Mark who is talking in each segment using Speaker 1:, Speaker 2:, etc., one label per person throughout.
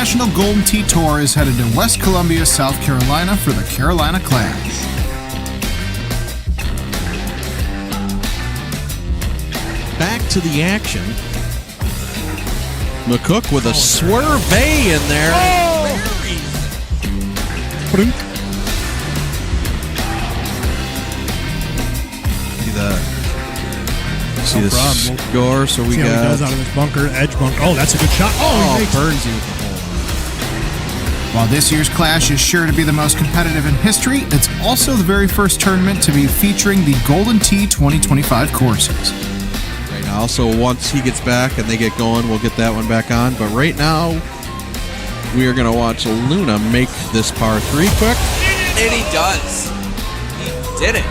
Speaker 1: National Golden Tee Tour is headed to West Columbia, South Carolina for the Carolina Clash.
Speaker 2: Back to the action. McCook with a swerve in there. See the score. So we
Speaker 3: See how he
Speaker 2: got.
Speaker 3: does out of this bunker, edge bunker. Oh, that's a good shot. Oh, he makes
Speaker 2: burns you with the hole.
Speaker 1: While this year's Clash is sure to be the most competitive in history, it's also the very first tournament to be featuring the Golden Tee 2025 courses.
Speaker 2: Right now, so once he gets back and they get going, we'll get that one back on. But right now, we are going to watch Luna make this par 3 quick.
Speaker 4: And he does. He did it.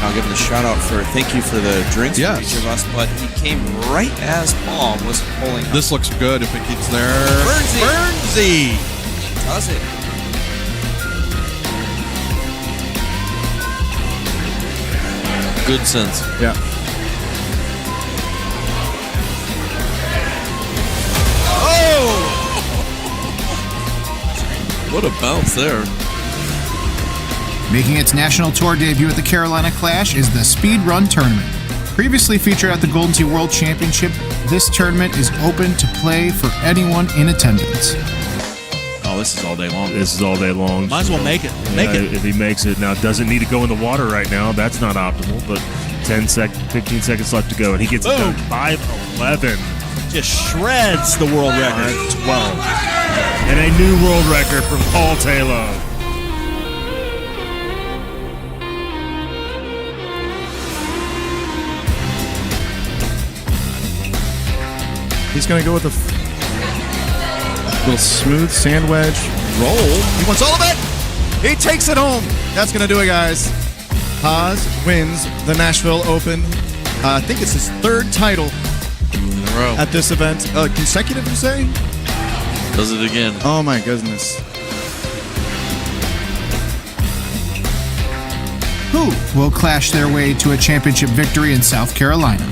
Speaker 4: I'll give him a shout out for thank you for the drinks for each of us, but he came right as Paul was pulling up.
Speaker 2: This looks good if it gets there.
Speaker 4: Burnsy.
Speaker 2: Burnsy.
Speaker 4: He does it. Good sense.
Speaker 2: Yeah.
Speaker 4: Oh! What a bounce there.
Speaker 1: Making its national tour debut at the Carolina Clash is the Speedrun tournament. Previously featured at the Golden Tee World Championship, this tournament is open to play for anyone in attendance.
Speaker 4: Oh, this is all day long.
Speaker 5: This is all day long.
Speaker 2: Might as well make it. Make it.
Speaker 5: If he makes it. Now, doesn't need to go in the water right now. That's not optimal, but 15 seconds left to go, and he gets it done. 5:11.
Speaker 2: Just shreds the world record.
Speaker 5: 12. And a new world record from Paul Taylor.
Speaker 3: He's going to go with a little smooth sand wedge roll. He wants all of it. He takes it home. That's going to do it, guys. Haas wins the Nashville Open. I think it's his third title
Speaker 4: In a row.
Speaker 3: at this event. Consecutive, you say?
Speaker 4: Does it again.
Speaker 3: Oh, my goodness.
Speaker 1: Who will clash their way to a championship victory in South Carolina?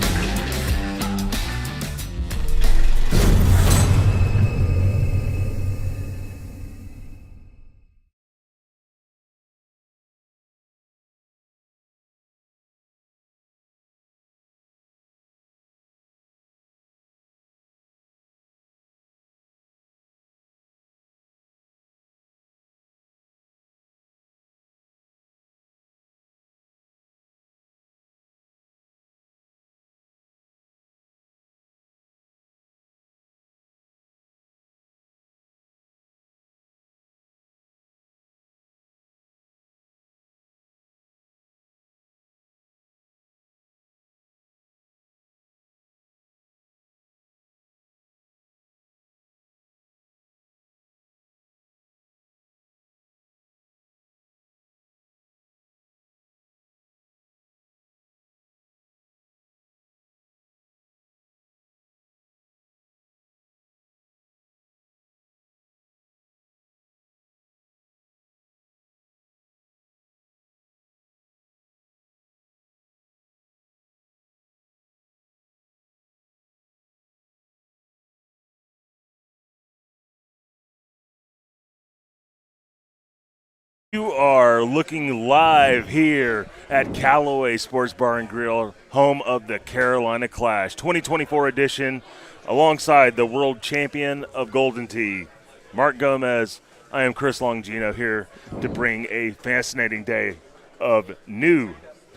Speaker 5: You are looking live here at Callaway Sports Bar and Grill, home of the Carolina Clash 2024 edition, alongside the world champion of Golden Tee, Mark Gomez. I am Chris Longino here to bring a fascinating day of new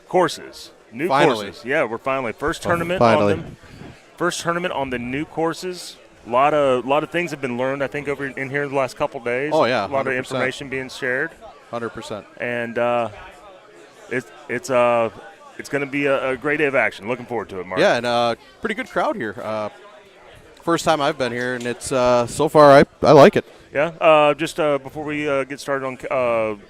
Speaker 5: courses. Courses. Yeah, we're finally first tournament on them. First tournament on the new courses. A lot of things have been learned, I think, over in here the last couple days.
Speaker 6: Oh yeah, 100%.
Speaker 5: A lot of information being shared.
Speaker 6: 100%.
Speaker 5: And it's going to be a great day of action. Looking forward to it, Mark.
Speaker 6: Yeah, and pretty good crowd here. First time I've been here, and it's so far I like it.
Speaker 5: Yeah. Just before we get started on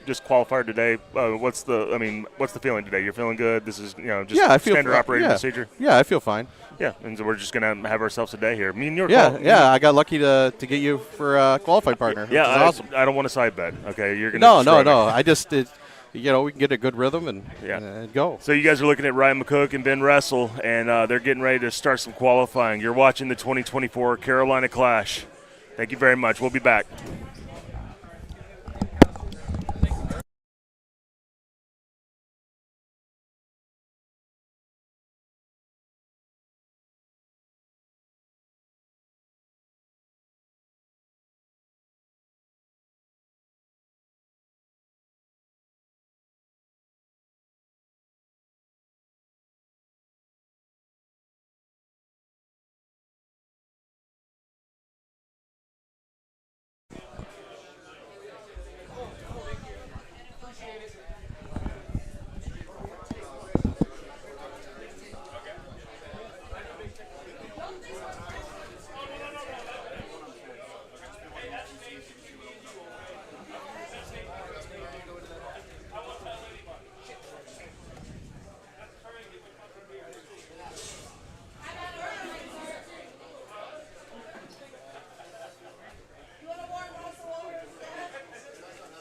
Speaker 5: just qualifier today, what's the feeling today? You're feeling good. This is
Speaker 6: I feel
Speaker 5: standard operating procedure.
Speaker 6: Yeah, I feel fine.
Speaker 5: Yeah, and so we're just gonna have ourselves a day here. Me and your
Speaker 6: I got lucky to get you for a qualified partner.
Speaker 5: Yeah,
Speaker 6: which is awesome.
Speaker 5: I don't want to side bet. Okay, you're gonna.
Speaker 6: No. I just you know, we can get a good rhythm and,
Speaker 5: Yeah.
Speaker 6: and go.
Speaker 5: So you guys are looking at Ryan McCook and Ben Russell, and they're getting ready to start some qualifying. You're watching the 2024 Carolina Clash. Thank you very much. We'll be back.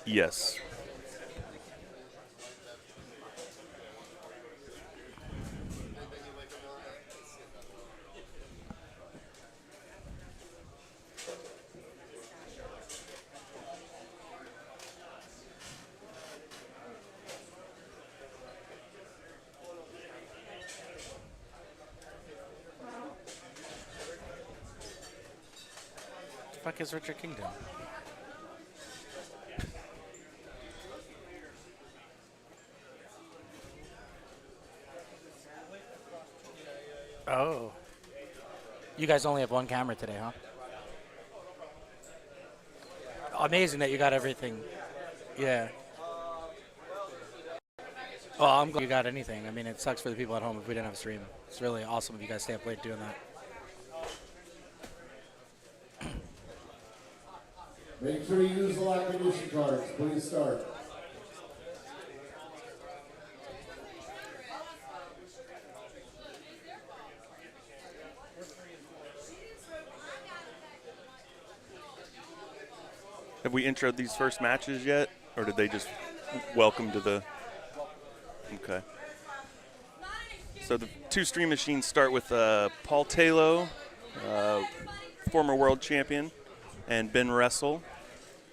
Speaker 5: Yes.
Speaker 7: The fuck is Richard Kingdom? Oh. You guys only have one camera today, huh? Amazing that you got everything. Yeah. Well, I'm glad you got anything. I mean, it sucks for the people at home if we didn't have a stream. It's really awesome if you guys stay up late doing that.
Speaker 8: Make sure you use the acquisition cards. Please start.
Speaker 5: Have we introed these first matches yet, or did they just welcome to the? Okay. So the two stream machines start with Paul Taylor, former world champion, and Ben Russell.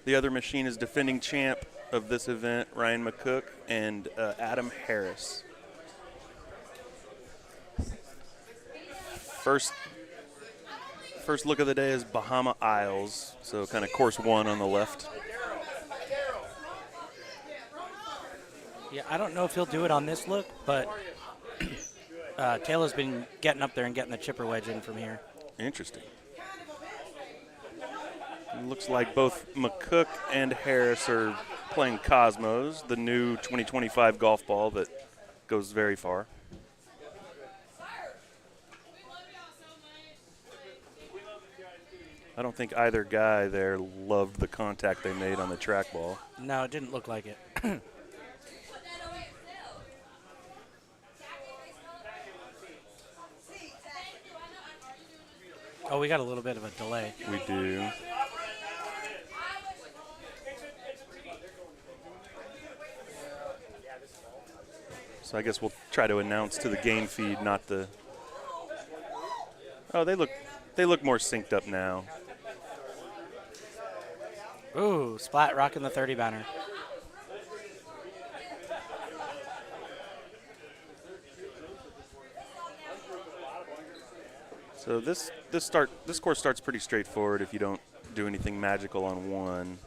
Speaker 5: The other machine is defending champ of this event, Ryan McCook, and Adam Harris. First look of the day is Bahama Isles, so kind of course 1 on the left.
Speaker 7: Yeah, I don't know if he'll do it on this look, but Taylor's been getting up there and getting the chipper wedge in from here.
Speaker 5: Interesting. It looks like both McCook and Harris are playing Cosmos, the new 2025 golf ball that goes very far. I don't think either guy there loved the contact they made on the trackball.
Speaker 7: No, it didn't look like it. Oh, we got a little bit of a delay.
Speaker 5: We do. So I guess we'll try to announce to the game feed, not the. Oh, they look more synced up now.
Speaker 7: Ooh, Splat rocking the 30 banner.
Speaker 5: So this course starts pretty straightforward if you don't do anything magical on one.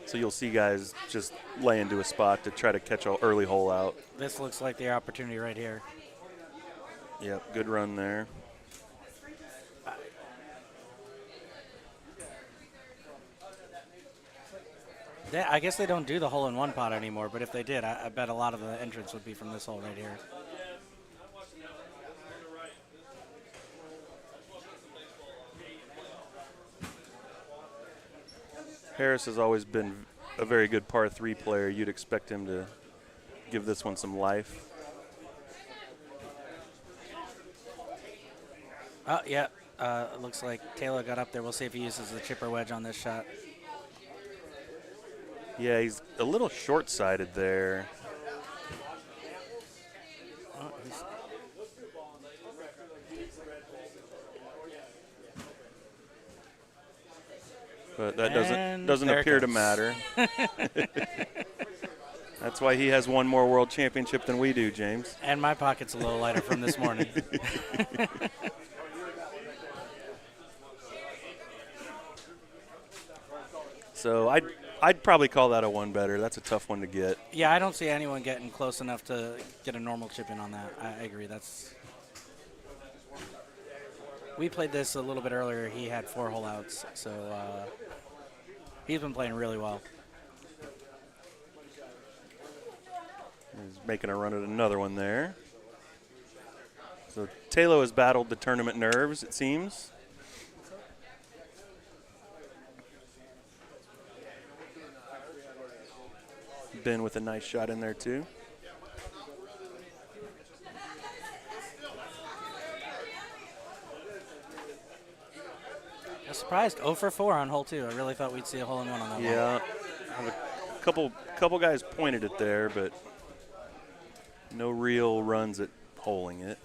Speaker 5: So you'll see guys just lay into a spot to try to catch an early hole out.
Speaker 7: This looks like the opportunity right here.
Speaker 5: Yep, good run there.
Speaker 7: I guess they don't do the hole-in-one pot anymore, but if they did, I bet a lot of the entrance would be from this hole right here.
Speaker 5: Harris has always been a very good par 3 player. You'd expect him to give this one some life.
Speaker 7: Oh, yeah. It looks like Taylor got up there. We'll see if he uses the chipper wedge on this shot.
Speaker 5: Yeah, he's a little short-sighted there.
Speaker 7: Oh,
Speaker 5: But that doesn't appear to matter. That's why he has one more world championship than we do, James.
Speaker 7: And my pocket's a little lighter from this morning.
Speaker 5: So I'd probably call that a one better. That's a tough one to get.
Speaker 7: Yeah, I don't see anyone getting close enough to get a normal chip in on that. I agree. We played this a little bit earlier. He had 4 hole outs, so he's been playing really well.
Speaker 5: He's making a run at another one there. So Taylor has battled the tournament nerves, it seems. Ben with a nice shot in there too.
Speaker 7: I was surprised. 0 for 4 on hole 2. I really thought we'd see a hole in one on that one.
Speaker 5: Yeah, a couple guys pointed it there, but no real runs at holing it.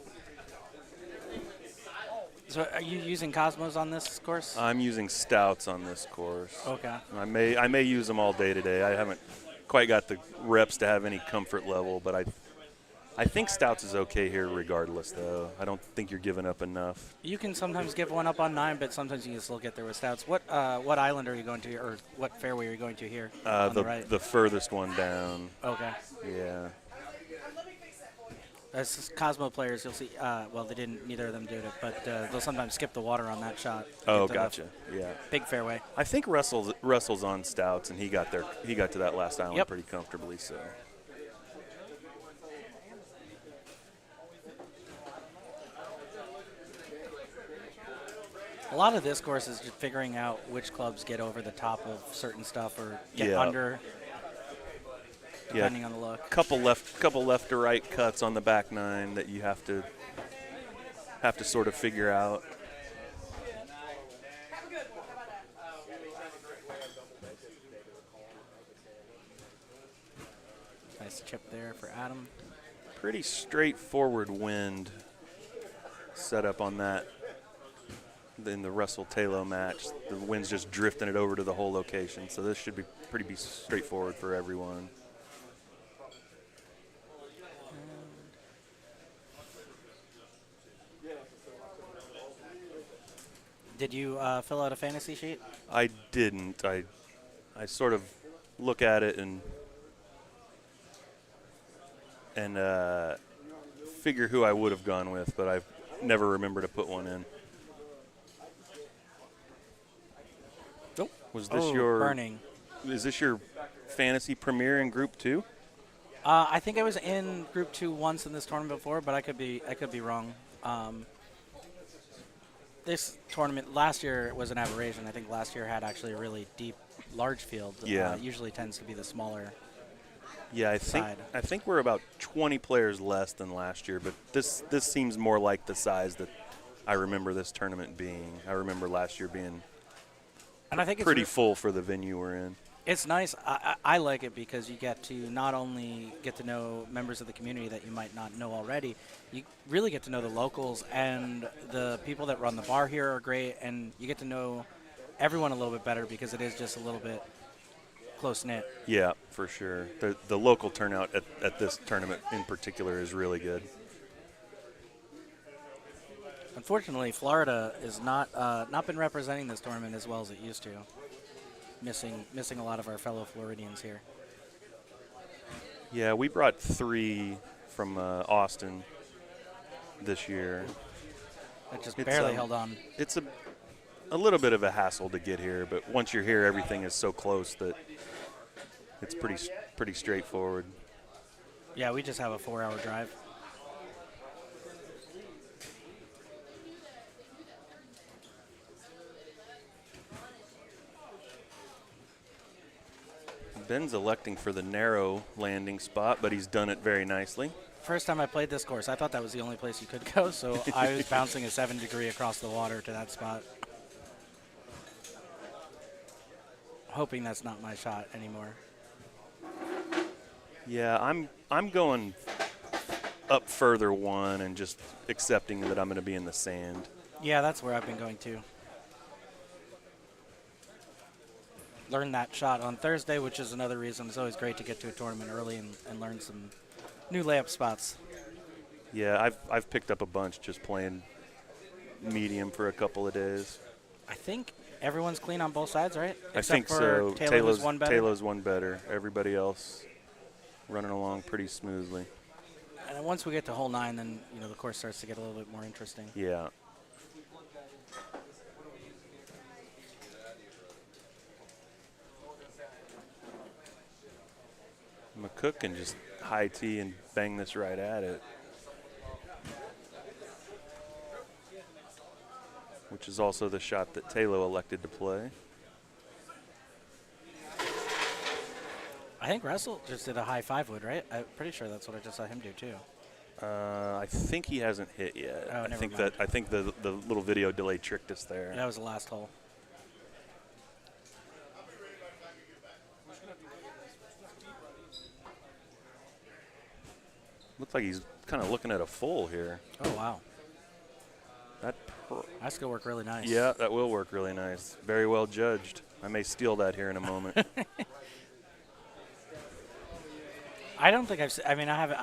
Speaker 7: So are you using Cosmos on this course?
Speaker 5: I'm using Stouts on this course.
Speaker 7: Okay.
Speaker 5: I may use them all day today. I haven't quite got the reps to have any comfort level, but I think Stouts is okay here regardless, though. I don't think you're giving up enough.
Speaker 7: You can sometimes give one up on 9, but sometimes you can still get there with Stouts. What island are you going to, or what fairway are you going to here on the right?
Speaker 5: The furthest one down.
Speaker 7: Okay.
Speaker 5: Yeah.
Speaker 7: As Cosmo players, you'll see. Well, they didn't. Neither of them did it, but they'll sometimes skip the water on that shot.
Speaker 5: Oh, gotcha. Yeah.
Speaker 7: Big fairway.
Speaker 5: I think Russell's on Stouts, and he got there. He got to that last island pretty comfortably. So.
Speaker 7: A lot of this course is just figuring out which clubs get over the top of certain stuff or get under. Depending on the look.
Speaker 5: Couple left to right cuts on the back 9 that you have to sort of figure out.
Speaker 7: Nice chip there for Adam.
Speaker 5: Pretty straightforward wind setup on that. In the Russell Taylor match, the wind's just drifting it over to the whole location. So this should be pretty straightforward for everyone.
Speaker 7: Did you fill out a fantasy sheet?
Speaker 5: I didn't. I sort of look at it and figure who I would have gone with, but I've never remembered to put one in.
Speaker 7: Nope.
Speaker 5: Was this your
Speaker 7: burning?
Speaker 5: Is this your fantasy premiere in Group 2?
Speaker 7: I think I was in Group 2 once in this tournament before, but I could be wrong. This tournament last year was an aberration. I think last year had actually a really deep, large field.
Speaker 5: Yeah.
Speaker 7: It usually tends to be the smaller.
Speaker 5: Yeah, I think we're about 20 players less than last year, but this seems more like the size that I remember this tournament being. I remember last year being
Speaker 7: and I think
Speaker 5: pretty full for the venue we're in.
Speaker 7: It's nice. I like it because you get to not only get to know members of the community that you might not know already, you really get to know the locals, and the people that run the bar here are great, and you get to know everyone a little bit better because it is just a little bit close-knit.
Speaker 5: Yeah, for sure. The local turnout at this tournament in particular is really good.
Speaker 7: Unfortunately, Florida is not been representing this tournament as well as it used to. Missing a lot of our fellow Floridians here.
Speaker 5: Yeah, we brought 3 from Austin this year.
Speaker 7: That just barely held on.
Speaker 5: It's a little bit of a hassle to get here, but once you're here, everything is so close that it's pretty straightforward.
Speaker 7: Yeah, we just have a 4-hour drive.
Speaker 5: Ben's electing for the narrow landing spot, but he's done it very nicely.
Speaker 7: First time I played this course, I thought that was the only place you could go, so I was bouncing a 7-degree across the water to that spot. Hoping that's not my shot anymore.
Speaker 9: Yeah, I'm going up further one and just accepting that I'm going to be in the sand.
Speaker 7: Yeah, that's where I've been going to. Learned that shot on Thursday, which is another reason it's always great to get to a tournament early and learn some new layup spots.
Speaker 9: Yeah, I've picked up a bunch just playing medium for a couple of days.
Speaker 7: I think everyone's clean on both sides, right?
Speaker 9: I think so.
Speaker 7: Taylor's one better.
Speaker 9: Taylor's one better. Everybody else running along pretty smoothly.
Speaker 7: And then once we get to hole 9, then the course starts to get a little bit more interesting.
Speaker 9: Yeah. McCook can just high tee and bang this right at it. Which is also the shot that Taylor elected to play.
Speaker 7: I think Russell just did a high 5-wood, right? I'm pretty sure that's what I just saw him do too.
Speaker 9: I think he hasn't hit yet.
Speaker 7: Oh,
Speaker 9: I think the little video delay tricked us there.
Speaker 7: That was the last hole.
Speaker 9: Looks like he's kind of looking at a full here.
Speaker 7: Oh wow.
Speaker 9: That's
Speaker 7: going to work really nice.
Speaker 9: Yeah, that will work really nice. Very well judged. I may steal that here in a moment.
Speaker 7: I don't think I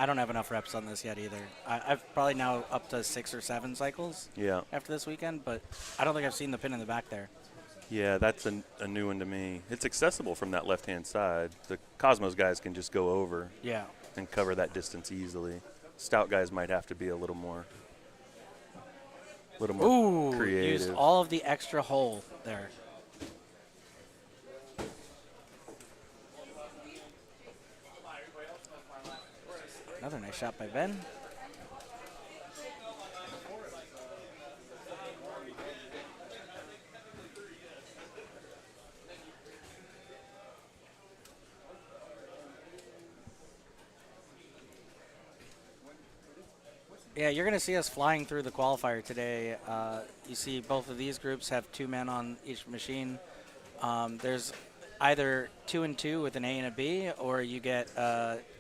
Speaker 7: don't have enough reps on this yet either. I've probably now up to 6 or 7 cycles.
Speaker 9: Yeah.
Speaker 7: After this weekend, but I don't think I've seen the pin in the back there.
Speaker 9: Yeah, that's a new one to me. It's accessible from that left-hand side. The Cosmos guys can just go over.
Speaker 7: Yeah.
Speaker 9: And cover that distance easily. Stout guys might have to be a little more creative.
Speaker 7: Used all of the extra hole there. Another nice shot by Ben. Yeah, you're going to see us flying through the qualifier today. You see both of these groups have 2 men on each machine. There's either 2 and 2 with an A and a B, or you get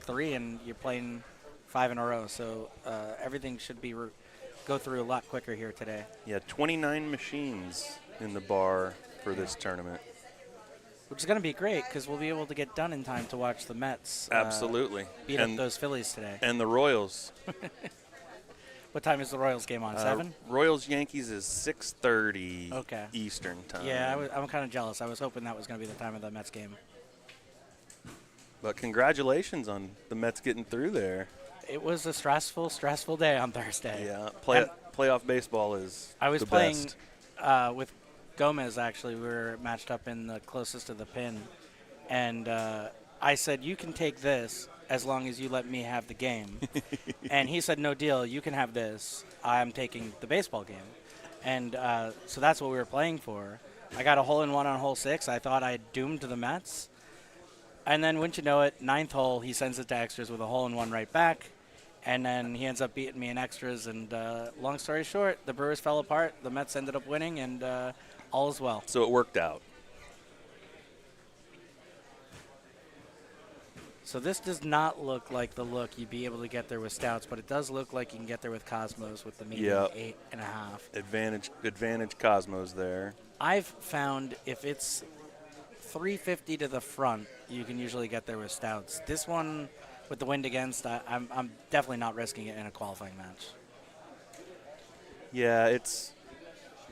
Speaker 7: 3 and you're playing 5 in a row. So everything should be go through a lot quicker here today.
Speaker 9: Yeah, 29 machines in the bar for this tournament.
Speaker 7: Which is going to be great because we'll be able to get done in time to watch the Mets.
Speaker 9: Absolutely.
Speaker 7: Beat up those Phillies today.
Speaker 9: And the Royals.
Speaker 7: What time is the Royals game on? 7?
Speaker 9: Royals-Yankees is 6:30 Eastern time.
Speaker 7: Yeah, I'm kind of jealous. I was hoping that was going to be the time of the Mets game.
Speaker 9: But congratulations on the Mets getting through there.
Speaker 7: It was a stressful day on Thursday.
Speaker 9: Yeah, playoff baseball is
Speaker 7: I was
Speaker 9: the
Speaker 7: playing
Speaker 9: best.
Speaker 7: with Gomez, actually. We were matched up in the closest to the pin. And I said, you can take this as long as you let me have the game. And he said, no deal, you can have this. I'm taking the baseball game. And so that's what we were playing for. I got a hole-in-one on hole 6. I thought I doomed the Mets. And then, wouldn't you know it, 9th hole, he sends it to extras with a hole-in-one right back. And then he ends up beating me in extras. And long story short, the Brewers fell apart. The Mets ended up winning, and all is well.
Speaker 9: So it worked out.
Speaker 7: So this does not look like the look you'd be able to get there with Stouts, but it does look like you can get there with Cosmos with the medium 8.5.
Speaker 9: Advantage Cosmos there.
Speaker 7: I've found if it's 350 to the front, you can usually get there with Stouts. This one, with the wind against, I'm definitely not risking it in a qualifying match.
Speaker 9: Yeah, it's,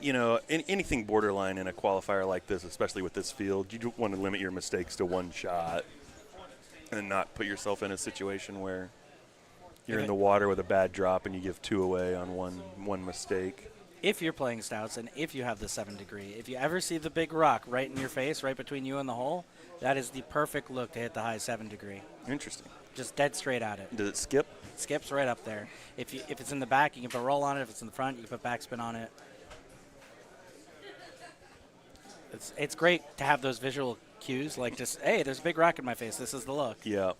Speaker 9: anything borderline in a qualifier like this, especially with this field, you want to limit your mistakes to one shot and not put yourself in a situation where you're in the water with a bad drop and you give 2 away on one mistake.
Speaker 7: If you're playing Stouts and if you have the 7 degree, if you ever see the big rock right in your face, right between you and the hole, that is the perfect look to hit the high 7 degree.
Speaker 9: Interesting.
Speaker 7: Just dead straight at it.
Speaker 9: Does it skip?
Speaker 7: It skips right up there. If it's in the back, you can put roll on it. If it's in the front, you can put backspin on it. It's great to have those visual cues, like just, hey, there's a big rock in my face. This is the look.
Speaker 9: Yeah.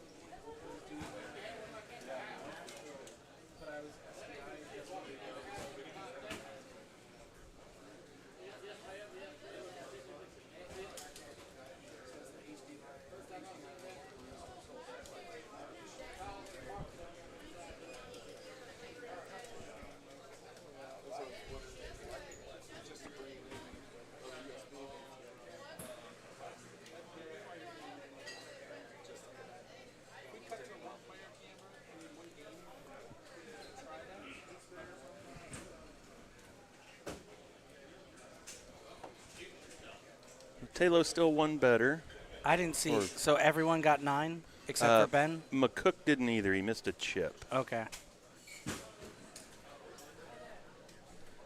Speaker 9: Taylor's still one better.
Speaker 7: I didn't see. So everyone got 9 except for Ben?
Speaker 9: McCook didn't either. He missed a chip.
Speaker 7: Okay.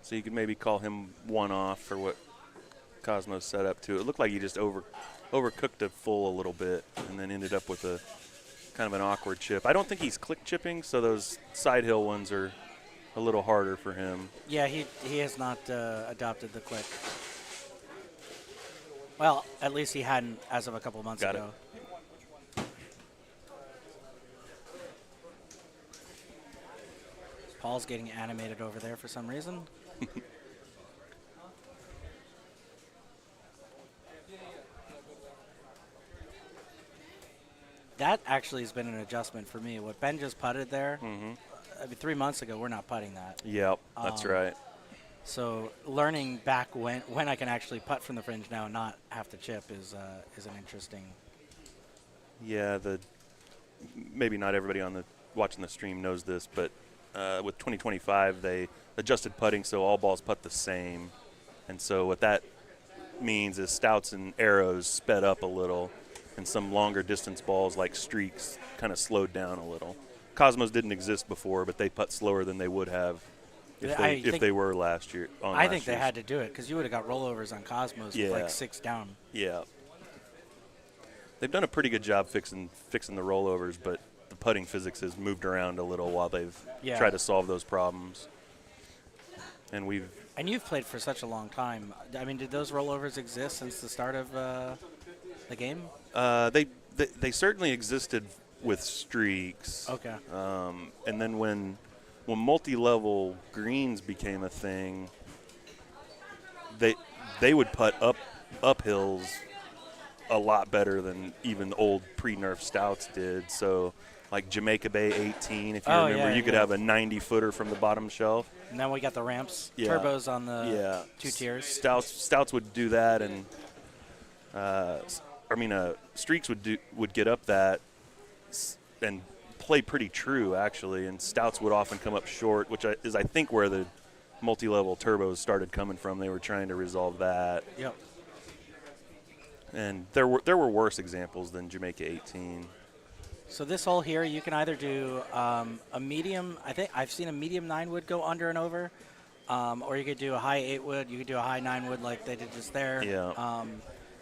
Speaker 9: So you could maybe call him one off for what Cosmos set up to. It looked like he just overcooked it full a little bit and then ended up with a kind of an awkward chip. I don't think he's click chipping, so those side hill ones are a little harder for him.
Speaker 7: Yeah, he has not adopted the click. Well, at least he hadn't as of a couple months ago. Paul's getting animated over there for some reason. That actually has been an adjustment for me. What Ben just putted there, I mean, 3 months ago, we're not putting that.
Speaker 9: Yep, that's right.
Speaker 7: So learning back when I can actually putt from the fringe now and not have to chip is an interesting.
Speaker 9: Yeah, maybe not everybody watching the stream knows this, but with 2025 they adjusted putting so all balls putt the same, and so what that means is stouts and arrows sped up a little, and some longer distance balls like streaks kind of slowed down a little. Cosmos didn't exist before, but they putt slower than they would have if they were last year.
Speaker 7: I think they had to do it because you would have got rollovers on Cosmos with like 6 down.
Speaker 9: Yeah. They've done a pretty good job fixing the rollovers, but the putting physics has moved around a little while they've tried to solve those problems. And
Speaker 7: you've played for such a long time. I mean, did those rollovers exist since the start of the game?
Speaker 9: They certainly existed with streaks.
Speaker 7: Okay.
Speaker 9: And then when multi-level greens became a thing, they would putt up hills a lot better than even the old pre-nerf stouts did. So like Jamaica Bay 18, if you remember, you could have a 90-footer from the bottom shelf.
Speaker 7: And then we got the ramps, turbos on the 2 tiers.
Speaker 9: Stouts would do that, and streaks would get up that and play pretty true actually, and stouts would often come up short, which is I think where the multi-level turbos started coming from. They were trying to resolve that.
Speaker 7: Yep.
Speaker 9: And there were worse examples than Jamaica 18.
Speaker 7: So this hole here, you can either do a medium. I think I've seen a medium 9 wood go under and over, or you could do a high 8 wood. You could do a high 9 wood like they did just there.
Speaker 9: Yeah.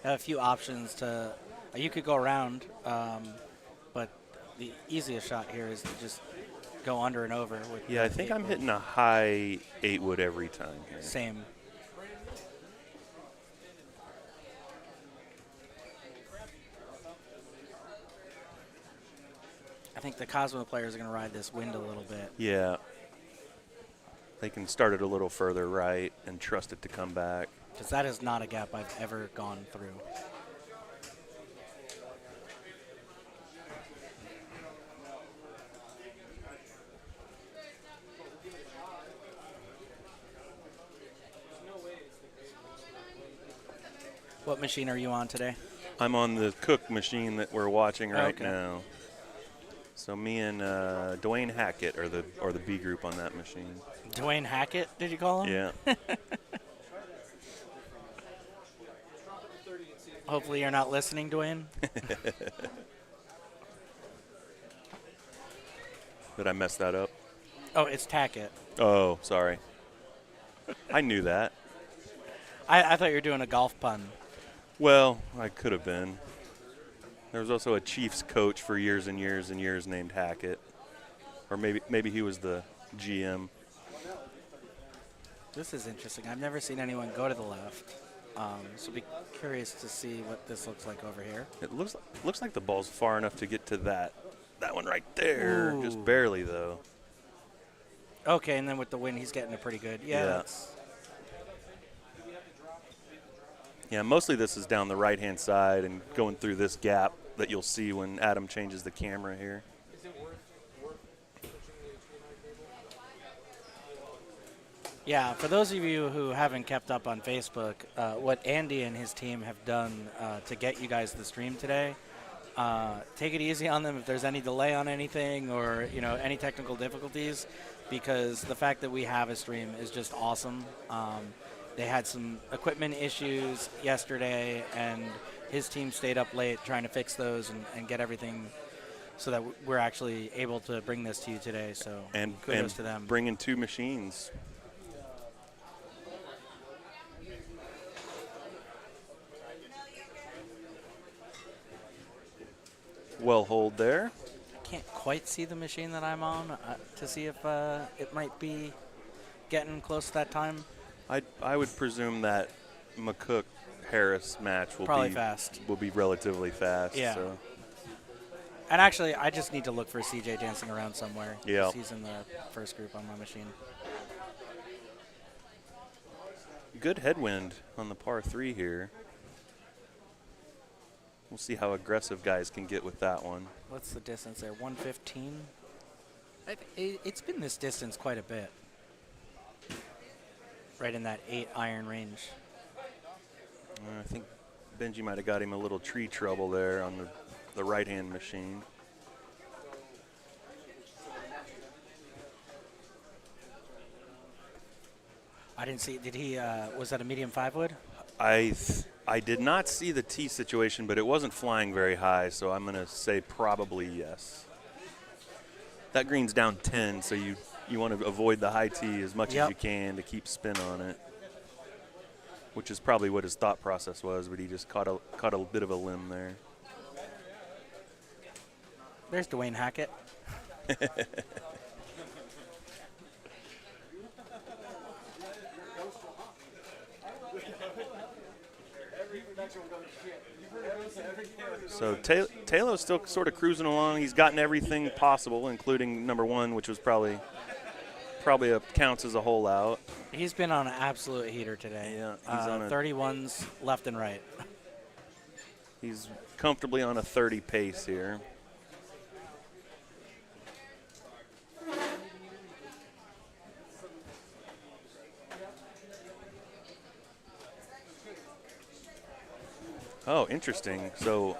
Speaker 7: Have a few options to. You could go around, but the easiest shot here is to just go under and over. With
Speaker 9: I think I'm hitting a high 8 wood every time here.
Speaker 7: Same. I think the Cosmo players are going to ride this wind a little bit.
Speaker 9: Yeah. They can start it a little further right and trust it to come back.
Speaker 7: Because that is not a gap I've ever gone through. What machine are you on today?
Speaker 9: I'm on the Cook machine that we're watching right now. So me and Dwayne Hackett are the B group on that machine.
Speaker 7: Dwayne Hackett, did you call him?
Speaker 9: Yeah.
Speaker 7: Hopefully you're not listening, Dwayne.
Speaker 9: Did I mess that up?
Speaker 7: Oh, it's Tackett.
Speaker 9: Oh, sorry. I knew that.
Speaker 7: I thought you were doing a golf pun.
Speaker 9: Well, I could have been. There was also a Chiefs coach for years and years and years named Hackett. Or maybe he was the GM.
Speaker 7: This is interesting. I've never seen anyone go to the left. So be curious to see what this looks like over here.
Speaker 9: It looks like the ball's far enough to get to that one right there.
Speaker 7: Ooh.
Speaker 9: Just barely, though.
Speaker 7: Okay, and then with the wind, he's getting it pretty good.
Speaker 9: Yeah, mostly this is down the right-hand side and going through this gap that you'll see when Adam changes the camera here.
Speaker 7: Yeah, for those of you who haven't kept up on Facebook, what Andy and his team have done to get you guys the stream today, take it easy on them if there's any delay on anything or any technical difficulties, because the fact that we have a stream is just awesome. they had some equipment issues yesterday, and his team stayed up late trying to fix those and get everything so that we're actually able to bring this to you today. So kudos to them.
Speaker 9: Bringing 2 machines. Well hold there.
Speaker 7: I can't quite see the machine that I'm on to see if it might be getting close to that time.
Speaker 9: I would presume that McCook-Harris match will
Speaker 7: probably fast.
Speaker 9: Will be relatively fast.
Speaker 7: Yeah.
Speaker 9: So.
Speaker 7: And actually, I just need to look for CJ dancing around somewhere.
Speaker 9: Yeah.
Speaker 7: He's in the first group on my machine.
Speaker 9: Good headwind on the par 3 here. We'll see how aggressive guys can get with that one.
Speaker 7: What's the distance there? 115? It's been this distance quite a bit. Right in that 8 iron range.
Speaker 9: I think Benji might have got him a little tree trouble there on the right-hand machine.
Speaker 7: I didn't see. Did he? Was that a medium 5 wood?
Speaker 9: I did not see the tee situation, but it wasn't flying very high, so I'm going to say probably yes. That green's down 10, so you want to avoid the high tee as much as you can to keep spin on it, which is probably what his thought process was, but he just caught a bit of a limb there.
Speaker 7: There's Dwayne Hackett.
Speaker 9: So Taylor's still sort of cruising along. He's gotten everything possible, including number 1, which was probably counts as a hole out.
Speaker 7: He's been on an absolute heater today.
Speaker 9: Yeah, he's on
Speaker 7: 31s left and right.
Speaker 9: He's comfortably on a 30 pace here. Oh, interesting. So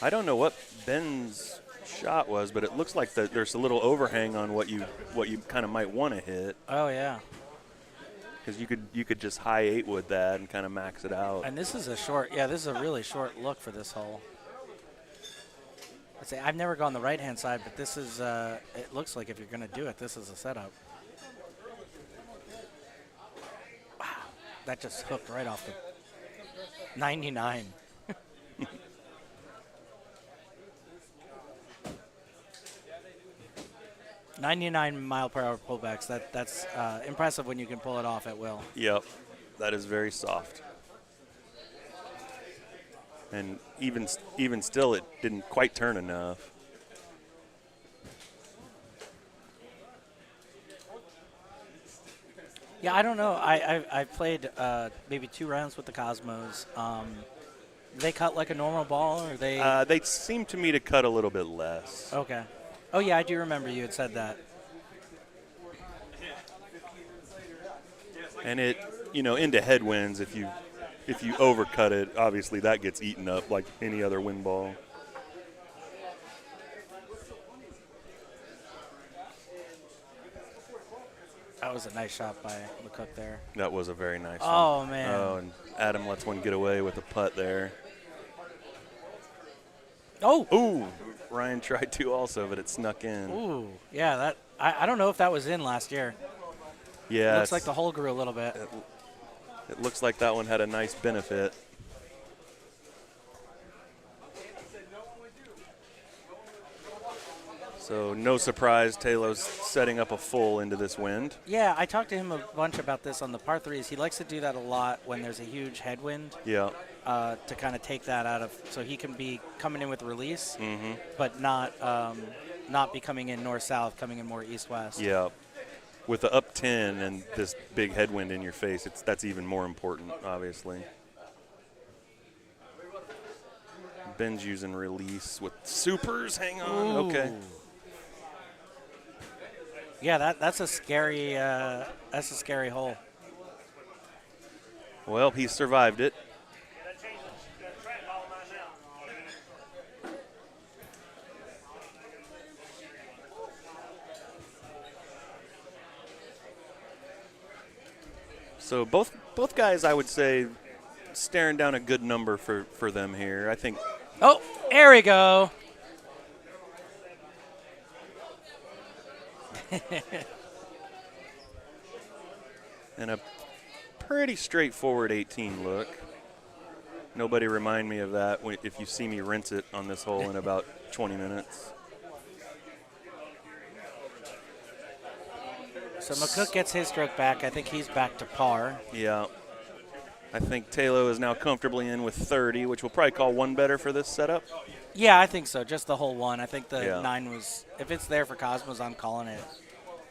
Speaker 9: I don't know what Ben's shot was, but it looks like there's a little overhang on what you kind of might want to hit.
Speaker 7: Oh yeah.
Speaker 9: Because you could just high 8 wood that and kind of max it out.
Speaker 7: And this is this is a really short look for this hole. I'd say I've never gone the right-hand side, but this is, it looks like if you're going to do it, this is a setup. Wow, that just hooked right off the 99. 99-mile-per-hour pullbacks. That's impressive when you can pull it off at will.
Speaker 9: Yep, that is very soft. And even still, it didn't quite turn enough.
Speaker 7: Yeah, I don't know. I played maybe 2 rounds with the Cosmos. They cut like a normal ball, or they?
Speaker 9: They seem to me to cut a little bit less.
Speaker 7: Okay. Oh yeah, I do remember you had said that.
Speaker 9: And it, into headwinds, if you overcut it, obviously that gets eaten up like any other wind ball.
Speaker 7: That was a nice shot by McCook there.
Speaker 9: That was a very nice one.
Speaker 7: Oh, man.
Speaker 9: Oh, and Adam lets one get away with a putt there.
Speaker 7: Oh!
Speaker 9: Ooh! Ryan tried to also, but it snuck in.
Speaker 7: Ooh, yeah, that I don't know if that was in last year.
Speaker 9: Yeah.
Speaker 7: It looks like the hole grew a little bit.
Speaker 9: It looks like that one had a nice benefit. So no surprise, Taylor's setting up a full into this wind.
Speaker 7: Yeah, I talked to him a bunch about this on the par 3s. He likes to do that a lot when there's a huge headwind.
Speaker 9: Yeah.
Speaker 7: To kind of take that out of, so he can be coming in with release, but not be coming in north-south, coming in more east-west.
Speaker 9: Yeah. With the up 10 and this big headwind in your face, that's even more important, obviously. Ben's using release with supers. Hang on.
Speaker 7: Ooh.
Speaker 9: Okay.
Speaker 7: Yeah, that's a scary hole.
Speaker 9: Well, he survived it. So both guys, I would say, staring down a good number for them here. I think.
Speaker 7: Oh, there we go.
Speaker 9: And a pretty straightforward 18 look. Nobody remind me of that if you see me rinse it on this hole in about 20 minutes.
Speaker 7: So McCook gets his stroke back. I think he's back to par.
Speaker 9: Yeah. I think Taylor is now comfortably in with 30, which we'll probably call one better for this setup.
Speaker 7: Yeah, I think so. Just the whole one. I think the
Speaker 9: Yeah.
Speaker 7: 9 was, if it's there for Cosmos, I'm calling it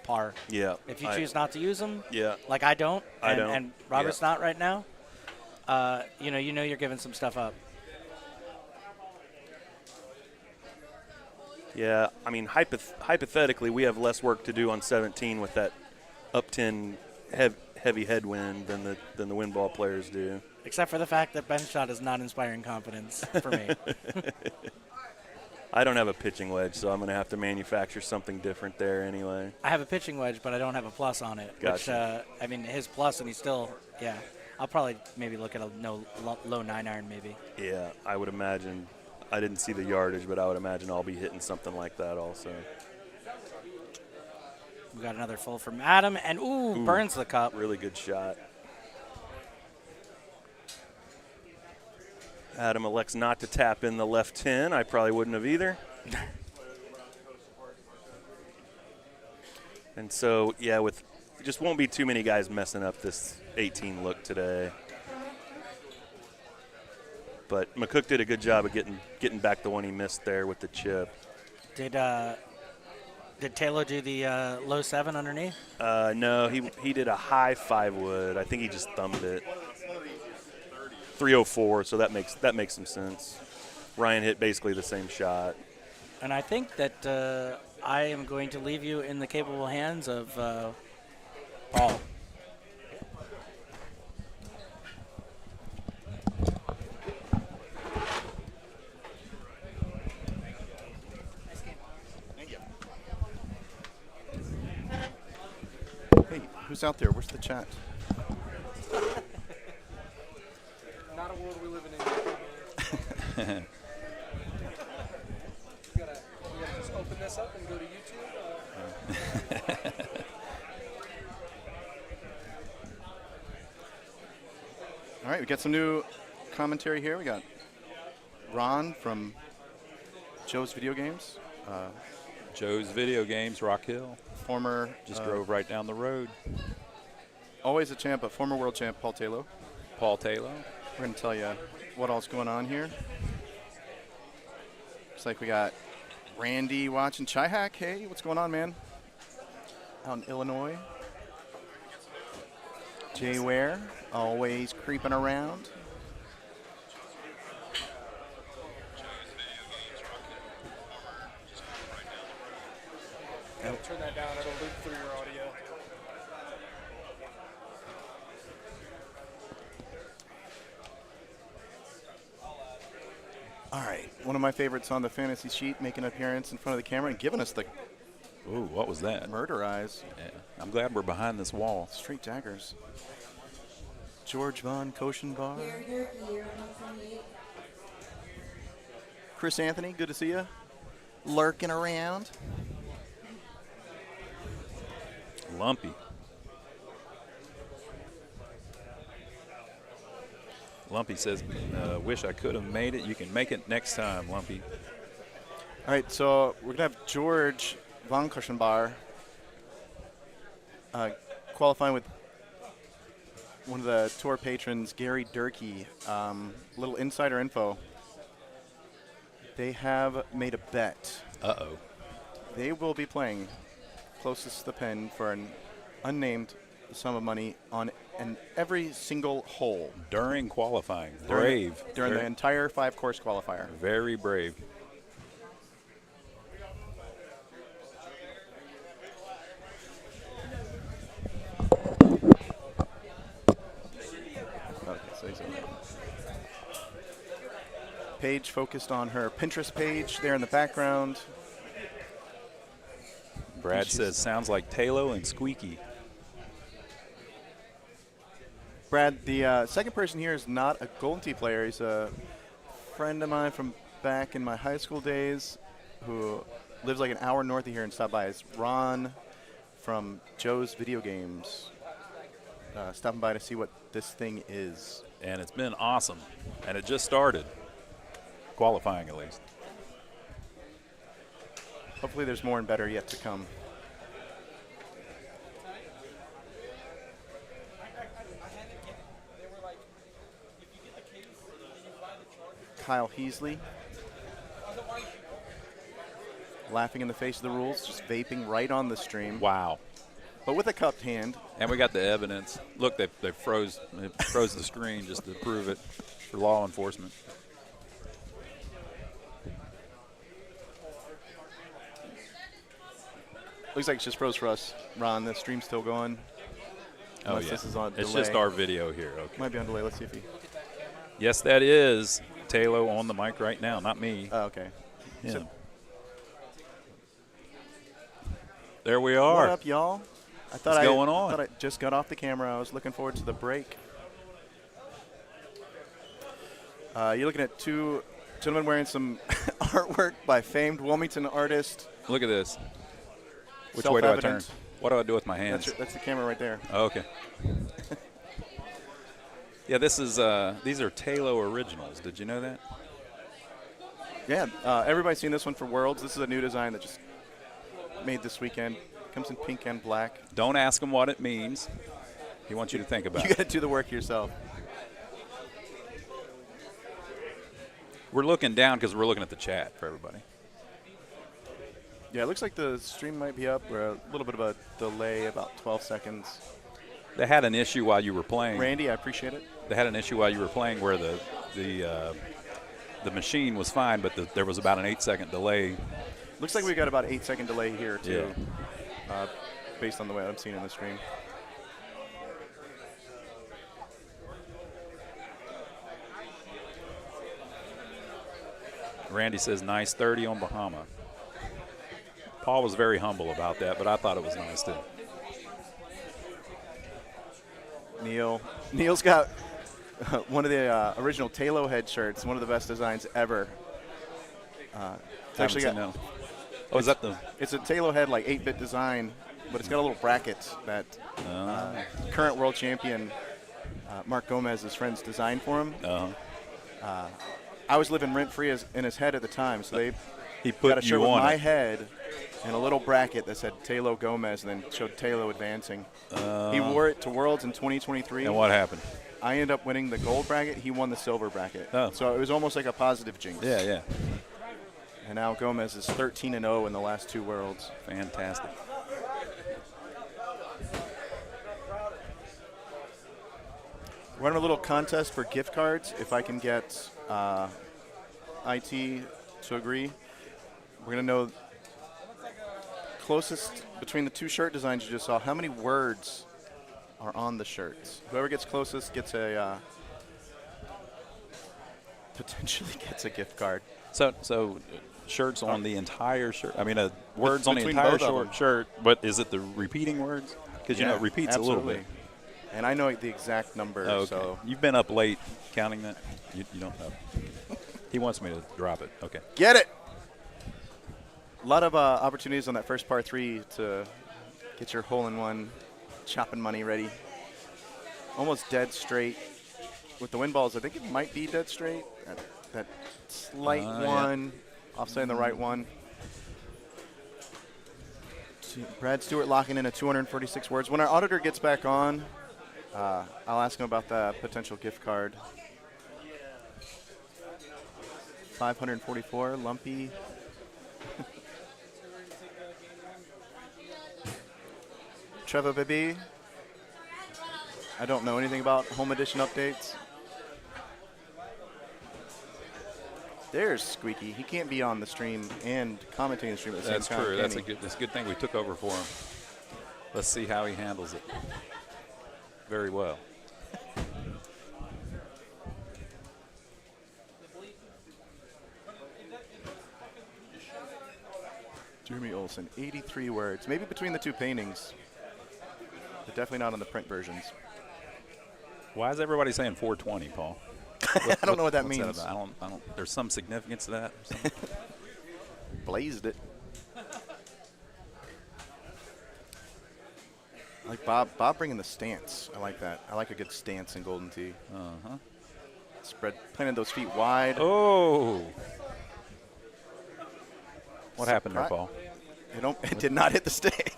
Speaker 7: par.
Speaker 9: Yeah.
Speaker 7: If you choose not to use them,
Speaker 9: Yeah.
Speaker 7: like I don't, and Robert's
Speaker 9: Yeah.
Speaker 7: not right now, you know you're giving some stuff up.
Speaker 9: Yeah, I mean, hypothetically, we have less work to do on 17 with that up 10 heavy headwind than the wind ball players do.
Speaker 7: Except for the fact that bench shot is not inspiring confidence for me.
Speaker 9: I don't have a pitching wedge, so I'm going to have to manufacture something different there anyway.
Speaker 7: I have a pitching wedge, but I don't have a plus on it.
Speaker 9: Gotcha.
Speaker 7: Which, I mean, his plus, and he's still, yeah. I'll probably maybe look at a low 9 iron maybe.
Speaker 9: Yeah, I would imagine. I didn't see the yardage, but I would imagine I'll be hitting something like that also.
Speaker 7: We got another full from Adam, and ooh, burns the cup.
Speaker 9: Really good shot. Adam elects not to tap in the left 10. I probably wouldn't have either. And so, yeah, just won't be too many guys messing up this 18 look today. But McCook did a good job of getting back the one he missed there with the chip.
Speaker 7: Did Taylor do the low 7 underneath?
Speaker 9: No, he did a high 5 wood. I think he just thumbed it. 304, so that makes some sense. Ryan hit basically the same shot.
Speaker 7: And I think that I am going to leave you in the capable hands of Paul.
Speaker 3: Hey, who's out there? Where's the chat?
Speaker 10: Not a world we live in. We gotta just open this up and go to YouTube.
Speaker 3: All right, we got some new commentary here. We got Ron from Joe's Video Games.
Speaker 11: Joe's Video Games, Rock Hill.
Speaker 3: Former.
Speaker 11: Just drove right down the road.
Speaker 3: Always a champ, but former world champ, Paul Taylor.
Speaker 11: Paul Taylor.
Speaker 3: We're going to tell you what all's going on here. Looks like we got Randy watching. Chai Hack, hey, what's going on, man? Out in Illinois. Jay Ware, always creeping around.
Speaker 10: Turn that down, it'll loop through your audio.
Speaker 3: All right, one of my favorites on the fantasy sheet, making an appearance in front of the camera and giving us the
Speaker 11: Ooh, what was that?
Speaker 3: murder eyes.
Speaker 11: Yeah. I'm glad we're behind this wall.
Speaker 3: Straight daggers. George Von Koshenbar. Chris Anthony, good to see you. Lurking around.
Speaker 11: Lumpy. Lumpy says, wish I could have made it. You can make it next time, Lumpy.
Speaker 3: All right, so we're going to have George Von Koshenbar qualifying with one of the tour patrons, Gary Durkee. Little insider info. They have made a bet.
Speaker 11: Uh-oh.
Speaker 3: They will be playing closest to the pin for an unnamed sum of money on every single hole.
Speaker 11: During qualifying. Brave.
Speaker 3: During the entire 5-course qualifier.
Speaker 11: Very brave.
Speaker 3: Okay, so he's in there. Paige focused on her Pinterest page there in the background.
Speaker 11: Brad says, sounds like Taylor and Squeaky.
Speaker 3: Brad, the second person here is not a Golden Tee player. He's a friend of mine from back in my high school days who lives like an hour north of here and stopped by. It's Ron from Joe's Video Games, stopping by to see what this thing is.
Speaker 11: And it's been awesome. And it just started, qualifying at least.
Speaker 3: Hopefully there's more and better yet to come. Kyle Heasley, laughing in the face of the rules, just vaping right on the stream.
Speaker 11: Wow.
Speaker 3: But with a cupped hand.
Speaker 11: And we got the evidence. Look, they froze the screen just to prove it for law enforcement.
Speaker 3: Looks like it just froze for us, Ron. The stream's still going.
Speaker 11: Oh, yeah.
Speaker 3: This is on
Speaker 11: it's
Speaker 3: delay.
Speaker 11: just our video here. Okay.
Speaker 3: Might be on delay. Let's see if he.
Speaker 11: Yes, that is Taylor on the mic right now, not me.
Speaker 3: Oh, okay.
Speaker 11: Yeah.
Speaker 3: So,
Speaker 11: there we are.
Speaker 3: what up, y'all?
Speaker 11: What's going on?
Speaker 3: I thought I just got off the camera. I was looking forward to the break. You're looking at two gentlemen wearing some artwork by famed Wilmington artist.
Speaker 11: Look at this. Which way do I turn? What do I do with my hands?
Speaker 3: That's the camera right there.
Speaker 11: Oh, okay. Yeah, this is these are Taylor originals. Did you know that?
Speaker 3: Yeah, everybody's seen this one for Worlds. This is a new design that just made this weekend. Comes in pink and black.
Speaker 11: Don't ask him what it means. He wants you to think about it.
Speaker 3: You got to do the work yourself.
Speaker 11: We're looking down because we're looking at the chat for everybody.
Speaker 3: Yeah, it looks like the stream might be up. We're a little bit of a delay, about 12 seconds.
Speaker 11: They had an issue while you were playing.
Speaker 3: Randy, I appreciate it.
Speaker 11: They had an issue while you were playing where the machine was fine, but there was about an 8-second delay.
Speaker 3: Looks like we got about 8-second delay here too,
Speaker 11: Yeah.
Speaker 3: Based on the way I'm seeing in the stream.
Speaker 11: Randy says nice 30 on Bahama. Paul was very humble about that, but I thought it was nice too.
Speaker 3: Neil's got one of the original Taylor head shirts, one of the best designs ever. It's actually got.
Speaker 11: No. Oh, is that the?
Speaker 3: It's a Taylor head, like 8-bit design, but it's got a little bracket that current world champion Mark Gomez's friends designed for him. I was living rent-free in his head at the time, so
Speaker 11: he put
Speaker 3: got a shirt
Speaker 11: you
Speaker 3: with
Speaker 11: on
Speaker 3: my
Speaker 11: it.
Speaker 3: head and a little bracket that said Taylor Gomez, and then showed Taylor advancing. He wore it to Worlds in 2023.
Speaker 11: And what happened?
Speaker 3: I ended up winning the gold bracket. He won the silver bracket.
Speaker 11: Oh.
Speaker 3: So it was almost like a positive jinx.
Speaker 11: Yeah, yeah.
Speaker 3: And now Gomez is 13-0 in the last 2 Worlds.
Speaker 11: Fantastic.
Speaker 3: We're running a little contest for gift cards. If I can get IT to agree, we're going to know closest between the 2 shirt designs you just saw, how many words are on the shirts. Whoever gets closest gets a potentially gets a gift card.
Speaker 11: So shirts on the entire shirt. I mean, words on the
Speaker 3: Between
Speaker 11: entire
Speaker 3: both of them.
Speaker 11: shirt. But is it the repeating words? Because you know it repeats
Speaker 3: absolutely.
Speaker 11: a little bit.
Speaker 3: And I know the exact number.
Speaker 11: Oh, okay.
Speaker 3: So
Speaker 11: You've been up late counting that. You don't know. He wants me to drop it. Okay.
Speaker 3: get it. A lot of opportunities on that first par 3 to get your hole-in-one chopping money ready. Almost dead straight. With the wind balls, I think it might be dead straight. That slight one, offsetting the right one. Brad Stewart locking in at 246 words. When our auditor gets back on, I'll ask him about the potential gift card. 544, lumpy. Trevor Bibby. I don't know anything about home edition updates. There's Squeaky. He can't be on the stream and commenting the stream at the
Speaker 11: That's
Speaker 3: same time.
Speaker 11: true.
Speaker 3: can
Speaker 11: That's
Speaker 3: he?
Speaker 11: a good thing we took over for him. Let's see how he handles it. Very well.
Speaker 3: Jeremy Olson, 83 words. Maybe between the 2 paintings, but definitely not on the print versions.
Speaker 11: Why is everybody saying 420, Paul?
Speaker 3: I don't know what that
Speaker 11: what's
Speaker 3: means.
Speaker 11: That about? I don't. There's some significance to that. Or something?
Speaker 3: Blazed it. I like Bob bringing the stance. I like that. I like a good stance in Golden Tee.
Speaker 11: Uh-huh.
Speaker 3: Spread, planted those feet wide.
Speaker 11: Oh. What happened there, Paul?
Speaker 3: It did not hit the stick.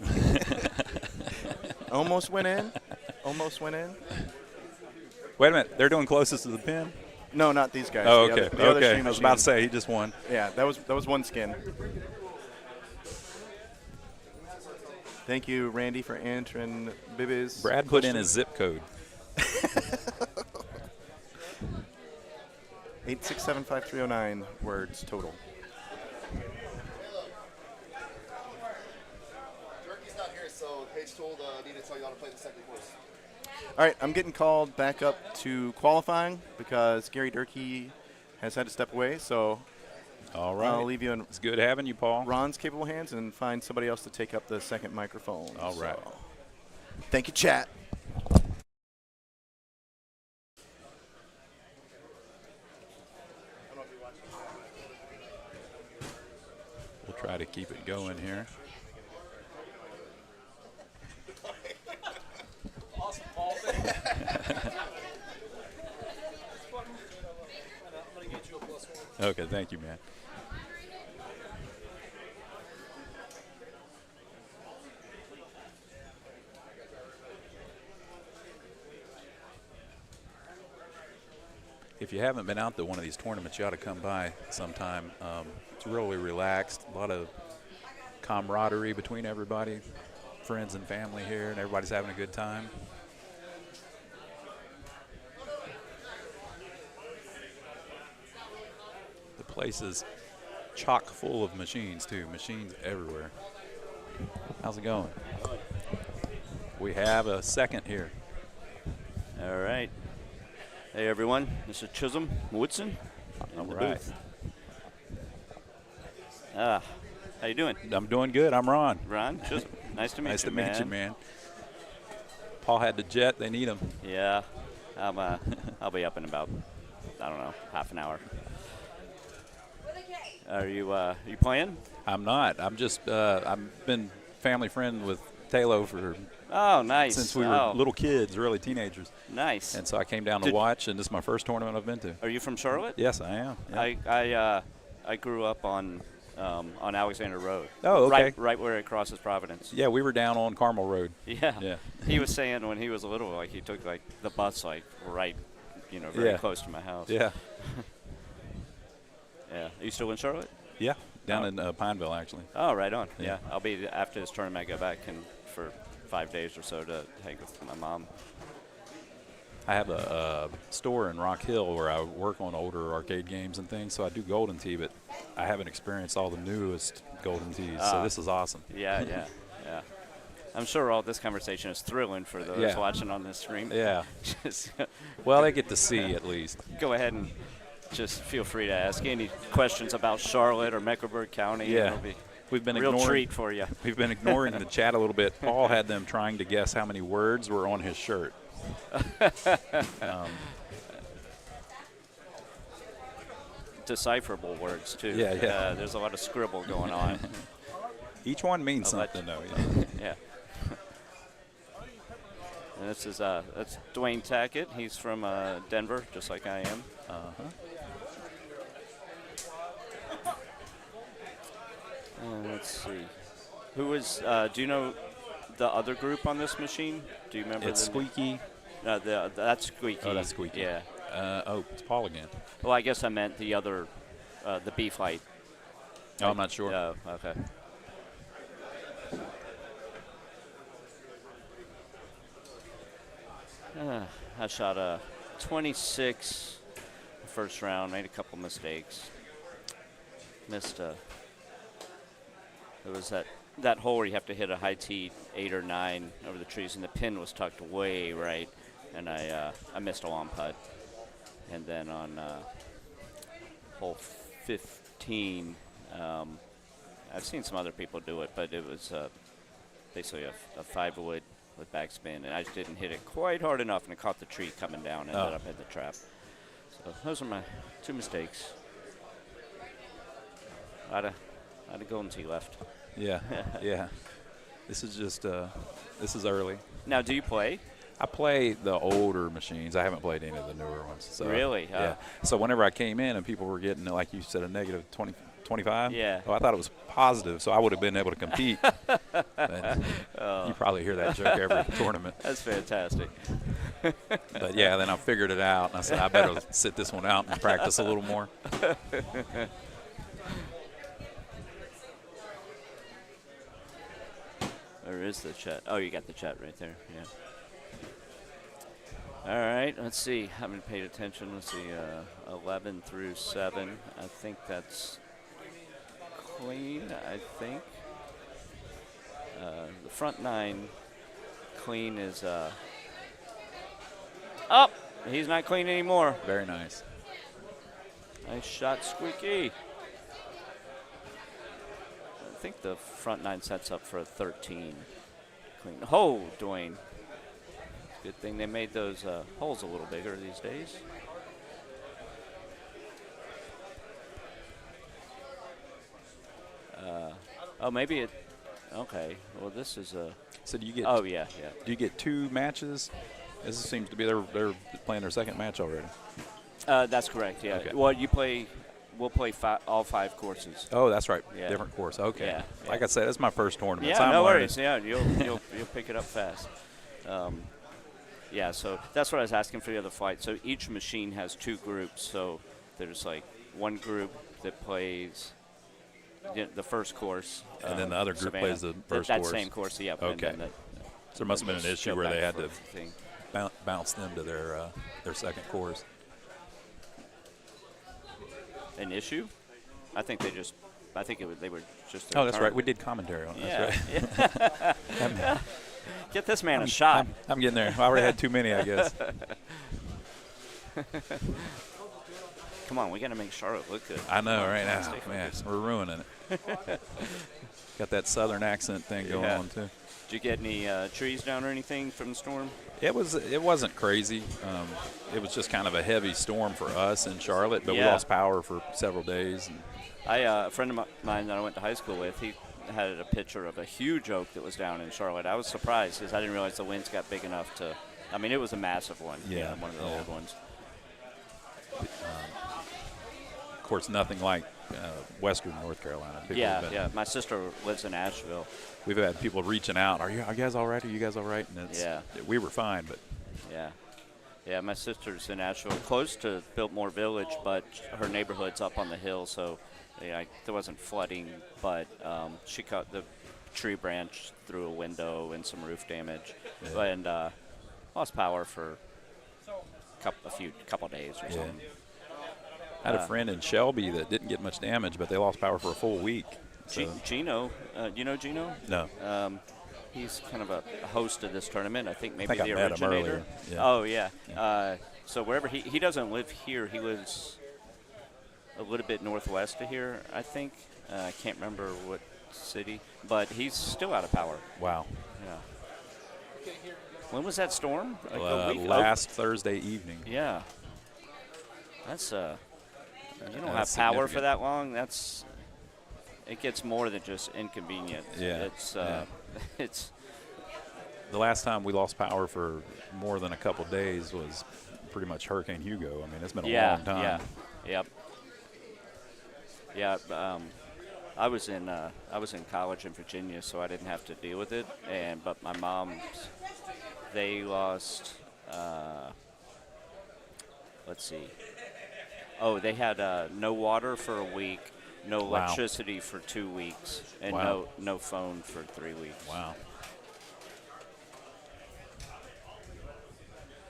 Speaker 3: Almost went in. Almost went in.
Speaker 11: Wait a minute. They're doing closest to the pin?
Speaker 3: No, not these guys.
Speaker 11: Oh,
Speaker 3: the
Speaker 11: okay.
Speaker 3: Other, the other
Speaker 11: okay.
Speaker 3: stream
Speaker 11: I was about to
Speaker 3: machine.
Speaker 11: say he just won.
Speaker 3: Yeah, that was one skin. Thank you, Randy, for answering Bibby's
Speaker 11: Brad put in his zip code.
Speaker 3: 8675309 words total.
Speaker 12: Turkey's not here, so Paige told me to tell you how to play the second course.
Speaker 3: All right, I'm getting called back up to qualifying because Gary Durkee has had to step away. So
Speaker 11: all right,
Speaker 3: I'll leave you in.
Speaker 11: It's good having you, Paul.
Speaker 3: Ron's capable hands and find somebody else to take up the second microphone.
Speaker 11: All right.
Speaker 3: So, thank you, chat.
Speaker 11: We'll try to keep it going here.
Speaker 10: Awesome, Paul. I'm going to get you a +1.
Speaker 11: Okay, thank you, man. If you haven't been out to one of these tournaments, you ought to come by sometime. It's really relaxed, a lot of camaraderie between everybody, friends and family here, and everybody's having a good time. The place is chock full of machines, too, machines everywhere. How's it going? We have a second here.
Speaker 13: All right. Hey, everyone. This is Chisholm Woodson.
Speaker 11: All right.
Speaker 13: How you doing?
Speaker 11: I'm doing good. I'm Ron.
Speaker 13: Ron Chisholm. Nice to meet you,
Speaker 11: Nice to
Speaker 13: man.
Speaker 11: meet you, man. Paul had to jet. They need him.
Speaker 13: Yeah. I'll be up in about, I don't know, half an hour. Are you playing?
Speaker 11: I'm not. I'm just I've been family friend with Talo for
Speaker 13: nice.
Speaker 11: since we were little kids, really teenagers.
Speaker 13: Nice.
Speaker 11: And so I came down to watch, and this is my first tournament I've been to.
Speaker 13: Are you from Charlotte?
Speaker 11: Yes, I am. Yeah.
Speaker 13: I grew up on Alexander Road.
Speaker 11: Oh, okay.
Speaker 13: Right where it crosses Providence.
Speaker 11: Yeah, we were down on Carmel Road.
Speaker 13: Yeah.
Speaker 11: Yeah.
Speaker 13: He was saying when he was little, like he took like the bus like right, very close to my house.
Speaker 11: Yeah.
Speaker 13: Yeah. Are you still in Charlotte?
Speaker 11: Yeah. Down in Pineville, actually.
Speaker 13: Oh, right on.
Speaker 11: Yeah.
Speaker 13: Yeah. I'll be after this tournament. I go back for 5 days or so to hang with my mom.
Speaker 11: I have a store in Rock Hill where I work on older arcade games and things, so I do Golden Tee, but I haven't experienced all the newest Golden Tees, so this is awesome.
Speaker 13: Yeah. I'm sure all this conversation is thrilling for those watching on this stream.
Speaker 11: Yeah. Well, they get to see at least.
Speaker 13: Go ahead and just feel free to ask any questions about Charlotte or Mecklenburg County.
Speaker 11: Yeah.
Speaker 13: It'll be
Speaker 11: We've been
Speaker 13: a real
Speaker 11: ignoring,
Speaker 13: treat for you.
Speaker 11: We've been ignoring the chat a little bit. Paul had them trying to guess how many words were on his shirt.
Speaker 13: Decipherable words, too.
Speaker 11: Yeah.
Speaker 13: There's a lot of scribble going on.
Speaker 11: Each one means something, though.
Speaker 13: Yeah. And this is that's Dwayne Tackett. He's from Denver, just like I am. Let's see. Who is? Do you know the other group on this machine? Do you remember?
Speaker 11: It's Squeaky.
Speaker 13: That's Squeaky.
Speaker 11: Oh, that's Squeaky.
Speaker 13: Yeah.
Speaker 11: It's Paul again.
Speaker 13: Well, I guess I meant the other, the B flight.
Speaker 11: Oh, I'm not sure.
Speaker 13: Oh, okay. I shot a 26 first round, made a couple mistakes. Missed a. It was that hole where you have to hit a high tee 8 or 9 over the trees, and the pin was tucked way right, and I missed a long putt. And then on hole 15, I've seen some other people do it, but it was basically a 5-wood with backspin, and I just didn't hit it quite hard enough, and it caught the tree coming down and ended up in the trap. So those are my 2 mistakes. I had a golden tee left.
Speaker 11: Yeah, yeah. This is just this is early.
Speaker 13: Now, do you play?
Speaker 11: I play the older machines. I haven't played any of the newer ones. So,
Speaker 13: really?
Speaker 11: Yeah. So whenever I came in and people were getting, like you said, a negative 20, 25,
Speaker 13: yeah.
Speaker 11: I thought it was positive, so I would have been able to compete. But you probably hear that joke every tournament.
Speaker 13: That's fantastic.
Speaker 11: But yeah, then I figured it out, and I said I better sit this one out and practice a little more.
Speaker 13: Where is the chat? Oh, you got the chat right there. Yeah. All right. Let's see. Haven't paid attention. Let's see. 11 through 7. I think that's clean. I think the front 9 clean is. Oh, he's not clean anymore.
Speaker 11: Very nice.
Speaker 13: Nice shot, Squeaky. I think the front 9 sets up for a 13. Clean. Oh, Dwayne. Good thing they made those holes a little bigger these days. Oh, maybe it. Okay. Well, this is a.
Speaker 11: So do you get?
Speaker 13: Oh yeah, yeah.
Speaker 11: Do you get 2 matches? This seems to be they're playing their second match already.
Speaker 13: That's correct. Yeah.
Speaker 11: Okay.
Speaker 13: Well, you play. We'll play all 5 courses.
Speaker 11: Oh, that's right.
Speaker 13: Yeah.
Speaker 11: Different course. Okay.
Speaker 13: Yeah,
Speaker 11: Like I said, it's my first tournament.
Speaker 13: Yeah,
Speaker 11: so I'm
Speaker 13: no
Speaker 11: learning.
Speaker 13: worries. Yeah, you'll pick it up fast. Yeah, so that's what I was asking for the other flight. So each machine has 2 groups. So there's like one group that plays the first course,
Speaker 11: and then the other group
Speaker 13: Savannah.
Speaker 11: plays the first
Speaker 13: that
Speaker 11: course.
Speaker 13: same course. Yeah.
Speaker 11: Okay. So there must have been an issue where they had to
Speaker 13: thing.
Speaker 11: bounce them to their second course.
Speaker 13: An issue? I think they just. I think they were just.
Speaker 11: Oh, that's right. We did commentary on it.
Speaker 13: Yeah.
Speaker 11: That's right.
Speaker 13: Get this man a shot.
Speaker 11: I'm getting there. I already had too many, I guess.
Speaker 13: Come on, we got to make Charlotte look good.
Speaker 11: I know, right now. Man, we're ruining it. Got that southern accent thing going on, too.
Speaker 13: Did you get any trees down or anything from the storm?
Speaker 11: It wasn't crazy. It was just kind of a heavy storm for us in Charlotte, but we lost power for several days. And
Speaker 13: A friend of mine that I went to high school with, he had a picture of a huge oak that was down in Charlotte. I was surprised because I didn't realize the winds got big enough to. I mean, it was a massive one.
Speaker 11: Yeah,
Speaker 13: one of the old ones.
Speaker 11: Of course, nothing like Western North Carolina.
Speaker 13: Yeah. My sister lives in Asheville.
Speaker 11: We've had people reaching out. Are you guys all right? Are you guys all right? And we were fine, but.
Speaker 13: Yeah, my sister's in Asheville, close to Biltmore Village, but her neighborhood's up on the hill, so there wasn't flooding, but she caught the tree branch through a window and some roof damage, and lost power for a couple days or something.
Speaker 11: I had a friend in Shelby that didn't get much damage, but they lost power for a full week. So.
Speaker 13: Gino, you know Gino?
Speaker 11: No.
Speaker 13: He's kind of a host of this tournament. I think maybe the
Speaker 11: met him
Speaker 13: originator.
Speaker 11: Yeah.
Speaker 13: Oh, yeah. So wherever he doesn't live here, he lives a little bit northwest of here, I think. I can't remember what city, but he's still out of power.
Speaker 11: Wow.
Speaker 13: Yeah. When was that storm? Like a week
Speaker 11: last Thursday evening.
Speaker 13: Yeah. That's you don't have power for that long. It gets more than just inconvenient.
Speaker 11: Yeah.
Speaker 13: It's
Speaker 11: the last time we lost power for more than a couple days was pretty much Hurricane Hugo. I mean, it's been a long time.
Speaker 13: Yeah. I was in college in Virginia, so I didn't have to deal with it. But my mom's, they lost. Let's see. Oh, they had no water for a week, no electricity for 2 weeks, and no phone for 3 weeks.
Speaker 11: Wow.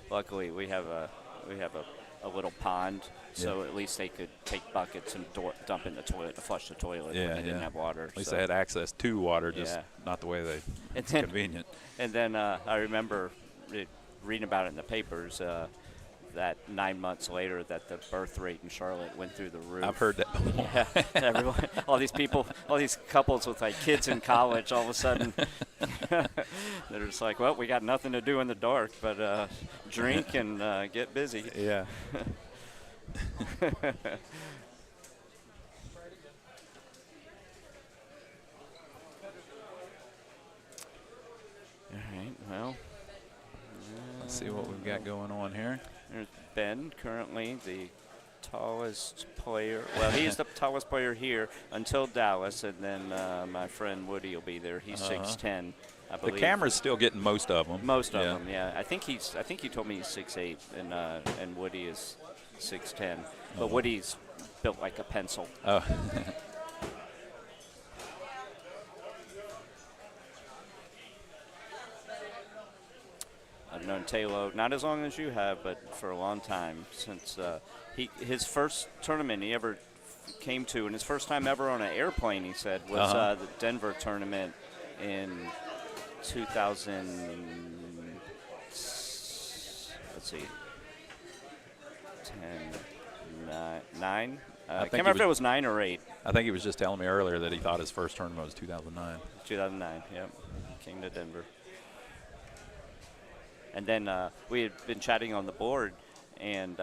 Speaker 13: Luckily, we have a little pond, so at least they could take buckets and dump in the toilet to flush the toilet when they didn't have water.
Speaker 11: At least they had access to water, just not the way it's convenient.
Speaker 13: And then I remember reading about it in the papers. that 9 months later that the birth rate in Charlotte went through the roof.
Speaker 11: I've heard that before.
Speaker 13: Yeah, everyone, all these people, all these couples with like kids in college, all of a sudden, they're just like, well, we got nothing to do in the dark but drink and get busy.
Speaker 11: Yeah.
Speaker 13: All right, well.
Speaker 11: Let's see what we've got going on here.
Speaker 13: There's Ben, currently the tallest player. Well, he's the tallest player here until Dallas, and then my friend Woody will be there. He's 6'10", I believe.
Speaker 11: The camera's still getting most of them.
Speaker 13: Most of them, yeah. I think he told me he's 6'8", and Woody is 6'10", but Woody's built like a pencil.
Speaker 11: Oh.
Speaker 13: I've known Taylor not as long as you have, but for a long time, since his first tournament he ever came to, and his first time ever on an airplane, he said, was the Denver tournament in 2000. Let's see, 9. I can't remember if it was 9 or 8.
Speaker 11: I think he was just telling me earlier that he thought his first tournament was 2009.
Speaker 13: 2009, yep. Came to Denver. And then we had been chatting on the board, and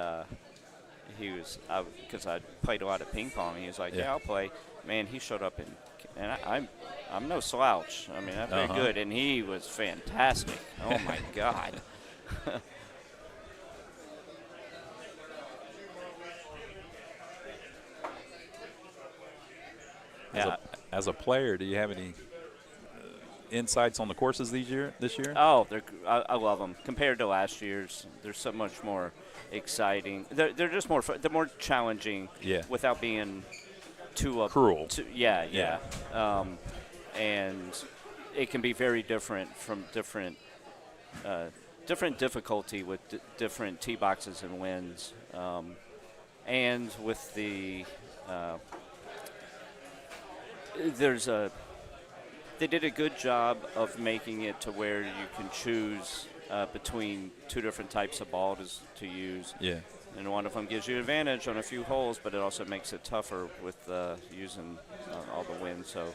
Speaker 13: he was, because I played a lot of ping pong, he was like, yeah, I'll play. Man, he showed up, and I'm no slouch. I mean, I'm very good, and he was fantastic. Oh, my God.
Speaker 11: As a player, do you have any insights on the courses this year?
Speaker 13: Oh, I love them. Compared to last year's, they're so much more exciting. They're just more they're more challenging.
Speaker 11: Yeah.
Speaker 13: Without being too
Speaker 11: cruel.
Speaker 13: Yeah. And it can be very different from different difficulty with different tee boxes and wins, and with the they did a good job of making it to where you can choose between 2 different types of ball to use.
Speaker 11: Yeah.
Speaker 13: And one of them gives you advantage on a few holes, but it also makes it tougher with using all the wind. So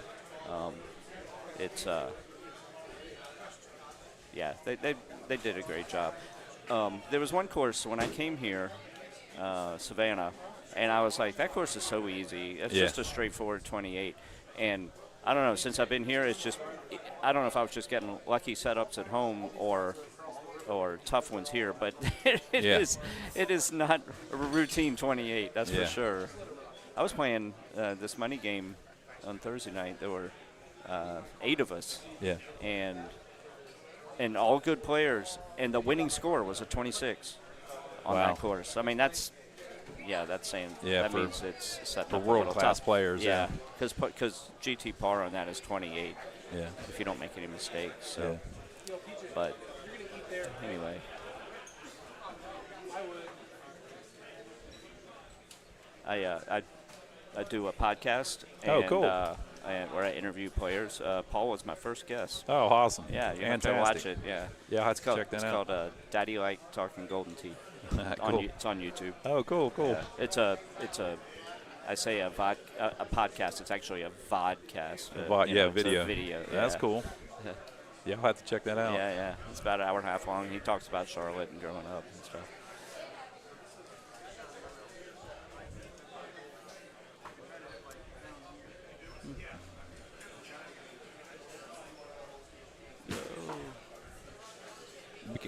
Speaker 13: it's they did a great job. There was one course when I came here, Savannah, and I was like, that course is so easy. It's just a straightforward 28. And I don't know, since I've been here, it's just, I don't know if I was just getting lucky setups at home or tough ones here, but it is not a routine 28, that's for sure. I was playing this money game on Thursday night. There were 8 of us.
Speaker 11: Yeah.
Speaker 13: And all good players, and the winning score was a 26 on that course. I mean, that's saying that means it's set
Speaker 11: for
Speaker 13: up
Speaker 11: world-class players.
Speaker 13: Yeah, because GT par on that is 28.
Speaker 11: Yeah. If
Speaker 13: you don't make any mistakes. So, but anyway. I do a podcast.
Speaker 11: Oh, cool.
Speaker 13: Where I interview players. Paul was my first guest.
Speaker 11: Oh, awesome.
Speaker 13: Yeah, you
Speaker 11: Fantastic.
Speaker 13: have to watch it. Yeah.
Speaker 11: Yeah, I'll have to check that out.
Speaker 13: It's called Daddy Like Talking Golden Tee.
Speaker 11: Cool.
Speaker 13: It's on YouTube.
Speaker 11: Oh, cool.
Speaker 13: Yeah. It's a podcast. It's actually a vodcast.
Speaker 11: Video.
Speaker 13: It's a video.
Speaker 11: That's cool. Yeah, I'll have to check that out.
Speaker 13: Yeah. It's about an hour and a half long. He talks about Charlotte and growing up and stuff.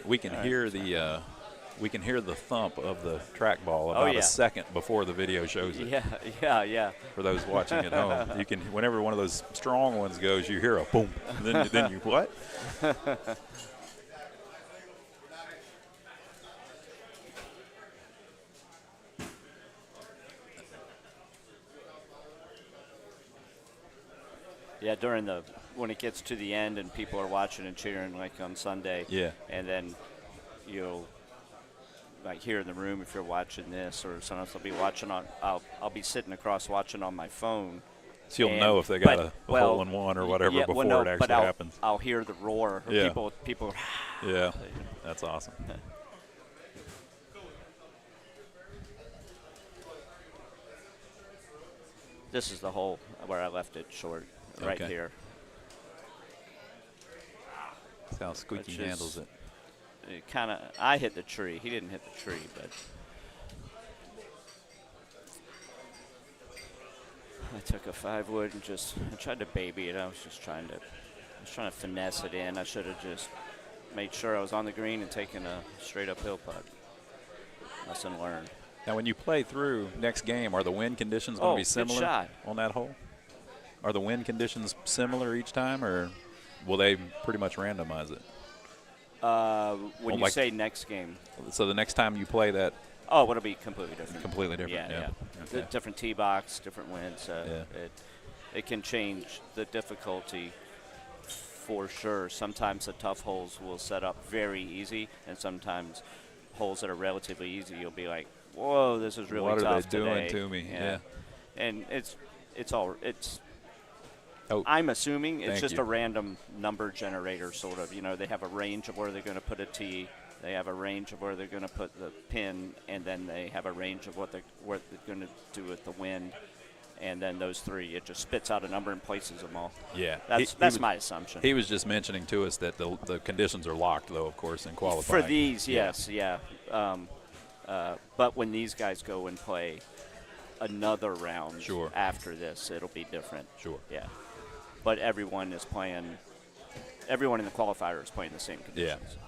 Speaker 11: We can hear the thump of the trackball about a second before the video shows it.
Speaker 13: Yeah.
Speaker 11: For those watching at home, you can, whenever one of those strong ones goes, you hear a boom. Then you what?
Speaker 13: Yeah, when it gets to the end and people are watching and cheering like on Sunday.
Speaker 11: Yeah.
Speaker 13: And then you'll like here in the room if you're watching this, or sometimes I'll be watching I'll be sitting across watching on my phone.
Speaker 11: So you'll know if they got a hole in one or whatever before it actually happens.
Speaker 13: I'll hear the roar.
Speaker 11: Yeah.
Speaker 13: People.
Speaker 11: Yeah. That's awesome.
Speaker 13: This is the hole where I left it short, right
Speaker 11: Okay.
Speaker 13: here.
Speaker 11: That's how Squeaky
Speaker 13: Which is-
Speaker 11: handles it.
Speaker 13: It kind of, I hit the tree. He didn't hit the tree, but I took a 5-wood and I tried to baby it. I was trying to finesse it in. I should have just made sure I was on the green and taken a straight uphill putt. Lesson learned.
Speaker 11: Now, when you play through next game, are the wind conditions going to be
Speaker 13: good
Speaker 11: similar
Speaker 13: shot.
Speaker 11: on that hole? Are the wind conditions similar each time, or will they pretty much randomize it?
Speaker 13: When you say next game.
Speaker 11: So the next time you play that.
Speaker 13: Oh, it'll be completely different.
Speaker 11: Completely different.
Speaker 13: Yeah.
Speaker 11: Okay.
Speaker 13: Different tee box, different winds. It can change the difficulty for sure. Sometimes the tough holes will set up very easy, and sometimes holes that are relatively easy, you'll be like, "Whoa, this is really
Speaker 11: tough
Speaker 13: tough
Speaker 11: What are they
Speaker 13: today."
Speaker 11: doing to me? Yeah.
Speaker 13: And it's all.
Speaker 11: Oh,
Speaker 13: I'm assuming it's
Speaker 11: thank
Speaker 13: just
Speaker 11: you.
Speaker 13: a random number generator, sort of. You know, they have a range of where they're going to put a tee. They have a range of where they're going to put the pin, and then they have a range of what they're going to do with the wind. And then those three, it just spits out a number and places them all.
Speaker 11: Yeah.
Speaker 13: That's my assumption.
Speaker 11: He was just mentioning to us that the conditions are locked, though, of course, in qualifying.
Speaker 13: For these, yes, yeah. But when these guys go and play another round after this, it'll be different.
Speaker 11: Sure.
Speaker 13: Yeah. But everyone in the qualifier is playing the same conditions.
Speaker 11: Yeah.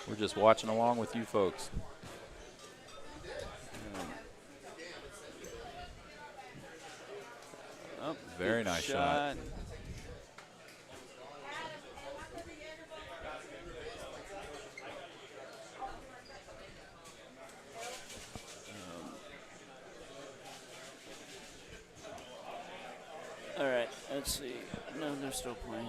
Speaker 11: We're just watching along with you folks.
Speaker 13: Oh,
Speaker 11: very nice shot.
Speaker 13: All right, let's see. No, they're still playing.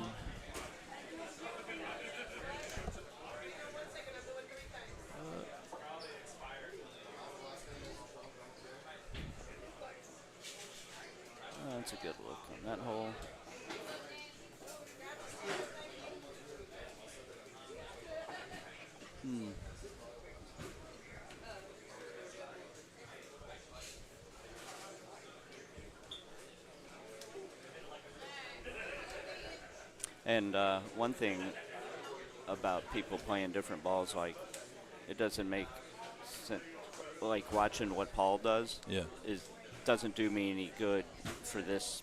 Speaker 13: That's a good look on that hole. And one thing about people playing different balls, like, it doesn't make sense. Like watching what Paul does, doesn't do me any good for this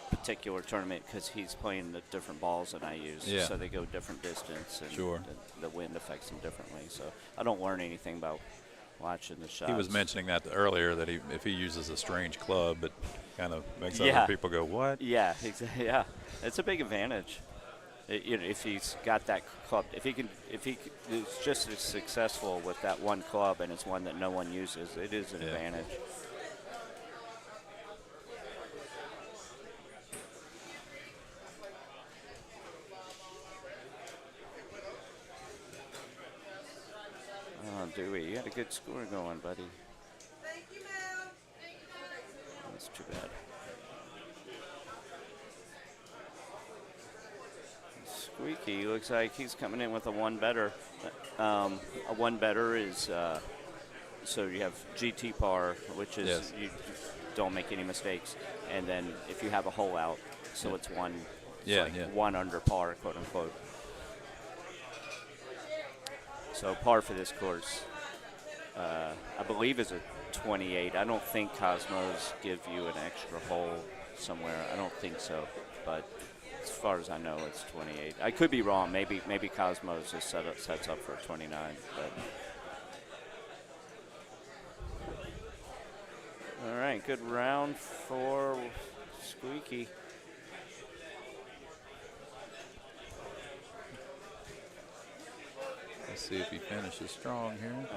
Speaker 13: particular tournament because he's playing the different balls than I use.
Speaker 11: Yeah.
Speaker 13: So they go different distance, and
Speaker 11: Sure.
Speaker 13: the wind affects them differently. So I don't learn anything about watching the shots.
Speaker 11: He was mentioning that earlier, that if he uses a strange club, it kind of makes other people go, what?
Speaker 13: Yeah, exactly. Yeah, it's a big advantage. If he's got that club, if he is just as successful with that one club and it's one that no one uses, it is an advantage. Oh, Dewey, you had a good score going, buddy.
Speaker 14: Thank you, ma'am.
Speaker 13: That's too bad. Squeaky looks like he's coming in with a one better. A one better is so you have GT par, which is you don't make any mistakes, and then if you have a hole out, so it's one. One under par, quote unquote. So par for this course, I believe, is a 28. I don't think Cosmos give you an extra hole somewhere. I don't think so, but as far as I know, it's 28. I could be wrong. Maybe Cosmos just sets up for 29. But all right, good round for Squeaky.
Speaker 11: Let's see if he finishes strong here.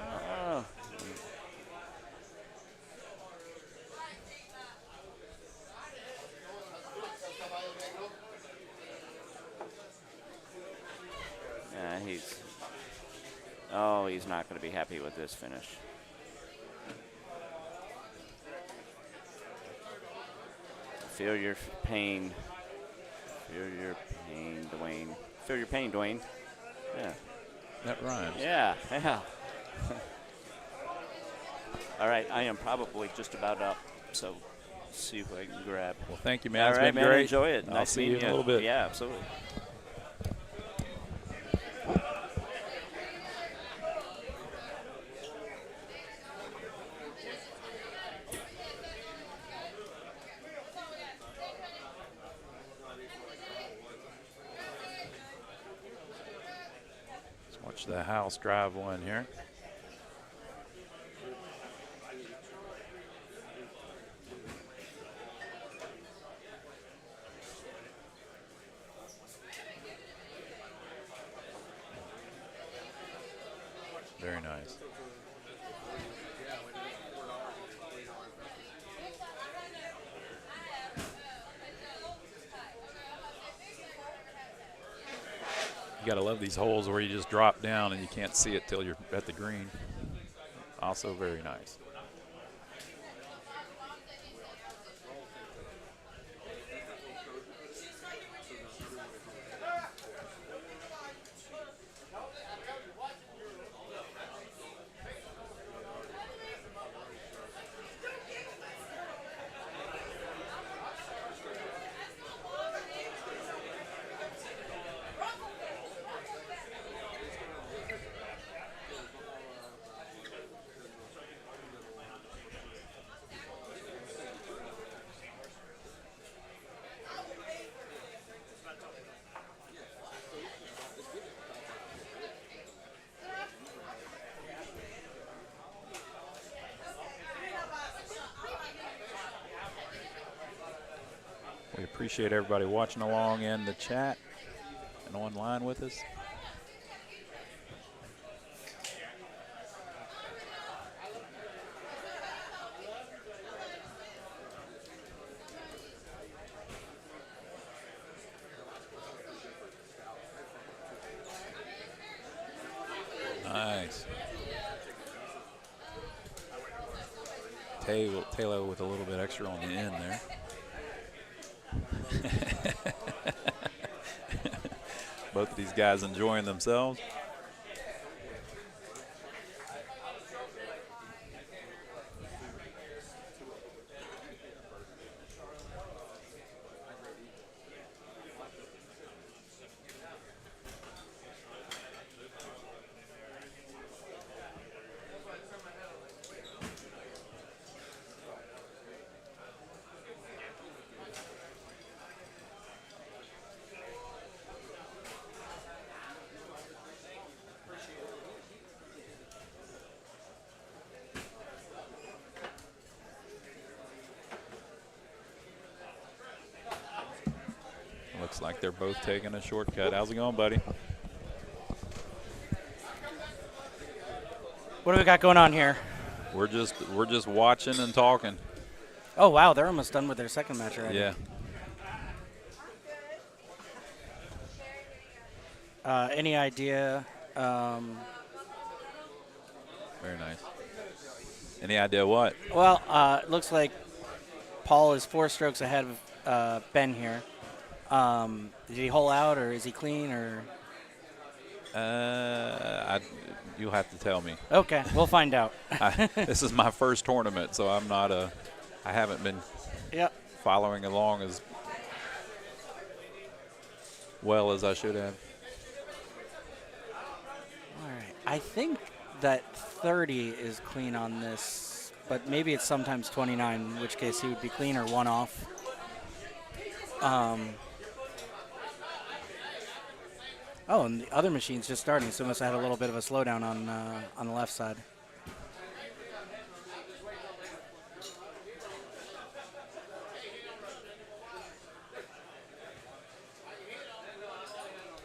Speaker 13: Oh, he's not going to be happy with this finish. Feel your pain. Feel your pain, Dwayne. Feel your pain, Dwayne. Yeah.
Speaker 11: That rhymes.
Speaker 13: Yeah, yeah. All right, I am probably just about up, so see who I can grab.
Speaker 11: Well, thank you, man.
Speaker 13: All
Speaker 11: It's
Speaker 13: right,
Speaker 11: been
Speaker 13: man.
Speaker 11: great.
Speaker 13: Enjoy it.
Speaker 11: I'll
Speaker 13: Nice
Speaker 11: see you
Speaker 13: meeting
Speaker 11: in a little bit.
Speaker 13: Yeah, absolutely.
Speaker 11: Let's watch the house drive one here. Very nice. You gotta love these holes where you just drop down and you can't see it till you're at the green. Also very nice. We appreciate everybody watching along in the chat and online with us. Nice. Taylor with a little bit extra on the end there. Both of these guys enjoying themselves. Looks like they're both taking a shortcut. How's it going, buddy?
Speaker 7: What do we got going on here?
Speaker 11: We're just watching and talking.
Speaker 7: Oh, wow. They're almost done with their second match already.
Speaker 11: Yeah.
Speaker 7: Any idea?
Speaker 11: Very nice. Any idea what?
Speaker 7: Well, it looks like Paul is 4 strokes ahead of Ben here. Did he hole out, or is he clean, or?
Speaker 11: You'll have to tell me.
Speaker 7: Okay, we'll find out.
Speaker 11: This is my first tournament, so I'm not I haven't been following along as well as I should have.
Speaker 7: All right, I think that 30 is clean on this, but maybe it's sometimes 29, in which case he would be clean or one off. Oh, and the other machine's just starting, so must have had a little bit of a slowdown on the left side.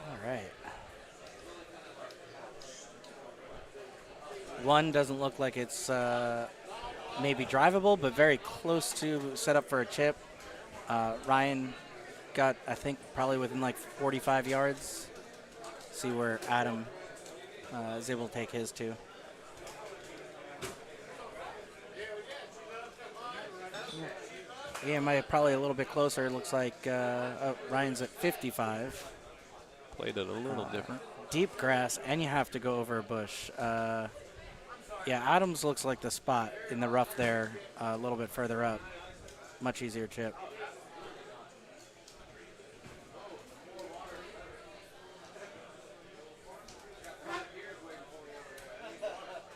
Speaker 7: All right. One doesn't look like it's maybe drivable, but very close to set up for a chip. Ryan got, I think, probably within like 45 yards. See where Adam is able to take his too. Yeah, probably a little bit closer. It looks like Ryan's at 55.
Speaker 11: Played it a little different.
Speaker 7: Deep grass, and you have to go over a bush. Yeah, Adams looks like the spot in the rough there, a little bit further up. Much easier chip.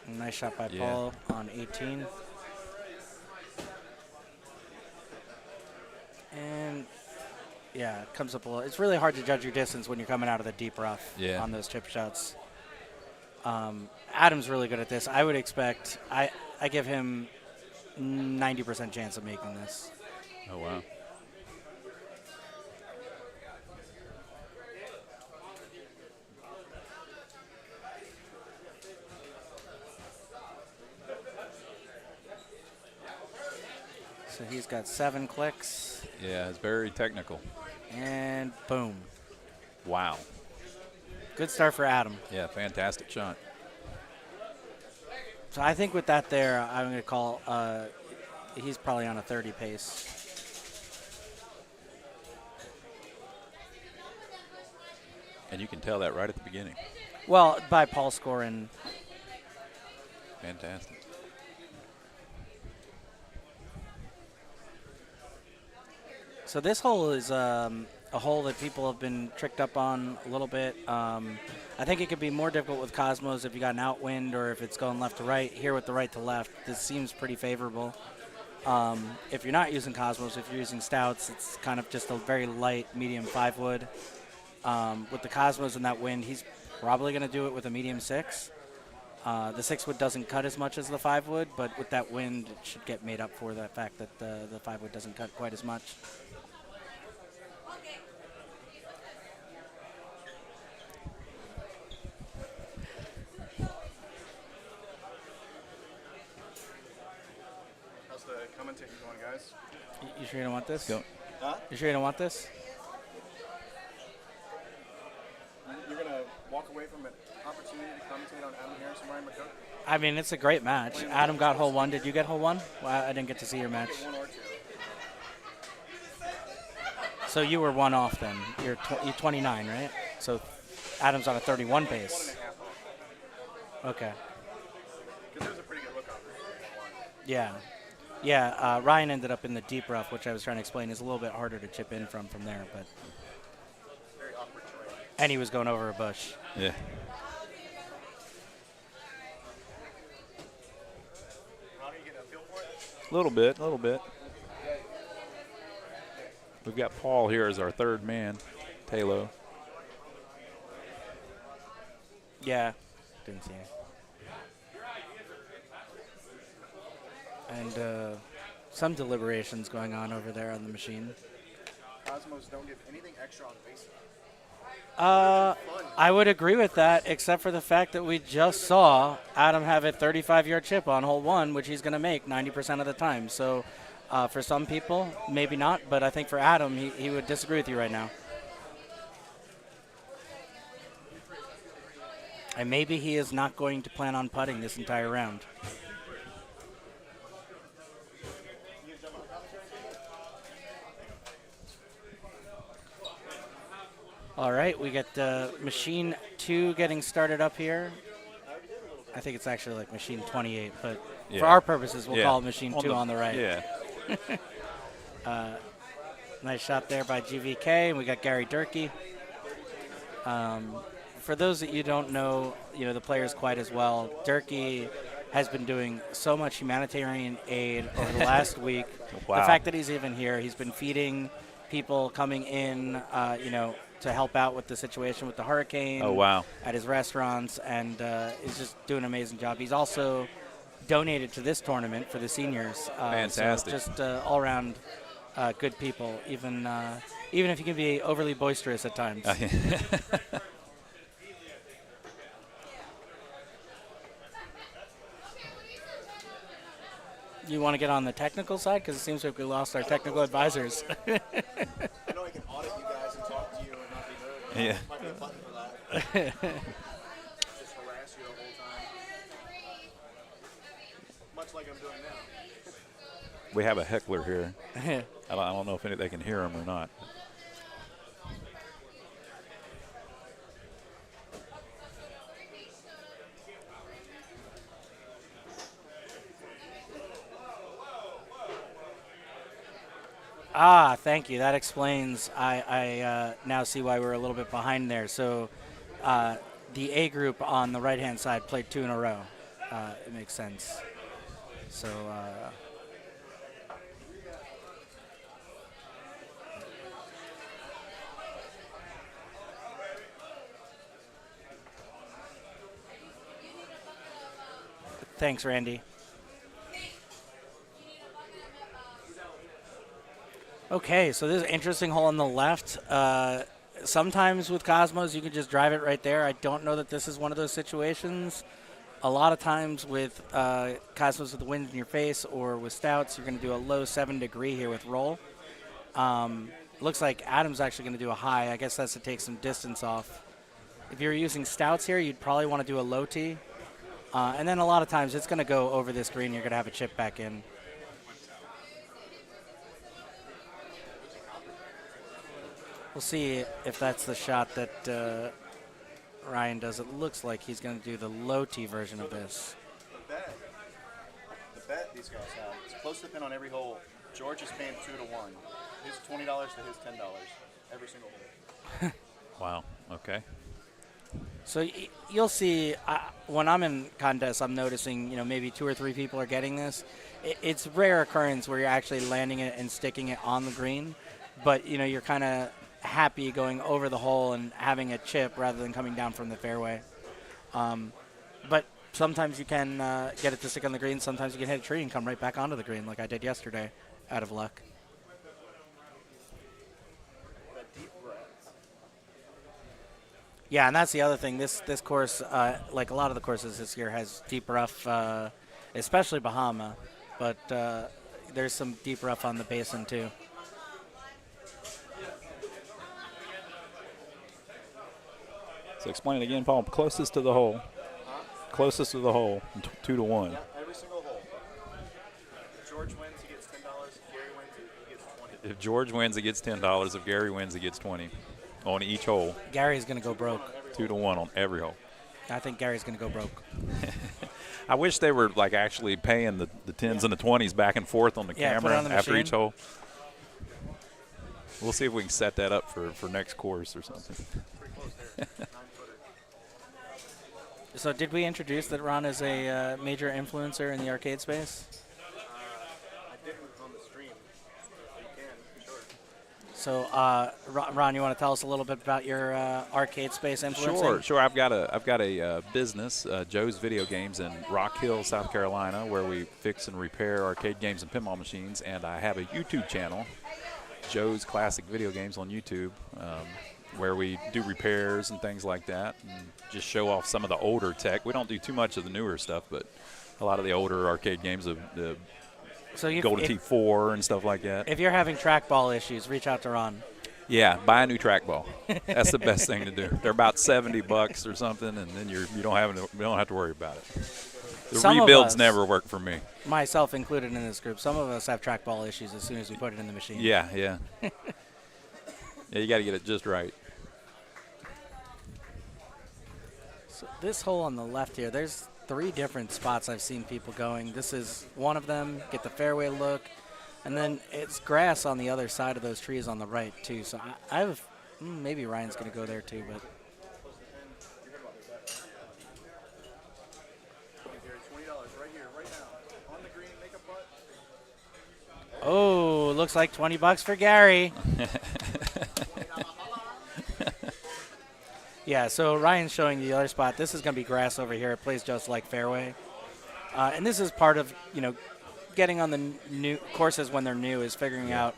Speaker 7: Nice shot by Paul on 18. And yeah, it comes up a little. It's really hard to judge your distance when you're coming out of the deep rough on those chip shots. Adam's really good at this. I would expect, I give him 90% chance of making this.
Speaker 11: Oh, wow.
Speaker 7: So he's got 7 clicks.
Speaker 11: Yeah, it's very technical.
Speaker 7: And boom.
Speaker 11: Wow.
Speaker 7: Good start for Adam.
Speaker 11: Yeah, fantastic shot.
Speaker 7: So I think with that there, I'm going to call, he's probably on a 30 pace.
Speaker 11: And you can tell that right at the beginning.
Speaker 7: Well, by Paul scoring.
Speaker 11: Fantastic.
Speaker 7: So this hole is a hole that people have been tricked up on a little bit. I think it could be more difficult with Cosmos if you got an outwind or if it's going left to right. Here with the right to left, this seems pretty favorable. If you're not using Cosmos, if you're using Stouts, it's kind of just a very light medium 5-wood. With the Cosmos and that wind, he's probably going to do it with a medium 6. The 6-wood doesn't cut as much as the 5-wood, but with that wind, it should get made up for the fact that the 5-wood doesn't cut quite as much.
Speaker 3: How's the commentating going, guys?
Speaker 7: You sure you don't want this?
Speaker 11: Go.
Speaker 3: Huh?
Speaker 7: You sure you don't want this?
Speaker 3: You're going to walk away from an opportunity to commentate on Adam Harris and Ryan McCook?
Speaker 7: I mean, it's a great match. Adam got hole 1. Did you get hole 1? Well, I didn't get to see your match.
Speaker 3: 1 or 2.
Speaker 7: So you were 1 off then. You're 29, right? So Adam's on a 31 pace.
Speaker 3: 1.5 off.
Speaker 7: Okay.
Speaker 3: Because there's a pretty good look on there.
Speaker 7: Yeah. Yeah, Ryan ended up in the deep rough, which I was trying to explain is a little bit harder to chip in from there. But
Speaker 3: Very awkward terrain.
Speaker 7: and he was going over a bush.
Speaker 11: Yeah.
Speaker 3: Ronnie, you getting a feel for it?
Speaker 11: A little bit. We've got Paul here as our third man, Talo.
Speaker 7: Yeah, didn't see it. And some deliberations going on over there on the machine.
Speaker 3: Cosmos don't give anything extra on base.
Speaker 7: I would agree with that, except for the fact that we just saw Adam have a 35-yard chip on hole 1, which he's going to make 90% of the time. So for some people, maybe not, but I think for Adam, he would disagree with you right now. And maybe he is not going to plan on putting this entire round. All right, we get machine 2 getting started up here. I think it's actually like machine 28, but for our purposes, we'll call it machine 2 on the right.
Speaker 11: Yeah.
Speaker 7: Nice shot there by GVK, and we got Gary Durkee. For those that you don't know, the players quite as well, Durkee has been doing so much humanitarian aid over the last week.
Speaker 11: Wow.
Speaker 7: The fact that he's even here, he's been feeding people coming in, to help out with the situation with the hurricane.
Speaker 11: Oh, wow.
Speaker 7: At his restaurants, and is just doing an amazing job. He's also donated to this tournament for the seniors.
Speaker 11: Fantastic.
Speaker 7: So just all around good people, even if you can be overly boisterous at times. You want to get on the technical side? Because it seems like we lost our technical advisors.
Speaker 3: I know I can audit you guys and talk to you and not be heard.
Speaker 11: Yeah.
Speaker 3: Might be a button for that. Just harass much like I'm doing now.
Speaker 11: We have a heckler here. I don't know if they can hear him or not.
Speaker 7: Thank you. That explains. I now see why we're a little bit behind there. So the A group on the right-hand side played 2 in a row. It makes sense. So thanks, Randy. Okay, so this is an interesting hole on the left. Sometimes with Cosmos, you can just drive it right there. I don't know that this is one of those situations. A lot of times with Cosmos with the wind in your face or with Stouts, you're going to do a low 7 degree here with roll. Looks like Adam's actually going to do a high. I guess that's to take some distance off. If you're using Stouts here, you'd probably want to do a low tee. And then a lot of times it's going to go over this green. You're going to have a chip back in. We'll see if that's the shot that Ryan does. It looks like he's going to do the low tee version of this.
Speaker 3: The bet these guys have is close to pin on every hole. George is paying 2 to 1. His $20 to his $10 every single hole.
Speaker 11: Wow. Okay.
Speaker 7: So you'll see when I'm in contests, I'm noticing maybe 2 or 3 people are getting this. It's rare occurrence where you're actually landing it and sticking it on the green, but you're kind of happy going over the hole and having a chip rather than coming down from the fairway. But sometimes you can get it to stick on the green. Sometimes you can hit a tree and come right back onto the green like I did yesterday out of luck. Yeah, and that's the other thing. This course, like a lot of the courses this year, has deep rough, especially Bahama, but there's some deep rough on the basin too.
Speaker 11: So explain it again, Paul. Closest to the hole. Closest to the hole, 2 to 1.
Speaker 3: Yep, every single hole. If George wins, he gets $10. If Gary wins, he gets $20.
Speaker 11: If George wins, he gets $10. If Gary wins, he gets 20 on each hole.
Speaker 7: Gary's going to go broke.
Speaker 11: 2 to 1 on every hole.
Speaker 7: I think Gary's going to go broke.
Speaker 11: I wish they were like actually paying the 10s and the 20s back and forth on the camera
Speaker 7: on the
Speaker 11: after
Speaker 7: machine.
Speaker 11: each hole. We'll see if we can set that up for next course or something.
Speaker 7: So did we introduce that Ron is a major influencer in the arcade space?
Speaker 3: I didn't on the stream. You can, sure.
Speaker 7: So, Ron, you want to tell us a little bit about your arcade space influencing?
Speaker 11: Sure. I've got a business, Joe's Video Games, in Rock Hill, South Carolina, where we fix and repair arcade games and pinball machines. And I have a YouTube channel, Joe's Classic Video Games on YouTube, where we do repairs and things like that, and just show off some of the older tech. We don't do too much of the newer stuff, but a lot of the older arcade games, the Golden T4 and stuff like that.
Speaker 7: If you're having trackball issues, reach out to Ron.
Speaker 11: Yeah, buy a new trackball. That's the best thing to do. They're about $70 or something, and then you don't have to worry about it. The rebuilds never work for me.
Speaker 7: Myself included in this group. Some of us have trackball issues as soon as we put it in the machine.
Speaker 11: Yeah. Yeah, you got to get it just right.
Speaker 7: So this hole on the left here, there's 3 different spots I've seen people going. This is one of them, get the fairway look, and then it's grass on the other side of those trees on the right too. So I have, maybe Ryan's going to go there too, but. Oh, looks like $20 for Gary. Yeah, so Ryan's showing the other spot. This is going to be grass over here. It plays just like fairway. And this is part of, getting on the new courses when they're new is figuring out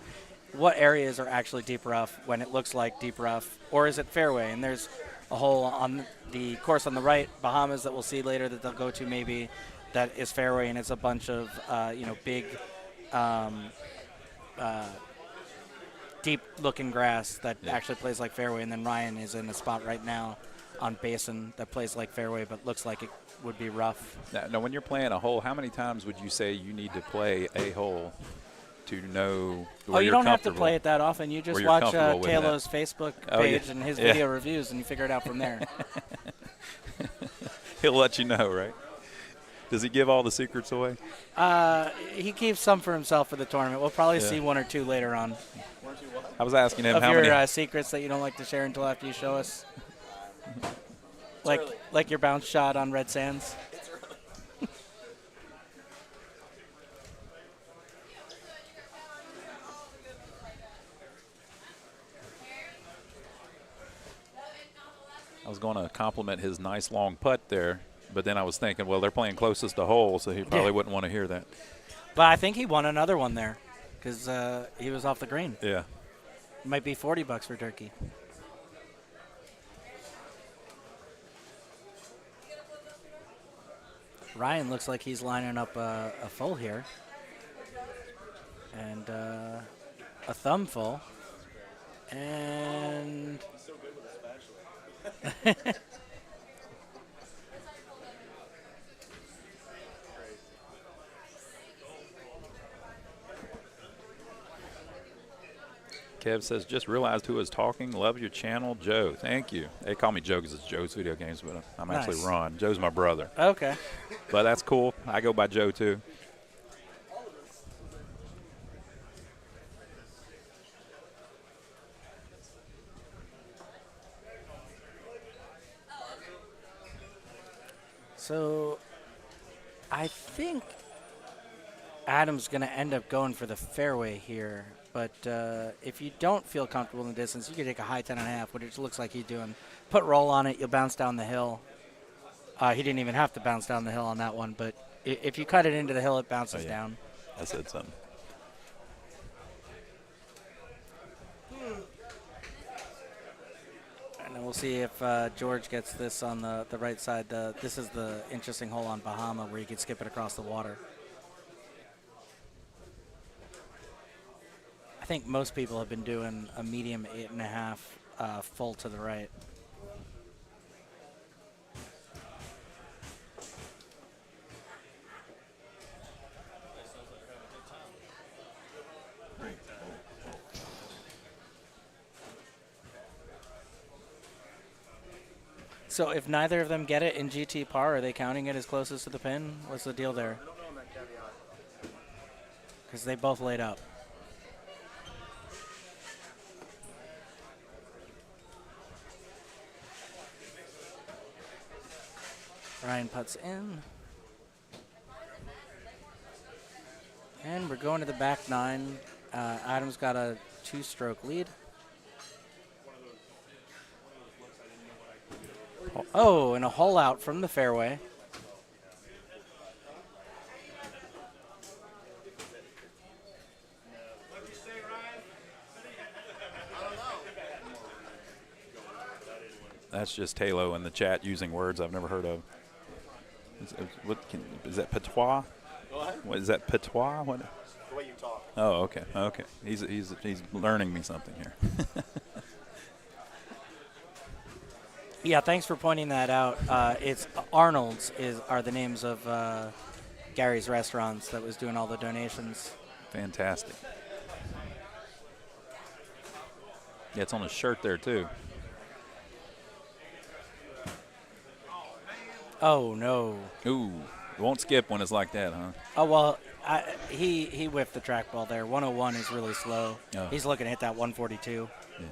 Speaker 7: what areas are actually deep rough when it looks like deep rough, or is it fairway? And there's a hole on the course on the right, Bahamas, that we'll see later that they'll go to maybe that is fairway, and it's a bunch of, big deep-looking grass that actually plays like fairway, and then Ryan is in a spot right now on basin that plays like fairway but looks like it would be rough.
Speaker 11: Now, when you're playing a hole, how many times would you say you need to play a hole to know where
Speaker 7: you
Speaker 11: you're
Speaker 7: don't have to
Speaker 11: comfortable?
Speaker 7: play it that often. You just
Speaker 11: Where you're
Speaker 7: watch
Speaker 11: comfortable with
Speaker 7: Taylor's
Speaker 11: that.
Speaker 7: Facebook
Speaker 11: Oh, yeah.
Speaker 7: page and his
Speaker 11: Yeah.
Speaker 7: video reviews, and you figure it out from there.
Speaker 11: He'll let you know, right? Does he give all the secrets away?
Speaker 7: He keeps some for himself for the tournament. We'll probably
Speaker 11: Yeah.
Speaker 7: see one or two later on.
Speaker 11: I was asking him
Speaker 7: of
Speaker 11: how
Speaker 7: your
Speaker 11: many
Speaker 7: secrets that you don't like to share until after you show us. Like your bounce shot on Red Sands.
Speaker 11: I was going to compliment his nice long putt there, but then I was thinking, well, they're playing closest to hole, so he probably wouldn't want to hear that.
Speaker 7: But I think he won another one there because he was off the green.
Speaker 11: Yeah.
Speaker 7: It might be $40 for Turkey. Ryan looks like he's lining up a full here. And a thumb full. And
Speaker 11: Kev says, just realized who was talking. Love your channel, Joe. Thank you. They call me Joe because it's Joe's Video Games, but I'm actually
Speaker 7: Nice.
Speaker 11: Ron. Joe's my brother.
Speaker 7: Okay.
Speaker 11: But that's cool. I go by Joe, too.
Speaker 7: So I think Adam's going to end up going for the fairway here. But if you don't feel comfortable in the distance, you can take a high 10.5, which looks like he's doing. Put roll on it. You'll bounce down the hill. He didn't even have to bounce down the hill on that one. But if you cut it into the hill, it bounces down.
Speaker 11: I said something.
Speaker 7: And then we'll see if George gets this on the right side. This is the interesting hole on Bahama where you can skip it across the water. I think most people have been doing a medium 8.5 full to the right. So if neither of them get it in GT par, are they counting it as closest to the pin? What's the deal there? Because they both laid up. Ryan putts in. And we're going to the back nine. Adam's got a 2-stroke lead. Oh, and a hole out from the fairway.
Speaker 11: That's just Talo in the chat using words I've never heard of. Is that patois? What is that patois? What?
Speaker 12: The way you talk.
Speaker 11: Oh, okay, okay. He's learning me something here.
Speaker 7: Yeah, thanks for pointing that out. It's Arnold's are the names of Gary's restaurants that was doing all the donations.
Speaker 11: Fantastic. Yeah, it's on his shirt there too.
Speaker 7: Oh no!
Speaker 11: Ooh, it won't skip when it's like that, huh?
Speaker 7: Oh well, he whiffed the trackball there. 101 is really slow.
Speaker 11: Oh.
Speaker 7: He's looking to hit that 142.
Speaker 11: Yeah.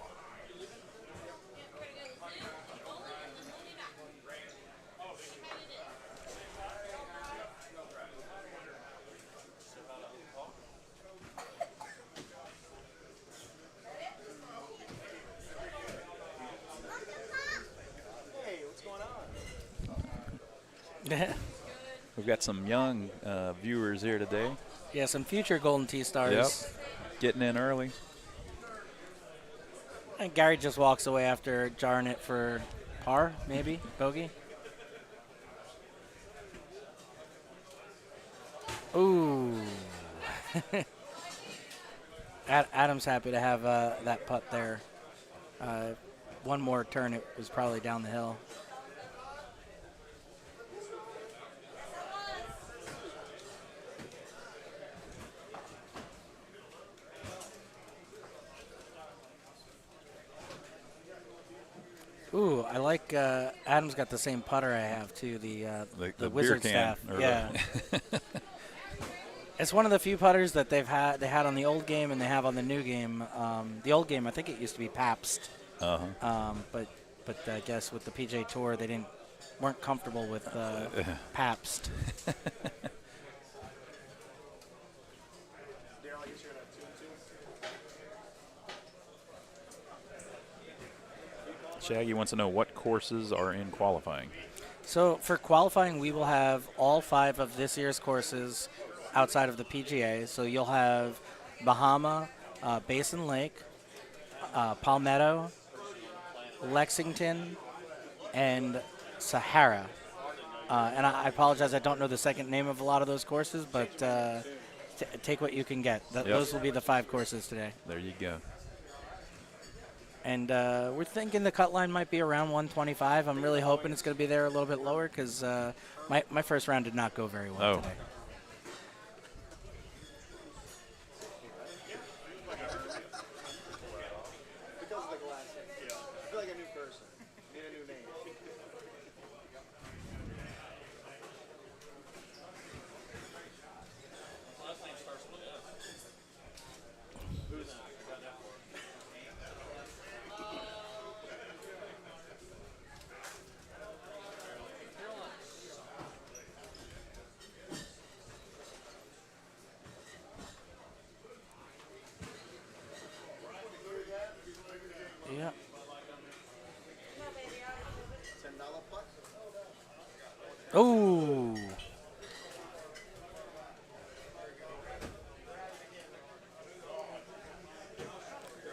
Speaker 11: We've got some young viewers here today.
Speaker 7: Yeah, some future Golden Tee stars.
Speaker 11: Yep. Getting in early.
Speaker 7: And Gary just walks away after jarring it for par, maybe, bogey. Ooh. Adam's happy to have that putt there. one more turn, it was probably down the hill. Ooh, I like Adam's got the same putter I have too. The Wizard staff. Yeah. It's one of the few putters that they had on the old game and they have on the new game. The old game, I think it used to be Pabst. But I guess with the PJ Tour, they weren't comfortable with Pabst.
Speaker 11: Shaggy wants to know what courses are in qualifying.
Speaker 7: So for qualifying, we will have all 5 of this year's courses outside of the PGA. So you'll have Bahama, Basin Lake, Palmetto, Lexington, and Sahara. And I apologize, I don't know the second name of a lot of those courses, but take what you can get. Those will be the 5 courses today.
Speaker 11: There you go.
Speaker 7: And we're thinking the cut line might be around 125. I'm really hoping it's going to be there a little bit lower because my first round did not go very well today. Yeah. Oh.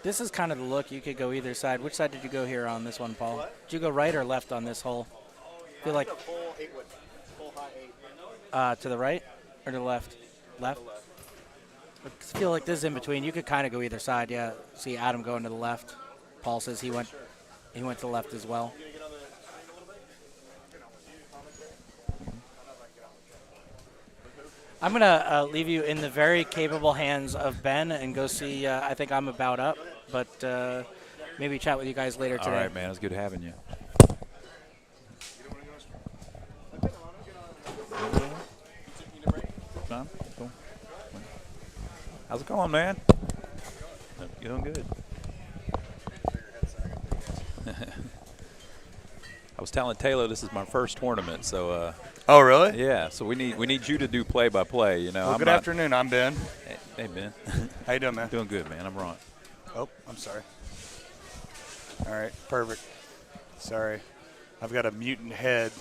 Speaker 7: This is kind of the look. You could go either side. Which side did you go here on this one, Paul?
Speaker 12: What?
Speaker 7: Did you go right or left on this hole? I feel like
Speaker 12: full 8-wood. Full high 8.
Speaker 7: to the right or to the left? Left? I feel like this is in between. You could kind of go either side. Yeah. See Adam going to the left. Paul says he went to the left as well. I'm going to leave you in the very capable hands of Ben and go see. I think I'm about up, but maybe chat with you guys later today.
Speaker 11: All right, man. It's good having you. John, cool. How's it going, man? You doing good? I was telling Taylor this is my first tournament, so.
Speaker 15: Oh, really?
Speaker 11: Yeah. So we need you to do play-by-play. You know.
Speaker 15: Well, good afternoon. I'm Ben.
Speaker 11: Hey, Ben.
Speaker 15: How you doing, man?
Speaker 11: Doing good, man. I'm Ron.
Speaker 15: Oh, I'm sorry. All right, perfect. Sorry, I've got a mutant head.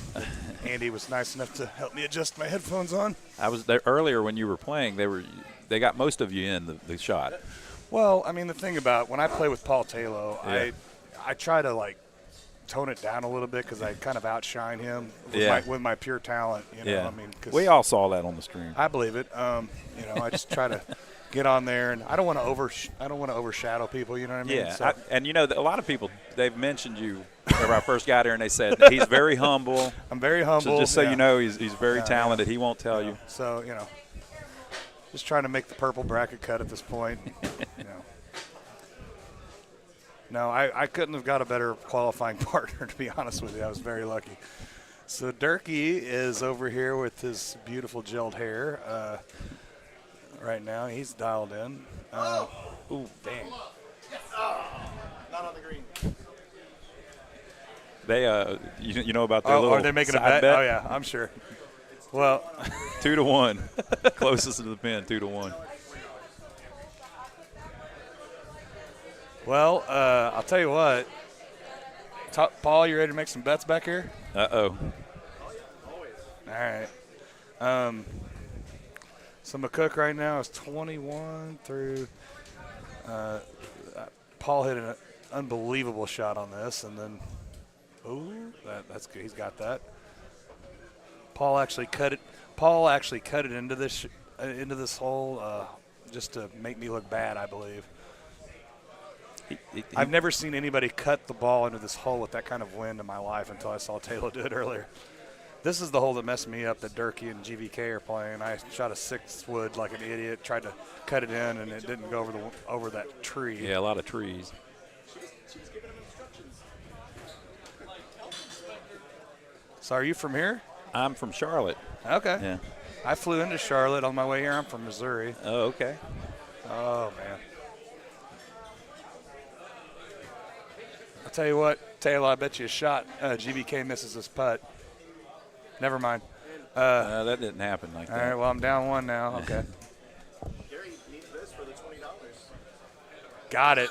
Speaker 15: Andy was nice enough to help me adjust my headphones on.
Speaker 11: I was there earlier when you were playing. They got most of you in the shot.
Speaker 15: Well, I mean, the thing about when I play with Paul Taylor,
Speaker 11: Yeah.
Speaker 15: I try to tone it down a little bit because I kind of outshine him with my pure talent. You know,
Speaker 11: Yeah.
Speaker 15: I mean, 'cause
Speaker 11: We all saw that on the stream.
Speaker 15: I believe it. I just try to get on there, and I don't want to overshadow people. You know what I mean?
Speaker 11: Yeah,
Speaker 15: So,
Speaker 11: a lot of people, they've mentioned you whenever I first got here, and they said he's very humble.
Speaker 15: I'm very humble.
Speaker 11: So just so
Speaker 15: yeah.
Speaker 11: you know, he's very talented. He won't tell you.
Speaker 15: So just trying to make the purple bracket cut at this point. No, I couldn't have got a better qualifying partner, to be honest with you. I was very lucky. So Durkee is over here with his beautiful gelled hair. Right now, he's dialed in. Ooh, dang.
Speaker 12: Not on the green.
Speaker 11: They, you know about their little
Speaker 15: are they making a
Speaker 11: side
Speaker 15: bet? Oh, yeah, I'm sure. Well,
Speaker 11: 2-1. Closest to the pin, 2-1.
Speaker 15: Well, I'll tell you what. Paul, you ready to make some bets back here?
Speaker 11: Uh-oh.
Speaker 15: All right. So McCook right now is 21 through. Paul hit an unbelievable shot on this, and then, that's good. He's got that. Paul actually cut it into this hole just to make me look bad, I believe. I've never seen anybody cut the ball into this hole with that kind of wind in my life until I saw Taylor do it earlier. This is the hole that messed me up that Durkee and GVK are playing. I shot a 6-wood like an idiot, tried to cut it in, and it didn't go over that tree.
Speaker 11: Yeah, a lot of trees.
Speaker 15: So are you from here?
Speaker 11: I'm from Charlotte.
Speaker 15: Okay.
Speaker 11: Yeah.
Speaker 15: I flew into Charlotte on my way here. I'm from Missouri.
Speaker 11: Oh, okay.
Speaker 15: Oh, man. I'll tell you what, Taylor, I bet you a shot GVK misses this putt. Never mind.
Speaker 11: That didn't happen like that.
Speaker 15: All right, well, I'm down 1 now. Okay.
Speaker 12: Gary needs this for the $20.
Speaker 15: Got it.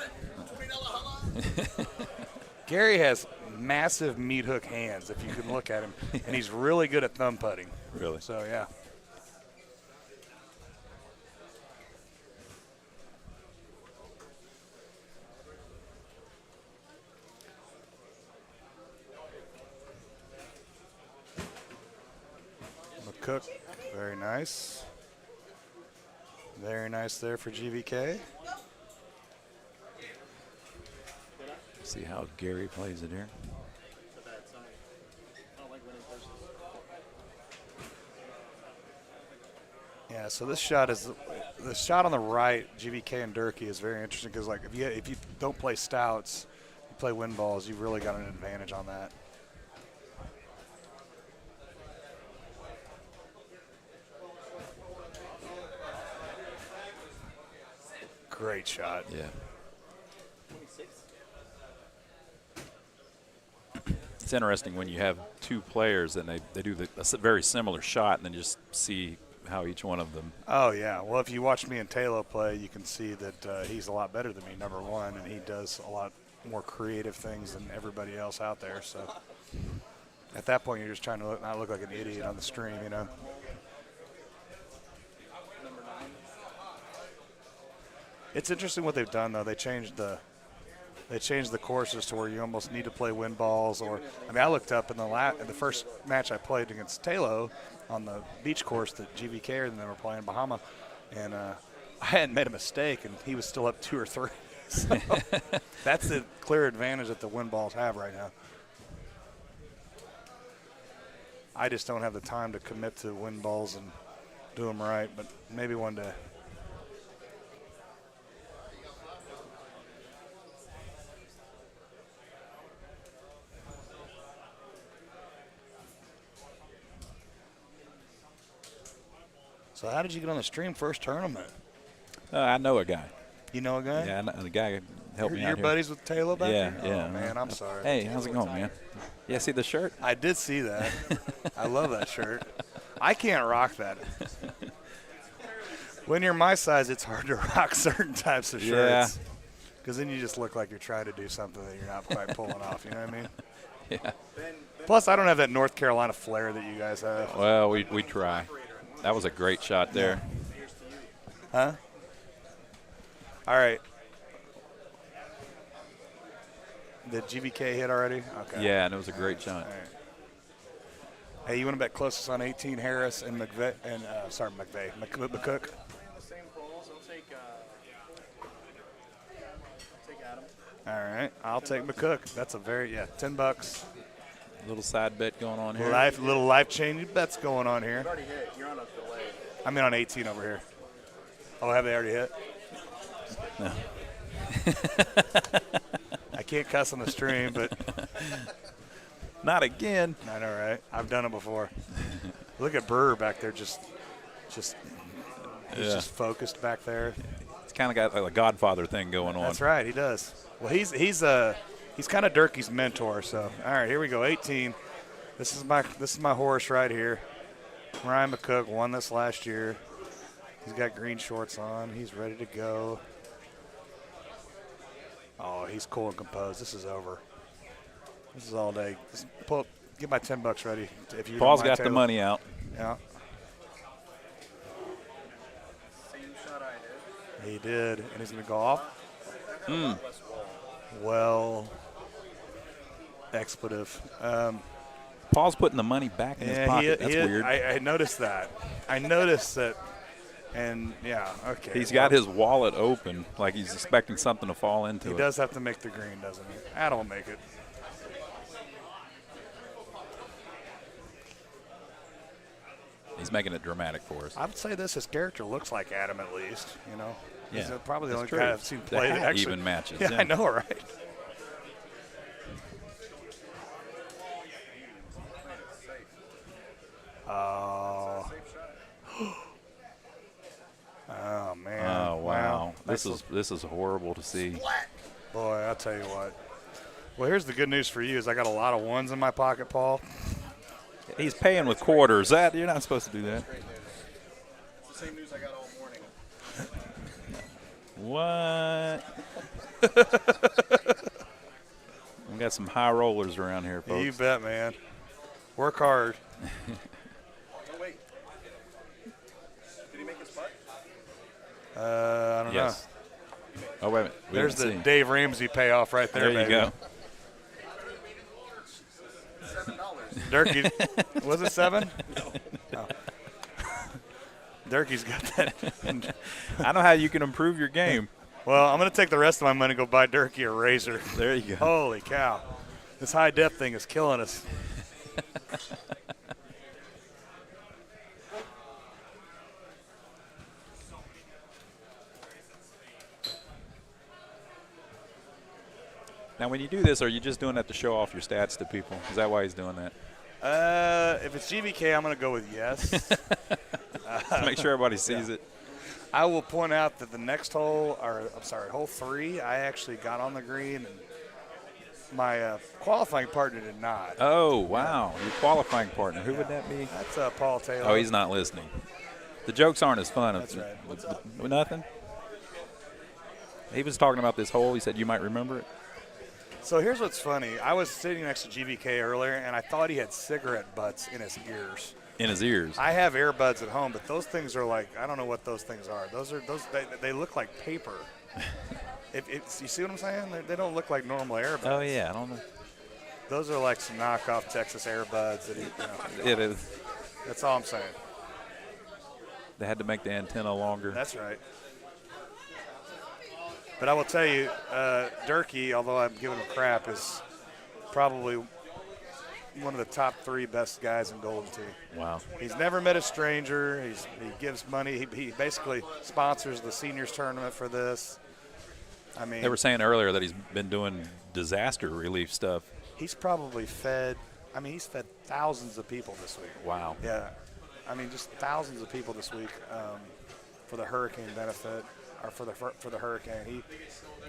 Speaker 15: Gary has massive meat hook hands, if you can look at him, and he's really good at thumb putting.
Speaker 11: Really?
Speaker 15: So, yeah. McCook, very nice. Very nice there for GVK.
Speaker 11: See how Gary plays it here.
Speaker 15: Yeah, so this shot is the shot on the right, GVK and Durkee, is very interesting because, like, if you don't play stouts, you play wind balls, you've really got an advantage on that. Great shot.
Speaker 11: Yeah. It's interesting when you have two players and they do a very similar shot and then just see how each one of them.
Speaker 15: Oh, yeah. Well, if you watch me and Taylor play, you can see that he's a lot better than me, number one, and he does a lot more creative things than everybody else out there. So at that point, you're just trying to not look like an idiot on the stream, you know. It's interesting what they've done, though. They changed the courses to where you almost need to play wind balls. Or, I mean, I looked up in the first match I played against Taylor on the beach course that GVK and they were playing Bahama, and I hadn't made a mistake, and he was still up 2 or 3. So that's the clear advantage that the wind balls have right now. I just don't have the time to commit to wind balls and do them right, but maybe one day. So how did you get on the stream first tournament?
Speaker 11: I know a guy.
Speaker 15: You know a guy?
Speaker 11: Yeah, the guy helped me out
Speaker 15: You're
Speaker 11: here.
Speaker 15: buddies with Taylor back there?
Speaker 11: Yeah.
Speaker 15: Oh, man, I'm sorry.
Speaker 11: Hey, how's it going, man? Yeah, see the shirt?
Speaker 15: I did see that. I love that shirt. I can't rock that. When you're my size, it's hard to rock certain types of shirts. Because then you just look like you're trying to do something that you're not quite pulling off. You know what I mean?
Speaker 11: Yeah.
Speaker 15: Plus, I don't have that North Carolina flair that you guys have.
Speaker 11: Well, we try. That was a great shot there.
Speaker 15: Huh? All right. Did GVK hit already? Okay.
Speaker 11: Yeah, and it was a great shot.
Speaker 15: All right. Hey, you want to bet closest on 18, Harris and McCook? All right, I'll take McCook. That's a $10.
Speaker 11: Little side bet going on here.
Speaker 15: Little life-changing bets going on here.
Speaker 12: You've already hit. You're on a delay.
Speaker 15: I'm in on 18 over here. Oh, have they already hit?
Speaker 11: No.
Speaker 15: I can't cuss on the stream, but
Speaker 11: not again.
Speaker 15: I know, right? I've done it before. Look at Brewer back there, he's just focused back there.
Speaker 11: It's kind of got like a Godfather thing going on.
Speaker 15: That's right, he does. Well, he's kind of Durkee's mentor. So, all right, here we go. 18. This is my horse right here. Ryan McCook won this last year. He's got green shorts on. He's ready to go. Oh, he's cool and composed. This is over. This is all day. Just get my $10 ready. If you
Speaker 11: Paul's got the money out.
Speaker 15: Yeah.
Speaker 12: Same shot I did.
Speaker 15: He did, and he's going to go off. Well, expletive.
Speaker 11: Paul's putting the money back in his pocket. That's weird.
Speaker 15: I noticed that. I noticed that And, yeah, okay.
Speaker 11: He's got his wallet open like he's expecting something to fall into it.
Speaker 15: He does have to make the green, doesn't he? Adam will make it.
Speaker 11: He's making it dramatic for us.
Speaker 15: I would say his character looks like Adam at least, you know. He's
Speaker 11: Yeah,
Speaker 15: probably the only
Speaker 11: that's
Speaker 15: guy
Speaker 11: true.
Speaker 15: I've seen
Speaker 11: The
Speaker 15: play that
Speaker 11: hat
Speaker 15: actually.
Speaker 11: even matches,
Speaker 15: Yeah,
Speaker 11: yeah.
Speaker 15: I know, right? Oh. Oh, man.
Speaker 11: Oh, wow. This is horrible to see.
Speaker 15: Boy, I'll tell you what. Well, here's the good news for you is I got a lot of ones in my pocket, Paul.
Speaker 11: He's paying with quarters. You're not supposed to do that.
Speaker 12: It's the same news I got all morning.
Speaker 11: What? We got some high rollers around here, folks.
Speaker 15: You bet, man. Work hard.
Speaker 12: Oh, wait. Did he make his putt?
Speaker 15: I don't know.
Speaker 11: Oh, wait a minute. We
Speaker 15: There's
Speaker 11: didn't
Speaker 15: the
Speaker 11: see.
Speaker 15: Dave Ramsey payoff right there,
Speaker 11: There you
Speaker 15: baby.
Speaker 11: go.
Speaker 15: Durkee, was it 7? No. Durkee's got that.
Speaker 11: I know how you can improve your game.
Speaker 15: Well, I'm going to take the rest of my money and go buy Durkee a razor.
Speaker 11: There you go.
Speaker 15: Holy cow. This high def thing is killing us.
Speaker 11: Now, when you do this, are you just doing that to show off your stats to people? Is that why he's doing that?
Speaker 15: If it's GVK, I'm going to go with yes.
Speaker 11: To make sure everybody sees it.
Speaker 15: I will point out that the next hole, hole 3, I actually got on the green, and my qualifying partner did not.
Speaker 11: Oh, wow. Your qualifying partner. Who would that be?
Speaker 15: That's Paul Taylor.
Speaker 11: Oh, he's not listening. The jokes aren't as fun.
Speaker 15: That's right.
Speaker 11: Nothing? He was talking about this hole. He said you might remember it.
Speaker 15: So here's what's funny. I was sitting next to GVK earlier, and I thought he had cigarette butts in his ears.
Speaker 11: In his ears.
Speaker 15: I have earbuds at home, but those things are like, I don't know what those things are. They look like paper. You see what I'm saying? They don't look like normal earbuds.
Speaker 11: Oh, yeah. I don't know.
Speaker 15: Those are like some knockoff Texas earbuds.
Speaker 11: It is.
Speaker 15: That's all I'm saying.
Speaker 11: They had to make the antenna longer.
Speaker 15: That's right. But I will tell you, Durkee, although I'm giving him crap, is probably one of the top 3 best guys in Golden Tee.
Speaker 11: Wow.
Speaker 15: He's never met a stranger. He gives money. He basically sponsors the seniors tournament for this. I mean,
Speaker 11: They were saying earlier that he's been doing disaster relief stuff.
Speaker 15: he's probably fed. I mean, he's fed thousands of people this week.
Speaker 11: Wow.
Speaker 15: Yeah, I mean, just thousands of people this week for the hurricane benefit, or for the hurricane.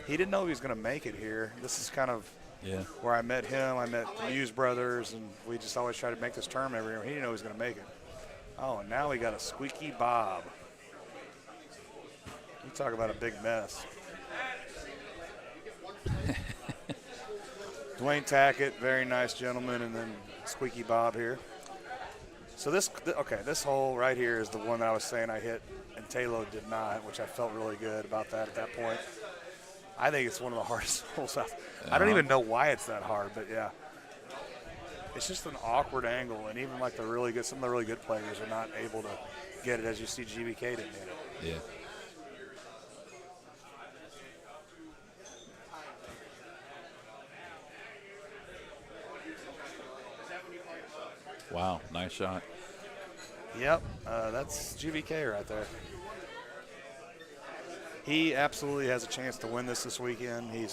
Speaker 15: He didn't know he was going to make it here. This is kind of where I met him. I met the Muse brothers, and we just always try to make this term every year. He didn't know he was going to make it. Oh, and now we got a squeaky Bob. You talk about a big mess. Dwayne Tackett, very nice gentleman, and then Squeaky Bob here. So this hole right here is the one that I was saying I hit, and Taylor did not, which I felt really good about that at that point. I think it's one of the hardest holes out. I don't even know why it's that hard, but yeah. It's just an awkward angle, and even like some of the really good players are not able to get it, as you see GVK didn't hit it.
Speaker 11: Yeah. Wow, nice shot.
Speaker 15: Yep, that's GVK right there. He absolutely has a chance to win this weekend. He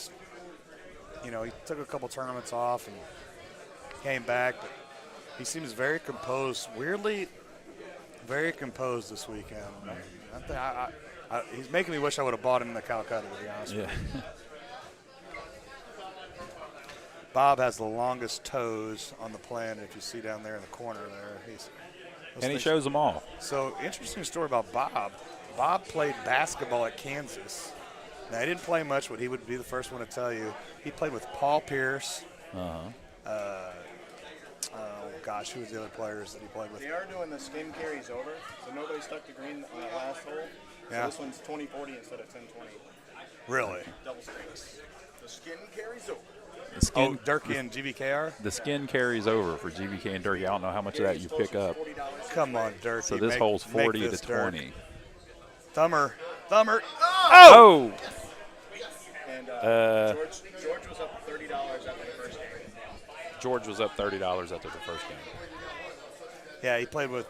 Speaker 15: took a couple tournaments off and came back, but he seems very composed. Weirdly, very composed this weekend. He's making me wish I would have bought him in the Calcutta, to be honest with you. Bob has the longest toes on the planet. If you see down there in the corner there,
Speaker 11: and he shows them all.
Speaker 15: So, interesting story about Bob. Bob played basketball at Kansas. Now, he didn't play much, but he would be the first one to tell you. He played with Paul Pierce. Who was the other players that he played with?
Speaker 12: They are doing the skin carries over, so nobody stuck the green on that last hole. So this one's 20-40 instead of 10-20.
Speaker 15: Really?
Speaker 12: Double stakes. The skin carries over.
Speaker 15: Durkee and GVK are?
Speaker 11: The skin carries over for GVK and Durkee. I don't know how much of that you pick up.
Speaker 15: Come on, Durkee.
Speaker 11: So this hole's 40 to 20.
Speaker 15: Thumber. Oh!
Speaker 11: Oh!
Speaker 12: And
Speaker 11: Uh,
Speaker 12: George was up $30 after the first game.
Speaker 11: George was up $30 after the first game.
Speaker 15: Yeah, he played with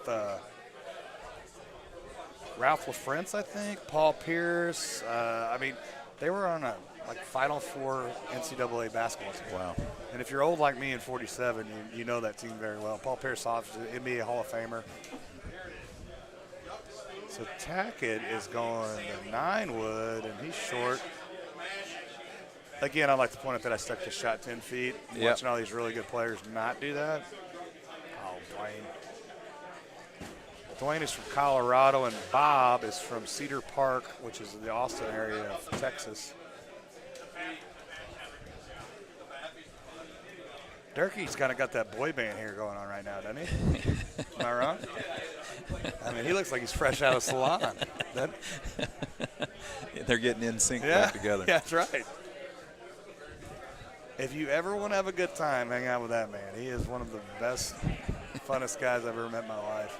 Speaker 15: Ralph LaFrance, I think, Paul Pierce. I mean, they were on a Final Four NCAA basketball team.
Speaker 11: Wow.
Speaker 15: And if you're old like me and 47, you know that team very well. Paul Pierce, obviously, NBA Hall of Famer. So Tackett is going to 9 wood, and he's short. Again, I'd like to point out that I stuck the shot 10 feet.
Speaker 11: Yep.
Speaker 15: Watching all these really good players not do that. Oh, Dwayne. Dwayne is from Colorado, and Bob is from Cedar Park, which is the Austin area of Texas. Durkee's kind of got that boy band hair going on right now, doesn't he? Am I wrong? I mean, he looks like he's fresh out of salon.
Speaker 11: They're getting in sync
Speaker 15: Yeah,
Speaker 11: back together.
Speaker 15: yeah, that's right. If you ever want to have a good time, hang out with that man. He is one of the best, funnest guys I've ever met in my life.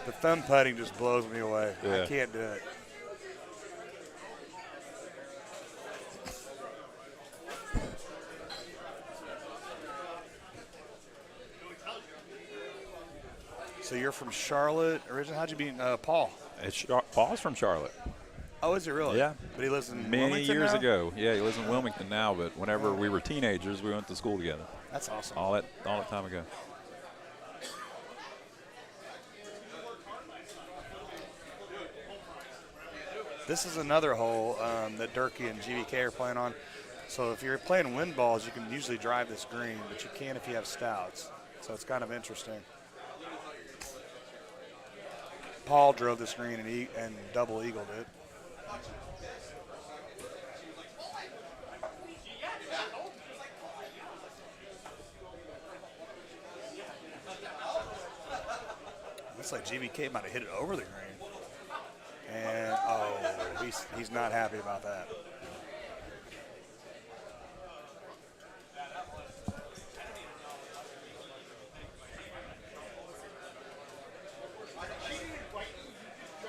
Speaker 15: The thumb putting just blows me away.
Speaker 11: Yeah.
Speaker 15: I can't do it. So you're from Charlotte originally? How'd you meet Paul?
Speaker 11: Paul's from Charlotte.
Speaker 15: Oh, is he really?
Speaker 11: Yeah.
Speaker 15: But he lives in
Speaker 11: Many
Speaker 15: Wilmington
Speaker 11: years
Speaker 15: now?
Speaker 11: ago. Yeah, he lives in Wilmington now, but whenever we were teenagers, we went to school together.
Speaker 15: That's awesome.
Speaker 11: All that time ago.
Speaker 15: This is another hole that Durkee and GVK are playing on. So if you're playing wind balls, you can usually drive this green, but you can't if you have stouts. So it's kind of interesting. Paul drove this green and double eagled it. Looks like GVK might have hit it over the green. And, oh, he's not happy about that.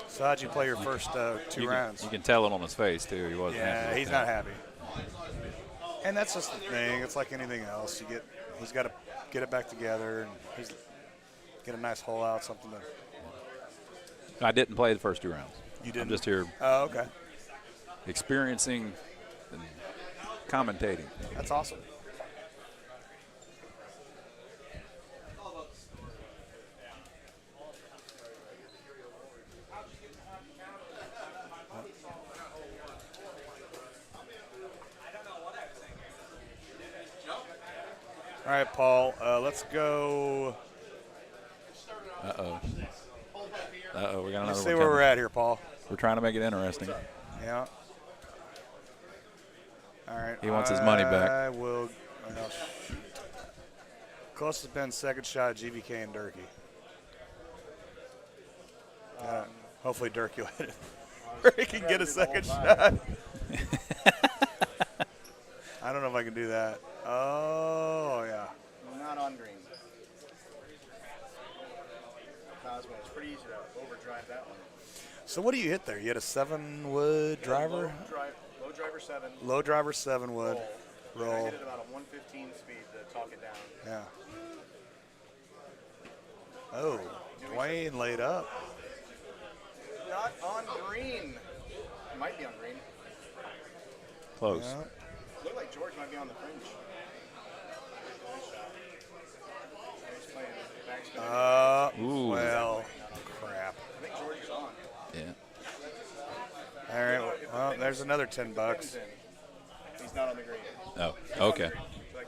Speaker 15: So how'd you play your first two rounds?
Speaker 11: You can tell it on his face, too. He wasn't happy.
Speaker 15: Yeah, he's not happy. And that's just the thing. It's like anything else. He's got to get it back together and get a nice hole out, something to.
Speaker 11: I didn't play the first 2 rounds.
Speaker 15: You didn't?
Speaker 11: I'm just here.
Speaker 15: Oh, okay.
Speaker 11: Experiencing and commentating.
Speaker 15: That's awesome. All right, Paul, let's go.
Speaker 11: Uh-oh. Uh-oh, we got another
Speaker 15: Let's
Speaker 11: one
Speaker 15: see where
Speaker 11: coming.
Speaker 15: we're at here, Paul.
Speaker 11: We're trying to make it interesting.
Speaker 15: Yeah. All right.
Speaker 11: He wants his money back.
Speaker 15: I will. Well, shoot. Closest been second shot, GVK and Durkee. Hopefully Durkee will hit it. Or he can get a second shot. I don't know if I can do that. Oh, yeah.
Speaker 12: Not on green. Cosmo, it's pretty easy to overdrive that one.
Speaker 15: So what do you hit there? You had a 7-wood driver?
Speaker 12: Low driver 7.
Speaker 15: Low driver 7-wood.
Speaker 12: Roll.
Speaker 15: Roll.
Speaker 12: I hit it about a 115 speed to talk it down.
Speaker 15: Yeah. Oh, Dwayne laid up.
Speaker 12: Not on green. It might be on green.
Speaker 11: Close.
Speaker 15: Yeah.
Speaker 12: Looked like George might be on the fringe. He's playing backspin.
Speaker 11: Ooh.
Speaker 15: Well, crap.
Speaker 12: I think George is on.
Speaker 11: Yeah.
Speaker 15: All right. Well, there's another $10.
Speaker 12: He's not on the green.
Speaker 11: Oh, okay.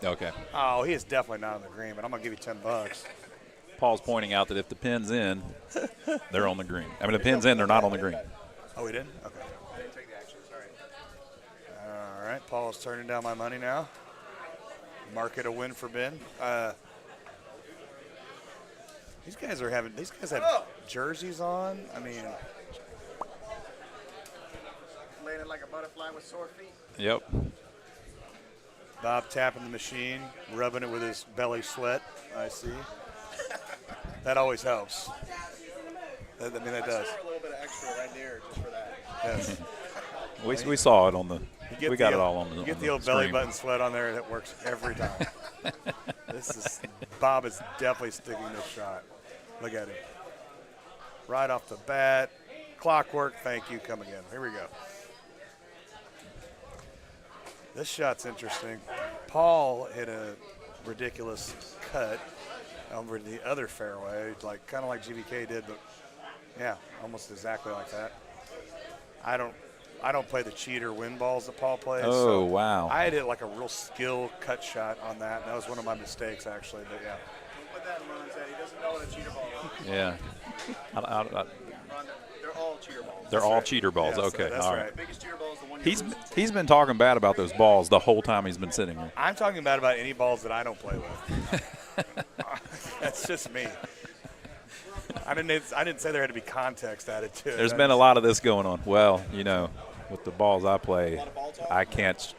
Speaker 11: Okay.
Speaker 15: Oh, he is definitely not on the green, but I'm gonna give you $10.
Speaker 11: Paul's pointing out that if the pin's in, they're on the green. I mean, the pin's in, they're not on the green.
Speaker 15: Oh, we didn't? Okay.
Speaker 12: I didn't take the action. Sorry.
Speaker 15: All right. Paul's turning down my money now. Mark it a win for Ben. These guys have jerseys on. I mean,
Speaker 12: Landed like a butterfly with sore feet.
Speaker 11: Yep.
Speaker 15: Bob tapping the machine, rubbing it with his belly sweat. I see. That always helps. That does.
Speaker 12: A little bit of extra right there just for that.
Speaker 15: Yes.
Speaker 11: We saw it on the.
Speaker 15: We
Speaker 11: got it all on the.
Speaker 15: You get
Speaker 11: on
Speaker 15: the old belly
Speaker 11: screen.
Speaker 15: button sweat on there, and it works every time. Bob is definitely sticking this shot. Look at him. Right off the bat. Clockwork, thank you, come again. Here we go. This shot's interesting. Paul hit a ridiculous cut over the other fairway, kind of like GVK did, but yeah, almost exactly like that. I don't play the cheater wind balls that Paul plays.
Speaker 11: Oh,
Speaker 15: so
Speaker 11: wow.
Speaker 15: I did like a real skill cut shot on that, and that was one of my mistakes actually, but yeah.
Speaker 12: Don't put that in Ron's head. He doesn't know what a cheater ball is.
Speaker 11: Yeah.
Speaker 12: Ron, they're all cheater balls.
Speaker 11: They're all cheater balls.
Speaker 15: Yeah,
Speaker 11: okay,
Speaker 15: that's
Speaker 11: all
Speaker 15: right.
Speaker 11: right.
Speaker 12: The biggest cheater ball is the one
Speaker 11: He's been talking bad about those balls the whole time he's been sitting here.
Speaker 15: I'm talking bad about any balls that I don't play with. That's just me. I didn't say there had to be context added to it.
Speaker 11: There's been a lot of this going on. Well, with the balls I play, I can't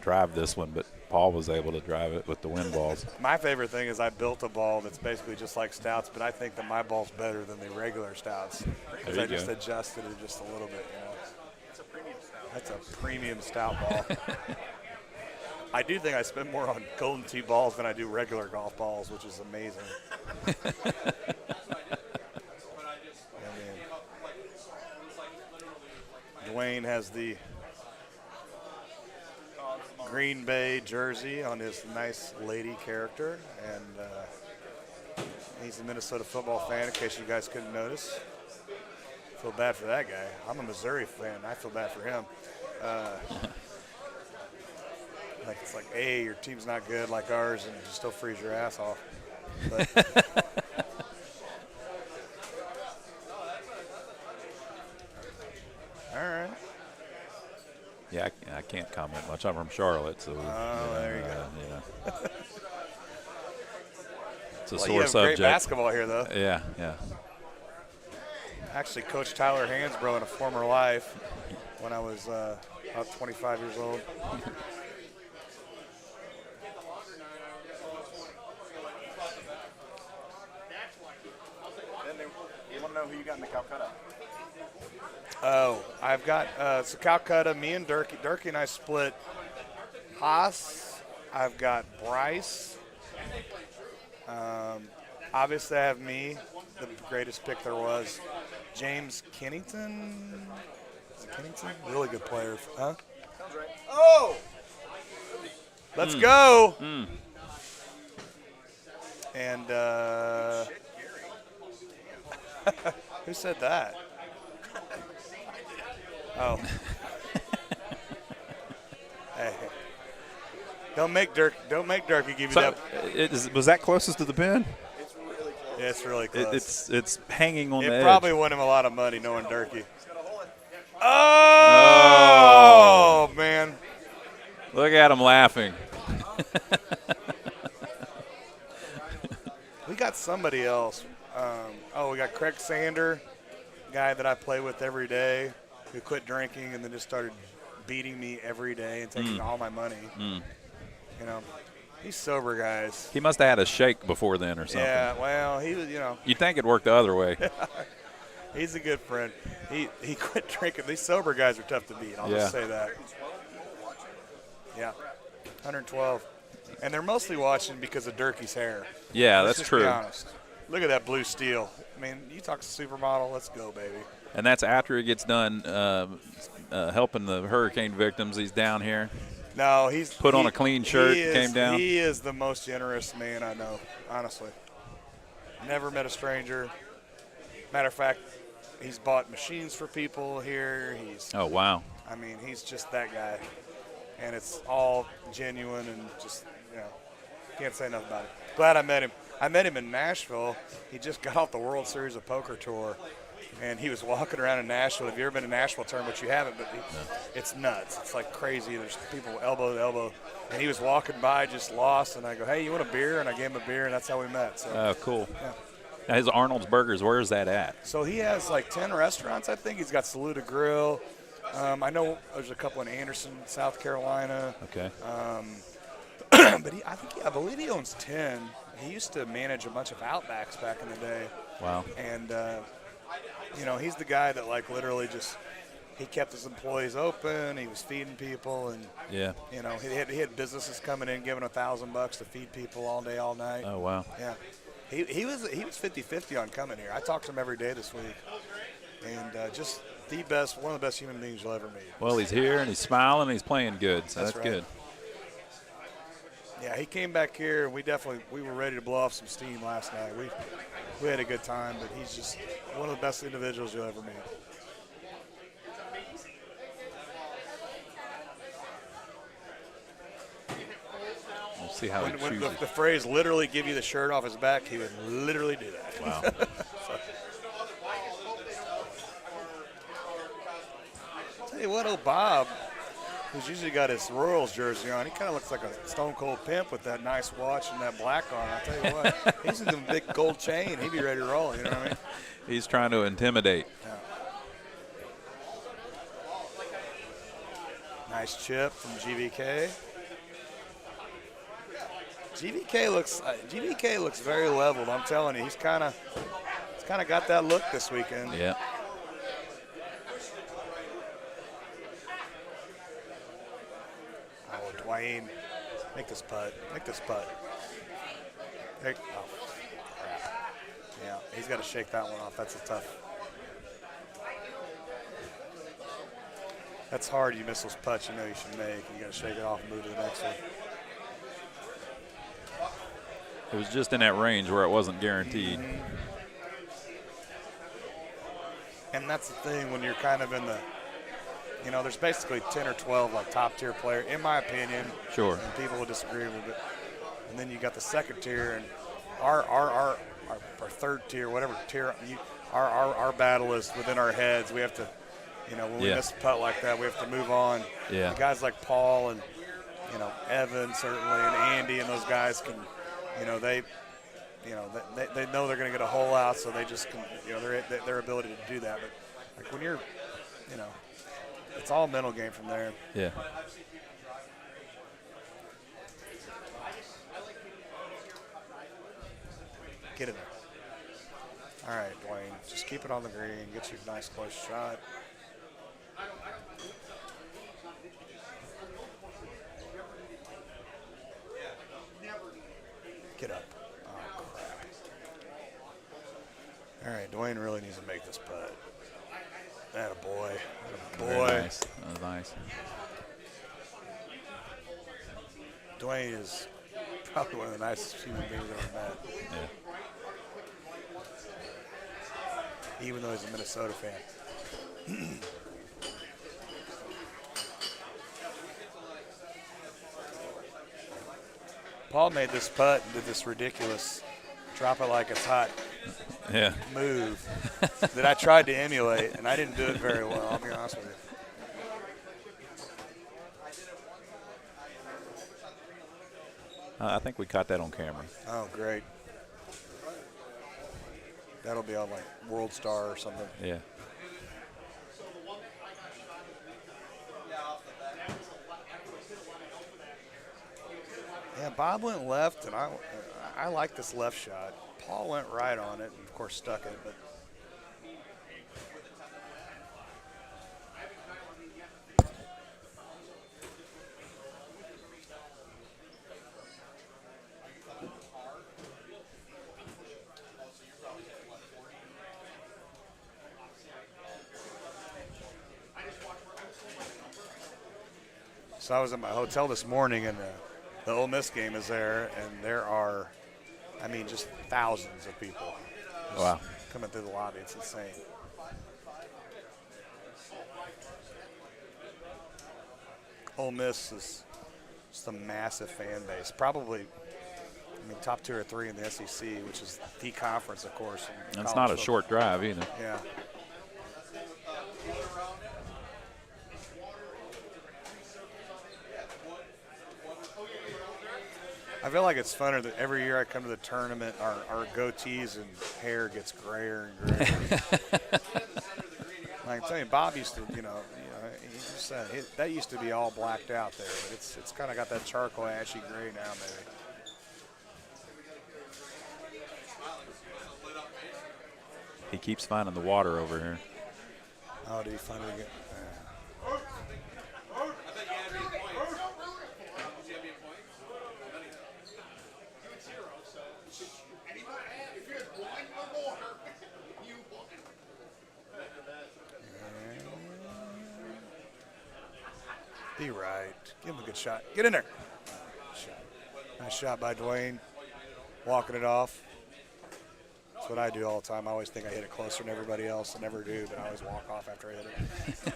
Speaker 11: drive this one, but Paul was able to drive it with the wind balls.
Speaker 15: My favorite thing is I built a ball that's basically just like Stouts, but I think that my ball's better than the regular Stouts because I just adjusted it just a little bit.
Speaker 12: It's a premium stout.
Speaker 15: That's a premium Stout ball. I do think I spend more on Golden Tee balls than I do regular golf balls, which is amazing. Dwayne has the Green Bay jersey on his nice lady character, and he's a Minnesota football fan, in case you guys couldn't notice. Feel bad for that guy. I'm a Missouri fan. I feel bad for him. It's like, hey, your team's not good like ours, and you still freeze your ass off. But all right.
Speaker 11: Yeah, I can't comment much. I'm from Charlotte, so.
Speaker 15: There you go.
Speaker 11: It's a
Speaker 15: Well,
Speaker 11: sore
Speaker 15: you have
Speaker 11: subject.
Speaker 15: great basketball here, though.
Speaker 11: Yeah.
Speaker 15: Actually, Coach Tyler Hansbrough in a former life when I was about 25 years old.
Speaker 12: You want to know who you got in the Calcutta?
Speaker 15: Oh, I've got so Calcutta, me and Durkee and I split Haas. I've got Bryce. Obviously, I have me, the greatest pick there was. James Kennington. Is it Kennington? Really good player. Huh?
Speaker 12: Sounds right. Oh!
Speaker 15: Let's go. And who said that? Oh. Hey. Don't make Durkee give you that.
Speaker 11: Was that closest to the pin?
Speaker 12: It's really close.
Speaker 15: Yeah, it's really close.
Speaker 11: It's hanging on the edge.
Speaker 15: It probably won him a lot of money knowing Durkee. Oh, man.
Speaker 11: Look at him laughing.
Speaker 15: We got somebody else. We got Craig Sander, guy that I play with every day, who quit drinking and then just started beating me every day and taking all my money. He's sober, guys.
Speaker 11: He must have had a shake before then or something.
Speaker 15: Yeah, well, he was,
Speaker 11: You'd think it worked the other way.
Speaker 15: He's a good friend. He quit drinking. These sober guys are tough to beat. I'll just say that. Yeah, 112. And they're mostly watching because of Durkee's hair.
Speaker 11: Yeah,
Speaker 15: Let's
Speaker 11: that's
Speaker 15: just
Speaker 11: true.
Speaker 15: Be honest. Look at that blue steel. I mean, you talk supermodel. Let's go, baby.
Speaker 11: And that's after he gets done helping the hurricane victims. He's down here.
Speaker 15: No,
Speaker 11: put on a clean shirt, came down.
Speaker 15: He is the most generous man I know, honestly. Never met a stranger. Matter of fact, he's bought machines for people here.
Speaker 11: Oh, wow.
Speaker 15: I mean, he's just that guy. And it's all genuine and just, can't say enough about it. Glad I met him. I met him in Nashville. He just got off the World Series of Poker tour. And he was walking around in Nashville. Have you ever been to Nashville tournament? You haven't, but it's nuts. It's like crazy. There's people elbow to elbow. And he was walking by, just lost. And I go, hey, you want a beer? And I gave him a beer, and that's how we met. So,
Speaker 11: oh, cool.
Speaker 15: Yeah.
Speaker 11: Now, his Arnold's Burgers, where is that at?
Speaker 15: So he has like 10 restaurants, I think. He's got Saluda Grill. I know there's a couple in Anderson, South Carolina.
Speaker 11: Okay.
Speaker 15: But I believe he owns 10. he used to manage a bunch of Outbacks back in the day.
Speaker 11: Wow.
Speaker 15: And, you know, he's the guy that, like, literally just he kept his employees open. He was feeding people. And,
Speaker 11: yeah,
Speaker 15: you know, he had businesses coming in giving $1,000 to feed people all day, all night.
Speaker 11: Oh, wow.
Speaker 15: Yeah. He was 50-50 on coming here. I talked to him every day this week. And just one of the best human beings you'll ever meet.
Speaker 11: Well, he's here, and he's smiling, and he's playing good, so that's
Speaker 15: right.
Speaker 11: good.
Speaker 15: Yeah, he came back here, and we were ready to blow off some steam last night. We had a good time, but he's just one of the best individuals you'll ever meet.
Speaker 11: We'll see how he
Speaker 15: when
Speaker 11: chooses.
Speaker 15: the phrase literally give you the shirt off his back, he would literally do that.
Speaker 11: Wow.
Speaker 15: Tell you what, old Bob, who's usually got his Royals jersey on, he kind of looks like a Stone Cold Pimp with that nice watch and that black on. I'll tell you what, he's in a big gold chain. He'd be ready to roll, you know what I mean?
Speaker 11: He's trying to intimidate.
Speaker 15: Yeah. Nice chip from GVK. GVK looks very leveled. I'm telling you, he's kind of got that look this weekend.
Speaker 11: Yeah.
Speaker 15: Oh, Dwayne, make this putt. Make this putt. Oh, crap. Yeah, he's got to shake that one off. That's a tough. That's hard. You miss those putts you know you should make. You got to shake it off and move to the next one.
Speaker 11: It was just in that range where it wasn't guaranteed.
Speaker 15: Mm-hmm. And that's the thing when you're kind of in the, you know, there's basically 10 or 12 like top tier players, in my opinion.
Speaker 11: Sure.
Speaker 15: And people will disagree with it. And then you got the second tier and our third tier, whatever tier, our battle is within our heads. We have to, you know, when we miss a putt like that, we have to move on.
Speaker 11: Yeah.
Speaker 15: And guys like Paul and, you know, Evan certainly and Andy and those guys can, you know, they know they're going to get a hole out, so they just can, you know, their ability to do that. But like when you're, you know, it's all mental game from there.
Speaker 11: Yeah.
Speaker 15: Get in there. All right, Dwayne, just keep it on the green. Get you a nice close shot. Get up. Oh, crap. All right, Dwayne really needs to make this putt. That a boy.
Speaker 11: Very nice. That was nice.
Speaker 15: Dwayne is probably one of the nicest human beings I've ever met.
Speaker 11: Yeah.
Speaker 15: Even though he's a Minnesota fan. Paul made this putt and did this ridiculous drop it like it's hot move that I tried to emulate, and I didn't do it very well, I'll be honest with you.
Speaker 11: I think we caught that on camera.
Speaker 15: Oh, great. That'll be on like World Star or something.
Speaker 11: Yeah.
Speaker 15: Yeah, Bob went left, and I like this left shot. Paul went right on it, and of course stuck it, but so I was at my hotel this morning, and the Ole Miss game is there, and there are, I mean, just thousands of people
Speaker 11: wow.
Speaker 15: coming through the lobby. It's insane. Ole Miss is just a massive fan base. Probably, I mean, top 2 or 3 in the SEC, which is the conference, of course.
Speaker 11: And it's not a short drive either.
Speaker 15: Yeah. I feel like it's funner that every year I come to the tournament, our goatees and hair gets grayer and grayer. Like I'm telling you, Bob used to, he just said that used to be all blacked out there, but it's kind of got that charcoal ashy gray now, maybe.
Speaker 11: He keeps finding the water over here.
Speaker 15: Oh, did he find it again? Be right. Give him a good shot. Get in there. Nice shot by Dwayne. Walking it off. That's what I do all the time. I always think I hit it closer than everybody else. I never do, but I always walk off after I hit it.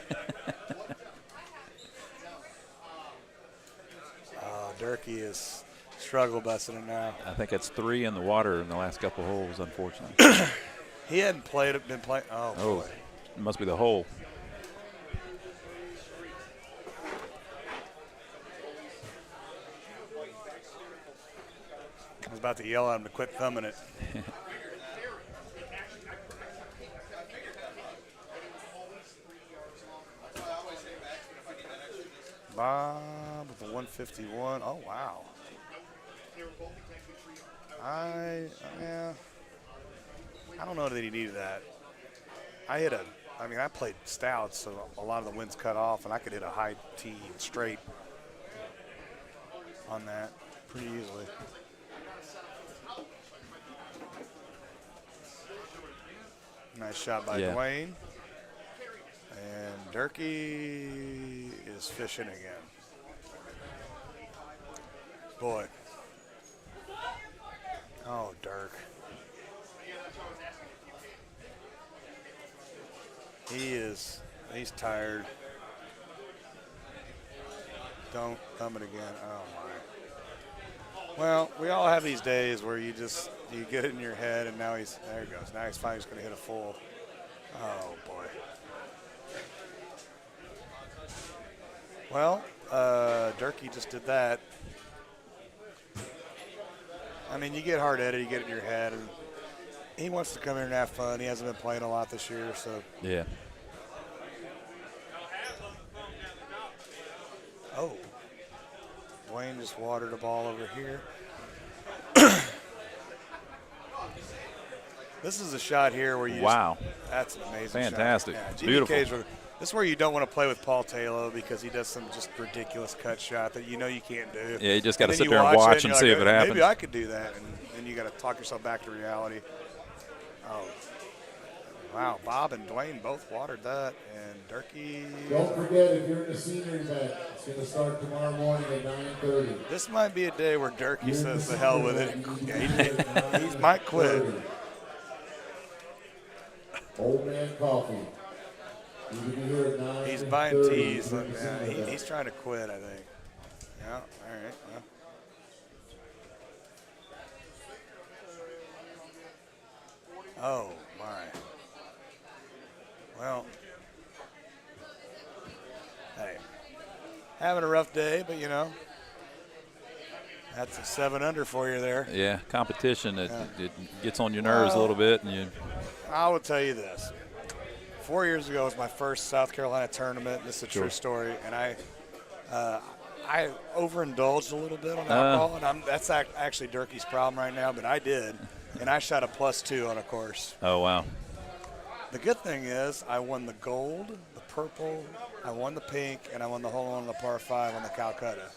Speaker 15: Durkee is struggle busting it now.
Speaker 11: I think it's 3 in the water in the last couple holes, unfortunately.
Speaker 15: He hadn't been playing. Oh, boy.
Speaker 11: It must be the hole.
Speaker 15: I was about to yell at him to quit thumbing it. Bob with the 151. Oh, wow. I don't know that he needed that. I played stouts, so a lot of the winds cut off, and I could hit a high tee straight on that pretty easily. Nice shot by Dwayne. And Durkee is fishing again. Boy. Oh, Dirk. He's tired. Don't thumb it again. Oh, my. Well, we all have these days where you get it in your head, and now there he goes. Now he's finally just going to hit a full. Oh, boy. Well, Durkee just did that. I mean, you get hard-headed, you get it in your head, and he wants to come here and have fun. He hasn't been playing a lot this year, so.
Speaker 11: Yeah.
Speaker 15: Oh. Dwayne just watered the ball over here. This is a shot here where you that's an amazing
Speaker 11: Fantastic.
Speaker 15: shot.
Speaker 11: Yeah, beautiful.
Speaker 15: This is where you don't want to play with Paul Taylor because he does some just ridiculous cut shot that you know you can't do.
Speaker 11: Yeah, you just got to sit there and watch and see if it happens.
Speaker 15: Maybe I could do that, and then you got to talk yourself back to reality. Oh, wow. Bob and Dwayne both watered that, and Durkee.
Speaker 8: Don't forget, if you're in the senior event, it's going to start tomorrow morning at 9:30.
Speaker 15: This might be a day where Durkee says the hell with it. Yeah, he might quit.
Speaker 8: Old man coffee.
Speaker 15: He's buying teas. He's trying to quit, I think. Yeah, all right. Well. Oh, my. Well, hey, having a rough day, but, that's a 7 under for you there.
Speaker 11: Yeah, competition, it gets on your nerves a little bit.
Speaker 15: I will tell you this. 4 years ago was my first South Carolina tournament. This is a true story, and I overindulged a little bit on alcohol, and that's actually Durkee's problem right now. But I did, and I shot a +2 on a course.
Speaker 11: Oh wow!
Speaker 15: The good thing is I won the gold, the purple, I won the pink, and I won the hole on the par 5 on the Calcutta.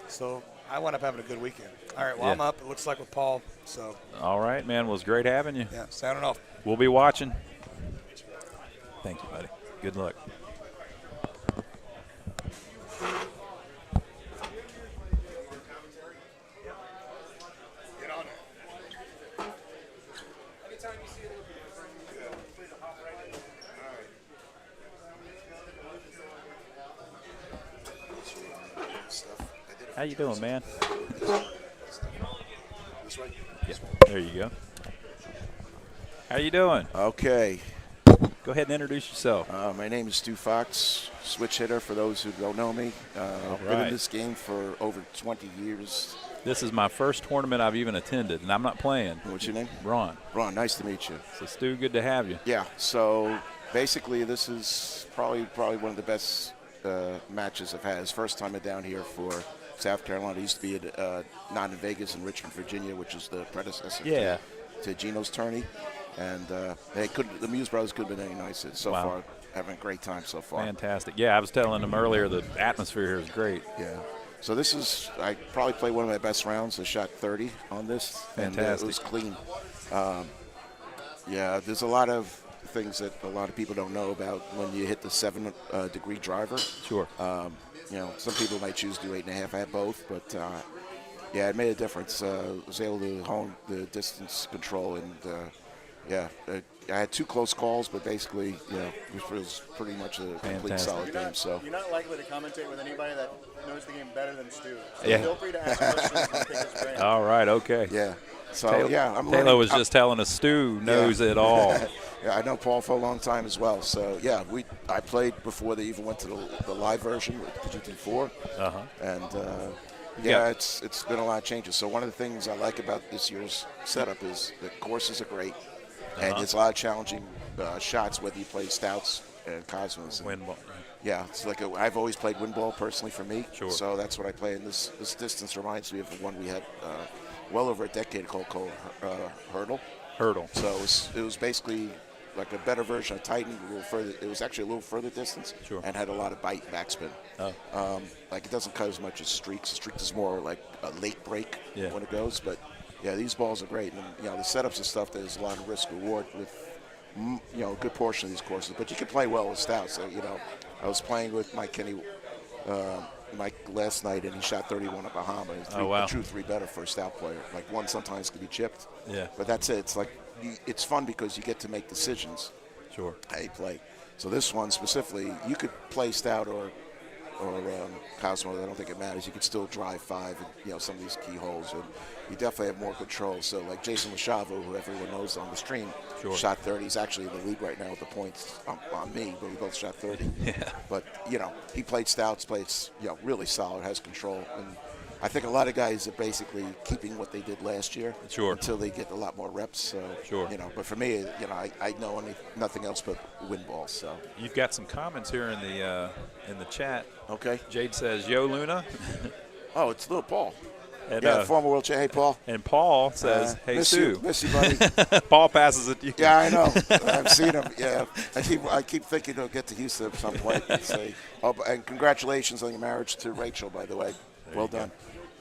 Speaker 15: So I wound up having a good weekend. All right, well I'm up. It looks like with Paul. So.
Speaker 11: All right, man. Well, it was great having you.
Speaker 15: Yeah, sounding off.
Speaker 11: We'll be watching. Thank you, buddy. Good luck. How you doing, man? Yeah, there you go. How you doing?
Speaker 16: Okay.
Speaker 11: Go ahead and introduce yourself.
Speaker 16: My name is Stu Fox, switch hitter for those who don't know me. I've been in this game for over 20 years.
Speaker 11: This is my first tournament I've even attended, and I'm not playing.
Speaker 16: What's your name?
Speaker 11: Ron.
Speaker 16: Ron, nice to meet you.
Speaker 11: So, Stu, good to have you.
Speaker 16: Yeah, so basically this is probably one of the best matches I've had. It's first time I'm down here for South Carolina. It used to be not in Vegas, in Richmond, Virginia, which is the predecessor to Gino's tourney. And the Muse Brothers could have been any nicer so far. Having a great time so far.
Speaker 11: Fantastic. Yeah, I was telling them earlier the atmosphere here is great.
Speaker 16: Yeah. So I probably played one of my best rounds. I shot 30 on this.
Speaker 11: Fantastic.
Speaker 16: And it was clean. There's a lot of things that a lot of people don't know about when you hit the 7-degree driver.
Speaker 11: Sure.
Speaker 16: Some people might choose to do 8.5. I had both, but it made a difference. I was able to hone the distance control, and I had 2 close calls, but basically, it was pretty much a complete solid game. So
Speaker 12: you're not likely to commentate with anybody that knows the game better than Stu. So
Speaker 11: Yeah.
Speaker 12: feel free to ask questions and pick his brain.
Speaker 11: All right, okay.
Speaker 16: Yeah. So I'm
Speaker 11: Taylor
Speaker 16: learning.
Speaker 11: was just telling us Stu knows it all.
Speaker 16: Yeah, I know Paul for a long time as well. So I played before they even went to the live version with the GT4. And it's been a lot of changes. So one of the things I like about this year's setup is the courses are great, and it's a lot of challenging shots whether you play stouts and Cosmos.
Speaker 11: Wind ball.
Speaker 16: Yeah, it's like I've always played wind ball personally for me.
Speaker 11: Sure.
Speaker 16: So that's what I play. And this distance reminds me of the one we had well over a decade called Hurdle.
Speaker 11: Hurdle.
Speaker 16: So it was basically like a better version of Titan, a little further. It was actually a little further distance,
Speaker 11: Sure.
Speaker 16: and had a lot of bite and backspin.
Speaker 11: Oh.
Speaker 16: Like it doesn't cut as much as Streaks. Streaks is more like a late break
Speaker 11: Yeah.
Speaker 16: when it goes. But these balls are great, and the setups and stuff. There's a lot of risk reward with a good portion of these courses. But you can play well with stouts. So, I was playing with Mike Kenny. Mike last night, and he shot 31 at Bahama. A true 3 better for a stout player. Like one sometimes can be chipped.
Speaker 11: Yeah.
Speaker 16: But that's it. It's like it's fun because you get to make decisions.
Speaker 11: Sure.
Speaker 16: How you play. So this one specifically, you could play stout or Cosmo. I don't think it matters. You could still drive 5 and some of these key holes, and you definitely have more control. So like Jason Lachavo, who everyone knows on the stream,
Speaker 11: Sure.
Speaker 16: shot 30. He's actually in the lead right now with the points on me, but we both shot 30.
Speaker 11: Yeah.
Speaker 16: But he played stouts, really solid, has control, and I think a lot of guys are basically keeping what they did last year.
Speaker 11: Sure.
Speaker 16: Until they get a lot more reps. So,
Speaker 11: Sure.
Speaker 16: But for me, I know nothing else but wind balls. So.
Speaker 11: You've got some comments here in the chat.
Speaker 16: Okay.
Speaker 11: Jade says, "Yo, Luna."
Speaker 16: Oh, it's little Paul.
Speaker 11: And,
Speaker 16: former world champion. Hey, Paul.
Speaker 11: And Paul says, "Hey,
Speaker 16: miss
Speaker 11: Stu."
Speaker 16: Miss you, buddy.
Speaker 11: Paul passes it to you.
Speaker 16: Yeah, I know. I've seen him. Yeah, I keep thinking he'll get to Houston at some point and say, and congratulations on your marriage to Rachel, by the way. Well done.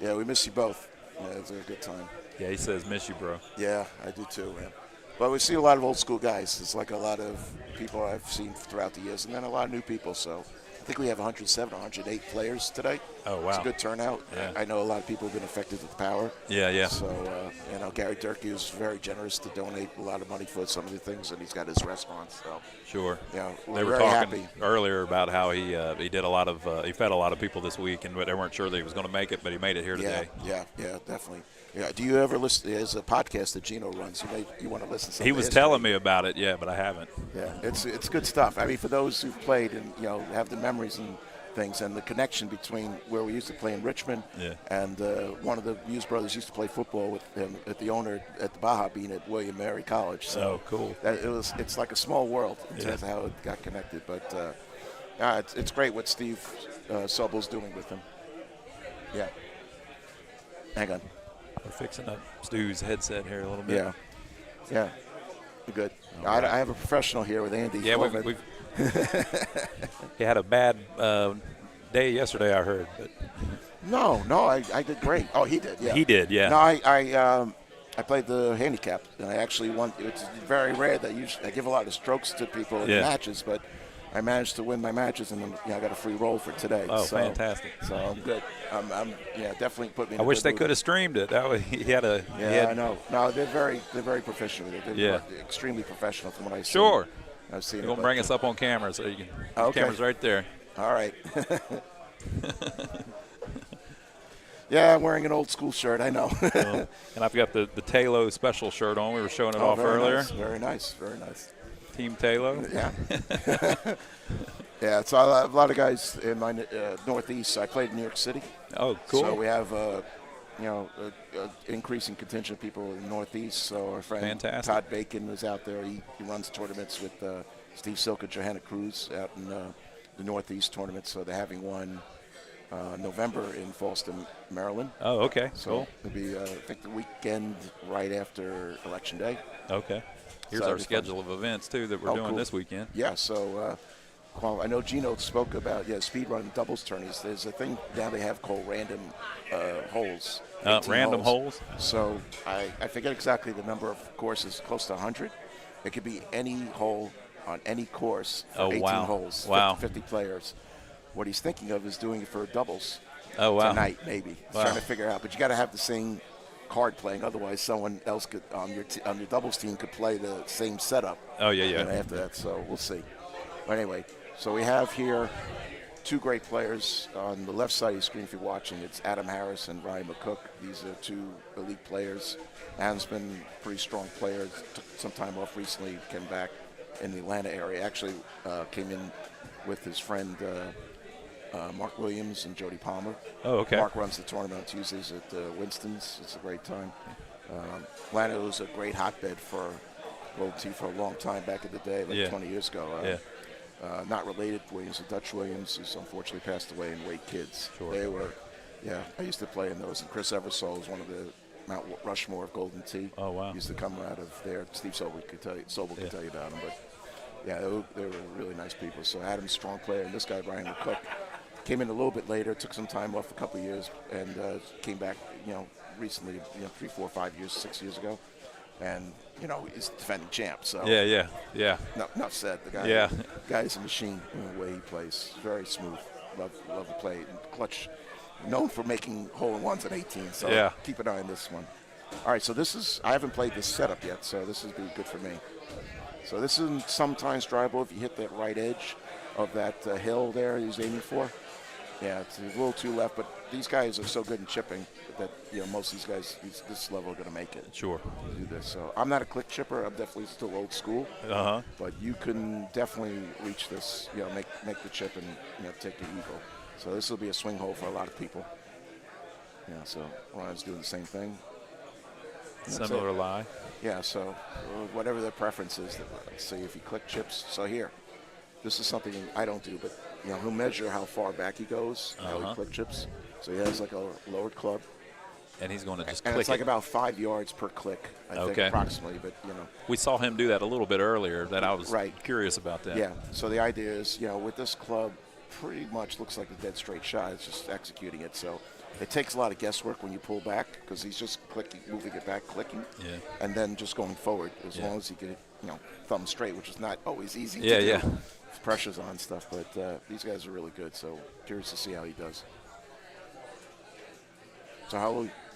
Speaker 16: Yeah, we miss you both. Yeah, it's a good time.
Speaker 11: Yeah, he says, "Miss you, bro."
Speaker 16: Yeah, I do too, man. But we see a lot of old school guys. It's like a lot of people I've seen throughout the years, and then a lot of new people. So I think we have 107, 108 players today.
Speaker 11: Oh, wow.
Speaker 16: It's a good turnout.
Speaker 11: Yeah.
Speaker 16: I know a lot of people have been affected with the power.
Speaker 11: Yeah.
Speaker 16: So, Gary Durkee was very generous to donate a lot of money for some of the things, and he's got his restaurants. So.
Speaker 11: Sure.
Speaker 16: Yeah,
Speaker 11: they were
Speaker 16: very
Speaker 11: talking
Speaker 16: happy.
Speaker 11: earlier about how he did a lot of he fed a lot of people this week, and they weren't sure that he was going to make it, but he made it here today.
Speaker 16: Yeah, definitely. Yeah. Do you ever listen? There's a podcast that Gino runs. You want to listen to?
Speaker 11: He was telling me about it, but I haven't.
Speaker 16: Yeah, it's good stuff. I mean, for those who've played and have the memories and things, and the connection between where we used to play in Richmond and one of the Muse brothers used to play football with him at the owner at the Baja being at William Mary College. So
Speaker 11: cool.
Speaker 16: It's like a small world in terms of how it got connected. But it's great what Steve Sobel's doing with him. Yeah. Hang on.
Speaker 11: We're fixing up Stu's headset here a little bit.
Speaker 16: Yeah. Good. I have a professional here with Andy.
Speaker 11: Yeah, we've he had a bad day yesterday, I heard. But
Speaker 16: No, I did great. Oh, he did. Yeah,
Speaker 11: he did. Yeah.
Speaker 16: No, I played the handicap, and I actually won. It's very rare that I give a lot of strokes to people in matches, but I managed to win my matches, and I got a free roll for today.
Speaker 11: Oh, fantastic!
Speaker 16: So I'm good. I'm definitely put me.
Speaker 11: I wish they could have streamed it. That was he had a.
Speaker 16: Yeah, I know. No, they're very professional. They're extremely professional from what I see.
Speaker 11: Sure.
Speaker 16: I've seen.
Speaker 11: You're gonna bring us up on camera, so you can. Camera's right there.
Speaker 16: All right. Yeah, I'm wearing an old school shirt. I know.
Speaker 11: And I've got the Talo special shirt on. We were showing it off earlier.
Speaker 16: Nice. Very nice. Very nice.
Speaker 11: Team Talo.
Speaker 16: Yeah. Yeah. So a lot of guys in my Northeast. I played in New York City.
Speaker 11: Oh, cool.
Speaker 16: So we have increasing contingent of people in the Northeast. So our friend Todd Bacon is out there. He runs tournaments with Steve Silk and Johanna Cruz out in the Northeast tournament. So they're having one November in Fallston, Maryland.
Speaker 11: Oh, okay.
Speaker 16: So
Speaker 11: cool.
Speaker 16: it'll be, I think, the weekend right after Election Day.
Speaker 11: Okay. Here's
Speaker 16: So
Speaker 11: our
Speaker 16: it'll be
Speaker 11: schedule of events, too, that we're doing
Speaker 16: cool.
Speaker 11: this weekend.
Speaker 16: Yeah, so I know Gino spoke about, speedrun doubles tourneys. There's a thing now they have called random holes.
Speaker 11: Random holes?
Speaker 16: So I forget exactly the number of courses, close to 100. It could be any hole on any course for 18 holes, 50 players. What he's thinking of is doing it for doubles tonight, maybe. He's trying to figure out, but you got to have the same card playing, otherwise someone else could on your doubles team could play the same setup.
Speaker 11: Oh, yeah.
Speaker 16: After that, so we'll see. But anyway, so we have here two great players on the left side of the screen if you're watching. It's Adam Harris and Ryan McCook. These are two elite players. Adam's been a pretty strong player. Took some time off recently, came back in the Atlanta area. Actually came in with his friend Mark Williams and Jody Palmer.
Speaker 11: Oh, okay.
Speaker 16: Mark runs the tournament on Tuesdays at Winston's. It's a great time. Atlanta was a great hotbed for Gold Tee for a long time back in the day, like 20 years ago. Not related Williams, the Dutch Williams, who's unfortunately passed away, and Wade Kids.
Speaker 11: Sure.
Speaker 16: They were, I used to play in those. And Chris Eversole was one of the Mount Rushmore of Golden Tee.
Speaker 11: Oh, wow.
Speaker 16: Used to come out of there. Steve Sobel could tell you about him. But, they were really nice people. So Adam's a strong player. And this guy, Ryan McCook, came in a little bit later, took some time off, a couple of years, and came back, recently, 3, 4, 5 years, 6 years ago. And, he's defending champ. So
Speaker 11: Yeah.
Speaker 16: Enough said. The guy's a machine in the way he plays. Very smooth. Love to play. And clutch. Known for making hole-in-ones at 18. So keep an eye on this one. All right, so I haven't played this setup yet, so this would be good for me. So this is sometimes drivable if you hit that right edge of that hill there he's aiming for. Yeah, it's a little too left, but these guys are so good in chipping that most of these guys this level are going to make it.
Speaker 11: Sure.
Speaker 16: Do this. So I'm not a click chipper. I'm definitely still old school. But you can definitely reach this. Make the chip and take the eagle. So this will be a swing hole for a lot of people. Yeah. So Ryan's doing the same thing.
Speaker 11: Similar lie.
Speaker 16: Yeah. So whatever their preference is, let's see if he click chips. So here, this is something I don't do, but he'll measure how far back he goes, how he click chips. So he has like a lowered club.
Speaker 11: And he's going to just
Speaker 16: and
Speaker 11: click
Speaker 16: it's like about 5 yards per click, I think, approximately. But
Speaker 11: we saw him do that a little bit earlier. That I was curious about that.
Speaker 16: Yeah. So the idea is, with this club, pretty much looks like a dead straight shot. It's just executing it. So it takes a lot of guesswork when you pull back because he's just clicking, moving it back, clicking, and then just going forward as long as he can, thumb straight, which is not always easy to do. Pressure's on stuff, but these guys are really good. So curious to see how he does. So how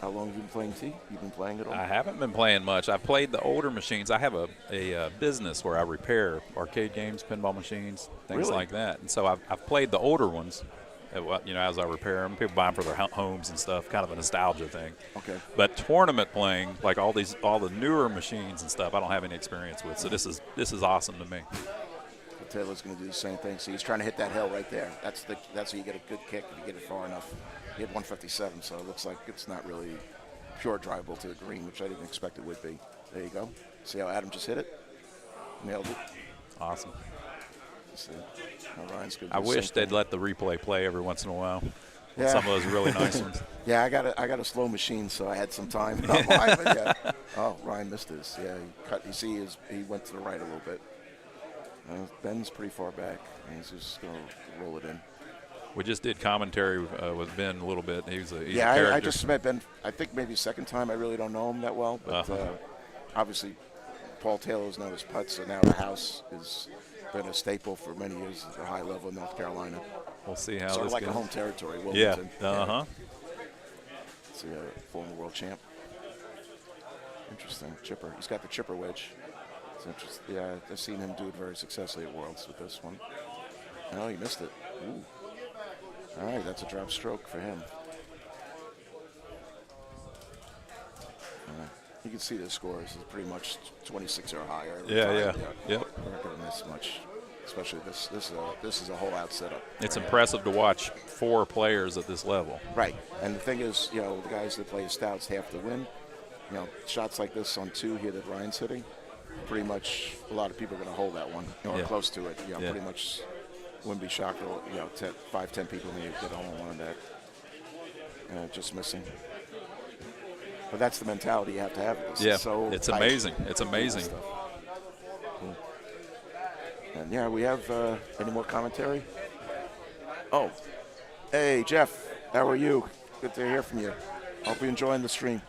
Speaker 16: long have you been playing T? You've been playing it all?
Speaker 11: I haven't been playing much. I've played the older machines. I have a business where I repair arcade games, pinball machines, things like that. And so I've played the older ones, as I repair them. People buy them for their homes and stuff, kind of a nostalgia thing.
Speaker 16: Okay.
Speaker 11: But tournament playing, like all the newer machines and stuff, I don't have any experience with. So this is awesome to me.
Speaker 16: Taylor's going to do the same thing. So he's trying to hit that hill right there. That's how you get a good kick if you get it far enough. He had 157, so it looks like it's not really pure drivable to the green, which I didn't expect it would be. There you go. See how Adam just hit it? Nailed it.
Speaker 11: Awesome.
Speaker 16: See how Ryan's good.
Speaker 11: I wish they'd let the replay play every once in a while. Some of those really nice ones.
Speaker 16: Yeah, I got a slow machine, so I had some time. Not mine, but yeah. Oh, Ryan missed his. Yeah, he cut. You see, he went to the right a little bit. Ben's pretty far back, and he's just going to roll it in.
Speaker 11: We just did commentary with Ben a little bit. He's a
Speaker 16: character. I just met Ben, I think maybe second time. I really don't know him that well, but obviously Paul Taylor's known his putts, so now the house has been a staple for many years at a high level in North Carolina.
Speaker 11: We'll see how
Speaker 16: sort
Speaker 11: this
Speaker 16: of like
Speaker 11: goes.
Speaker 16: a home territory, Wilmington.
Speaker 11: Yeah,
Speaker 16: See a former world champ. Interesting, chipper. He's got the chipper wedge. It's interesting. Yeah, I've seen him do it very successfully at Worlds with this one. No, he missed it. Ooh. All right, that's a drop stroke for him. You can see the scores. It's pretty much 26 or higher.
Speaker 11: Yep.
Speaker 16: We're not going to miss much, especially this is a whole out setup.
Speaker 11: It's impressive to watch 4 players at this level.
Speaker 16: Right, and the thing is, the guys that play stouts have to win. Shots like this on 2 here that Ryan's hitting, pretty much a lot of people are going to hold that one, or close to it. Pretty much wouldn't be shocked. You know, 5-10 people may get home on that. Just missing. But that's the mentality you have to have.
Speaker 11: It's amazing. It's amazing.
Speaker 16: Cool. And yeah, we have any more commentary? Oh, hey Jeff, how are you? Good to hear from you. Hope you're enjoying the stream.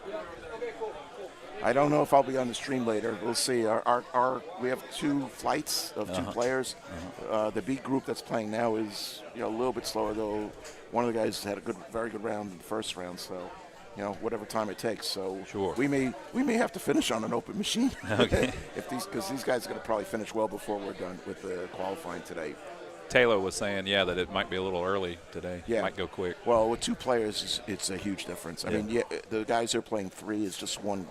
Speaker 16: I don't know if I'll be on the stream later. We'll see. We have 2 flights of 2 players. The B group that's playing now is a little bit slower, though. One of the guys had a very good round in the first round, so whatever time it takes. So we may have to finish on an open machine.
Speaker 11: Okay.
Speaker 16: Because these guys are going to probably finish well before we're done with the qualifying today.
Speaker 11: Taylor was saying, that it might be a little early today.
Speaker 16: Yeah.
Speaker 11: Might go quick.
Speaker 16: Well, with 2 players, it's a huge difference. I mean, the guys who are playing 3 is just one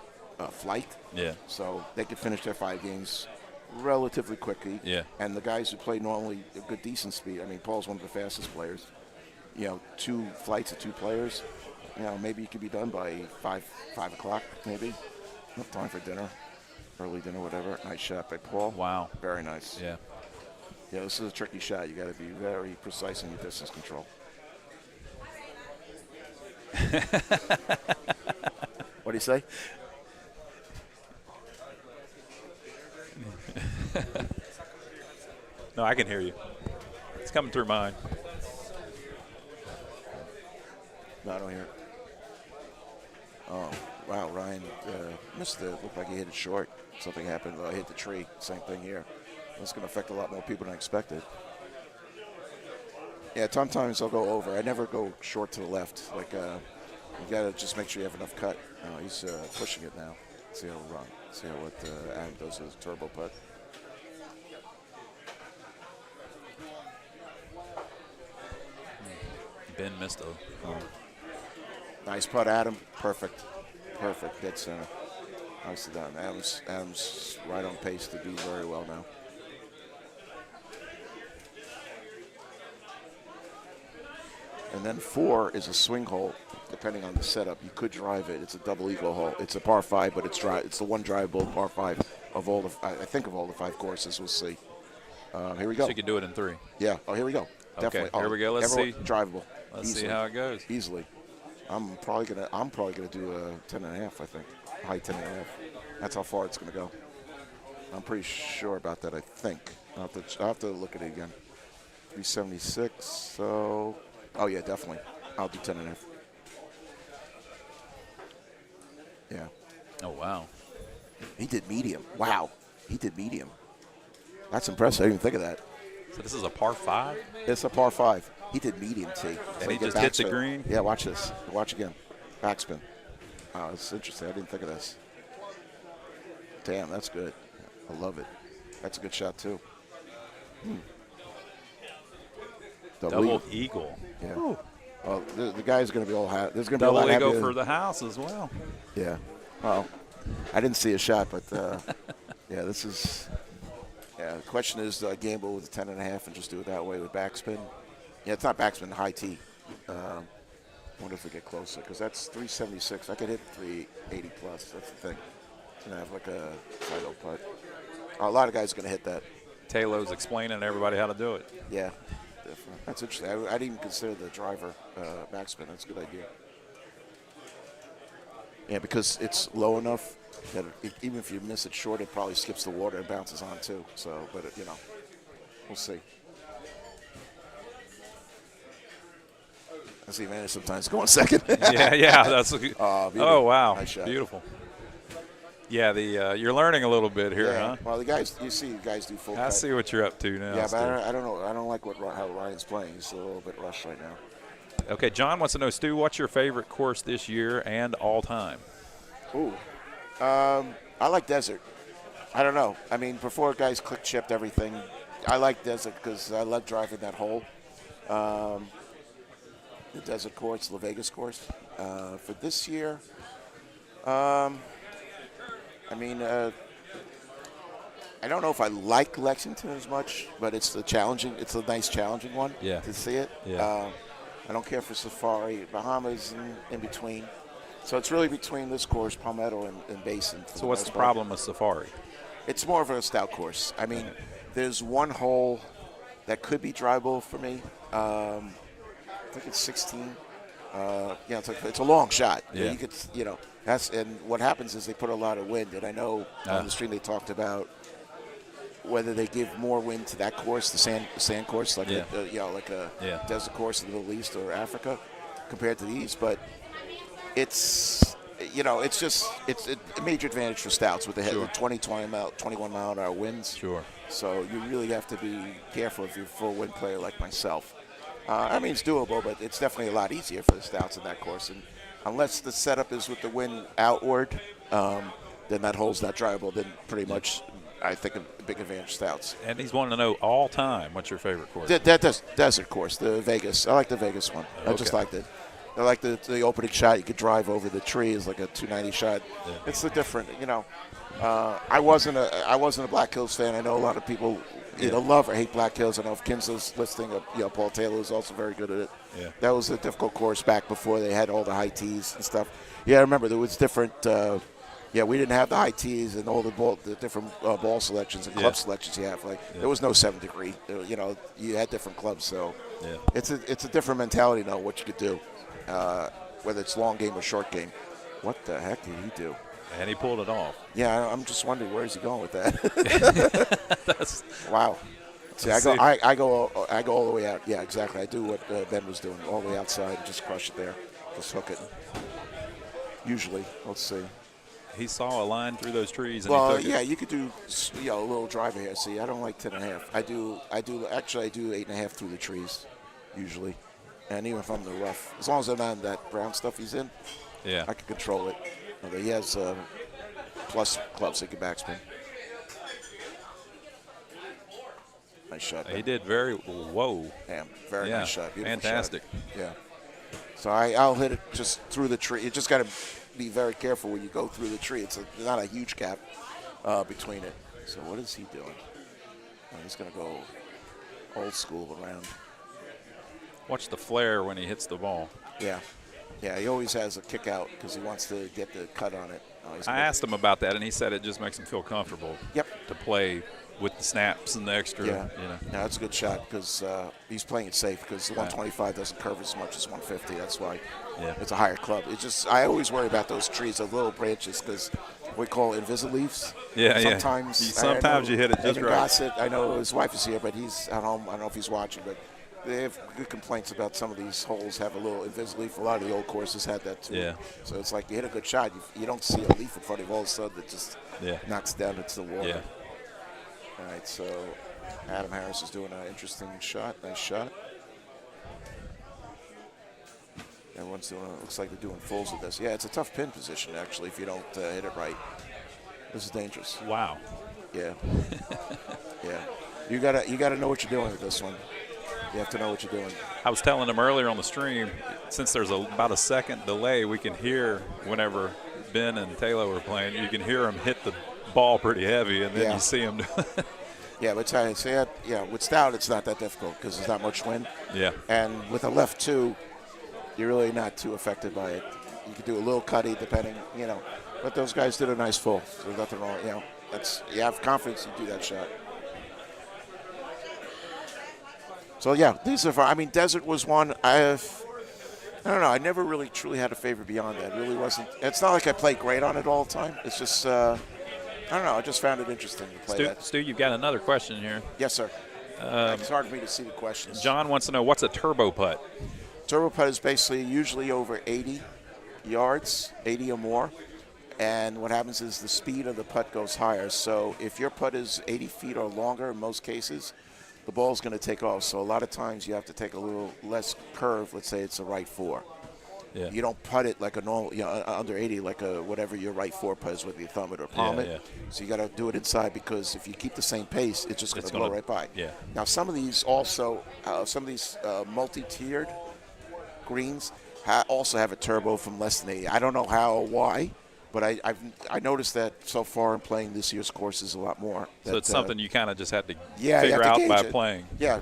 Speaker 16: flight.
Speaker 11: Yeah.
Speaker 16: So they could finish their 5 games relatively quickly.
Speaker 11: Yeah.
Speaker 16: And the guys who play normally a good, decent speed. I mean, Paul's one of the fastest players. 2 flights of 2 players. Maybe you could be done by 5 o'clock, maybe. Enough time for dinner, early dinner, whatever. Nice shot by Paul.
Speaker 11: Wow.
Speaker 16: Very nice.
Speaker 11: Yeah.
Speaker 16: Yeah, this is a tricky shot. You got to be very precise in your distance control. What do you say?
Speaker 11: No, I can hear you. It's coming through mine.
Speaker 16: No, I don't hear it. Oh, wow, Ryan missed it. Looked like he hit it short. Something happened. I hit the tree. Same thing here. That's going to affect a lot more people than I expected. Yeah, sometimes I'll go over. I never go short to the left. Like, you got to just make sure you have enough cut. Oh, he's pushing it now. See how it'll run. See how Adam does his turbo putt.
Speaker 11: Ben missed a.
Speaker 16: Nice putt, Adam. Perfect. Perfect. Dead center. Nicely done. Adam's right on pace to do very well now. And then 4 is a swing hole, depending on the setup. You could drive it. It's a double eagle hole. It's a par 5, but it's the one drivable par 5 of all the, I think of all the 5 courses. We'll see. Here we go.
Speaker 11: So you can do it in 3.
Speaker 16: Yeah. Oh, here we go.
Speaker 11: Okay,
Speaker 16: Definitely.
Speaker 11: here we go. Let's see.
Speaker 16: Drivable.
Speaker 11: Let's see how it goes.
Speaker 16: Easily. I'm probably gonna do a 10.5. I think high 10.5. That's how far it's gonna go. I'm pretty sure about that. I think I'll have to look at it again. 376. So, oh yeah, definitely. I'll do 10.5. Yeah.
Speaker 11: Oh wow.
Speaker 16: He did medium. Wow. He did medium. That's impressive. I didn't even think of that.
Speaker 11: So this is a par 5?
Speaker 16: It's a par 5. He did medium tee.
Speaker 11: And he just hit the green?
Speaker 16: Yeah, watch this. Watch again. Backspin. Oh, it's interesting. I didn't think of this. Damn, that's good. I love it. That's a good shot, too.
Speaker 11: Double eagle.
Speaker 16: Yeah.
Speaker 11: Ooh.
Speaker 16: Well, the guy's going to be all happy. There's going to be a lot
Speaker 11: Double
Speaker 16: happy.
Speaker 11: eagle for the house as well.
Speaker 16: Yeah. Well, I didn't see a shot, but yeah, this is. Yeah, the question is, do I gamble with a 10.5 and just do it that way with backspin? Yeah, it's not backspin, high tee. I wonder if we get closer, because that's 376. I could hit 380 plus. That's the thing. And I have like a title putt. A lot of guys are going to hit that.
Speaker 11: Taylor's explaining to everybody how to do it.
Speaker 16: Yeah, different. That's interesting. I didn't even consider the driver backspin. That's a good idea. Yeah, because it's low enough that even if you miss it short, it probably skips the water and bounces on too. So, but we'll see. I see Manny sometimes go on second.
Speaker 11: yeah, that's. Oh wow,
Speaker 16: nice shot.
Speaker 11: Beautiful. Yeah, you're learning a little bit here,
Speaker 16: yeah.
Speaker 11: huh?
Speaker 16: Well, the guys do full cut.
Speaker 11: I see what you're up to now.
Speaker 16: Yeah, but I don't know. I don't like how Ryan's playing. He's a little bit rushed right now.
Speaker 11: Okay, John wants to know, Stu, what's your favorite course this year and all time?
Speaker 16: Ooh, I like Desert. I don't know. I mean, before guys click chipped everything, I like Desert because I love driving that hole. The Desert course, the Vegas course. For this year, I mean, I don't know if I like Lexington as much, but it's a nice challenging one to see it.
Speaker 11: Yeah.
Speaker 16: I don't care for Safari. Bahamas in between. So it's really between this course, Palmetto, and Basin.
Speaker 11: So what's the problem with Safari?
Speaker 16: It's more of a stout course. I mean, there's one hole that could be drivable for me. I think it's 16. It's a long shot.
Speaker 11: Yeah.
Speaker 16: You could, and what happens is they put a lot of wind. And I know on the stream they talked about whether they give more wind to that course, the sand course, like like a desert course in the Middle East or Africa, compared to these. But it's a major advantage for stouts with the 21 mile an hour winds.
Speaker 11: Sure.
Speaker 16: So you really have to be careful if you're a full wind player like myself. It's doable, but it's definitely a lot easier for the stouts in that course. And unless the setup is with the wind outward, then that hole's not drivable. Then pretty much, I think a big advantage stouts.
Speaker 11: And he's wanting to know all time, what's your favorite course?
Speaker 16: Desert course, the Vegas. I like the Vegas one. I just liked it. I like the opening shot. You could drive over the trees like a 290 shot. Yeah. It's a different, I wasn't a Black Hills fan. I know a lot of people either love or hate Black Hills. I know if Kinsley's listing of Paul Taylor is also very good at it.
Speaker 11: Yeah.
Speaker 16: That was a difficult course back before they had all the high tees and stuff. Yeah, I remember there was different. We didn't have the high tees and all the different ball selections and club selections you have. There was no 7 degree. You had different clubs, so it's a different mentality now. What you could do, whether it's long game or short game. What the heck did he do?
Speaker 11: And he pulled it off.
Speaker 16: Yeah, I'm just wondering where is he going with that. Wow. See, I go all the way out. Yeah, exactly. I do what Ben was doing, all the way outside, and just crush it there, just hook it. Usually, let's see.
Speaker 11: He saw a line through those trees. And
Speaker 16: Well,
Speaker 11: he took it.
Speaker 16: you could do a little driver here. See, I don't like 10.5. I do 8.5 through the trees, usually, and even if I'm in the rough, as long as I'm not in that brown stuff he's in, I can control it. Okay, he has plus clubs, so he can backspin. Nice shot.
Speaker 11: He did very whoa.
Speaker 16: Damn, very nice shot. Beautiful
Speaker 11: fantastic.
Speaker 16: Shot. Yeah. So I'll hit it just through the tree. You just got to be very careful when you go through the tree. It's not a huge gap between it. So what is he doing? He's going to go old school around.
Speaker 11: Watch the flare when he hits the ball.
Speaker 16: Yeah. Yeah, he always has a kick out because he wants to get the cut on it.
Speaker 11: I asked him about that, and he said it just makes him feel comfortable to play with the snaps and the extra.
Speaker 16: Yeah, that's a good shot because he's playing it safe because the 125 doesn't curve as much as 150. That's why it's a higher club. It's just I always worry about those trees, those little branches, because we call it invisileaves.
Speaker 11: Sometimes you hit it just right.
Speaker 16: Gossett, I know his wife is here, but he's at home. I don't know if he's watching, but they have good complaints about some of these holes have a little invisileaf. A lot of the old courses had that too.
Speaker 11: Yeah.
Speaker 16: So it's like you hit a good shot, you don't see a leaf in front of you all of a sudden that just knocks down into the water.
Speaker 11: Yeah.
Speaker 16: All right, so Adam Harris is doing an interesting shot. Nice shot. Everyone's doing it. Looks like they're doing fulls with this. Yeah, it's a tough pin position, actually, if you don't hit it right. This is dangerous.
Speaker 11: Wow.
Speaker 16: Yeah. Yeah. You gotta know what you're doing with this one. You have to know what you're doing.
Speaker 11: I was telling him earlier on the stream, since there's about a second delay, we can hear whenever Ben and Taylor were playing, you can hear him hit the ball pretty heavy, and then you see him do it.
Speaker 16: Yeah, but with stout, it's not that difficult because there's not much wind.
Speaker 11: Yeah.
Speaker 16: And with a left two, you're really not too affected by it. You could do a little cutty depending, But those guys did a nice full. So there's nothing wrong, you have confidence you do that shot. So, these are fun. Desert was one. I don't know. I never really truly had a favorite beyond that. It really wasn't. It's not like I played great on it all the time. It's just, I don't know. I just found it interesting to play that.
Speaker 11: Stu, you've got another question here.
Speaker 16: Yes, sir. It's hard for me to see the questions.
Speaker 11: John wants to know, what's a turbo putt?
Speaker 16: Turbo putt is basically usually over 80 yards, 80 or more. And what happens is the speed of the putt goes higher. So if your putt is 80 feet or longer in most cases, the ball's going to take off. So a lot of times you have to take a little less curve. Let's say it's a right four.
Speaker 11: Yeah.
Speaker 16: You don't putt it like a normal, under 80, like a whatever your right four putt is with your thumb it or palm it. So you got to do it inside because if you keep the same pace, it's just going to blow right by.
Speaker 11: Yeah.
Speaker 16: Now some of these also, multi-tiered greens also have a turbo from less than 80. I don't know how or why. But I noticed that so far in playing this year's courses a lot more.
Speaker 11: So it's something you kind of just had to figure out by playing.
Speaker 16: Yeah,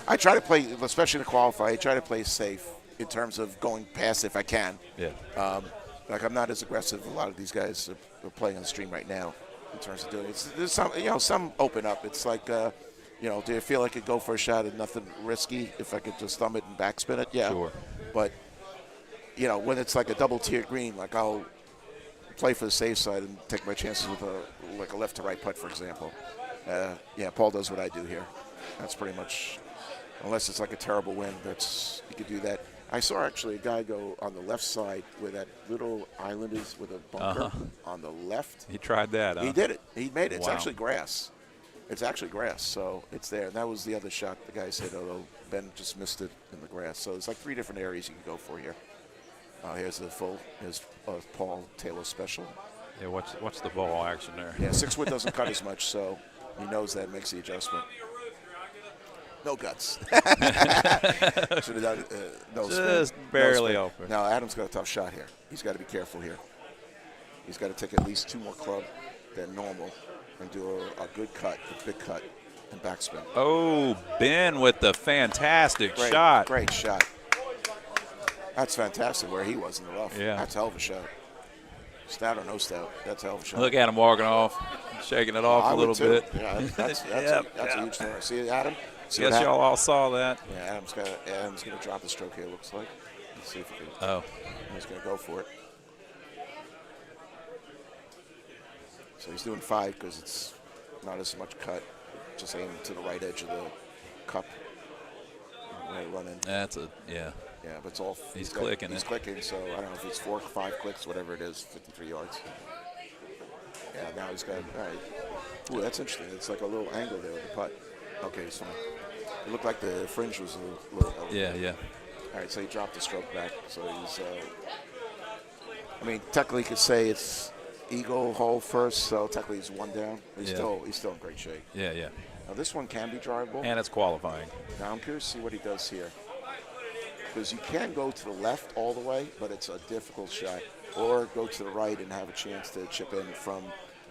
Speaker 16: I try to play, especially in the qualifier, I try to play safe in terms of going past if I can.
Speaker 11: Yeah.
Speaker 16: I'm not as aggressive. A lot of these guys are playing on the stream right now in terms of doing it. There's some open up. It's like You know, do I feel I could go for a shot and nothing risky if I could just thumb it and backspin it? Yeah.
Speaker 11: Sure.
Speaker 16: But, you know, when it's like a double-tier green, like I'll play for the safe side and take my chances with a left to right putt, for example. Yeah, Paul does what I do here. That's pretty much, unless it's like a terrible wind, you could do that. I saw actually a guy go on the left side where that little island is with a bunker on the left.
Speaker 11: He tried that, huh?
Speaker 16: He did it. He made it. It's
Speaker 11: Wow.
Speaker 16: actually grass. It's actually grass, so it's there. And that was the other shot the guy said, although Ben just missed it in the grass. So it's like 3 different areas you can go for here. Here's Paul Taylor special.
Speaker 11: Yeah, watch the ball action there.
Speaker 16: Yeah, 6-wood doesn't cut as much, so he knows that, makes the adjustment. No guts. Should have done no
Speaker 11: Just
Speaker 16: spin.
Speaker 11: barely
Speaker 16: no
Speaker 11: open.
Speaker 16: Now, Adam's got a tough shot here. He's got to be careful here. He's got to take at least 2 more club than normal and do a good cut, a big cut, and backspin.
Speaker 11: Oh, Ben with the fantastic shot.
Speaker 16: Great shot. That's fantastic where he was in the rough.
Speaker 11: Yeah.
Speaker 16: That's a hell of a shot. Stout or no stout, that's a hell of a shot.
Speaker 11: Look at him walking off, shaking it off a little bit.
Speaker 16: Yeah, that's a huge thing. See, Adam?
Speaker 11: Guess y'all all saw that.
Speaker 16: Yeah, Adam's going to drop the stroke here, looks like. Let's see if he can.
Speaker 11: Oh.
Speaker 16: He's going to go for it. So he's doing 5 because it's not as much cut. Just aiming to the right edge of the cup. Running.
Speaker 11: That's yeah.
Speaker 16: Yeah, but it's all.
Speaker 11: He's clicking.
Speaker 16: He's clicking, so I don't know if it's 4 or 5 clicks, whatever it is, 53 yards. Yeah, now he's got. All right. Ooh, that's interesting. It's like a little angle there with the putt. Okay, he's fine. It looked like the fringe was a little elevated.
Speaker 11: Yeah.
Speaker 16: All right, so he dropped the stroke back. So he's. I mean, technically, you could say it's eagle hole first, so technically he's 1 down. He's still in great shape.
Speaker 11: Yeah.
Speaker 16: Now this one can be drivable.
Speaker 11: And it's qualifying.
Speaker 16: Now I'm curious to see what he does here. Because you can go to the left all the way, but it's a difficult shot. Or go to the right and have a chance to chip in from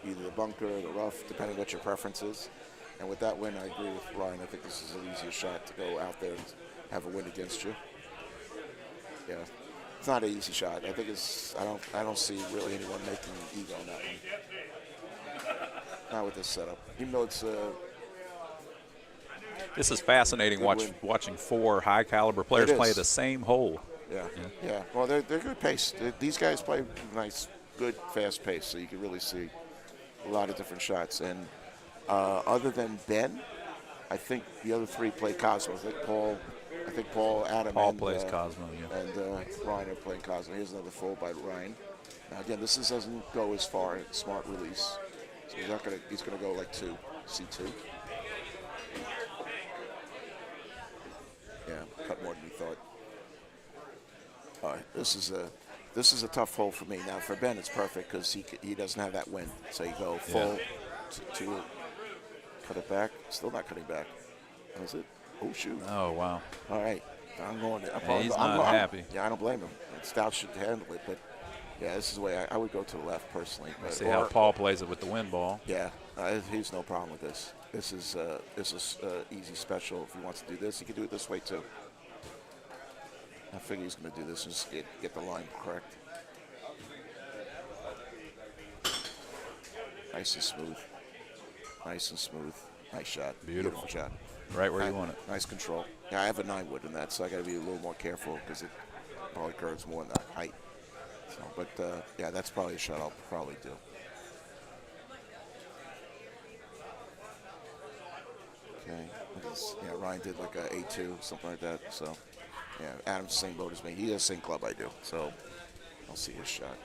Speaker 16: either the bunker or the rough, depending what your preference is. And with that win, I agree with Ryan. I think this is an easier shot to go out there and have a win against you. Yeah, it's not an easy shot. I think it's. I don't see really anyone making an ego on that one. Not with this setup. Even though it's.
Speaker 11: This is fascinating watching 4 high-caliber players play the same hole.
Speaker 16: Yeah. Well, they're good pace. These guys play nice, good, fast pace, so you can really see a lot of different shots. And other than Ben, I think the other 3 play Cosmo. I think Paul, Adam,
Speaker 11: Paul plays Cosmo,
Speaker 16: and Ryan are playing Cosmo. Here's another fold by Ryan. Now again, this doesn't go as far. Smart release, so he's gonna go like 2, C2. Yeah, cut more than we thought. All right, this is a tough hole for me. Now for Ben, it's perfect because he doesn't have that wind. So you go full to cut it back. Still not cutting back. Is it? Oh shoot!
Speaker 11: Oh wow!
Speaker 16: All right, I'm going.
Speaker 11: He's not happy.
Speaker 16: Yeah, I don't blame him. Stout should handle it, but yeah, this is the way I would go to the left personally.
Speaker 11: See how Paul plays it with the wind ball.
Speaker 16: Yeah, he's no problem with this. This is easy special. If he wants to do this, he can do it this way too. I figure he's going to do this and just get the line correct. Nice and smooth. Nice and smooth. Nice shot. Beautiful shot.
Speaker 11: Right where you want it.
Speaker 16: Nice control. Yeah, I have a 9-wood in that, so I got to be a little more careful because it probably curves more in that height. So, but yeah, that's probably a shot I'll probably do. Okay. Yeah, Ryan did like a A2, something like that. So, yeah, Adam's the same boat as me. He has the same club I do. So, I'll see his shot.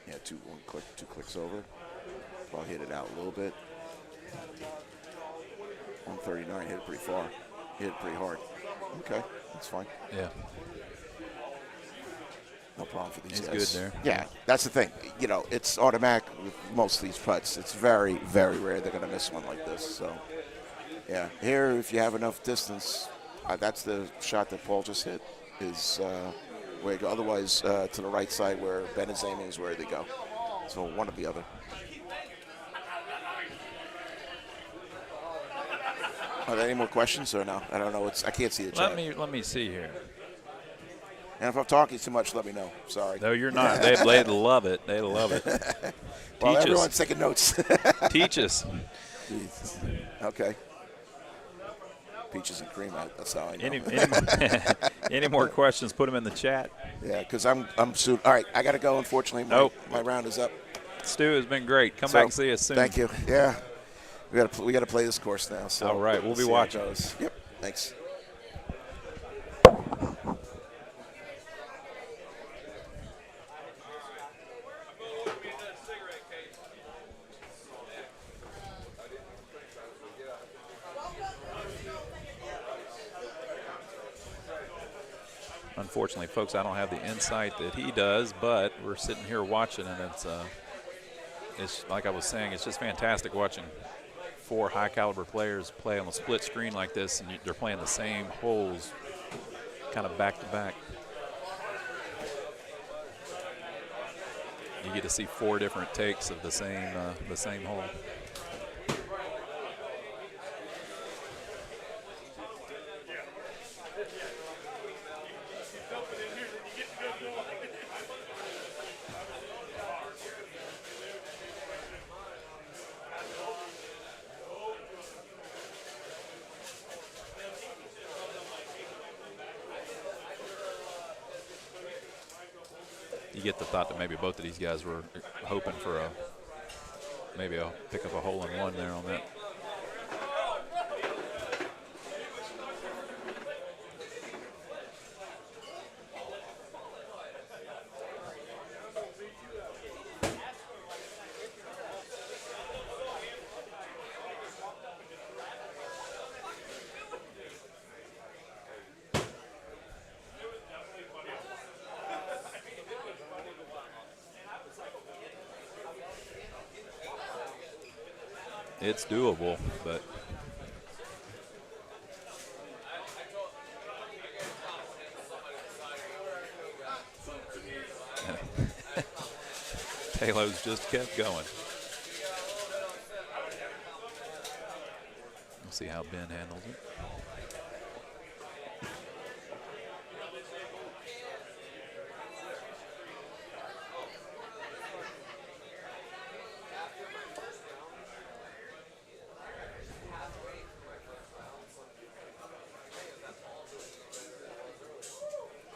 Speaker 16: Yeah, 2 clicks over. Probably hit it out a little bit. 139, hit it pretty far. Hit it pretty hard. Okay, that's fine.
Speaker 11: Yeah.
Speaker 16: No problem for these
Speaker 11: He's
Speaker 16: guys.
Speaker 11: good there.
Speaker 16: Yeah, that's the thing. You know, it's automatic with most of these putts. It's very, very rare they're going to miss one like this. So, yeah. Here, if you have enough distance, that's the shot that Paul just hit, is where you go. Otherwise, to the right side where Ben is aiming is where they go. So one or the other. Are there any more questions or no? I don't know. I can't see the chat.
Speaker 11: Let me see here.
Speaker 16: And if I'm talking too much, let me know. Sorry.
Speaker 11: No, you're not. They love it. They love it.
Speaker 16: Well,
Speaker 11: Teach
Speaker 16: everyone's
Speaker 11: us.
Speaker 16: taking notes.
Speaker 11: Teach us.
Speaker 16: Jesus. Okay. peaches and cream. That's how I know.
Speaker 11: Any more questions, put them in the chat.
Speaker 16: Yeah, because I'm soon. All right, I got to go, unfortunately. My round is up.
Speaker 11: Stu, has been great. Come back and see us soon.
Speaker 16: Thank you. Yeah. We got to play this course now. So
Speaker 11: all right, we'll be watching.
Speaker 16: Yep. Thanks.
Speaker 11: Unfortunately, folks, I don't have the insight that he does, but we're sitting here watching, and it's like I was saying, it's just fantastic watching 4 high-caliber players play on a split screen like this, and they're playing the same holes kind of back-to-back. You get to see 4 different takes of the same hole. You get the thought that maybe both of these guys were hoping for maybe a pick up a hole in one there on that. It's doable, but Taylor's just kept going. We'll see how Ben handles it.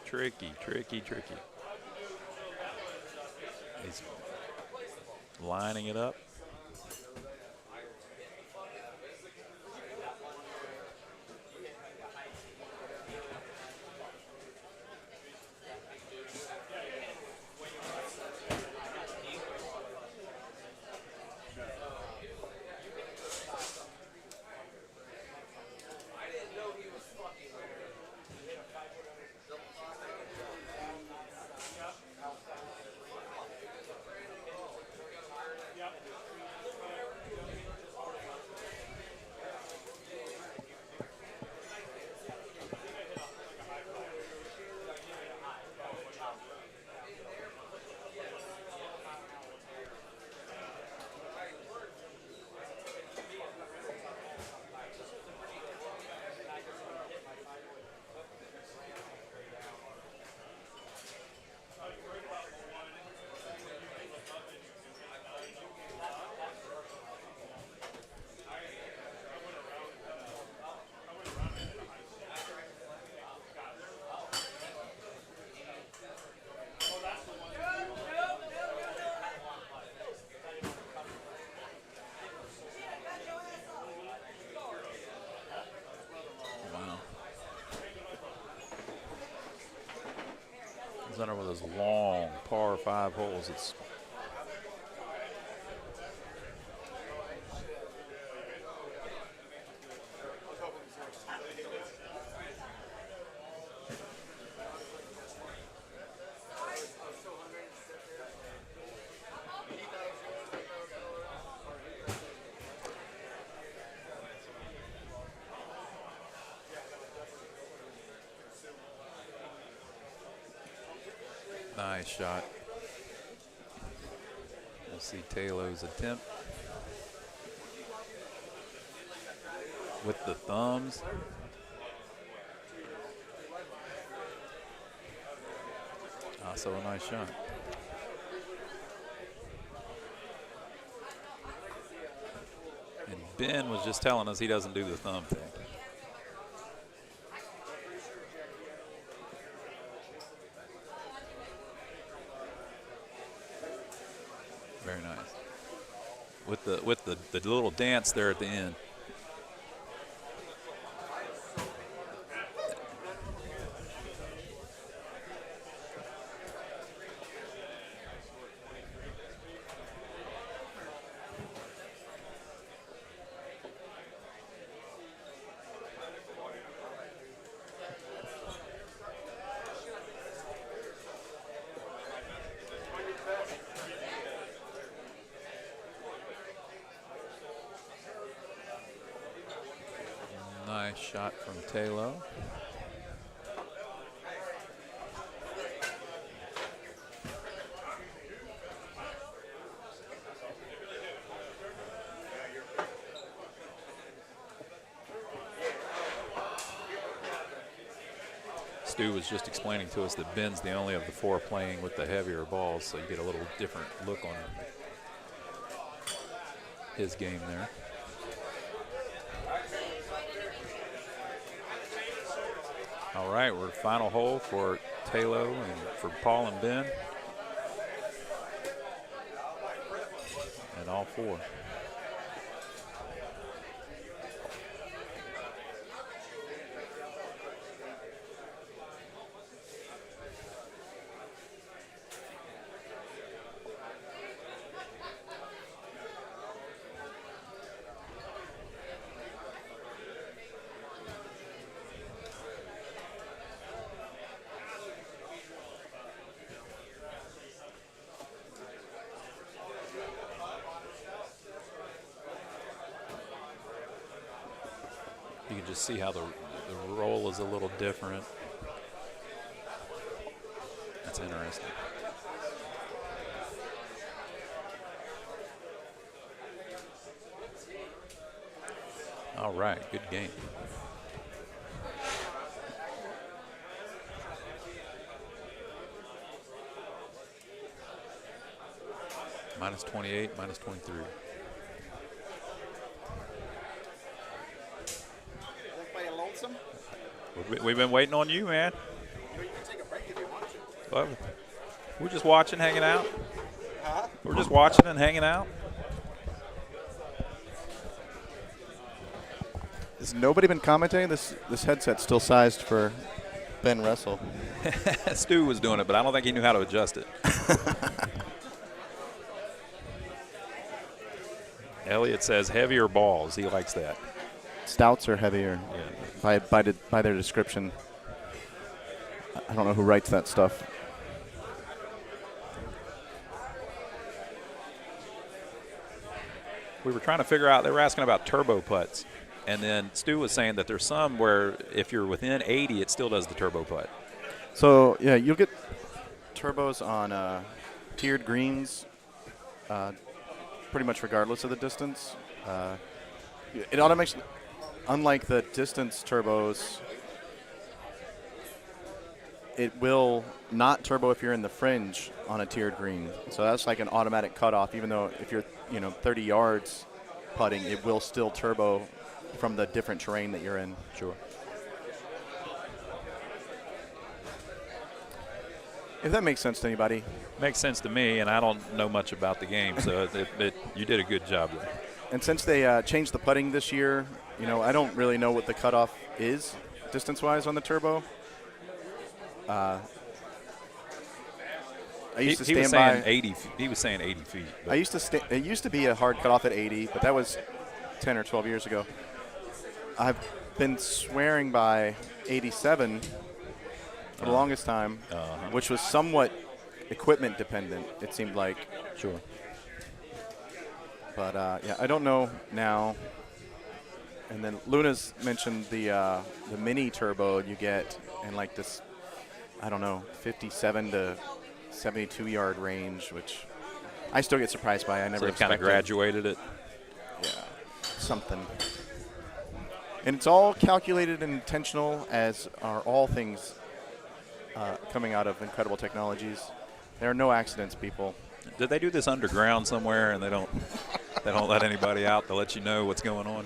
Speaker 11: Tricky. He's lining it up. Under one of those long par 5 holes. It's nice shot. We'll see Taylor's attempt with the thumbs. Also a nice shot. And Ben was just telling us he doesn't do the thumb thing. nice. With the little dance there at the end. Nice shot from Taylor. Stu was just explaining to us that Ben's the only of the four playing with the heavier balls, so you get a little different look on his game there. All right, we're final hole for Taylor and for Paul and Ben. And all four. You can just see how the roll is a little different. That's interesting. All right, good game. Minus 28, minus 23. We've been waiting on you, man. Well, we're just watching, hanging out. We're just watching and hanging out.
Speaker 3: Has nobody been commenting? This headset's still sized for Ben Russell.
Speaker 11: Stu was doing it, but I don't think he knew how to adjust it. Elliot says heavier balls. He likes that.
Speaker 3: Stouts are heavier. Yeah. By their description. I don't know who writes that stuff.
Speaker 11: We were trying to figure out, they were asking about turbo putts. And then Stu was saying that there's some where if you're within 80, it still does the turbo putt.
Speaker 3: So, yeah, you'll get turbos on tiered greens pretty much regardless of the distance. It automatically, unlike the distance turbos, it will not turbo if you're in the fringe on a tiered green. So that's like an automatic cutoff, even though if you're 30 yards putting, it will still turbo from the different terrain that you're in.
Speaker 11: Sure.
Speaker 3: If that makes sense to anybody.
Speaker 11: Makes sense to me, and I don't know much about the game, so you did a good job there.
Speaker 3: And since they changed the putting this year, I don't really know what the cutoff is distance-wise on the turbo. I used to stand
Speaker 11: was saying by 80. He was saying 80 feet.
Speaker 3: It used to be a hard cutoff at 80, but that was 10 or 12 years ago. I've been swearing by 87 for the longest time, which was somewhat equipment dependent, it seemed like.
Speaker 11: Sure.
Speaker 3: But, yeah, I don't know now. And then Luna's mentioned the mini turbo you get in like this, I don't know, 57 to 72 yard range, which I still get surprised by. I never expected.
Speaker 11: Kind of graduated it.
Speaker 3: Yeah, something. And it's all calculated and intentional, as are all things coming out of Incredible Technologies. There are no accidents, people.
Speaker 11: Did they do this underground somewhere, and they don't let anybody out to let you know what's going on?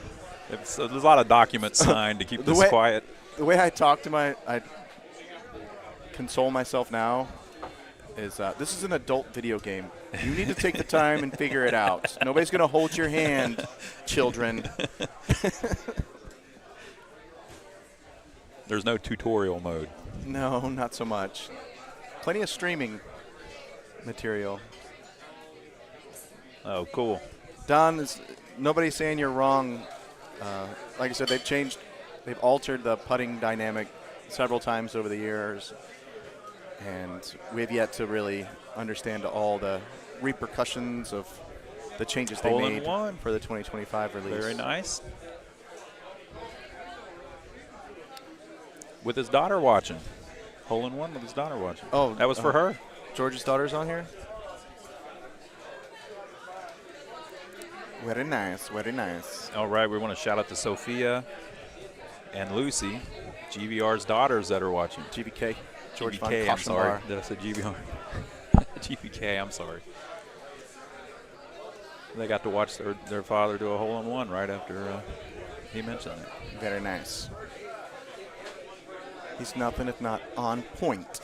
Speaker 11: So there's a lot of documents signed to keep this quiet.
Speaker 3: The way I talk to I console myself now is this is an adult video game. You need to take the time and figure it out. Nobody's going to hold your hand, children.
Speaker 11: There's no tutorial mode.
Speaker 3: No, not so much. Plenty of streaming material.
Speaker 11: Oh, cool.
Speaker 3: Don, nobody's saying you're wrong. Like I said, they've altered the putting dynamic several times over the years, and we've yet to really understand all the repercussions of the changes they made for the 2025 release.
Speaker 11: Very nice. With his daughter watching. Hole in one with his daughter watching.
Speaker 3: Oh,
Speaker 11: that was for her.
Speaker 3: George's daughter's on here? Very nice, very nice.
Speaker 11: All right, we want to shout out to Sophia and Lucy, GVR's daughters that are watching.
Speaker 3: GVK. George Von
Speaker 11: GVK, I'm sorry.
Speaker 3: Koschenbar.
Speaker 11: Did I say GVR? GVK, I'm sorry. They got to watch their father do a hole-in-one right after he mentioned that.
Speaker 3: Very nice. He's nothing if not on point.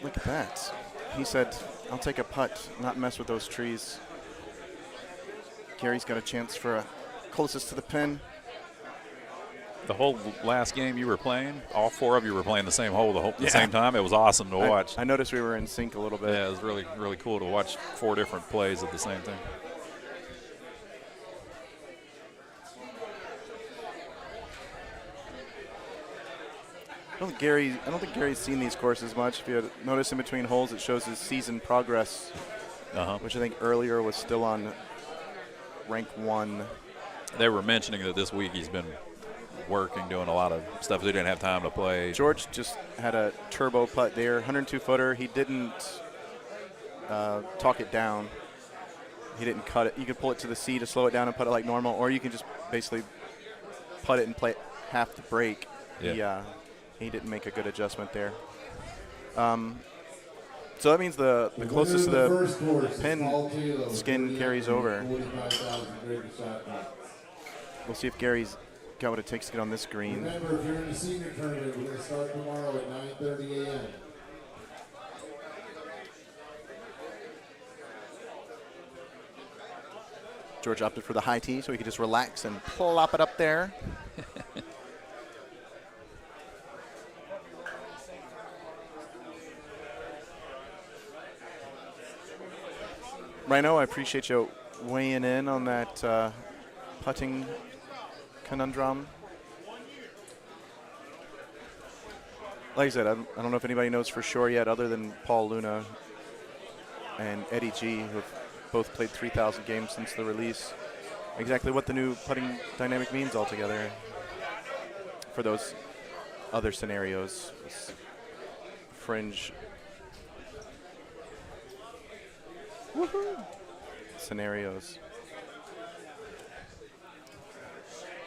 Speaker 3: Look at that. He said, I'll take a putt, not mess with those trees. Gary's got a chance for a closest to the pin.
Speaker 11: The whole last game you were playing, all four of you were playing the same hole the same time. It was awesome to watch.
Speaker 3: I noticed we were in sync a little bit.
Speaker 11: Yeah, it was really, really cool to watch four different plays of the same thing.
Speaker 3: I don't think Gary's seen these courses much. If you notice in between holes, it shows his season progress, which I think earlier was still on rank 1.
Speaker 11: They were mentioning that this week he's been working, doing a lot of stuff. He didn't have time to play.
Speaker 3: George just had a turbo putt there, 102-footer. He didn't talk it down. He didn't cut it. You could pull it to the C to slow it down and putt it like normal, or you can just basically putt it and play half the break.
Speaker 11: Yeah.
Speaker 3: He didn't make a good adjustment there. So that means the closest to the pin skin carries over. We'll see if Gary's got what it takes to get on this green.
Speaker 8: Remember, if you're in the senior tournament, we're going to start tomorrow at 9:30 a.m.
Speaker 3: George opted for the high tee so he could just relax and plop it up there. Rhino, I appreciate you weighing in on that putting conundrum. Like I said, I don't know if anybody knows for sure yet, other than Paul Luna and Eddie G, who have both played 3,000 games since the release, exactly what the new putting dynamic means altogether for those other scenarios, fringe scenarios.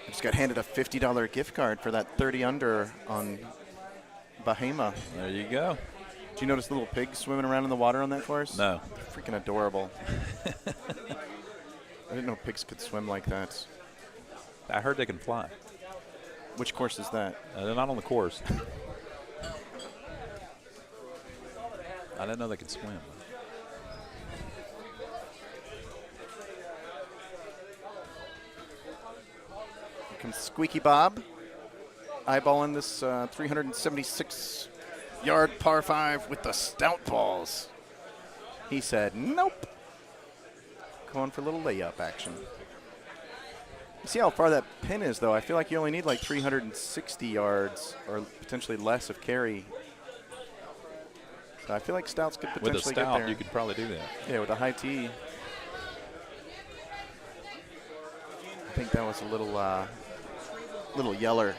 Speaker 3: I just got handed a $50 gift card for that 30 under on Bahama.
Speaker 11: There you go.
Speaker 3: Do you notice the little pigs swimming around in the water on that course?
Speaker 11: No.
Speaker 3: They're freaking adorable. I didn't know pigs could swim like that.
Speaker 11: I heard they can fly.
Speaker 3: Which course is that?
Speaker 11: They're not on the course. I didn't know they could swim.
Speaker 3: Here comes Squeaky Bob, eyeballing this 376-yard par 5 with the stout balls. He said, nope. Going for a little layup action. See how far that pin is, though. I feel like you only need like 360 yards or potentially less of carry. So I feel like Stouts could potentially
Speaker 11: with a
Speaker 3: get
Speaker 11: stout,
Speaker 3: there.
Speaker 11: you could probably do that.
Speaker 3: Yeah, with a high tee. I think that was a little yeller.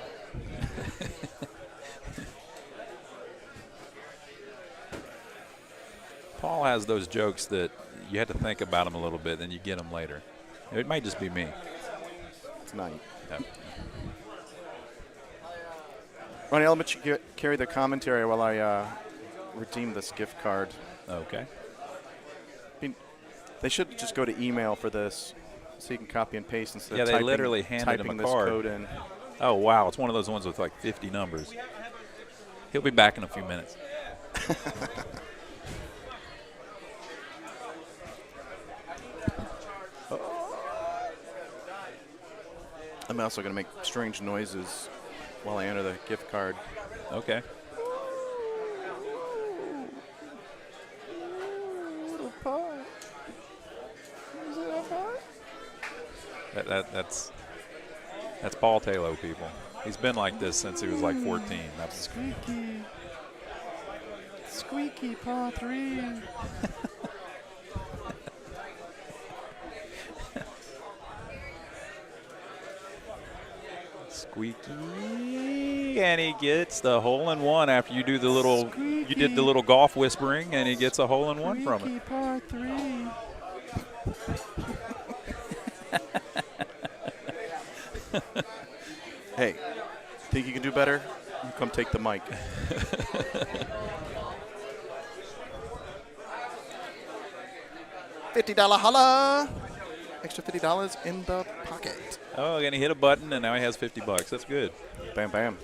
Speaker 11: Paul has those jokes that you have to think about them a little bit, then you get them later. It might just be me.
Speaker 3: It's not.
Speaker 11: No.
Speaker 3: Ronnie, I'll let you carry the commentary while I redeem this gift card.
Speaker 11: Okay.
Speaker 3: I mean, they should just go to email for this.
Speaker 12: so you can copy and paste instead
Speaker 11: Yeah,
Speaker 12: of
Speaker 11: they
Speaker 12: typing,
Speaker 11: literally handed him a
Speaker 12: this
Speaker 11: card.
Speaker 12: code in.
Speaker 11: Oh, wow. It's one of those ones with like 50 numbers. He'll be back in a few minutes.
Speaker 12: I'm also going to make strange noises while I enter the gift card.
Speaker 11: Okay. That's Paul Taylor, people. He's been like this since he was like 14. That's
Speaker 12: squeaky. Squeaky paw 3.
Speaker 11: Squeaky, and he gets the hole-in-one after you do the little. Squeaky. You did the little golf whispering, and he gets a hole-in-one from it.
Speaker 12: Par 3. Hey, think you can do better? You come take the mic. $50 holla. Extra $50 in the pocket.
Speaker 11: Oh, and he hit a button, and now he has $50. That's good.
Speaker 12: Bam, bam.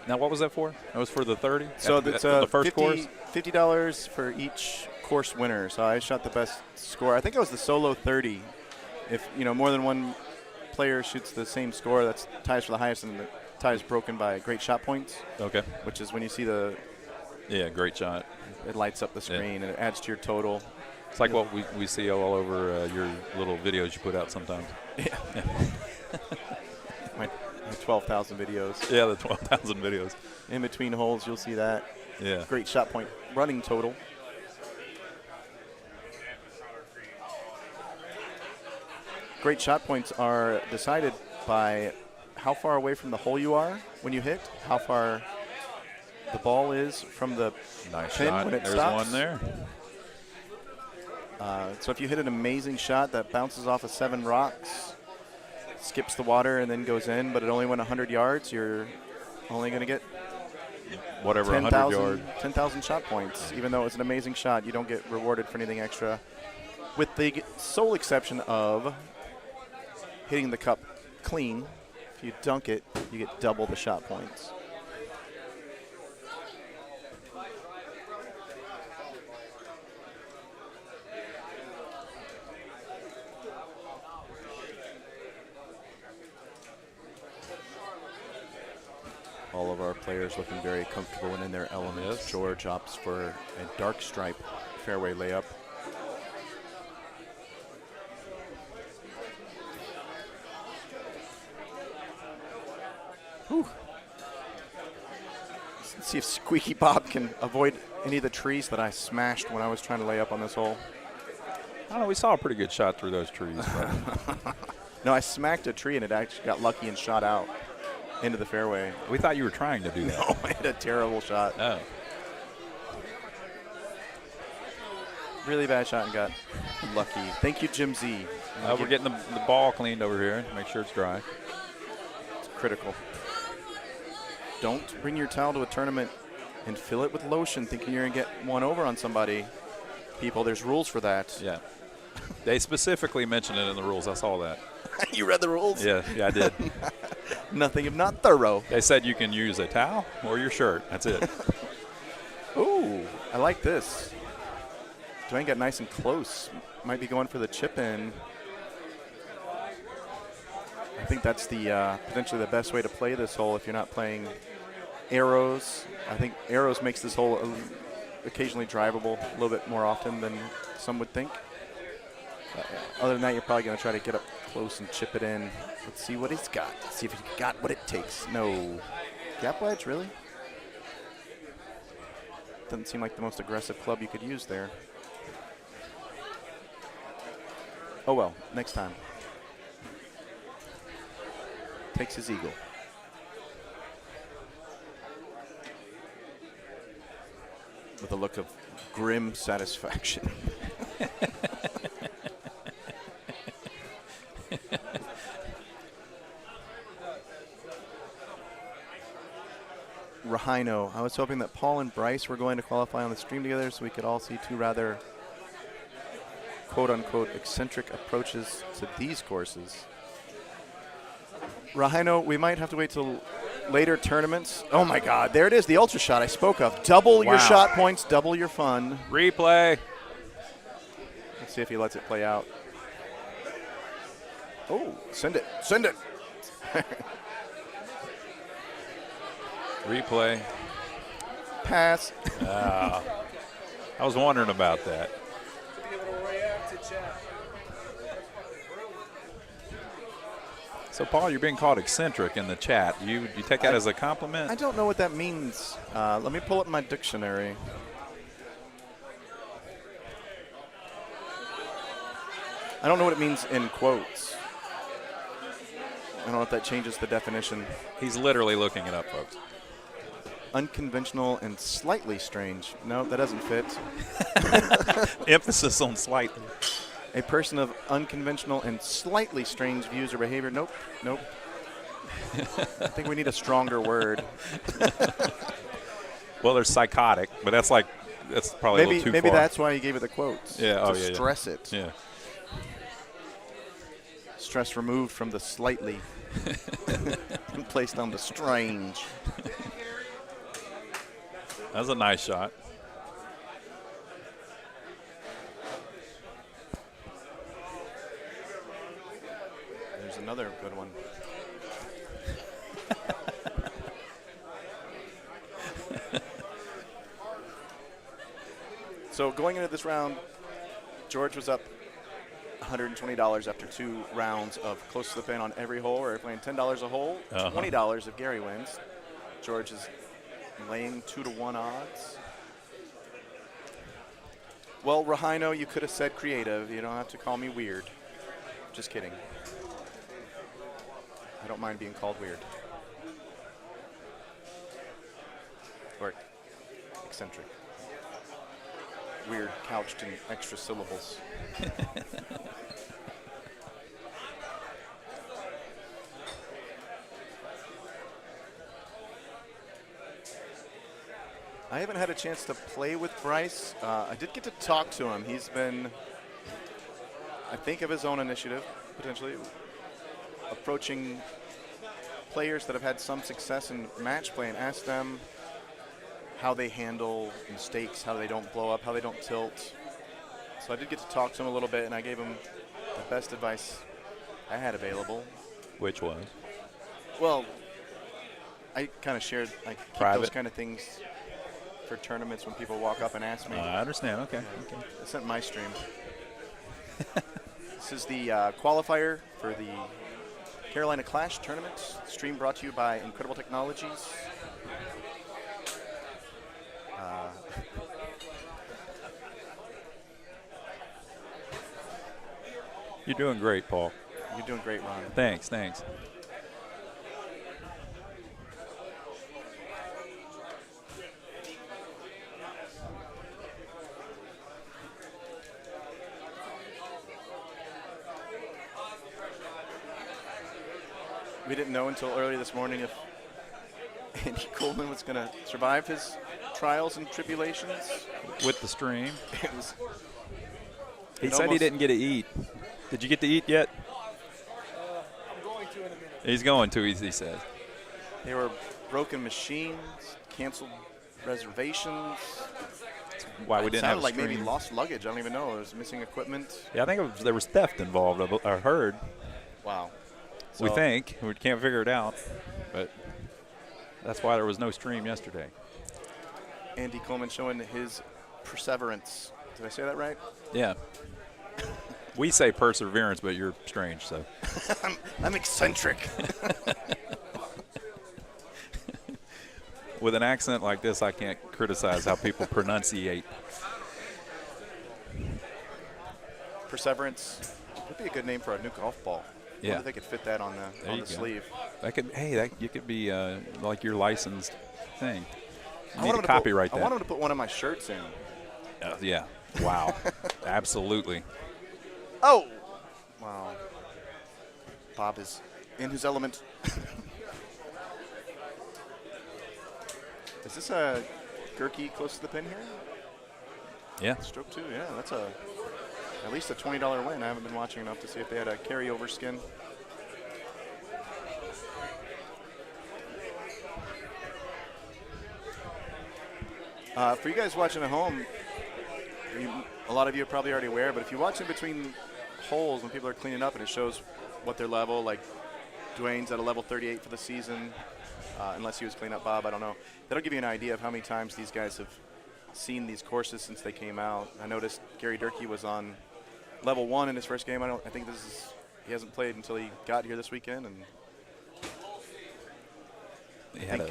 Speaker 11: Now, what was that for? That was for the 30?
Speaker 12: So that's
Speaker 11: the first course?
Speaker 12: $50 for each course winner. So I shot the best score. I think it was the solo 30. If more than one player shoots the same score, that's ties for the highest, and the tie is broken by great shot points.
Speaker 11: Okay.
Speaker 12: Which is when you see the.
Speaker 11: Yeah, great shot.
Speaker 12: It lights up the screen and it adds to your total.
Speaker 11: It's like what we see all over your little videos you put out sometimes.
Speaker 12: Yeah. my 12,000 videos.
Speaker 11: Yeah, the 12,000 videos.
Speaker 12: In between holes, you'll see that.
Speaker 11: Yeah.
Speaker 12: Great shot point running total. Great shot points are decided by how far away from the hole you are when you hit, how far the ball is from the
Speaker 11: nice
Speaker 12: pin
Speaker 11: shot.
Speaker 12: when it
Speaker 11: There's
Speaker 12: stops.
Speaker 11: one there.
Speaker 12: So if you hit an amazing shot that bounces off of 7 rocks, skips the water and then goes in, but it only went 100 yards, you're only going to get
Speaker 11: whatever 100 yards.
Speaker 12: 10,000 shot points. Even though it's an amazing shot, you don't get rewarded for anything extra, with the sole exception of hitting the cup clean. If you dunk it, you get double the shot points. All of our players looking very comfortable and in their element.
Speaker 11: Yes.
Speaker 12: George opts for a dark stripe fairway layup. Whew. Let's see if Squeaky Bob can avoid any of the trees that I smashed when I was trying to lay up on this hole.
Speaker 11: I don't know. We saw a pretty good shot through those trees.
Speaker 12: No, I smacked a tree and it actually got lucky and shot out into the fairway.
Speaker 11: We thought you were trying to do that.
Speaker 12: No, I had a terrible shot.
Speaker 11: Oh.
Speaker 12: Really bad shot and got lucky. Thank you, Jim Z.
Speaker 11: We're getting the ball cleaned over here. Make sure it's dry.
Speaker 12: It's critical. Don't bring your towel to a tournament and fill it with lotion thinking you're going to get one over on somebody. People, there's rules for that.
Speaker 11: Yeah. They specifically mentioned it in the rules. I saw that.
Speaker 12: You read the rules?
Speaker 11: Yeah, I did.
Speaker 12: Nothing if not thorough.
Speaker 11: They said you can use a towel or your shirt. That's it.
Speaker 12: Ooh, I like this. Dwayne got nice and close. Might be going for the chip in. I think that's the potentially the best way to play this hole if you're not playing arrows. I think arrows makes this hole occasionally drivable a little bit more often than some would think. Other than that, you're probably going to try to get up close and chip it in. Let's see what he's got. Let's see if he's got what it takes. No. Gap wedge, really? Doesn't seem like the most aggressive club you could use there. Oh well, next time. Takes his eagle. With a look of grim satisfaction. Rahino, I was hoping that Paul and Bryce were going to qualify on the stream together so we could all see two rather quote-unquote eccentric approaches to these courses. Rhino, we might have to wait till later tournaments. Oh my God, there it is, the ultra shot I spoke of. Double your shot points, double your fun.
Speaker 11: Replay.
Speaker 12: Let's see if he lets it play out. Oh, send it, send it.
Speaker 11: Replay.
Speaker 12: Pass.
Speaker 11: I was wondering about that. So, Paul, you're being called eccentric in the chat. You take that as a compliment?
Speaker 12: I don't know what that means. Let me pull up my dictionary. I don't know what it means in quotes. I don't know if that changes the definition.
Speaker 11: He's literally looking it up, folks.
Speaker 12: Unconventional and slightly strange. No, that doesn't fit.
Speaker 11: Emphasis on slightly.
Speaker 12: A person of unconventional and slightly strange views or behavior. Nope, nope. I think we need a stronger word.
Speaker 11: Well, there's psychotic, but that's probably a little too far.
Speaker 12: Maybe that's why he gave it the quotes.
Speaker 11: Yeah,
Speaker 12: to stress it.
Speaker 11: Yeah.
Speaker 12: Stress removed from the slightly and placed on the strange.
Speaker 11: That was a nice shot.
Speaker 12: There's another good one. So going into this round, George was up $120 after 2 rounds of close to the pin on every hole. We're playing $10 a hole, $20 if Gary wins. George is laying 2-to-1 odds. Well, Rahino, you could have said creative. You don't have to call me weird. Just kidding. I don't mind being called weird. Or eccentric. Weird couched in extra syllables. I haven't had a chance to play with Bryce. I did get to talk to him. He's been, I think, of his own initiative, potentially, approaching players that have had some success in match play and ask them how they handle mistakes, how they don't blow up, how they don't tilt. So I did get to talk to him a little bit, and I gave him the best advice I had available.
Speaker 11: Which was?
Speaker 12: Well, I kind of shared, I keep those kind of things for tournaments when people walk up and ask me.
Speaker 11: I understand. Okay.
Speaker 12: It's not my stream. This is the qualifier for the Carolina Clash tournament. Stream brought to you by Incredible Technologies.
Speaker 11: You're doing great, Paul.
Speaker 12: You're doing great, Ron.
Speaker 11: Thanks.
Speaker 12: We didn't know until early this morning if Andy Coleman was going to survive his trials and tribulations.
Speaker 11: With the stream. He
Speaker 12: It
Speaker 11: said he
Speaker 12: almost-
Speaker 11: didn't get to eat. Did you get to eat yet?
Speaker 10: I'm going to in a minute.
Speaker 11: He's going to, he says.
Speaker 12: There were broken machines, canceled reservations.
Speaker 11: Why we
Speaker 12: It
Speaker 11: didn't have
Speaker 12: sounded
Speaker 11: a
Speaker 12: like maybe
Speaker 11: stream.
Speaker 12: lost luggage. I don't even know. There was missing equipment.
Speaker 11: Yeah, I think there was theft involved, I heard.
Speaker 12: Wow.
Speaker 11: We
Speaker 12: So-
Speaker 11: think. We can't figure it out. But that's why there was no stream yesterday.
Speaker 12: Andy Coleman showing his perseverance. Did I say that right?
Speaker 11: Yeah. We say perseverance, but you're strange, so.
Speaker 12: I'm eccentric.
Speaker 11: With an accent like this, I can't criticize how people pronunciate.
Speaker 12: Perseverance would be a good name for a new golf ball. I
Speaker 11: Yeah.
Speaker 12: wonder if they could fit that on
Speaker 11: There
Speaker 12: the
Speaker 11: you go.
Speaker 12: sleeve.
Speaker 11: That could, you could be like your licensed thing. You
Speaker 12: I
Speaker 11: need
Speaker 12: want
Speaker 11: to
Speaker 12: him to
Speaker 11: copyright
Speaker 12: put,
Speaker 11: that.
Speaker 12: I want him to put one of my shirts in.
Speaker 11: Yeah. Wow. Absolutely.
Speaker 12: Oh! Wow. Bob is in his element. Is this a Gurkey close to the pin here?
Speaker 11: Yeah.
Speaker 12: Stroke 2, yeah. That's a at least a $20 win. I haven't been watching enough to see if they had a carryover skin. For you guys watching at home, a lot of you are probably already aware, but if you watch in between holes when people are cleaning up and it shows what their level, like Dwayne's at a level 38 for the season, unless he was cleaning up Bob, I don't know. That'll give you an idea of how many times these guys have seen these courses since they came out. I noticed Gary Durkee was on level 1 in his first game. I think he hasn't played until he got here this weekend, and I think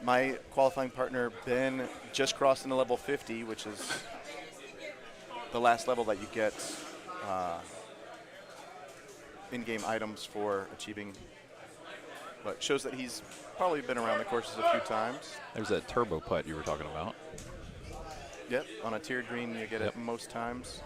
Speaker 12: my qualifying partner Ben just crossed into level 50, which is the last level that you get in-game items for achieving. But shows that he's probably been around the courses a few times.
Speaker 11: There's that turbo putt you were talking about.
Speaker 12: Yep, on a tiered green you get it most times.